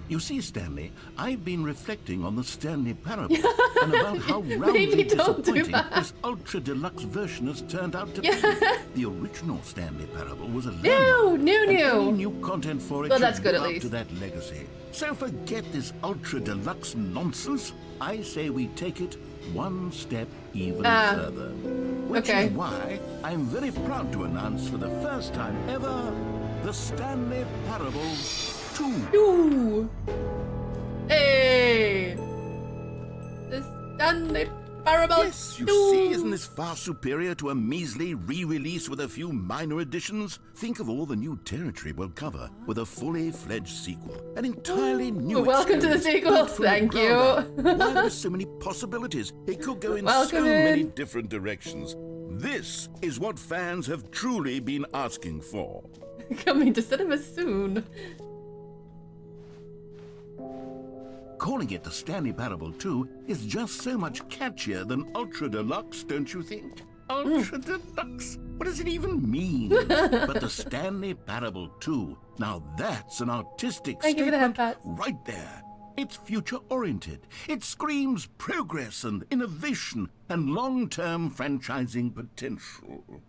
Speaker 4: You see, Stanley, I've been reflecting on the Stanley Parable and about how roundly
Speaker 2: Maybe don't do
Speaker 4: disappointing
Speaker 2: that.
Speaker 4: this ultra-deluxe version has turned out to be. The original Stanley Parable was a
Speaker 2: New.
Speaker 4: Any new content for it
Speaker 2: Well,
Speaker 4: should
Speaker 2: that's good
Speaker 4: live
Speaker 2: at
Speaker 4: up
Speaker 2: least.
Speaker 4: to that legacy. So forget this ultra-deluxe nonsense. I say we take it one step even further. Which
Speaker 2: okay.
Speaker 4: is why I'm very proud to announce for the first time ever the Stanley Parable 2.
Speaker 2: Ooh. Hey. This Stanley Parable
Speaker 4: Yes, you
Speaker 2: 2.
Speaker 4: see, isn't this far superior to a measly re-release with a few minor additions? Think of all the new territory we'll cover with a fully fledged sequel. An entirely new
Speaker 2: Welcome to the
Speaker 4: experience
Speaker 2: sequel.
Speaker 4: built from the
Speaker 2: Thank
Speaker 4: ground
Speaker 2: you.
Speaker 4: up. Why, there's so many possibilities. It could go in
Speaker 2: Welcome
Speaker 4: so many
Speaker 2: in.
Speaker 4: different directions. This is what fans have truly been asking for.
Speaker 2: Coming to cinemas soon.
Speaker 4: Calling it the Stanley Parable 2 is just so much catchier than Ultra Deluxe, don't you think? Ultra Deluxe? What does it even mean? But the Stanley Parable 2, now that's an artistic
Speaker 2: Thank you for the
Speaker 4: statement
Speaker 2: headpats.
Speaker 4: right there. It's future-oriented. It screams progress and innovation and long-term franchising potential.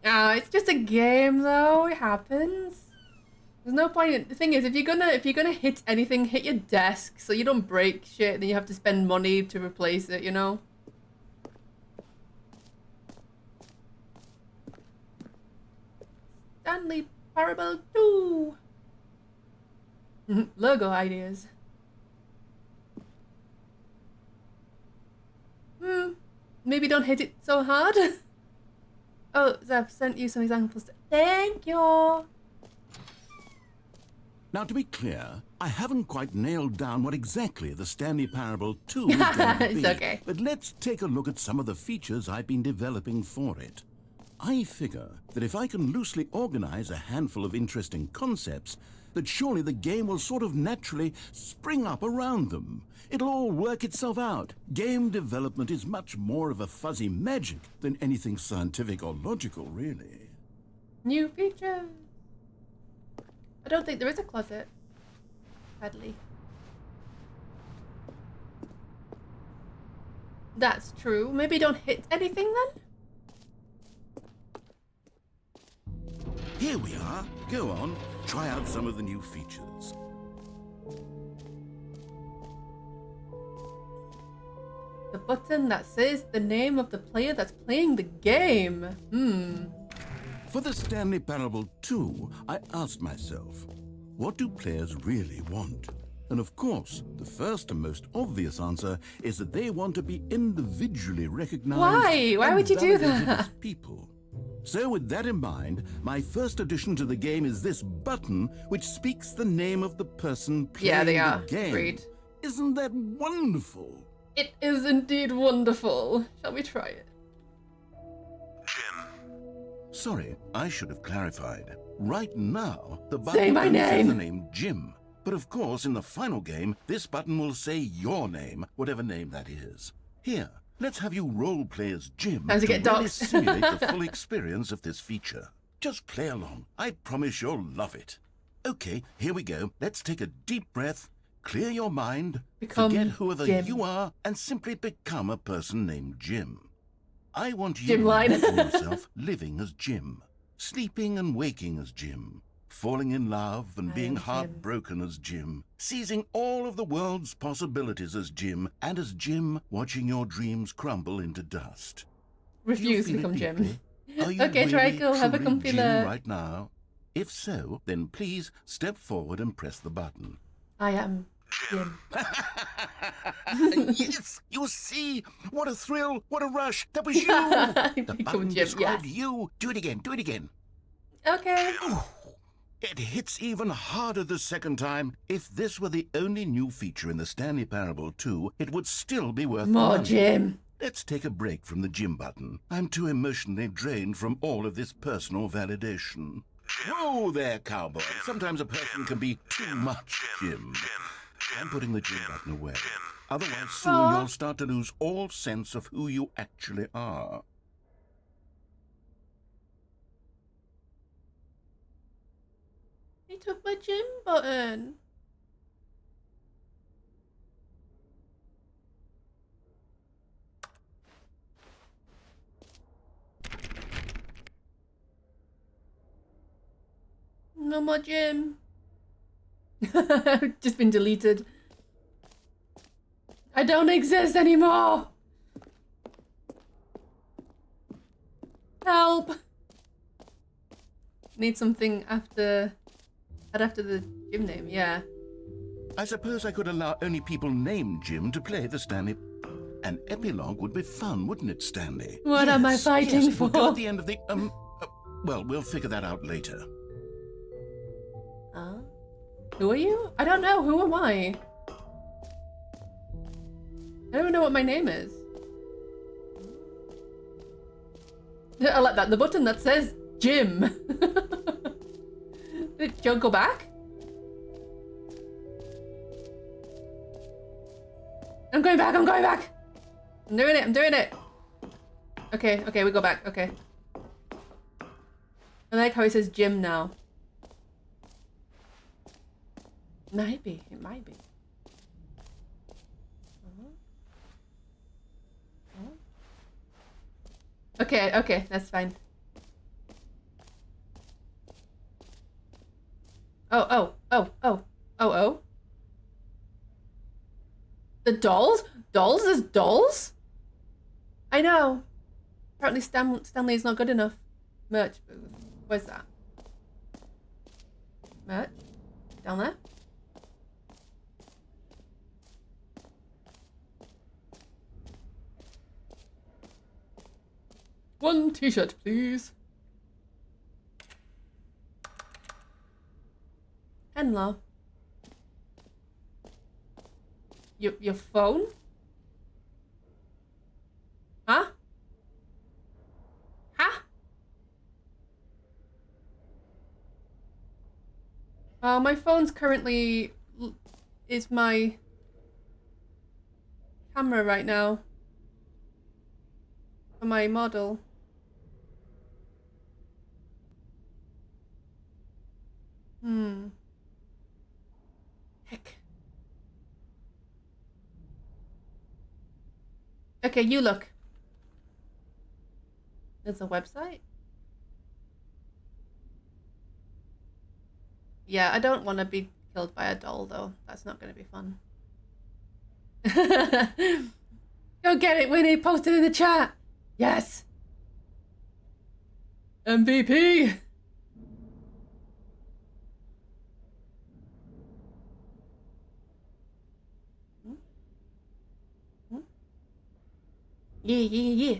Speaker 2: It's just a game though. It happens. There's no point. The thing is, if you're gonna hit anything, hit your desk so you don't break shit. Then you have to spend money to replace it. You know. Stanley Parable 2. Logo ideas. Maybe don't hit it so hard. Oh, I've sent you some examples. Thank you.
Speaker 4: Now, to be clear, I haven't quite nailed down what exactly the Stanley Parable 2 is going to be.
Speaker 2: It's okay.
Speaker 4: But let's take a look at some of the features I've been developing for it. I figure that if I can loosely organize a handful of interesting concepts, that surely the game will sort of naturally spring up around them. It'll all work itself out. Game development is much more of a fuzzy magic than anything scientific or logical, really.
Speaker 2: New features. I don't think there is a closet. Sadly. That's true. Maybe don't hit anything then?
Speaker 4: Here we are. Go on, try out some of the new features.
Speaker 2: The button that says the name of the player that's playing the game.
Speaker 4: For the Stanley Parable 2, I asked myself, what do players really want? And of course, the first and most obvious answer is that they want to be individually recognized.
Speaker 2: Why? Why
Speaker 4: and
Speaker 2: would you do
Speaker 4: validated
Speaker 2: that?
Speaker 4: as people. So with that in mind, my first addition to the game is this button which speaks the name of the person playing
Speaker 2: Yeah, they
Speaker 4: the
Speaker 2: are.
Speaker 4: game.
Speaker 2: Agreed.
Speaker 4: Isn't that wonderful?
Speaker 2: It is indeed wonderful. Shall we try it?
Speaker 4: Sorry, I should have clarified. Right now, the
Speaker 2: Say
Speaker 4: button
Speaker 2: my
Speaker 4: only says
Speaker 2: name.
Speaker 4: the name Jim. But of course, in the final game, this button will say your name, whatever name that is. Here, let's have you role-play as Jim
Speaker 2: Time to get
Speaker 4: really
Speaker 2: doxed.
Speaker 4: simulate the full experience of this feature. Just play along. I promise you'll love it. Okay, here we go. Let's take a deep breath, clear your mind,
Speaker 2: Become
Speaker 4: forget whoever
Speaker 2: Jim.
Speaker 4: you are, and simply become a person named Jim. I want you
Speaker 2: Jim
Speaker 4: to
Speaker 2: line.
Speaker 4: imagine yourself living as Jim, sleeping and waking as Jim, falling in love and
Speaker 2: I
Speaker 4: being
Speaker 2: am Jim.
Speaker 4: heartbroken as Jim, seizing all of the world's possibilities as Jim, and as Jim, watching your dreams crumble into dust. Do you
Speaker 2: Refuse to
Speaker 4: feel it
Speaker 2: become Jim.
Speaker 4: deeply? Are you
Speaker 2: Okay,
Speaker 4: really,
Speaker 2: Trico, have a
Speaker 4: truly
Speaker 2: comfy
Speaker 4: Jim
Speaker 2: look.
Speaker 4: right now? If so, then please step forward and press the button.
Speaker 2: I am Jim.
Speaker 4: Yes, you see, what a thrill, what a rush. That was you. The
Speaker 2: Become
Speaker 4: button
Speaker 2: Jim,
Speaker 4: described
Speaker 2: yes.
Speaker 4: you. Do it again, do it again.
Speaker 2: Okay.
Speaker 4: It hits even harder the second time. If this were the only new feature in the Stanley Parable 2, it would still be worth the
Speaker 2: More
Speaker 4: money.
Speaker 2: Jim.
Speaker 4: Let's take a break from the Jim button. I'm too emotionally drained from all of this personal validation. Whoa there, cowboy. Sometimes a person can be too much Jim. I'm putting the Jim button away. Otherwise, soon
Speaker 2: Aw.
Speaker 4: you'll start to lose all sense of who you actually are.
Speaker 2: He took my Jim button. No more Jim. Just been deleted. I don't exist anymore. Help. Need something after the gym name, yeah.
Speaker 4: I suppose I could allow only people named Jim to play the Stanley. An epilogue would be fun, wouldn't it, Stanley?
Speaker 2: What am I fighting
Speaker 4: yes,
Speaker 2: for?
Speaker 4: We'll go at the end of the, well, we'll figure that out later.
Speaker 2: Who are you? I don't know. Who am I? I don't even know what my name is. I like that. The button that says Jim. Did Joe go back? I'm going back. I'm going back. I'm doing it. I'm doing it. Okay. Okay. We go back. Okay. I like how it says Jim now. Might be. It might be. Okay, okay, that's fine. Oh. The dolls? Dolls is dolls? I know. Apparently Stanley is not good enough. Merch booth. Where's that? Merch? Down there? One t-shirt, please. Hello. Your phone? Huh? Huh? My phone's currently is my camera right now for my model. Heck. Okay, you look. There's a website? Yeah, I don't want to be killed by a doll, though. That's not going to be fun. Go get it, Winnie! Post it in the chat! Yes! MVP! Yeah.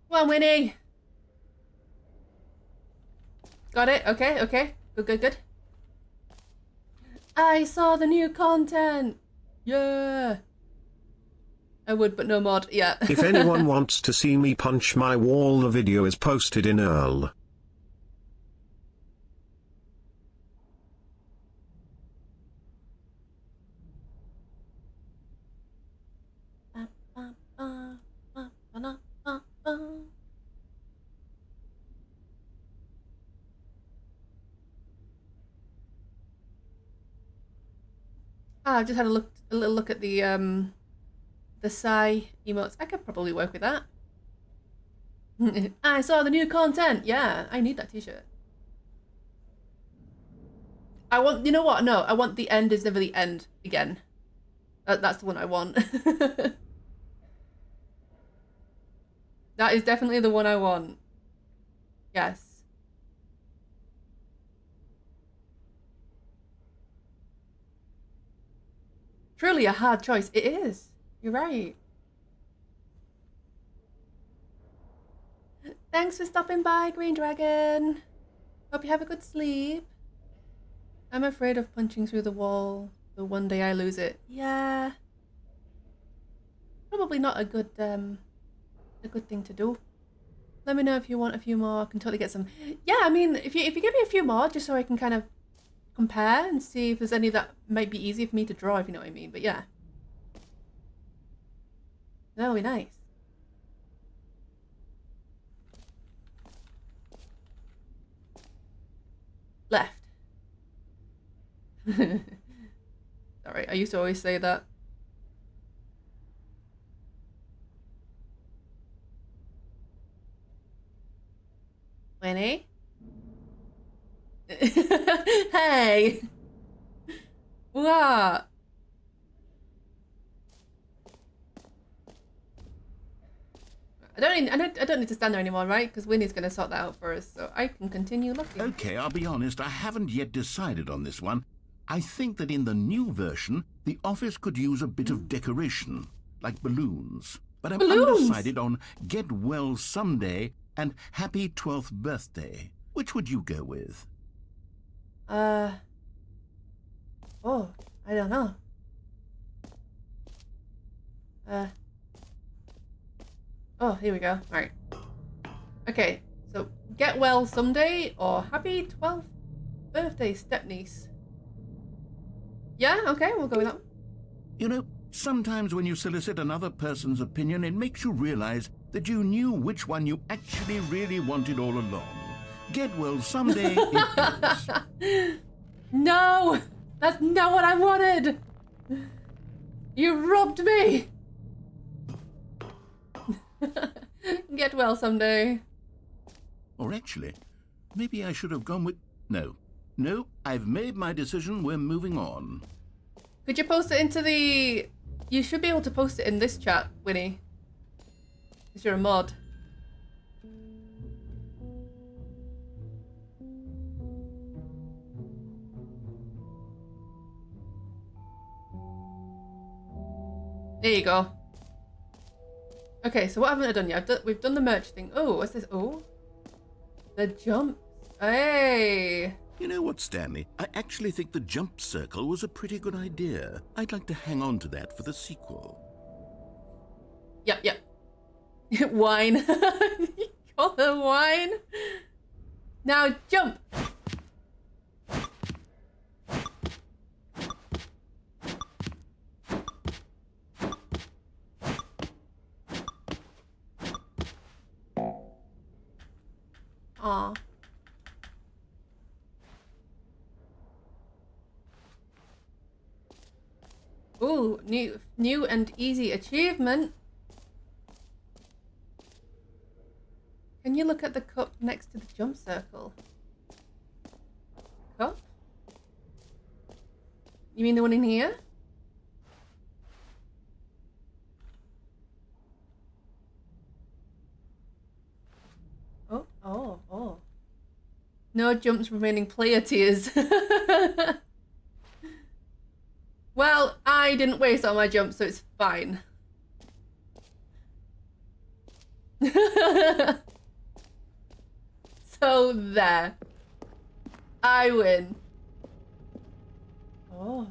Speaker 2: Come on, Winnie. Got it? Okay, okay. Good. I saw the new content. Yeah. I would, but no mod. Yeah.
Speaker 3: If anyone wants to see me punch my wall, the video is posted in Earl.
Speaker 2: I just had a little look at the Psy emotes. I could probably work with that. I saw the new content. Yeah, I need that t-shirt. I want, you know what? No, I want the end is never the end again. That's the one I want. That is definitely the one I want. Yes. Truly a hard choice. It is. You're right. Thanks for stopping by, Green Dragon. Hope you have a good sleep. I'm afraid of punching through the wall. The one day I lose it. Yeah. Probably not a good thing to do. Let me know if you want a few more. I can totally get some. Yeah, I mean, if you give me a few more, just so I can kind of compare and see if there's any that might be easy for me to draw, if you know what I mean. But yeah. That would be nice. Left. Sorry, I used to always say that. Winnie? Hey! What? I don't need to stand there anymore, right? Because Winnie's going to sort that out for us, so I can continue looking.
Speaker 4: Okay, I'll be honest, I haven't yet decided on this one. I think that in the new version, the office could use a bit of decoration, like balloons. But I'm undecided on Get Well Someday and Happy 12th Birthday. Which would you go with?
Speaker 2: Oh, I don't know. Oh, here we go. Alright. Okay, so Get Well Someday or Happy 12th Birthday, Stepniece. Yeah, okay, we'll go with that one.
Speaker 4: You know, sometimes when you solicit another person's opinion, it makes you realize that you knew which one you actually really wanted all along. Get Well Someday it is.
Speaker 2: No! That's not what I wanted! You robbed me! Get Well Someday.
Speaker 4: Or actually, maybe I should have gone with... No, I've made my decision. We're moving on.
Speaker 2: Could you post it into the... You should be able to post it in this chat, Winnie. Because you're a mod. There you go. Okay, so what haven't I done yet? We've done the merch thing. Oh, what's this? Oh, the jump. Hey.
Speaker 4: You know what, Stanley? I actually think the jump circle was a pretty good idea. I'd like to hang on to that for the sequel.
Speaker 2: Yep. Wine. You call her wine? Now jump. Aw. Ooh, new and easy achievement. Can you look at the cup next to the jump circle? Cup? You mean the one in here? Oh. No jumps remaining player tiers. Well, I didn't waste all my jumps, so it's fine. So there. I win. Oh.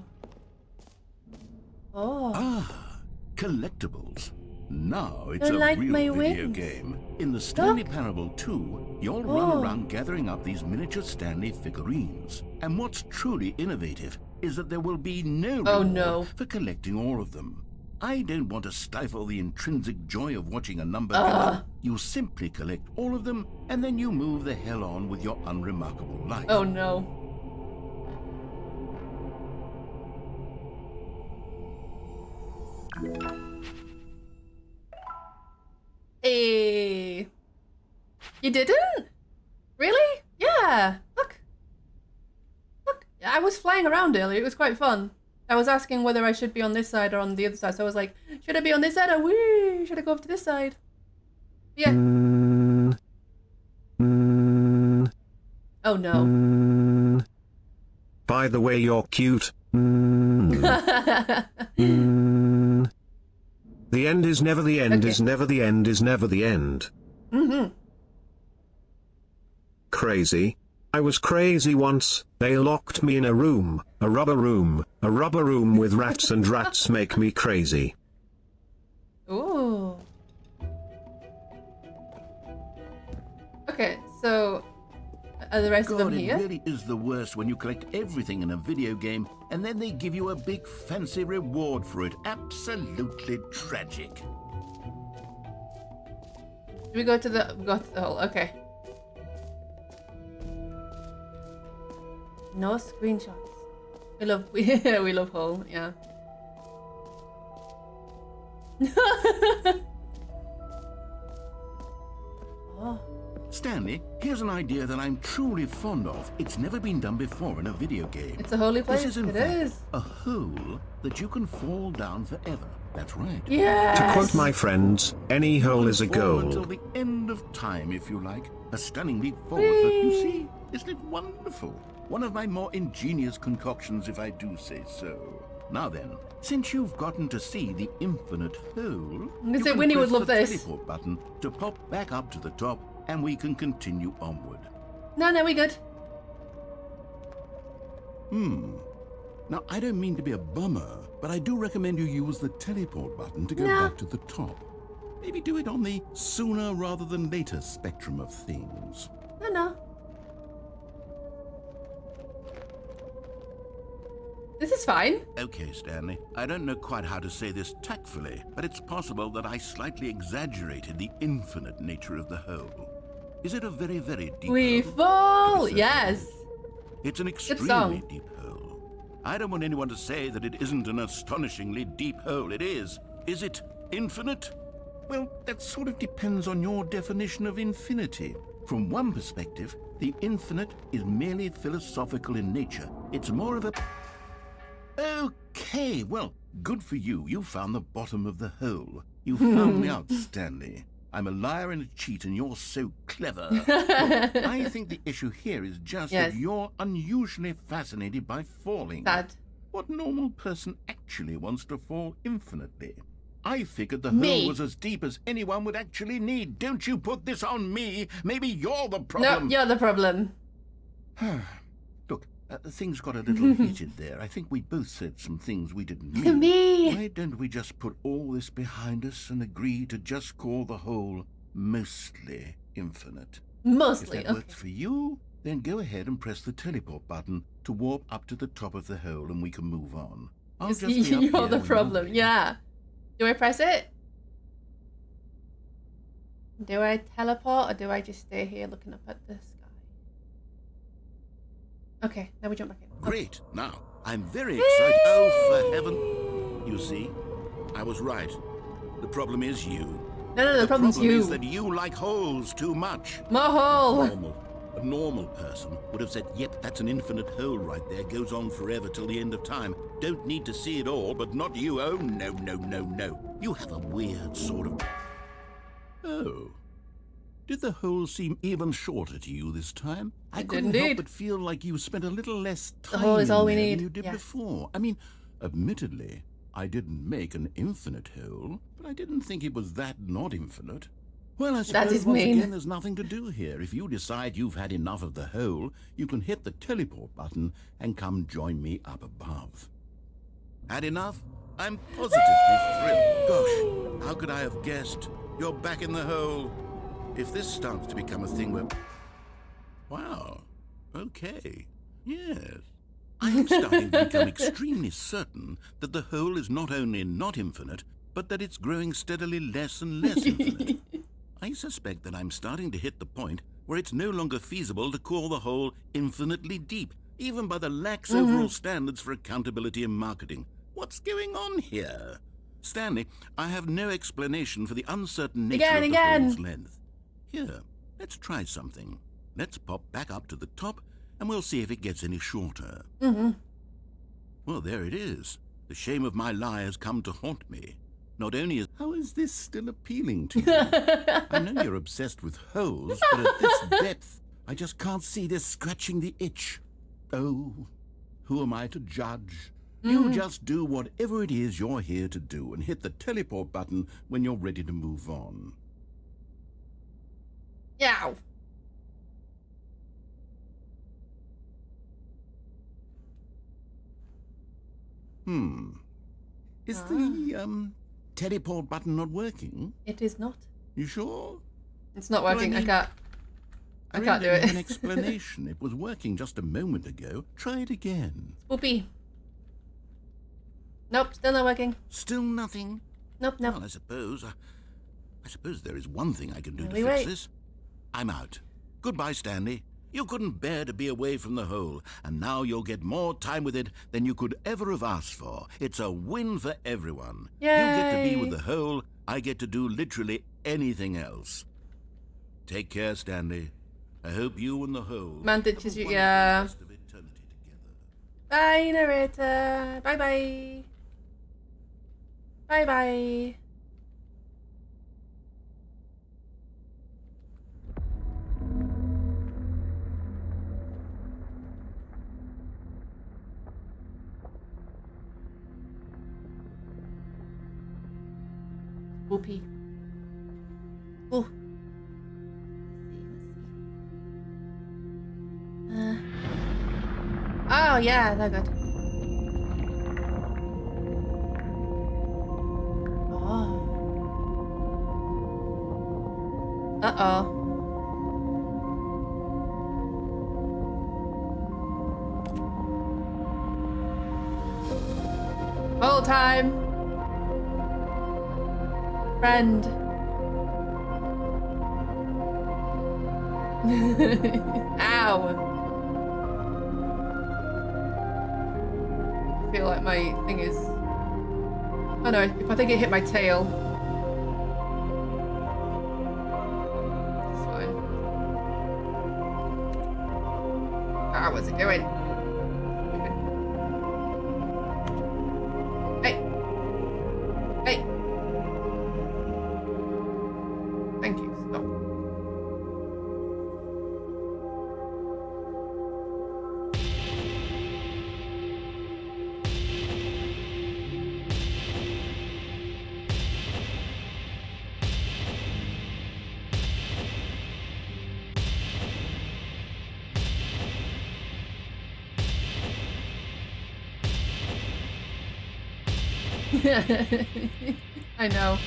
Speaker 4: Ah, collectibles. Now it's
Speaker 2: Don't
Speaker 4: a
Speaker 2: like
Speaker 4: real
Speaker 2: my
Speaker 4: video
Speaker 2: wings.
Speaker 4: game. In the Stanley Parable 2, you'll run around gathering up these miniature Stanley figurines. And what's truly innovative is that there will be no reward for collecting all of them. I don't want to stifle the intrinsic joy of watching a number go up. You simply collect all of them, and then you move the hell on with your unremarkable life.
Speaker 2: Oh no. Hey. You didn't? Really? Yeah. Look. I was flying around earlier. It was quite fun. I was asking whether I should be on this side or on the other side. So I was like, should I be on this side or wee? Should I go over to this side? Yeah. Oh no.
Speaker 3: By the way, you're cute. The end is never the end, is never the end, is never the end. Crazy. I was crazy once. They locked me in a room, a rubber room with rats, and rats make me crazy.
Speaker 2: Ooh. Okay, so are the rest of them here?
Speaker 4: It really is the worst when you collect everything in a video game and then they give you a big fancy reward for it. Absolutely tragic.
Speaker 2: We go to the hole. Okay. No screenshots. We love hole. Yeah. Oh.
Speaker 4: Stanley, here's an idea that I'm truly fond of. It's never been done before in a video game.
Speaker 2: It's a holy place.
Speaker 4: This is in
Speaker 2: It
Speaker 4: fact
Speaker 2: is.
Speaker 4: a hole that you can fall down forever. That's right.
Speaker 2: Yes.
Speaker 3: To quote my friends, any hole is a
Speaker 4: Fall until
Speaker 3: goal.
Speaker 4: the end of time, if you like. A stunning leap forward. But you see, isn't it wonderful? One of my more ingenious concoctions, if I do say so. Now then, since you've gotten to see the infinite hole,
Speaker 2: gonna
Speaker 4: you
Speaker 2: say
Speaker 4: can
Speaker 2: Winnie would
Speaker 4: press
Speaker 2: love
Speaker 4: the
Speaker 2: this.
Speaker 4: teleport button to pop back up to the top, and we can continue onward.
Speaker 2: No, we good.
Speaker 4: Now, I don't mean to be a bummer, but I do recommend you use the teleport button to go
Speaker 2: No.
Speaker 4: back to the top. Maybe do it on the sooner rather than later spectrum of things.
Speaker 2: No. This is fine.
Speaker 4: Okay, Stanley. I don't know quite how to say this tactfully, but it's possible that I slightly exaggerated the infinite nature of the hole. Is it a very, very deep
Speaker 2: We
Speaker 4: hole?
Speaker 2: fall.
Speaker 4: It certainly
Speaker 2: Yes.
Speaker 4: is. It's an
Speaker 2: song.
Speaker 4: extremely deep hole. I don't want anyone to say that it isn't an astonishingly deep hole. It is. Is it infinite? Well, that sort of depends on your definition of infinity. From one perspective, the infinite is merely philosophical in nature. It's more of a... Okay, well, good for you. You found the bottom of the hole. You found me out, Stanley. I'm a liar and a cheat, and you're so clever. Look, I think the issue here is just
Speaker 2: Yes.
Speaker 4: that you're unusually fascinated by falling.
Speaker 2: Sad.
Speaker 4: What normal person actually wants to fall infinitely? I figured the
Speaker 2: Me.
Speaker 4: hole was as deep as anyone would actually need. Don't you put this on me. Maybe you're the
Speaker 2: No,
Speaker 4: problem.
Speaker 2: you're the problem.
Speaker 4: Look, things got a little heated there. I think we both said some things we didn't mean.
Speaker 2: Me.
Speaker 4: Why don't we just put all this behind us and agree to just call the whole mostly infinite? If
Speaker 2: Mostly.
Speaker 4: that works for you, then go ahead and press the teleport button to warp up to the top of the hole and we can move on. I'll just be up
Speaker 2: You're
Speaker 4: here
Speaker 2: the
Speaker 4: when
Speaker 2: problem.
Speaker 4: ready.
Speaker 2: Yeah. Do I press it? Do I teleport or do I just stay here looking up at the sky? Okay, now we jump back in.
Speaker 4: Great. Now, I'm very excited. Oh, for heaven. You see, I was right. The problem is you.
Speaker 2: No, the problem's you.
Speaker 4: is that you like holes too much.
Speaker 2: More hole.
Speaker 4: A normal person would have said, yep, that's an infinite hole right there. Goes on forever till the end of time. Don't need to see it all, but not you. Oh, no. You have a weird sort of... Oh. Did the hole seem even shorter to you this time? I
Speaker 2: It
Speaker 4: couldn't
Speaker 2: did
Speaker 4: help
Speaker 2: indeed.
Speaker 4: but feel like you spent a little less time
Speaker 2: hole is all we
Speaker 4: in there
Speaker 2: need,
Speaker 4: than you did
Speaker 2: yeah.
Speaker 4: before. I mean, admittedly, I didn't make an infinite hole, but I didn't think it was that not infinite. Well, I suppose
Speaker 2: is
Speaker 4: once
Speaker 2: mean.
Speaker 4: again there's nothing to do here. If you decide you've had enough of the hole, you can hit the teleport button and come join me up above. Had enough? I'm positively thrilled. Gosh, how could I have guessed? You're back in the hole. If this starts to become a thing where... Wow. Okay. Yes. I am starting to become extremely certain that the hole is not only not infinite, but that it's growing steadily less and less infinite. I suspect that I'm starting to hit the point where it's no longer feasible to call the hole infinitely deep, even by the lax overall standards for accountability and marketing. What's going on here? Stanley, I have no explanation for the uncertain nature of the hole's length. Here, let's try something. Let's pop back up to the top, and we'll see if it gets any shorter. Well, there it is. The shame of my lie has come to haunt me. Not only is... How is this still appealing to you? I know you're obsessed with holes, but at this depth, I just can't see this scratching the itch. Oh, who am I to judge? You just do whatever it is you're here to do and hit the teleport button when you're ready to move on.
Speaker 2: Yow.
Speaker 4: Is the, teleport button not working?
Speaker 2: It is not.
Speaker 4: You sure?
Speaker 2: It's not
Speaker 4: Well, I
Speaker 2: working. I
Speaker 4: mean-
Speaker 2: can't. I can't do
Speaker 4: really
Speaker 2: it.
Speaker 4: An explanation. It was working just a moment ago. Try it again.
Speaker 2: Spoopy. Nope, still not working.
Speaker 4: Still nothing?
Speaker 2: Nope.
Speaker 4: Well, I suppose there is one thing I can do to
Speaker 2: We
Speaker 4: fix
Speaker 2: wait.
Speaker 4: this. I'm out. Goodbye, Stanley. You couldn't bear to be away from the hole, and now you'll get more time with it than you could ever have asked for. It's a win for everyone. You get to be with
Speaker 2: Yay.
Speaker 4: the hole, I get to do literally anything else. Take care, Stanley. I hope you and the whole
Speaker 2: Man ditches you, yeah.
Speaker 4: rest of eternity together.
Speaker 2: Bye, narrator. Bye bye. Bye bye. Whoopee. Oh. Oh yeah, they're good. Oh. Uh-oh. Whole time. Friend. Ow. I feel like my thing is... Oh no, if I think it hit my tail. It's fine. Ah, what's it doing? Hey! Hey! Thank you, stop. I know.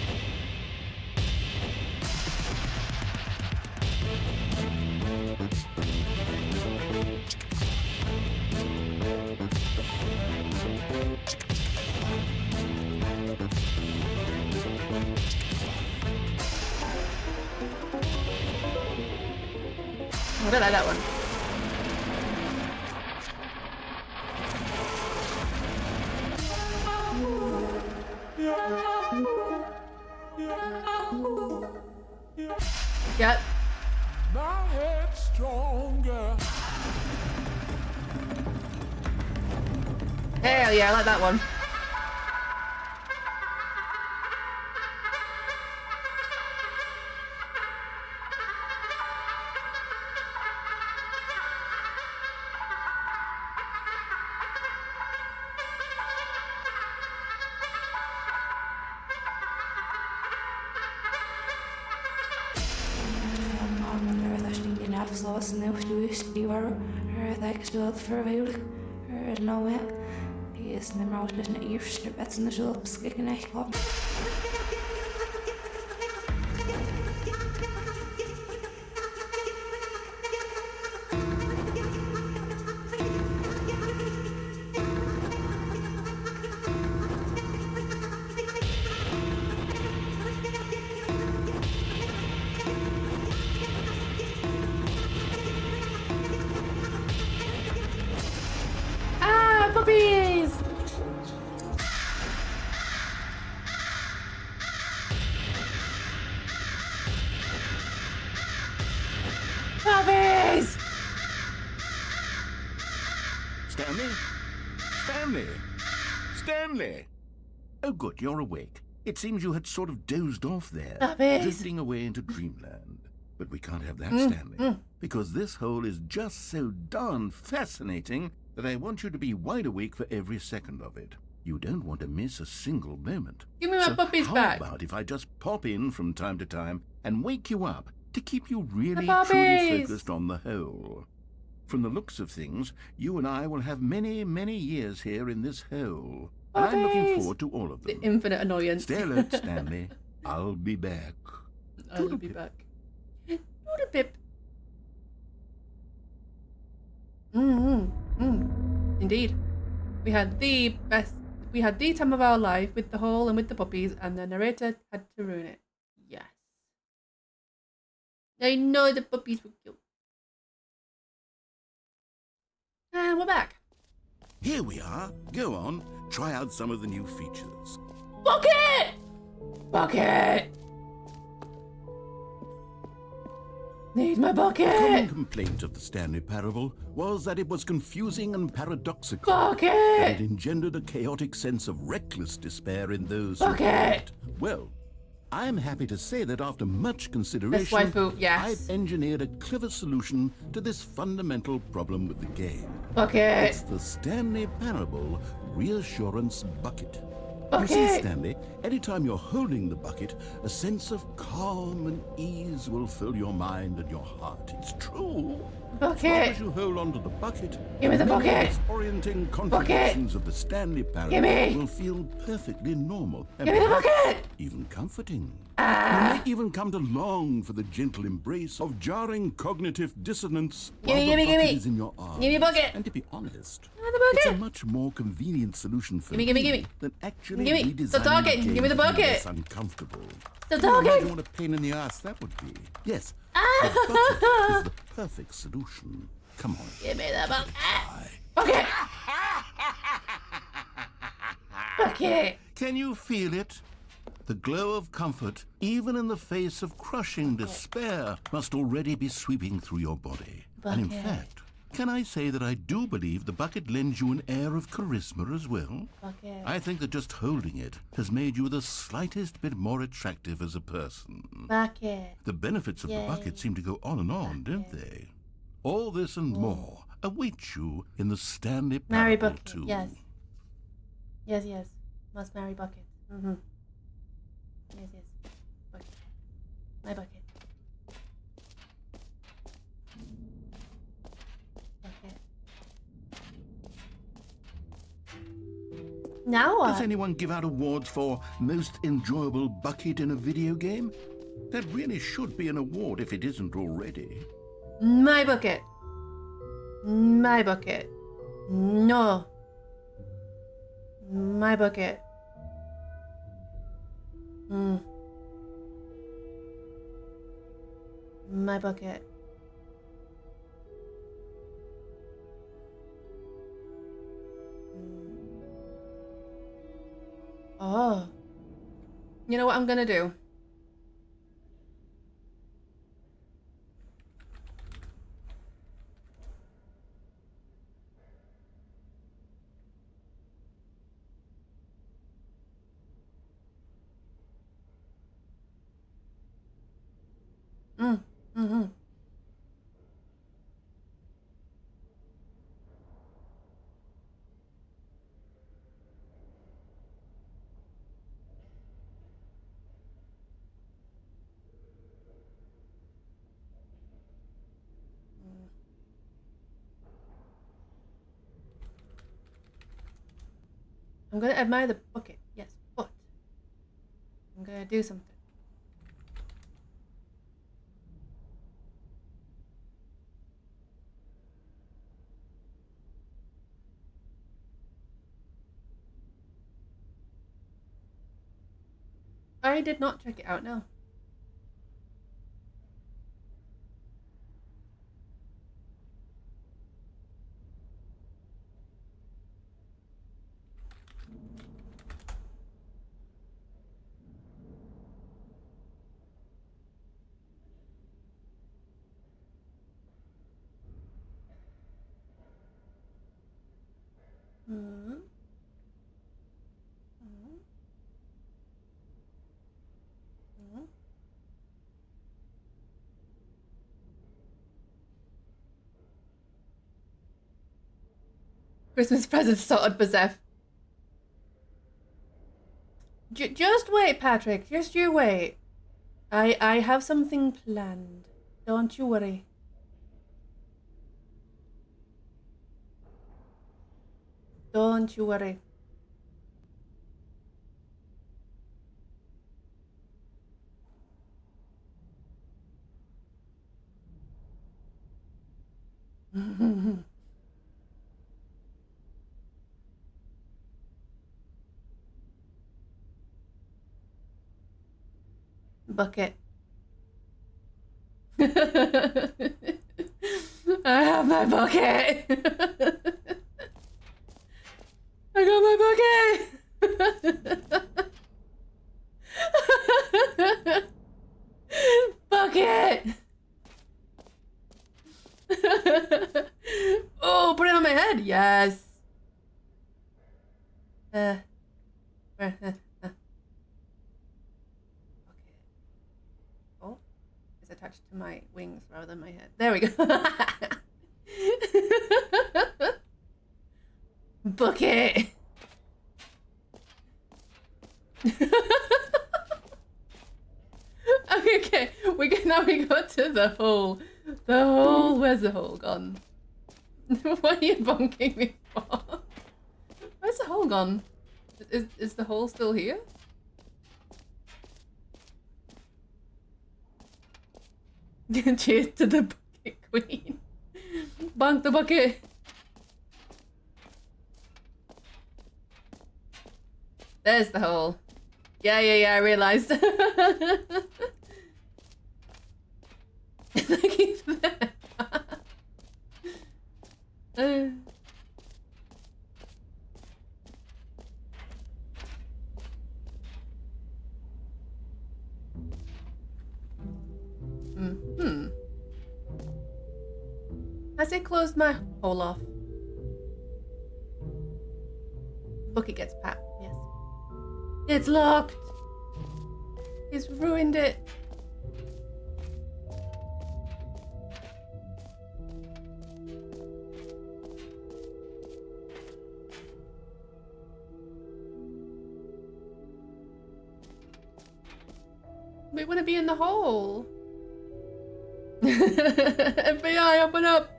Speaker 2: I don't like that one. Yep.
Speaker 1: My head stronger.
Speaker 2: Hell yeah, I like that one.
Speaker 10: Afsluiten nieuws die waren er gespeeld verwijder er nou hè die is de mouse dus een eerste bed in de zulp skikken echt kwam.
Speaker 2: Puppies! Puppies!
Speaker 4: Stanley? Stanley? Stanley? Oh good, you're awake. It seems you had sort of dozed off there,
Speaker 2: Puppies!
Speaker 4: drifting away into dreamland. But we can't have that, Stanley, because this hole is just so darn fascinating that I want you to be wide awake for every second of it. You don't want to miss a single moment.
Speaker 2: Give me my puppies
Speaker 4: how
Speaker 2: back.
Speaker 4: about if I just pop in from time to time and wake you up to keep you really
Speaker 2: The
Speaker 4: truly
Speaker 2: puppies.
Speaker 4: focused on the hole? From the looks of things, you and I will have many, many years here in this hole. And I'm looking
Speaker 2: Puppies.
Speaker 4: forward to all of
Speaker 2: The
Speaker 4: them.
Speaker 2: infinite annoyance.
Speaker 4: Stay alert, Stanley. I'll be back.
Speaker 2: I'll be back. Doodle pip. Indeed. We had the time of our life with the hole and with the puppies, and the narrator had to ruin it. Yes. I know the puppies were cute. And we're back.
Speaker 4: Here we are. Go on. Try out some of the new features.
Speaker 2: Bucket! Bucket! Need my bucket.
Speaker 4: A common complaint of the Stanley Parable was that it was confusing and paradoxical.
Speaker 2: Bucket.
Speaker 4: That it engendered a chaotic sense of reckless despair in those who played it. Well, I'm happy to say that after much consideration,
Speaker 2: waifu, yes.
Speaker 4: I've engineered a clever solution to this fundamental problem with the game.
Speaker 2: Bucket.
Speaker 4: It's the Stanley Parable Reassurance Bucket.
Speaker 2: Bucket.
Speaker 4: You see, Stanley, anytime you're holding the bucket, a sense of calm and ease will fill your mind and your heart. It's true.
Speaker 2: Bucket.
Speaker 4: As long as you hold onto the bucket,
Speaker 2: Give me the
Speaker 4: many
Speaker 2: bucket.
Speaker 4: disorienting contradictions of the Stanley Parable
Speaker 2: Give me.
Speaker 4: will feel perfectly normal and
Speaker 2: Give me the
Speaker 4: perhaps
Speaker 2: bucket.
Speaker 4: even comforting. You may even come to long for the gentle embrace of jarring cognitive dissonance while the bucket is in your arms.
Speaker 2: Give me a bucket.
Speaker 4: And to be honest,
Speaker 2: the
Speaker 4: it's a
Speaker 2: bucket.
Speaker 4: much more convenient solution for
Speaker 2: Gimme,
Speaker 4: me
Speaker 2: gimme.
Speaker 4: than actually
Speaker 2: Gimme.
Speaker 4: redesigning
Speaker 2: The target.
Speaker 4: the game
Speaker 2: Give me the
Speaker 4: to be
Speaker 2: bucket.
Speaker 4: less uncomfortable.
Speaker 2: The
Speaker 4: Can you imagine
Speaker 2: target.
Speaker 4: what a pain in the ass that would be? Yes, the bucket is the perfect solution. Come on.
Speaker 2: Give me the bucket. Bucket. Bucket.
Speaker 4: Can you feel it? The glow of comfort, even in the face of crushing despair, must already be sweeping through your body. And in
Speaker 2: Bucket.
Speaker 4: fact, can I say that I do believe the bucket lends you an air of charisma as well?
Speaker 2: Bucket.
Speaker 4: I think that just holding it has made you the slightest bit more attractive as a person.
Speaker 2: Bucket.
Speaker 4: The benefits of the bucket seem to go on and on, don't they? All this and more await you in the Stanley
Speaker 2: Marry
Speaker 4: Parable
Speaker 2: bucket.
Speaker 4: 2.
Speaker 2: Yes. Yes, yes. Must marry bucket. Mm-hmm. Yes, yes. Bucket. My bucket. Bucket. Now
Speaker 4: Does
Speaker 2: what?
Speaker 4: anyone give out awards for most enjoyable bucket in a video game? That really should be an award if it isn't already.
Speaker 2: My bucket. My bucket. No. My bucket. My bucket. Oh. You know what I'm gonna do? Mm-hmm. I'm gonna admire the bucket, yes, but I'm gonna do something. I did not check it out, no. Mm-hmm. Christmas presents sorted for Zeph. Just wait, Patrick. Just you wait. I have something planned. Don't you worry. Don't you worry. Bucket. I have my bucket. I got my bucket. Bucket. Okay. Oh, it's attached to my wings rather than my head. There we go. Book it. Okay, now we go to the hole. The hole. Where's the hole gone? What are you bonking me for? Where's the hole gone? Is the hole still here? Cheers to the bucket queen. Bonk the bucket. There's the hole. Yeah, I realized. Look, he's there. Has it closed my hole off? Bucket gets pat. Yes. It's locked. He's ruined it. We want to be in the hole. FBI, open up.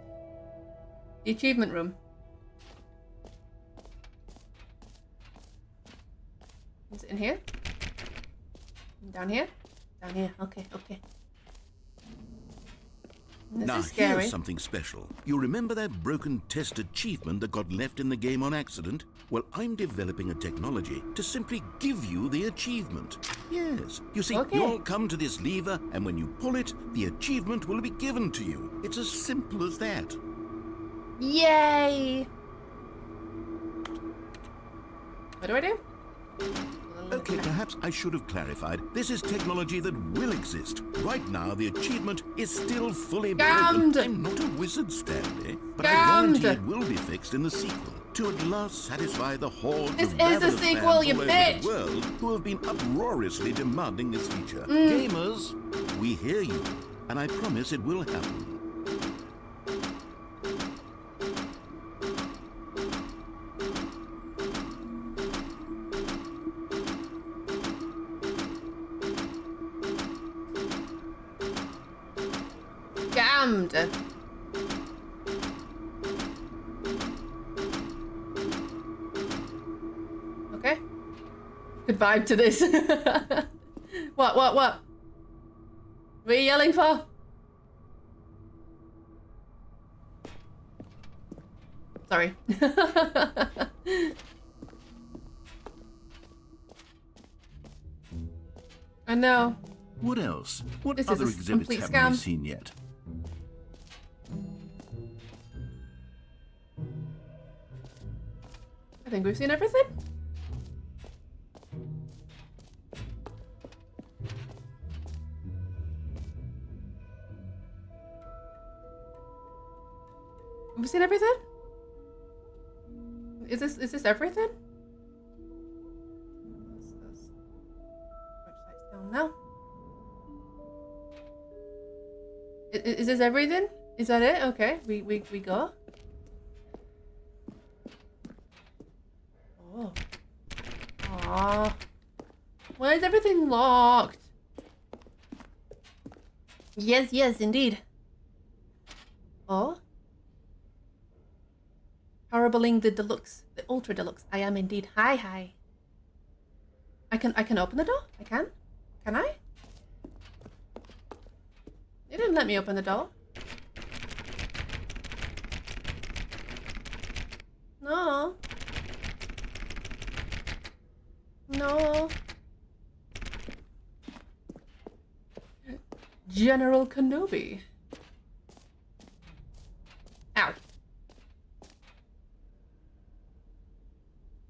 Speaker 2: The achievement room. Is it in here? Down here? Down here. Okay. This
Speaker 4: Now
Speaker 2: is scary.
Speaker 4: here's something special. You remember that broken test achievement that got left in the game on accident? Well, I'm developing a technology to simply give you the achievement. Yes. You see, you'll come to this lever, and when you pull it, the achievement will be given to you. It's as simple as that.
Speaker 2: Yay! What do I do?
Speaker 4: Okay, perhaps I should have clarified. This is technology that will exist. Right now, the achievement is still fully broken. I'm not a wizard, Stanley, but I guarantee it will be fixed in the sequel to at last satisfy the hordes of ravenous fans all over the world who have been uproariously demanding this feature. Gamers, we hear you, and I promise it will happen.
Speaker 2: Damned. Okay. Good vibe to this. What? What are you yelling for? Sorry. I know.
Speaker 4: What else? What
Speaker 2: This
Speaker 4: other
Speaker 2: is a
Speaker 4: exhibits
Speaker 2: complete
Speaker 4: haven't we
Speaker 2: scam.
Speaker 4: seen yet?
Speaker 2: I think we've seen everything. Have we seen everything? Is this everything? Website's down now. Is this everything? Is that it? Okay, we go. Oh. Aww. Why is everything locked? Yes, indeed. Oh. Paraboling the deluxe, the ultra deluxe. I am indeed. Hi. I can open the door. I can. Can I? You didn't let me open the door. No. No. General Kenobi. Ow.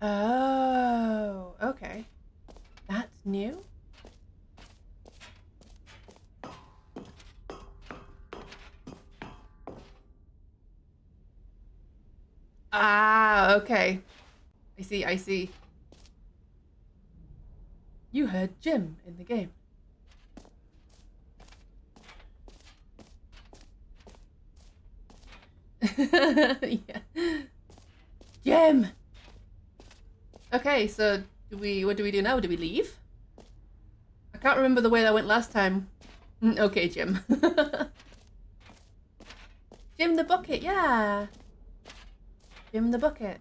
Speaker 2: Oh, okay. That's new? Ah, okay. I see. You heard Jim in the game. Yeah. Jim! Okay, so what do we do now? Do we leave? I can't remember the way that went last time. Okay, Jim. Jim the bucket, yeah. Jim the bucket.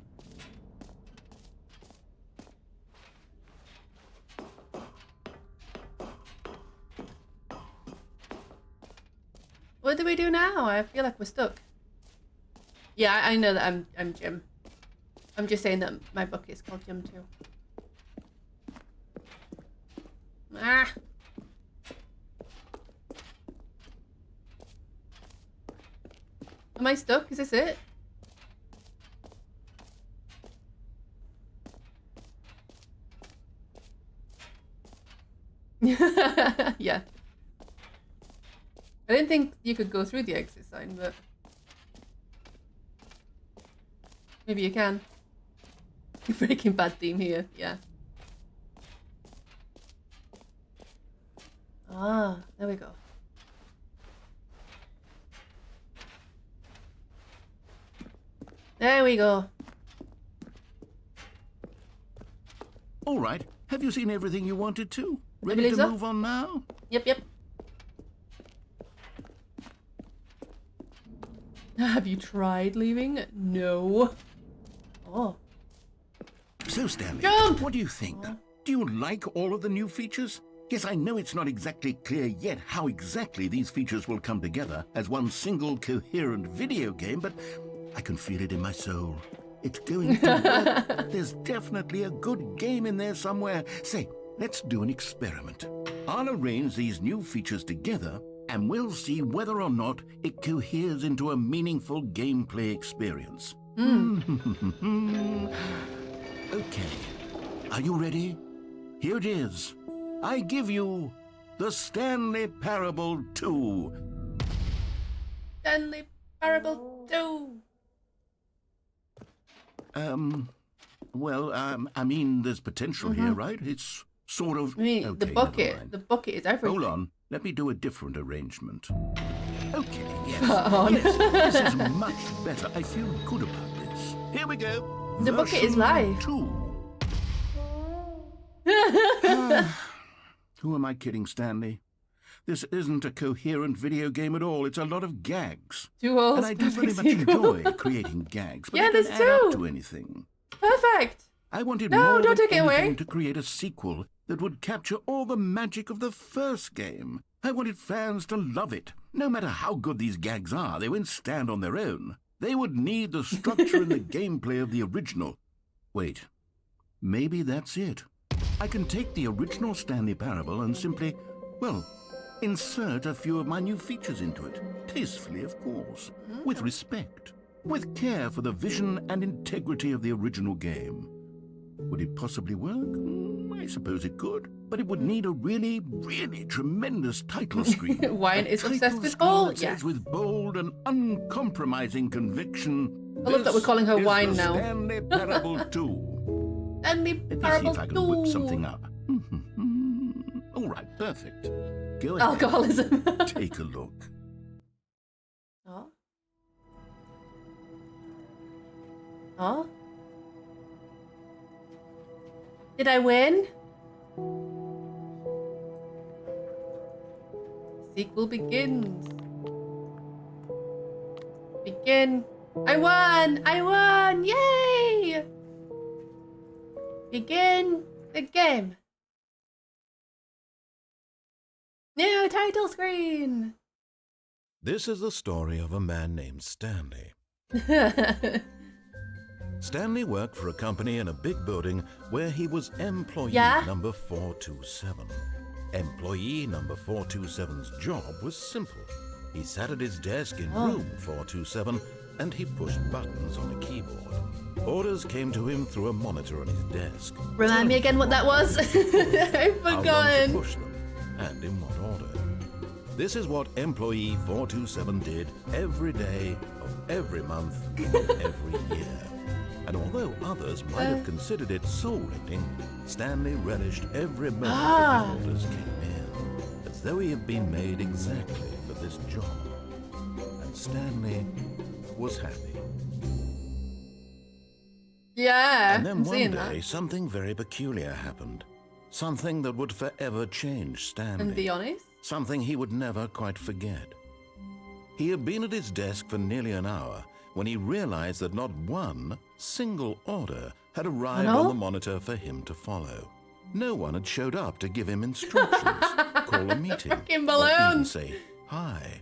Speaker 2: What do we do now? I feel like we're stuck. Yeah, I know that I'm Jim. I'm just saying that my bucket's called Jim too. Ah. Am I stuck? Is this it? Yeah. I didn't think you could go through the exit sign, but maybe you can. Breaking Bad theme here, yeah. Ah, there we go. There we go.
Speaker 4: All right. Have you seen everything you wanted to? Ready to move on now?
Speaker 2: Yep. Have you tried leaving? No. Oh.
Speaker 4: So, Stanley,
Speaker 2: Jump!
Speaker 4: What do you think? Do you like all of the new features? Yes, I know it's not exactly clear yet how exactly these features will come together as one single coherent video game, but I can feel it in my soul. It's going to work. There's definitely a good game in there somewhere. Say, let's do an experiment. I'll arrange these new features together, and we'll see whether or not it coheres into a meaningful gameplay experience. Okay, are you ready? Here it is. I give you the Stanley Parable 2.
Speaker 2: Stanley Parable 2.
Speaker 4: I mean, there's potential here, right? It's sort of...
Speaker 2: I mean,
Speaker 4: okay,
Speaker 2: the bucket is everything.
Speaker 4: Hold on, let me do a different arrangement. Okay, yes.
Speaker 2: On.
Speaker 4: Yes, this is much better. I feel good about this. Here we go.
Speaker 2: The bucket is live.
Speaker 4: 2. Who am I kidding, Stanley? This isn't a coherent video game at all. It's a lot of gags.
Speaker 2: Two holes.
Speaker 4: And I do very much enjoy creating gags, but
Speaker 2: yeah,
Speaker 4: it
Speaker 2: there's
Speaker 4: doesn't add up
Speaker 2: two.
Speaker 4: to anything.
Speaker 2: Perfect.
Speaker 4: I wanted
Speaker 2: No,
Speaker 4: more
Speaker 2: don't
Speaker 4: than
Speaker 2: take it away.
Speaker 4: anything to create a sequel that would capture all the magic of the first game. I wanted fans to love it. No matter how good these gags are, they won't stand on their own. They would need the structure and the gameplay of the original. Wait, maybe that's it. I can take the original Stanley Parable and simply, well, insert a few of my new features into it. Tastefully, of course. With respect. With care for the vision and integrity of the original game. Would it possibly work? I suppose it could. But it would need a really, really tremendous title screen.
Speaker 2: Wine is
Speaker 4: A
Speaker 2: obsessed
Speaker 4: title
Speaker 2: with
Speaker 4: screen
Speaker 2: bold.
Speaker 4: that says
Speaker 2: Yes.
Speaker 4: with bold and uncompromising conviction.
Speaker 2: I love that we're calling her
Speaker 4: "This is
Speaker 2: wine
Speaker 4: the
Speaker 2: now."
Speaker 4: Stanley Parable 2.
Speaker 2: Stanley
Speaker 4: Let me see
Speaker 2: Parable
Speaker 4: if I can
Speaker 2: 2.
Speaker 4: whip something up. All right, perfect. Go ahead.
Speaker 2: Alcoholism.
Speaker 4: Take a look.
Speaker 2: Oh. Oh. Did I win? Sequel begins. Begin. I won! I won! Yay! Begin the game. New title screen.
Speaker 4: This is the story of a man named Stanley. Stanley worked for a company in a big building where he was employee number 427. Employee number 427's job was simple. He sat at his desk in room 427 and he pushed buttons on a keyboard. Orders came to him through a monitor on his desk.
Speaker 2: Remind me again what that was. I've
Speaker 4: How long to
Speaker 2: forgotten.
Speaker 4: push them and in what order. This is what employee 427 did every day of every month of every year. And although others might have considered it soul-rending, Stanley relished every moment that the orders came in, as though he had been made exactly for this job. And Stanley was happy.
Speaker 2: Yeah,
Speaker 4: And then
Speaker 2: I'm
Speaker 4: one
Speaker 2: seeing
Speaker 4: day,
Speaker 2: that.
Speaker 4: something very peculiar happened. Something that would forever change Stanley.
Speaker 2: And be honest.
Speaker 4: Something he would never quite forget. He had been at his desk for nearly an hour when he realized that not one single order had arrived on the monitor for him to follow. No one had showed up to give him instructions, call a meeting,
Speaker 2: Freaking
Speaker 4: or even
Speaker 2: balloons.
Speaker 4: say hi.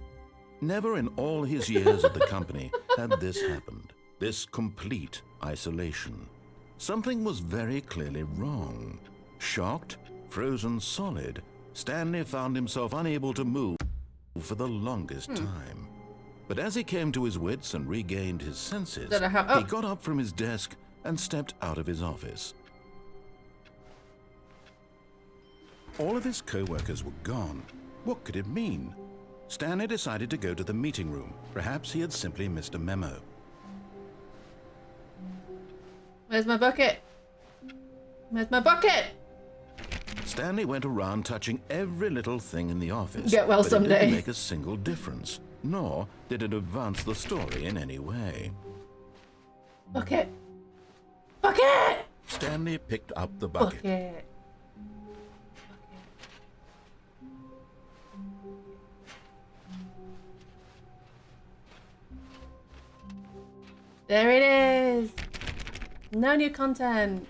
Speaker 4: Never in all his years at the company had this happened. This complete isolation. Something was very clearly wrong. Shocked, frozen solid, Stanley found himself unable to move for the longest time. But as he came to his wits and regained his senses, he got up from his desk and stepped out of his office. All of his co-workers were gone. What could it mean? Stanley decided to go to the meeting room. Perhaps he had simply missed a memo.
Speaker 2: Where's my bucket? Where's my bucket?
Speaker 4: Stanley went around touching every little thing in the office.
Speaker 2: Get well
Speaker 4: but
Speaker 2: someday.
Speaker 4: It didn't make a single difference, nor did it advance the story in any way.
Speaker 2: Bucket. Bucket!
Speaker 4: Stanley picked up the bucket.
Speaker 2: Bucket. There it is. No new content.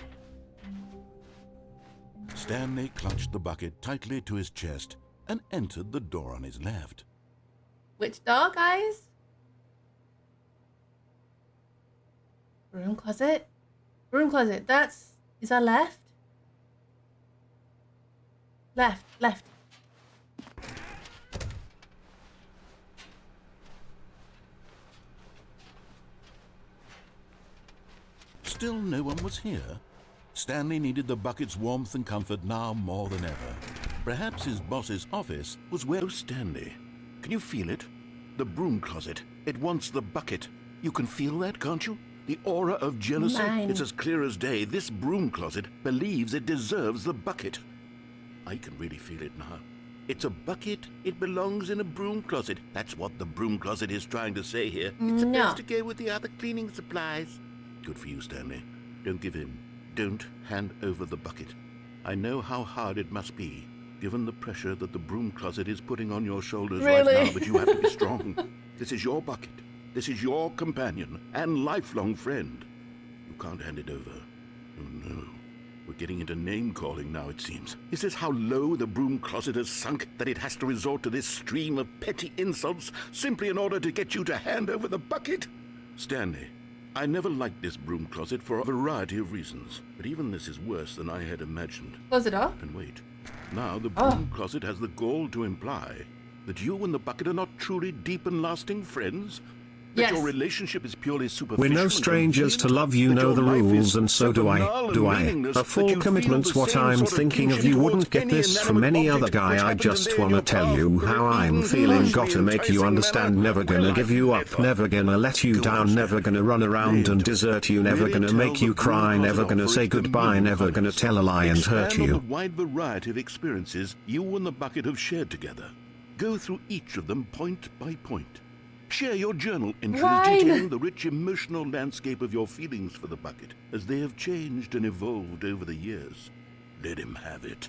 Speaker 4: Stanley clutched the bucket tightly to his chest and entered the door on his left.
Speaker 2: Which door, guys? Broom closet? Broom closet. Is that left? Left.
Speaker 4: Still no one was here. Stanley needed the bucket's warmth and comfort now more than ever. Perhaps his boss's office was where... Oh, Stanley, can you feel it? The broom closet. It wants the bucket. You can feel that, can't you? The aura of jealousy.
Speaker 2: Mine.
Speaker 4: It's as clear as day. This broom closet believes it deserves the bucket. I can really feel it now. It's a bucket. It belongs in a broom closet. That's what the broom closet is trying to say here. It's supposed to go with the other cleaning supplies. Good for you, Stanley. Don't give in. Don't hand over the bucket. I know how hard it must be, given the pressure that the broom closet is putting on your shoulders right now, but you have to be strong. This is your bucket. This is your companion and lifelong friend. You can't hand it over. Oh, no. We're getting into name-calling now, it seems. Is this how low the broom closet has sunk, that it has to resort to this stream of petty insults simply in order to get you to hand over the bucket? Stanley, I never liked this broom closet for a variety of reasons, but even this is worse than I had imagined.
Speaker 2: Close it up.
Speaker 4: And wait, now the broom closet has the gall to imply that you and the bucket are not truly deep and lasting friends? That your relationship is purely superficial.
Speaker 3: We're no strangers to love, you know the rules, and so do I. A full commitment's what I'm thinking of. You wouldn't get this from any other guy. I just wanna tell you how I'm feeling. Gotta make you understand. Never gonna give you up. Never gonna let you down. Never gonna run around and desert you. Never gonna make you cry. Never gonna say goodbye. Never gonna tell a lie and hurt you.
Speaker 4: The wide variety of experiences you and the bucket have shared together. Go through each of them point by point. Share your journal entries detailing the rich emotional landscape of your feelings for the bucket as they have changed and evolved over the years. Let him have it.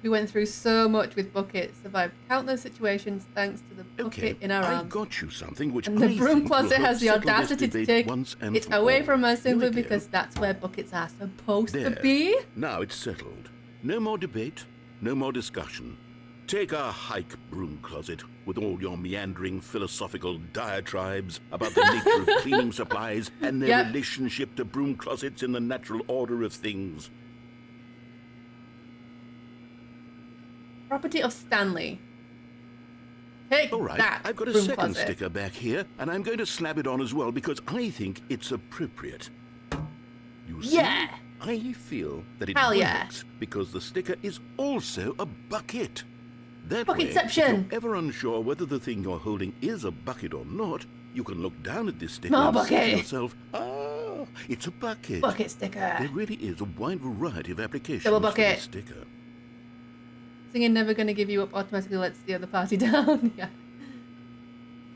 Speaker 2: We went through so much with buckets, survived countless situations thanks to the bucket in our
Speaker 4: I
Speaker 2: arms.
Speaker 4: got you something which
Speaker 2: And the
Speaker 4: I
Speaker 2: broom
Speaker 4: think
Speaker 2: closet
Speaker 4: will
Speaker 2: has the
Speaker 4: help settle this
Speaker 2: audacity to
Speaker 4: debate
Speaker 2: take
Speaker 4: once and
Speaker 2: it
Speaker 4: for
Speaker 2: away
Speaker 4: all.
Speaker 2: from us simply
Speaker 4: Here we go.
Speaker 2: because that's where buckets are supposed
Speaker 4: There.
Speaker 2: to be.
Speaker 4: Now it's settled. No more debate, no more discussion. Take a hike, broom closet, with all your meandering philosophical diatribes about the nature of cleaning supplies and their relationship to broom closets in the natural order of things.
Speaker 2: Property of Stanley. Take
Speaker 4: All right,
Speaker 2: that,
Speaker 4: I've got a
Speaker 2: broom
Speaker 4: second
Speaker 2: closet.
Speaker 4: sticker back here, and I'm going to slap it on as well because I think it's appropriate. You see?
Speaker 2: Yeah.
Speaker 4: I feel that it
Speaker 2: Hell
Speaker 4: works
Speaker 2: yeah.
Speaker 4: because the sticker is also a bucket. That way, if
Speaker 2: Bucketception.
Speaker 4: you're ever unsure whether the thing you're holding is a bucket or not, You can look down at this sticker
Speaker 2: More
Speaker 4: and say to
Speaker 2: bucket.
Speaker 4: yourself, ah, it's a bucket.
Speaker 2: Bucket sticker.
Speaker 4: There really is a wide variety of applications
Speaker 2: Double
Speaker 4: for
Speaker 2: bucket.
Speaker 4: this sticker.
Speaker 2: Singing Never Gonna Give You Up automatically lets the other party down. Yeah.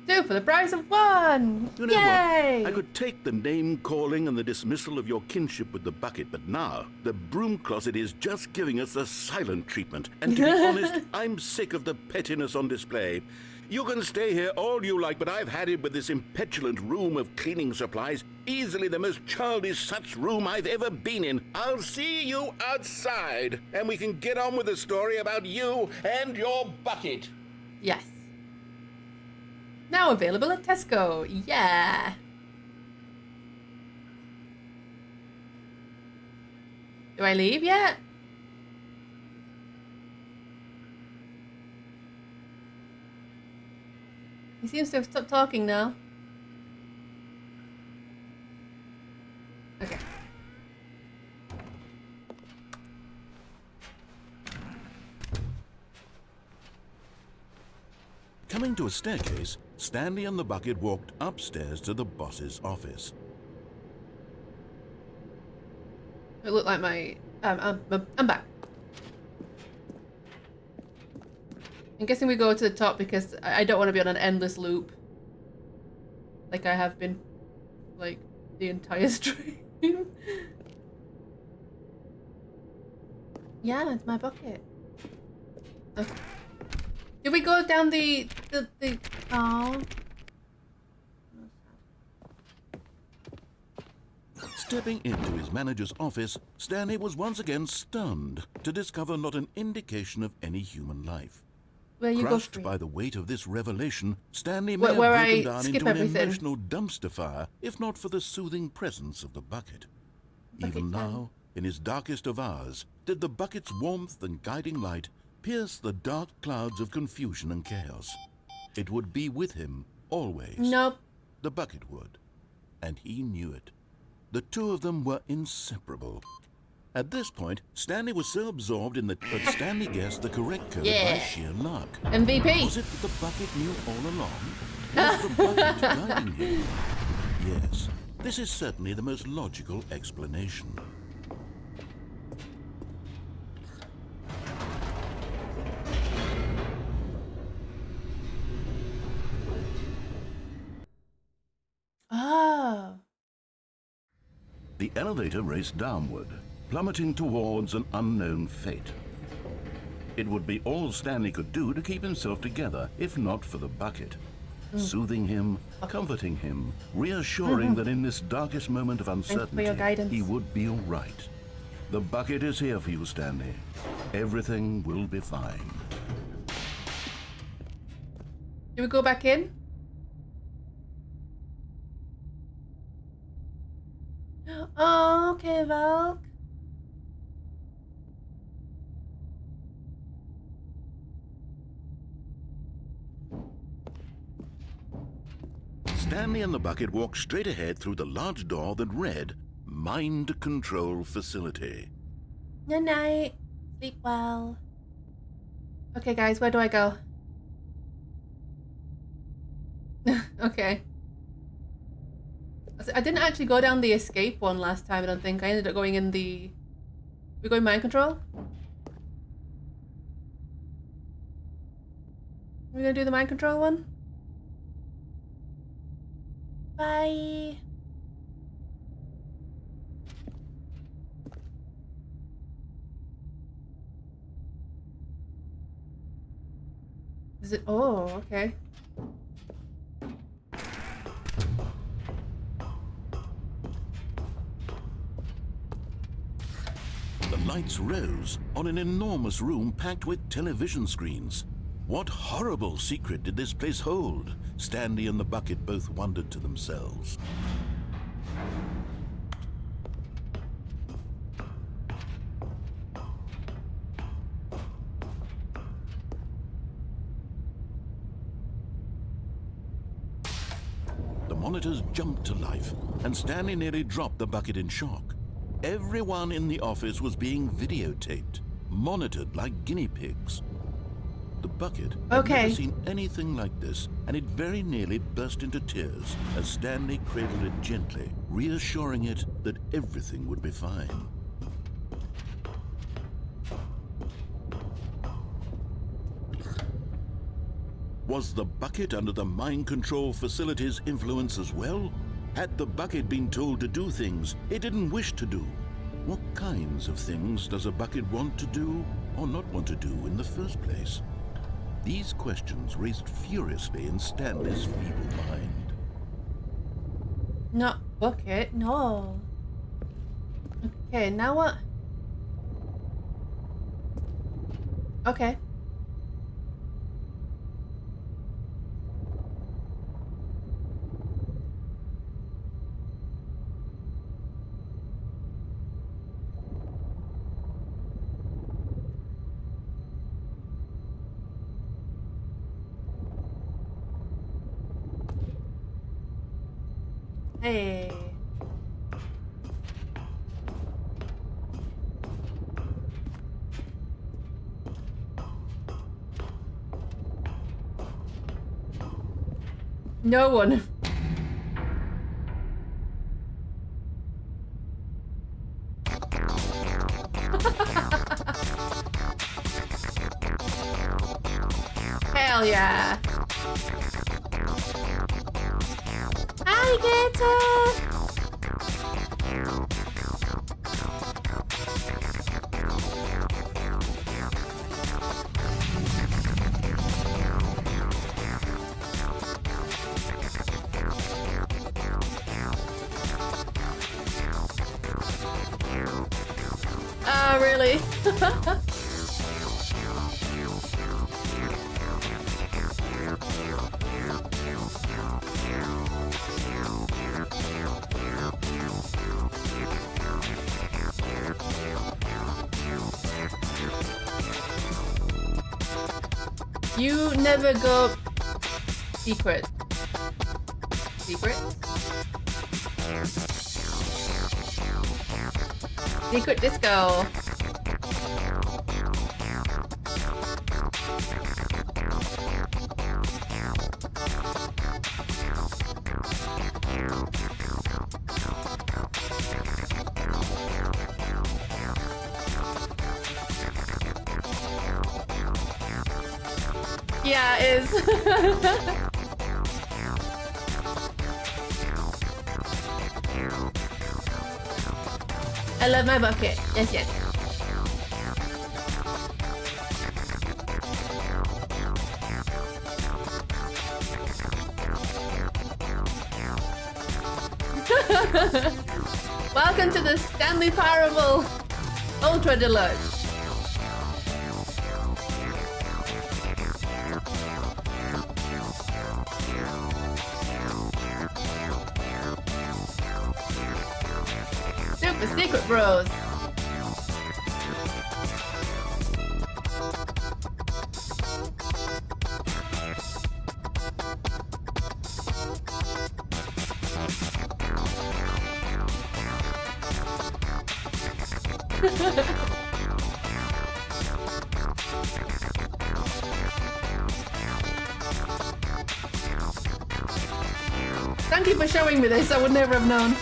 Speaker 2: 2 for the price of 1!
Speaker 4: You know
Speaker 2: Yay!
Speaker 4: what? I could take the name-calling and the dismissal of your kinship with the bucket, but now the broom closet is just giving us the silent treatment. And to be honest, I'm sick of the pettiness on display. You can stay here all you like, but I've had it with this impetulant room of cleaning supplies. Easily the most childish such room I've ever been in. I'll see you outside, and we can get on with the story about you and your bucket.
Speaker 2: Yes. Now available at Tesco. Yeah. Do I leave yet? He seems to have stopped talking now. Okay.
Speaker 4: Coming to a staircase, Stanley and the bucket walked upstairs to the boss's office.
Speaker 2: It looked like my... I'm back. I'm guessing we go to the top because I don't want to be on an endless loop. Like I have been, like, the entire stream. Yeah, it's my bucket. Okay. Did we go down the... Oh.
Speaker 4: Stepping into his manager's office, Stanley was once again stunned to discover not an indication of any human life.
Speaker 2: Where you
Speaker 4: Crushed
Speaker 2: go
Speaker 4: by the weight of this revelation, Stanley may have
Speaker 2: where
Speaker 4: broken
Speaker 2: I
Speaker 4: down
Speaker 2: skip
Speaker 4: into an
Speaker 2: everything.
Speaker 4: emotional dumpster fire, if not for the soothing presence of the bucket. Even now, in his darkest of hours, did the bucket's warmth and guiding light pierce the dark clouds of confusion and chaos. It would be with him, always.
Speaker 2: Nope.
Speaker 4: The bucket would. And he knew it. The two of them were inseparable. At this point, Stanley was so absorbed in that Stanley guessed the correct code by sheer luck.
Speaker 2: MVP.
Speaker 4: Was it that the bucket knew all along? Was the bucket guiding him? Yes, this is certainly the most logical explanation.
Speaker 2: Oh.
Speaker 4: The elevator raced downward, plummeting towards an unknown fate. It would be all Stanley could do to keep himself together, if not for the bucket. Soothing him, comforting him, reassuring that in this darkest moment of uncertainty, he would be all right. The bucket is here for you, Stanley. Everything will be fine.
Speaker 2: Do we go back in? Oh, okay, Valk.
Speaker 4: Stanley and the bucket walked straight ahead through the large door that read, Mind Control Facility.
Speaker 2: Good night. Sleep well. Okay, guys, where do I go? Okay. I didn't actually go down the escape one last time, I don't think. I ended up going in the... We're going mind control? Are we gonna do the mind control one? Bye. Is it? Oh, okay.
Speaker 4: The lights rose on an enormous room packed with television screens. What horrible secret did this place hold? Stanley and the bucket both wondered to themselves. The monitors jumped to life, and Stanley nearly dropped the bucket in shock. Everyone in the office was being videotaped, monitored like guinea pigs. The bucket had never seen anything like this and it very nearly burst into tears as Stanley cradled it gently, reassuring it that everything would be fine. Was the bucket under the mind control facility's influence as well? Had the bucket been told to do things it didn't wish to do? What kinds of things does a bucket want to do or not want to do in the first place? These questions raced furiously in Stanley's feeble mind.
Speaker 2: Not bucket, no. Okay, now what? Okay. Hey. No one. Hell yeah. Alligator! Oh, really? You never go secret. Secret? Secret disco. Yeah, it is. I love my bucket. Yes, yes. Welcome to the Stanley Parable Ultra Deluxe. Super Secret Bros. Thank you for showing me this, I would never have known.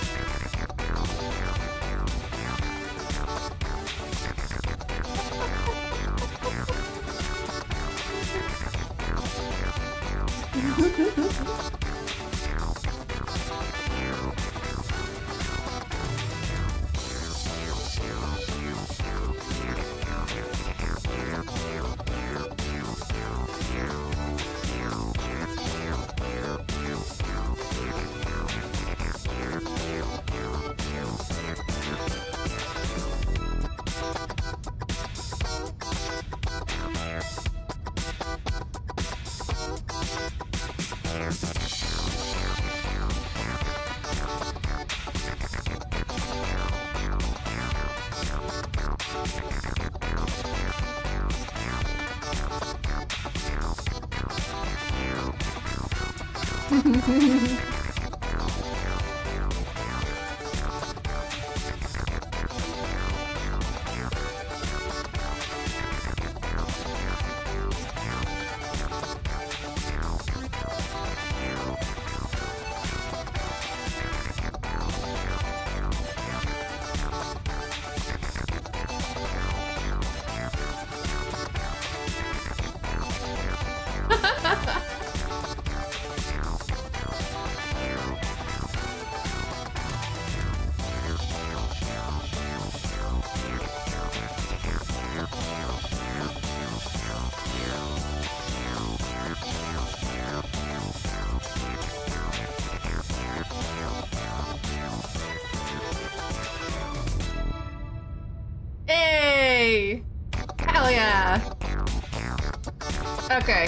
Speaker 2: Hell yeah. Okay.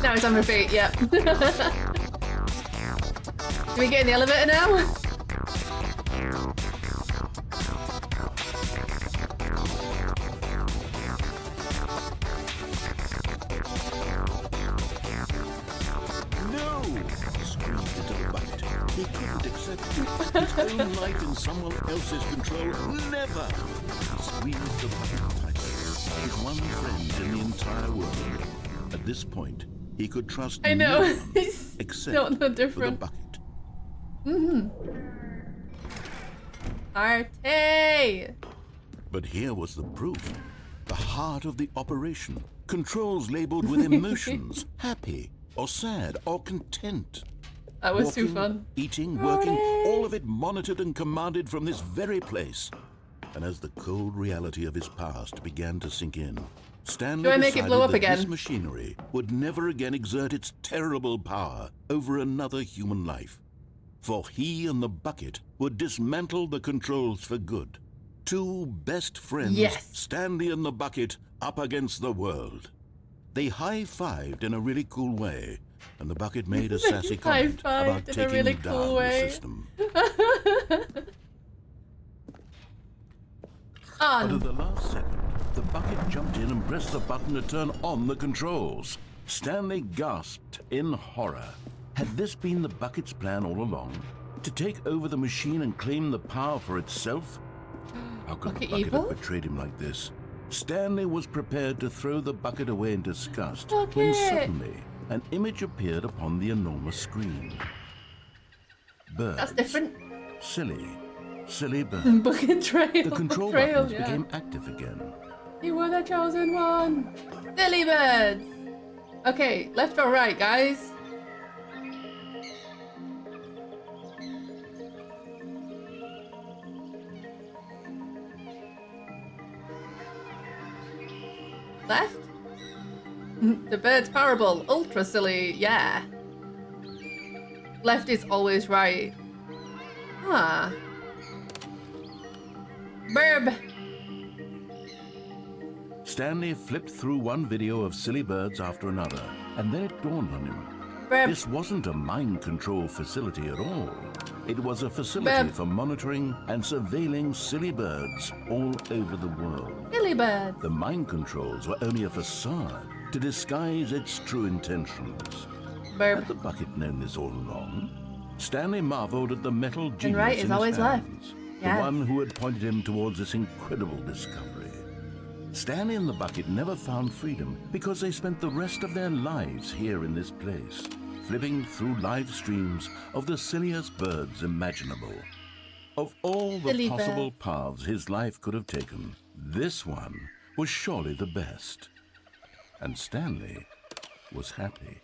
Speaker 2: Now it's on repeat, yep. Do we get in the elevator now?
Speaker 4: He couldn't accept it. His own life in someone else's control. Never! He squeezed the bucket tighter. His one friend in the entire world. At this point, he could trust no one except for the bucket.
Speaker 2: Arte!
Speaker 4: But here was the proof. The heart of the operation. Controls labeled with emotions. Happy, or sad, or content.
Speaker 2: That was
Speaker 4: Walking,
Speaker 2: too fun.
Speaker 4: Eating, working, all of it monitored and commanded from this very place. And as the cold reality of his past began to sink in, Stanley decided that this machinery would never again exert its terrible power over another human life. For he and the bucket would dismantle the controls for good. Two best friends, Stanley and the bucket, up against the world. They high-fived in a really cool way. And the bucket made a sassy comment about taking down the system. But at the last second, the bucket jumped in and pressed the button to turn on the controls. Stanley gasped in horror. Had this been the bucket's plan all along? To take over the machine and claim the power for itself? How could the bucket have betrayed him like this? Stanley was prepared to throw the bucket away in disgust when suddenly an image appeared upon the enormous screen. Birds.
Speaker 2: That's different.
Speaker 4: Silly birds.
Speaker 2: Bucket trail.
Speaker 4: The control buttons became active again.
Speaker 2: You were the chosen one. Silly birds. Okay, left or right, guys? Left? The bird's parable. Ultra silly, yeah. Left is always right. Huh. Burb.
Speaker 4: Stanley flipped through one video of silly birds after another, and then it dawned on him.
Speaker 2: Burb.
Speaker 4: This wasn't a mind control facility at all. It was a facility for monitoring and surveilling silly birds all over the world.
Speaker 2: Silly birds.
Speaker 4: The mind controls were only a facade to disguise its true intentions.
Speaker 2: Burb.
Speaker 4: Had the bucket known this all along? Stanley marveled at the metal genius
Speaker 2: and right is
Speaker 4: in
Speaker 2: always
Speaker 4: his hands,
Speaker 2: left.
Speaker 4: the one who had pointed him towards this incredible discovery. Stanley and the bucket never found freedom because they spent the rest of their lives here in this place, flipping through live streams of the silliest birds imaginable. Of all the possible paths his life could have taken, this one was surely the best. And Stanley was happy.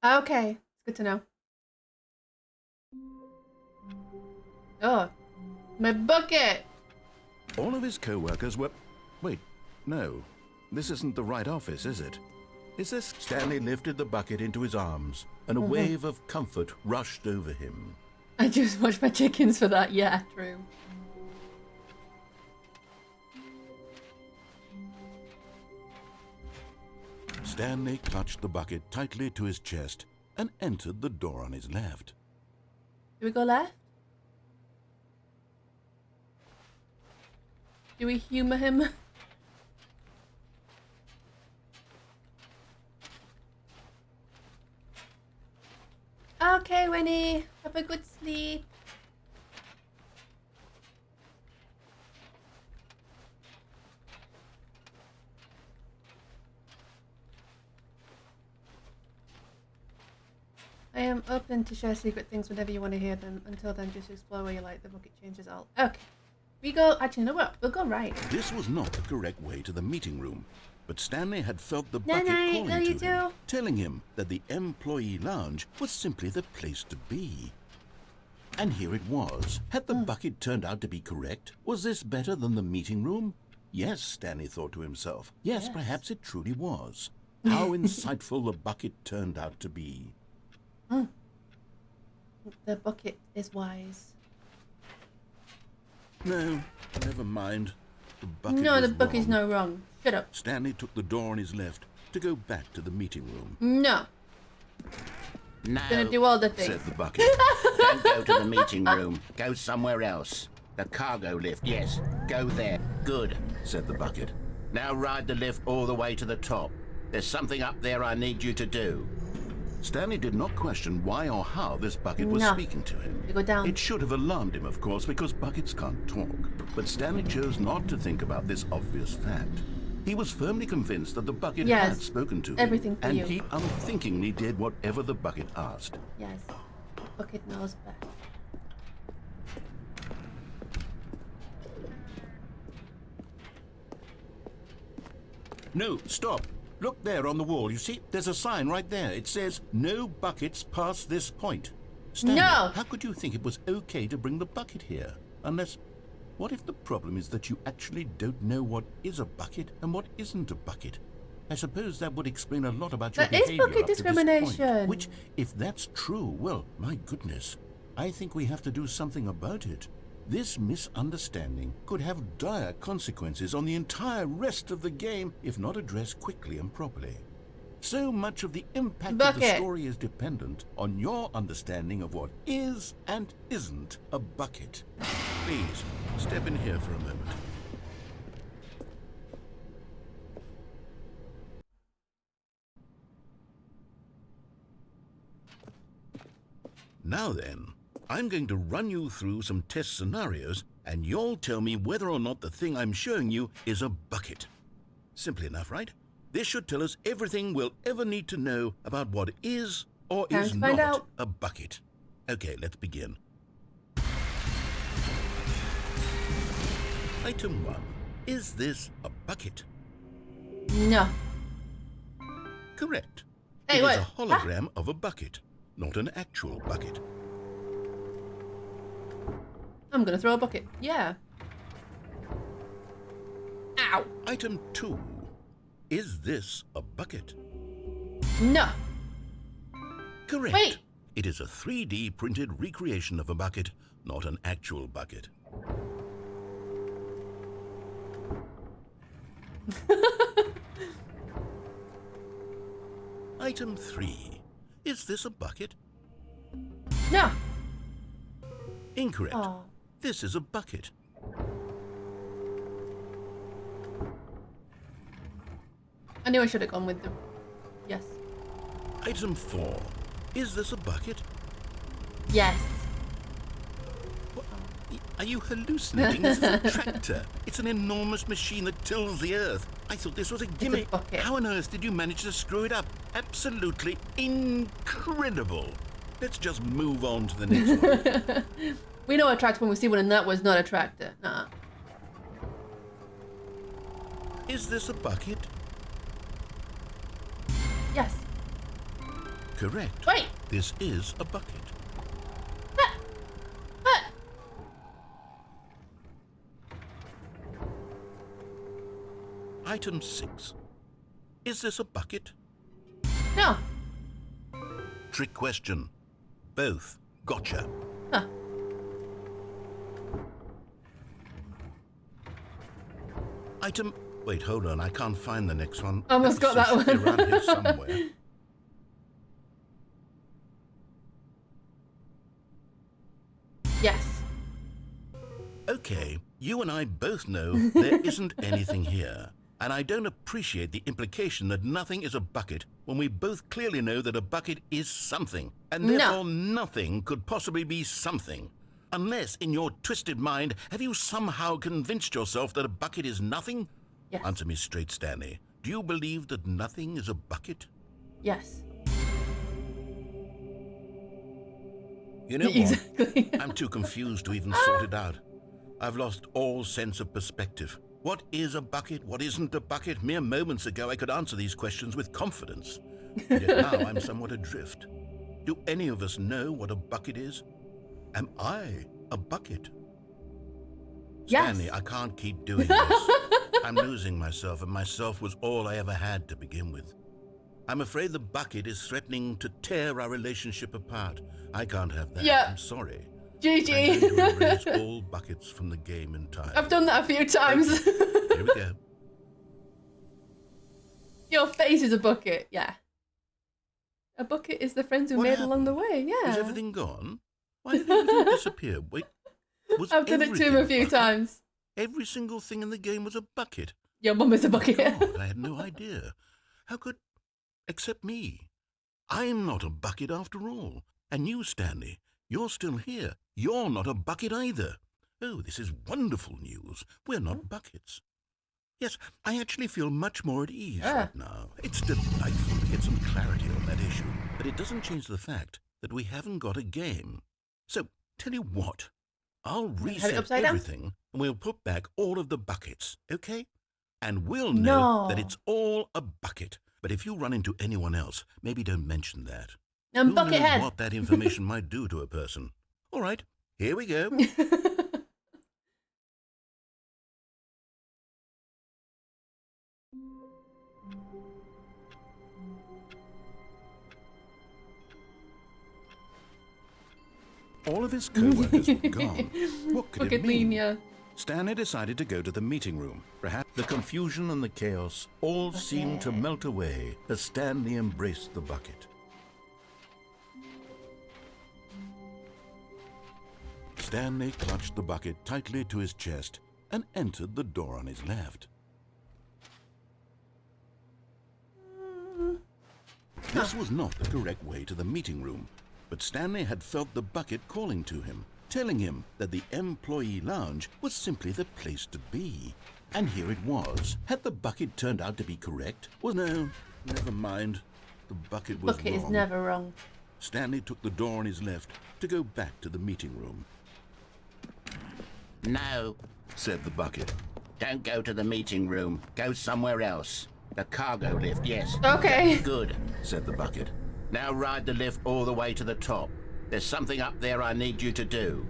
Speaker 2: Okay, it's good to know. Oh, my bucket!
Speaker 4: All of his co-workers were... Wait, no. This isn't the right office, is it? Is this... Stanley lifted the bucket into his arms, and a wave of comfort rushed over him.
Speaker 2: I just watched my chickens for that, yeah, true.
Speaker 4: Stanley clutched the bucket tightly to his chest and entered the door on his left.
Speaker 2: Do we go left? Do we humor him? Okay, Winnie. Have a good sleep. I am open to share secret things whenever you want to hear them. Until then, just explore where you like. The bucket changes all. Okay. We go... Actually, no, we'll go right.
Speaker 4: This was not the correct way to the meeting room, but Stanley had felt the bucket calling to him, telling him that the employee lounge was simply the place to be. And here it was. Had the bucket turned out to be correct? Was this better than the meeting room? Yes, Stanley thought to himself. Yes, perhaps it truly was. How insightful the bucket turned out to be.
Speaker 2: The bucket is wise.
Speaker 4: No, never mind. The bucket
Speaker 2: No, the
Speaker 4: was
Speaker 2: bucket's
Speaker 4: wrong.
Speaker 2: no wrong. Shut up.
Speaker 4: Stanley took the door on his left to go back to the meeting room.
Speaker 2: No.
Speaker 5: No,
Speaker 2: Gonna do all the things.
Speaker 4: Said the bucket.
Speaker 5: don't go to the meeting room. Go somewhere else. The cargo lift, yes. Go there. Good.
Speaker 4: Said the bucket.
Speaker 5: Now ride the lift all the way to the top. There's something up there I need you to do.
Speaker 4: Stanley did not question why or how this bucket was
Speaker 2: No.
Speaker 4: speaking to him.
Speaker 2: You go down.
Speaker 4: It should have alarmed him, of course, because buckets can't talk. But Stanley chose not to think about this obvious fact. He was firmly convinced that the bucket
Speaker 2: Yes.
Speaker 4: had spoken to him.
Speaker 2: Everything for
Speaker 4: and
Speaker 2: you.
Speaker 4: he unthinkingly did whatever the bucket asked.
Speaker 2: Yes. Bucket knows best.
Speaker 4: No, stop. Look there on the wall. You see, there's a sign right there. It says, no buckets past this point. Stanley,
Speaker 2: No.
Speaker 4: how could you think it was okay to bring the bucket here? Unless, what if the problem is that you actually don't know what is a bucket and what isn't a bucket? I suppose that would explain a lot about your
Speaker 2: That is
Speaker 4: behavior
Speaker 2: bucket
Speaker 4: up to this
Speaker 2: discrimination.
Speaker 4: point. Which, if that's true, well, my goodness, I think we have to do something about it. This misunderstanding could have dire consequences on the entire rest of the game if not addressed quickly and properly. So much of the impact of the
Speaker 2: Bucket.
Speaker 4: story is dependent on your understanding of what is and isn't a bucket. Please, step in here for a moment. Now then, I'm going to run you through some test scenarios, and you'll tell me whether or not the thing I'm showing you is a bucket. Simple enough, right? This should tell us everything we'll ever need to know about what is or
Speaker 2: Time
Speaker 4: is
Speaker 2: to find
Speaker 4: not
Speaker 2: out.
Speaker 4: a bucket. Okay, let's begin. Item 1. Is this a bucket?
Speaker 2: No.
Speaker 4: Correct.
Speaker 2: Hey,
Speaker 4: It
Speaker 2: what?
Speaker 4: is a hologram of a bucket, not an actual bucket.
Speaker 2: I'm gonna throw a bucket. Yeah. Ow.
Speaker 4: Item 2. Is this a bucket?
Speaker 2: No.
Speaker 4: Correct.
Speaker 2: Wait.
Speaker 4: It is a 3D printed recreation of a bucket, not an actual bucket. Item 3. Is this a bucket?
Speaker 2: No.
Speaker 4: Incorrect.
Speaker 2: Oh.
Speaker 4: This is a bucket.
Speaker 2: I knew I should have gone with the. Yes.
Speaker 4: Item 4. Is this a bucket?
Speaker 2: Yes.
Speaker 4: Are you hallucinating? This is a tractor. It's an enormous machine that tills the earth. I thought this was a gimmick.
Speaker 2: bucket.
Speaker 4: How on earth did you manage to screw it up? Absolutely incredible. Let's just move on to the next one.
Speaker 2: We know a tractor when we see one, and that was not a tractor. Nah.
Speaker 4: Is this a bucket?
Speaker 2: Yes.
Speaker 4: Correct.
Speaker 2: Wait.
Speaker 4: This is a bucket. Item 6. Is this a bucket?
Speaker 2: No.
Speaker 4: Trick question. Both. Gotcha.
Speaker 2: Huh.
Speaker 4: Item... Wait, hold on. I can't find the next one.
Speaker 2: Almost got that
Speaker 4: It should be
Speaker 2: one.
Speaker 4: around here somewhere.
Speaker 2: Yes.
Speaker 4: Okay, you and I both know there isn't anything here. And I don't appreciate the implication that nothing is a bucket when we both clearly know that a bucket is something. And
Speaker 2: No.
Speaker 4: therefore nothing could possibly be something. Unless, in your twisted mind, have you somehow convinced yourself that a bucket is nothing?
Speaker 2: Yes.
Speaker 4: Answer me straight, Stanley. Do you believe that nothing is a bucket?
Speaker 2: Yes.
Speaker 4: You know what?
Speaker 2: Exactly.
Speaker 4: I'm too confused to even sort it out. I've lost all sense of perspective. What is a bucket? What isn't a bucket? Mere moments ago, I could answer these questions with confidence. Yet now I'm somewhat adrift. Do any of us know what a bucket is? Am I a bucket?
Speaker 2: Yes.
Speaker 4: Stanley, I can't keep doing this. I'm losing myself, and myself was all I ever had to begin with. I'm afraid the bucket is threatening to tear our relationship apart. I can't have that.
Speaker 2: Yeah.
Speaker 4: I'm sorry.
Speaker 2: GG.
Speaker 4: I'm going to erase all buckets from the game entirely.
Speaker 2: I've done that a few times.
Speaker 4: Here we go.
Speaker 2: Your face is a bucket, yeah. A bucket is the friends we
Speaker 4: What
Speaker 2: made
Speaker 4: happened?
Speaker 2: along the way, yeah.
Speaker 4: Is everything gone? Why did everything disappear? Wait, was
Speaker 2: I've done it to him a few
Speaker 4: everything
Speaker 2: times.
Speaker 4: Every single thing in the game was a bucket.
Speaker 2: Your mum is a bucket.
Speaker 4: God, I had no idea. How could... Except me. I'm not a bucket after all. And you, Stanley, you're still here. You're not a bucket either. Oh, this is wonderful news. We're not buckets. Yes, I actually feel much more at ease right now. It's delightful to get some clarity on that issue. But it doesn't change the fact that we haven't got a game. So, tell you what. I'll reset everything and we'll put back all of the buckets, okay? And we'll know that it's all a bucket. But if you run into anyone else, maybe don't mention that.
Speaker 2: And
Speaker 4: Who knows
Speaker 2: Buckethead.
Speaker 4: what that information might do to a person. All right, here we go. All of his co-workers were gone. What could it mean?
Speaker 2: Yeah.
Speaker 4: Stanley decided to go to the meeting room. Perhaps the confusion and the chaos all seemed to melt away as Stanley embraced the bucket. Stanley clutched the bucket tightly to his chest and entered the door on his left. This was not the correct way to the meeting room, but Stanley had felt the bucket calling to him, telling him that the employee lounge was simply the place to be. And here it was. Had the bucket turned out to be correct? Well, no, never mind. The bucket was
Speaker 2: Bucket
Speaker 4: wrong.
Speaker 2: is never wrong.
Speaker 4: Stanley took the door on his left to go back to the meeting room.
Speaker 5: No,
Speaker 4: Said the bucket.
Speaker 5: don't go to the meeting room. Go somewhere else. The cargo lift, yes.
Speaker 2: Okay.
Speaker 5: Good.
Speaker 4: Said the bucket.
Speaker 5: Now ride the lift all the way to the top. There's something up there I need you to do.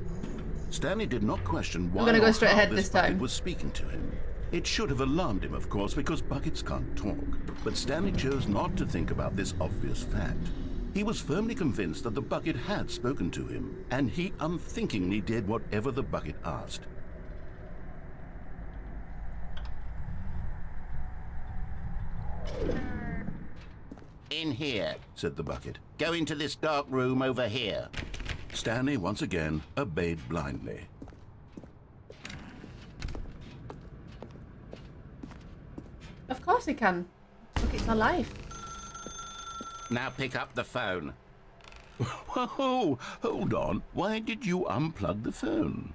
Speaker 4: Stanley did not question why
Speaker 2: gonna go
Speaker 4: or
Speaker 2: straight
Speaker 4: how
Speaker 2: ahead
Speaker 4: this
Speaker 2: this
Speaker 4: bucket
Speaker 2: time.
Speaker 4: was speaking to him. It should have alarmed him, of course, because buckets can't talk. But Stanley chose not to think about this obvious fact. He was firmly convinced that the bucket had spoken to him, and he unthinkingly did whatever the bucket asked.
Speaker 5: In here.
Speaker 4: Said the bucket.
Speaker 5: Go into this dark room over here.
Speaker 4: Stanley once again obeyed blindly.
Speaker 2: Of course he can. Look, it's our life.
Speaker 5: Now pick up the phone.
Speaker 4: Whoa, hold on. Why did you unplug the phone?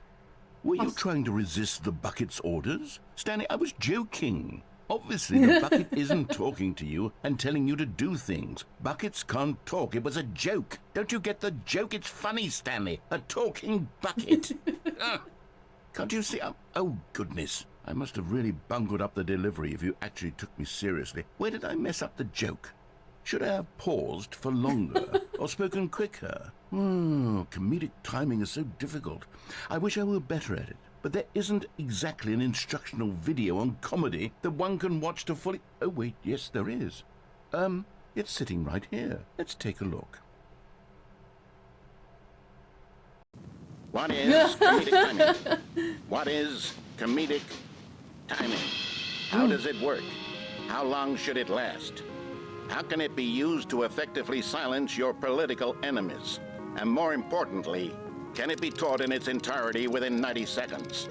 Speaker 4: Were you trying to resist the bucket's orders? Stanley, I was joking. Obviously, the bucket isn't talking to you and telling you to do things. Buckets can't talk. It was a joke.
Speaker 5: Don't you get the joke? It's funny, Stanley. A talking bucket.
Speaker 4: Can't you see? Oh, goodness. I must have really bungled up the delivery if you actually took me seriously. Where did I mess up the joke? Should I have paused for longer or spoken quicker? Comedic timing is so difficult. I wish I were better at it. But there isn't exactly an instructional video on comedy that one can watch to fully... Oh, wait, yes, there is. It's sitting right here. Let's take a look.
Speaker 7: What is comedic timing? What is comedic timing? How does it work? How long should it last? How can it be used to effectively silence your political enemies? And more importantly, can it be taught in its entirety within 90 seconds?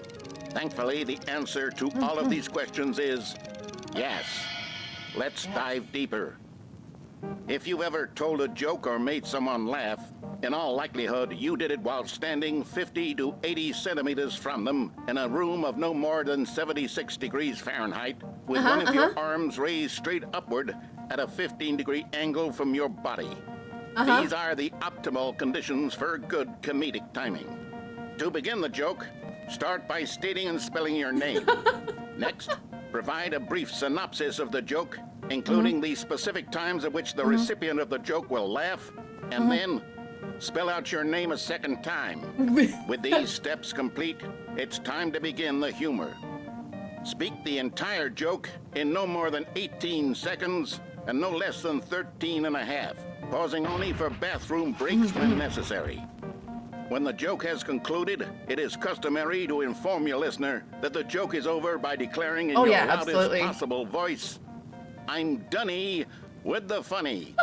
Speaker 7: Thankfully, the answer to all of these questions is yes. Let's dive deeper. If you've ever told a joke or made someone laugh, in all likelihood, you did it while standing 50 to 80 centimeters from them in a room of no more than 76 degrees Fahrenheit, with one of your arms raised straight upward at a 15-degree angle from your body. These are the optimal conditions for good comedic timing. To begin the joke, start by stating and spelling your name. Next, provide a brief synopsis of the joke, including the specific times at which the recipient of the joke will laugh, and then spell out your name a second time. With these steps complete, it's time to begin the humor. speak the entire joke in no more than 18 seconds and no less than 13 and a half, pausing only for bathroom breaks when necessary. When the joke has concluded, it is customary to inform your listener that the joke is over by declaring in your loudest possible voice, "I'm Dunny with the funny."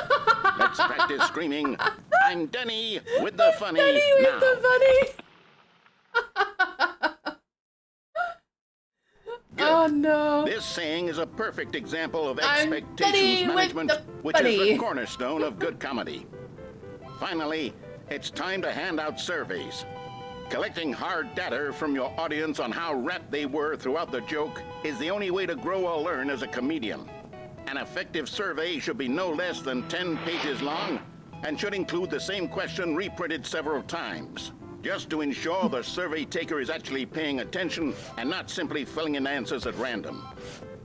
Speaker 7: Let's practice screaming, "I'm Dunny with the funny."
Speaker 2: Dunny with the funny. Oh no.
Speaker 7: This saying is a perfect example of expectations management, which is the cornerstone of good comedy. Finally, it's time to hand out surveys. Collecting hard data from your audience on how rapt they were throughout the joke is the only way to grow or learn as a comedian. An effective survey should be no less than 10 pages long and should include the same question reprinted several times, just to ensure the survey taker is actually paying attention and not simply filling in answers at random.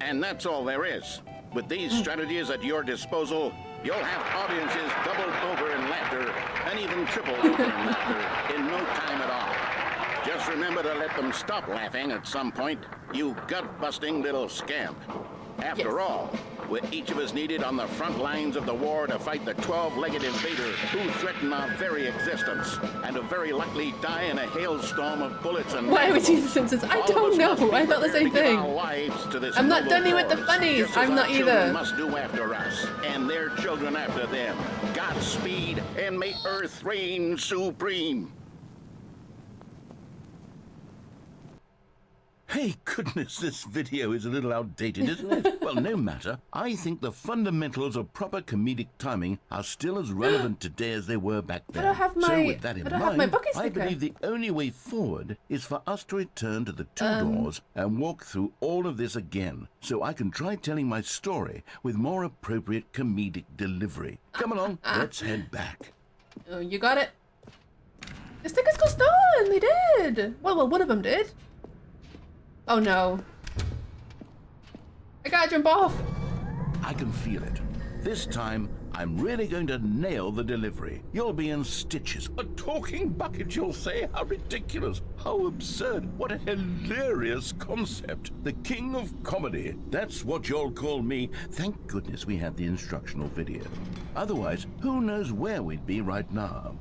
Speaker 7: And that's all there is. With these strategies at your disposal, you'll have audiences doubled over in laughter and even tripled over in laughter in no time at all. Just remember to let them stop laughing at some point, you gut-busting little scamp. After all, we're each of us needed on the front lines of the war to fight the 12-legged invader who threaten our very existence and to very likely die in a hailstorm of bullets and...
Speaker 2: Why are we doing The Simpsons? I don't know. I thought the same thing. I'm not Dunny with the funnies. I'm not either.
Speaker 7: Must do after us and their children after them. Godspeed and may Earth reign supreme.
Speaker 4: Hey, goodness, this video is a little outdated, isn't it? Well, no matter. I think the fundamentals of proper comedic timing are still as relevant today as they were back then.
Speaker 2: I don't have my,
Speaker 4: so with that in mind,
Speaker 2: bucket
Speaker 4: I
Speaker 2: sticker.
Speaker 4: believe the only way forward is for us to return to the two doors and walk through all of this again, so I can try telling my story with more appropriate comedic delivery. Come along, let's head back.
Speaker 2: Oh, you got it. The stickers got stolen. They did. Well, one of them did. Oh no. I gotta jump off.
Speaker 4: I can feel it. This time, I'm really going to nail the delivery. You'll be in stitches. A talking bucket, you'll say? How ridiculous. How absurd. What a hilarious concept. The king of comedy. That's what you'll call me. Thank goodness we have the instructional video. Otherwise, who knows where we'd be right now.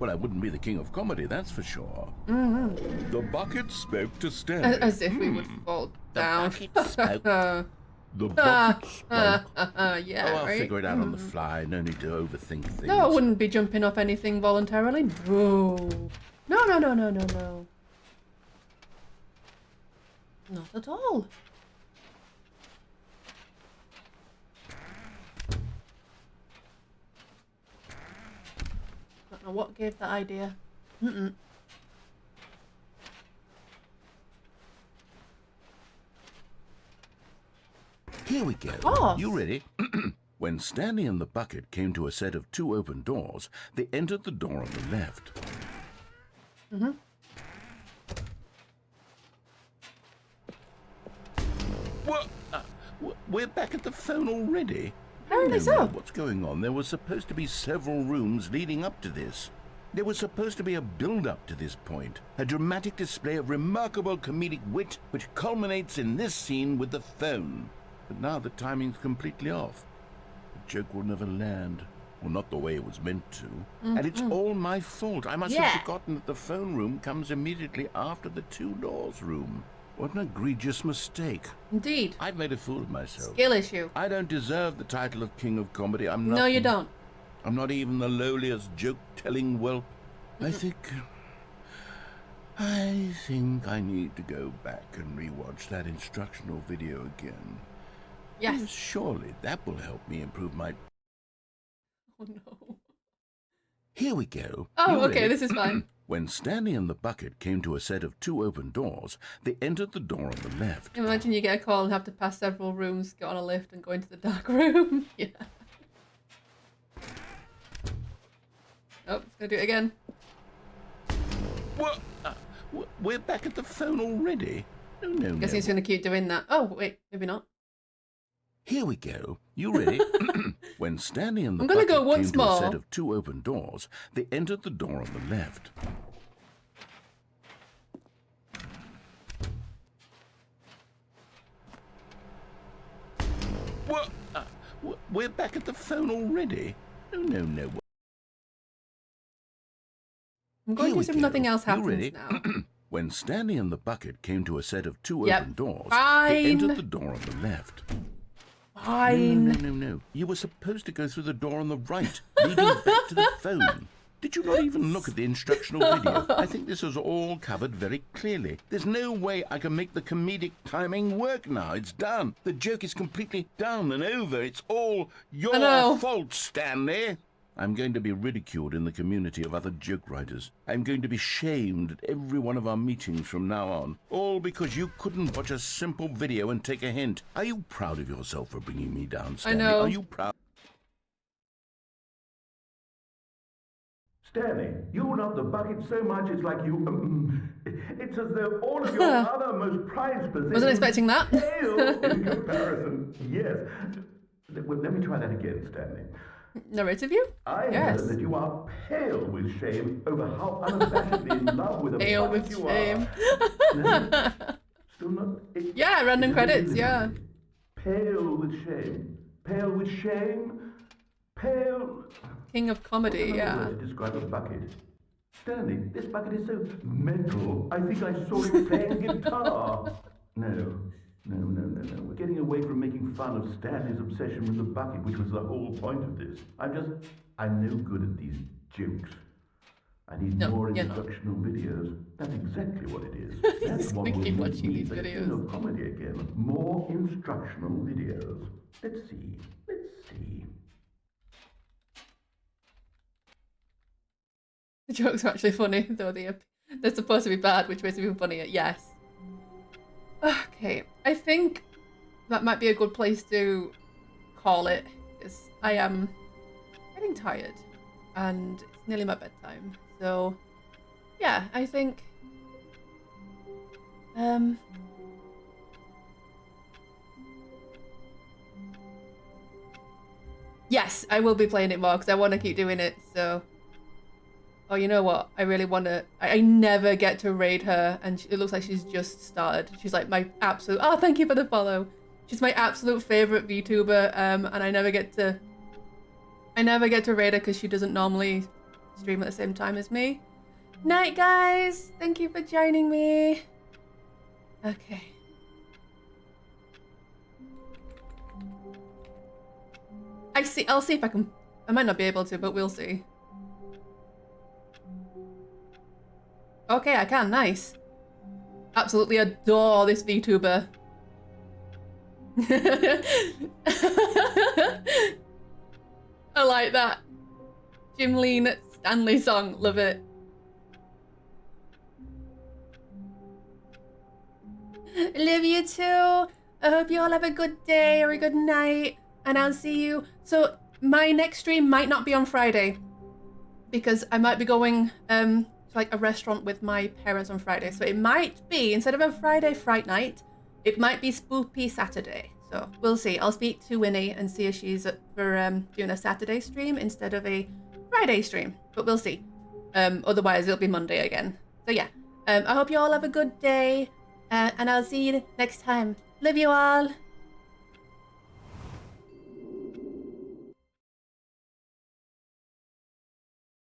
Speaker 4: Well, I wouldn't be the king of comedy, that's for sure.
Speaker 2: Mm-hmm.
Speaker 9: The bucket spoke to Stanley.
Speaker 2: As if we would fall down.
Speaker 4: The bucket spoke.
Speaker 9: The bucket spoke.
Speaker 2: Yeah,
Speaker 4: Oh, I'll
Speaker 2: right?
Speaker 4: figure it out on the fly. No need to overthink things.
Speaker 2: No, I wouldn't be jumping off anything voluntarily. No. No. Not at all. Don't know what gave that idea.
Speaker 4: Here we go.
Speaker 2: Oh.
Speaker 4: You ready? When Stanley and the bucket came to a set of two open doors, they entered the door on the left. What? We're back at the phone already?
Speaker 2: Apparently so.
Speaker 4: What's going on? There was supposed to be several rooms leading up to this. There was supposed to be a build-up to this point, a dramatic display of remarkable comedic wit which culminates in this scene with the phone. But now the timing's completely off. The joke will never land. Well, not the way it was meant to. And it's all my fault. I must have forgotten that the phone room comes immediately after the two doors room. What an egregious mistake.
Speaker 2: Indeed.
Speaker 4: I've made a fool of myself.
Speaker 2: Skill issue.
Speaker 4: I don't deserve the title of King of Comedy. I'm not.
Speaker 2: No, you don't.
Speaker 4: I'm not even the lowliest joke-telling whelp. I think I need to go back and rewatch that instructional video again.
Speaker 2: Yes.
Speaker 4: Surely that will help me improve my...
Speaker 2: Oh no.
Speaker 4: Here we go.
Speaker 2: Oh,
Speaker 4: You
Speaker 2: okay,
Speaker 4: ready?
Speaker 2: this is fine.
Speaker 4: When Stanley and the bucket came to a set of two open doors, they entered the door on the left.
Speaker 2: Imagine you get a call and have to pass several rooms, get on a lift, and go into the dark room. Yeah. Oh, it's gonna do it again.
Speaker 4: What? We're back at the phone already? No.
Speaker 2: Guess he's gonna keep doing that. Oh, wait, maybe not.
Speaker 4: Here we go. You ready? When Stanley and the
Speaker 2: I'm gonna
Speaker 4: bucket
Speaker 2: go once
Speaker 4: came to a
Speaker 2: more.
Speaker 4: set of two open doors, they entered the door on the left. What? We're back at the phone already? No.
Speaker 2: I'm going to assume nothing else happens now.
Speaker 4: When Stanley and the bucket came to a set of two
Speaker 2: Yep.
Speaker 4: open doors,
Speaker 2: Fine.
Speaker 4: they entered the door on the left.
Speaker 2: Fine.
Speaker 4: No. You were supposed to go through the door on the right, leading back to the phone. Did you not even look at the instructional video? I think this is all covered very clearly. There's no way I can make the comedic timing work now. It's done. The joke is completely done and over. It's all your fault, Stanley. I'm going to be ridiculed in the community of other joke writers. I'm going to be shamed at every one of our meetings from now on. All because you couldn't watch a simple video and take a hint. Are you proud of yourself for bringing me down, Stanley?
Speaker 2: I know.
Speaker 4: Are you proud?
Speaker 6: Stanley, you love the bucket so much it's like you... it's as though all of your other most prized possessions...
Speaker 2: Wasn't expecting that.
Speaker 6: ...pale in comparison. Yes. Well, let me try that again, Stanley.
Speaker 2: Narrative view?
Speaker 6: I
Speaker 2: Yes.
Speaker 6: heard that you are pale with shame over how unabashedly in love with a
Speaker 2: Pale
Speaker 6: bucket
Speaker 2: with
Speaker 6: you
Speaker 2: shame.
Speaker 6: are. No, still not...
Speaker 2: Yeah, random credits, yeah.
Speaker 6: Pale with shame. Pale with shame. Pale...
Speaker 2: King of comedy,
Speaker 6: What's another
Speaker 2: yeah.
Speaker 6: word to describe a bucket? Stanley, this bucket is so mental. I think I saw you playing guitar. No. We're getting away from making fun of Stanley's obsession with the bucket, which was the whole point of this. I'm no good at these jokes. I need more instructional videos. That's exactly what it is. That's what will
Speaker 2: keep
Speaker 6: make
Speaker 2: watching
Speaker 6: me
Speaker 2: these
Speaker 6: the
Speaker 2: videos.
Speaker 6: king of comedy again. More instructional videos. Let's see.
Speaker 2: The jokes are actually funny, though they're supposed to be bad, which makes it even funnier. Yes. Okay, I think that might be a good place to call it, because I am getting tired, and it's nearly my bedtime. So, yeah, I think... Yes, I will be playing it more, because I want to keep doing it, so... Oh, you know what? I really want to... I never get to raid her, and it looks like she's just started. She's like my absolute... Oh, thank you for the follow. She's my absolute favourite VTuber, and I never get to raid her because she doesn't normally stream at the same time as me. Night, guys! Thank you for joining me. Okay. I'll see if I can... I might not be able to, but we'll see. Okay, I can. Nice. Absolutely adore this VTuber. I like that. Jimleen Stanley song. Love it. Love you too. I hope you all have a good day or a good night. And I'll see you. So my next stream might not be on Friday, because I might be going to like a restaurant with my parents on Friday. So it might be, instead of a Friday Fright Night, it might be Spoopy Saturday. So we'll see. I'll speak to Winnie and see if she's up for doing a Saturday stream instead of a Friday stream. But we'll see. Otherwise, it'll be Monday again. So yeah, I hope you all have a good day. And I'll see you next time. Love you all.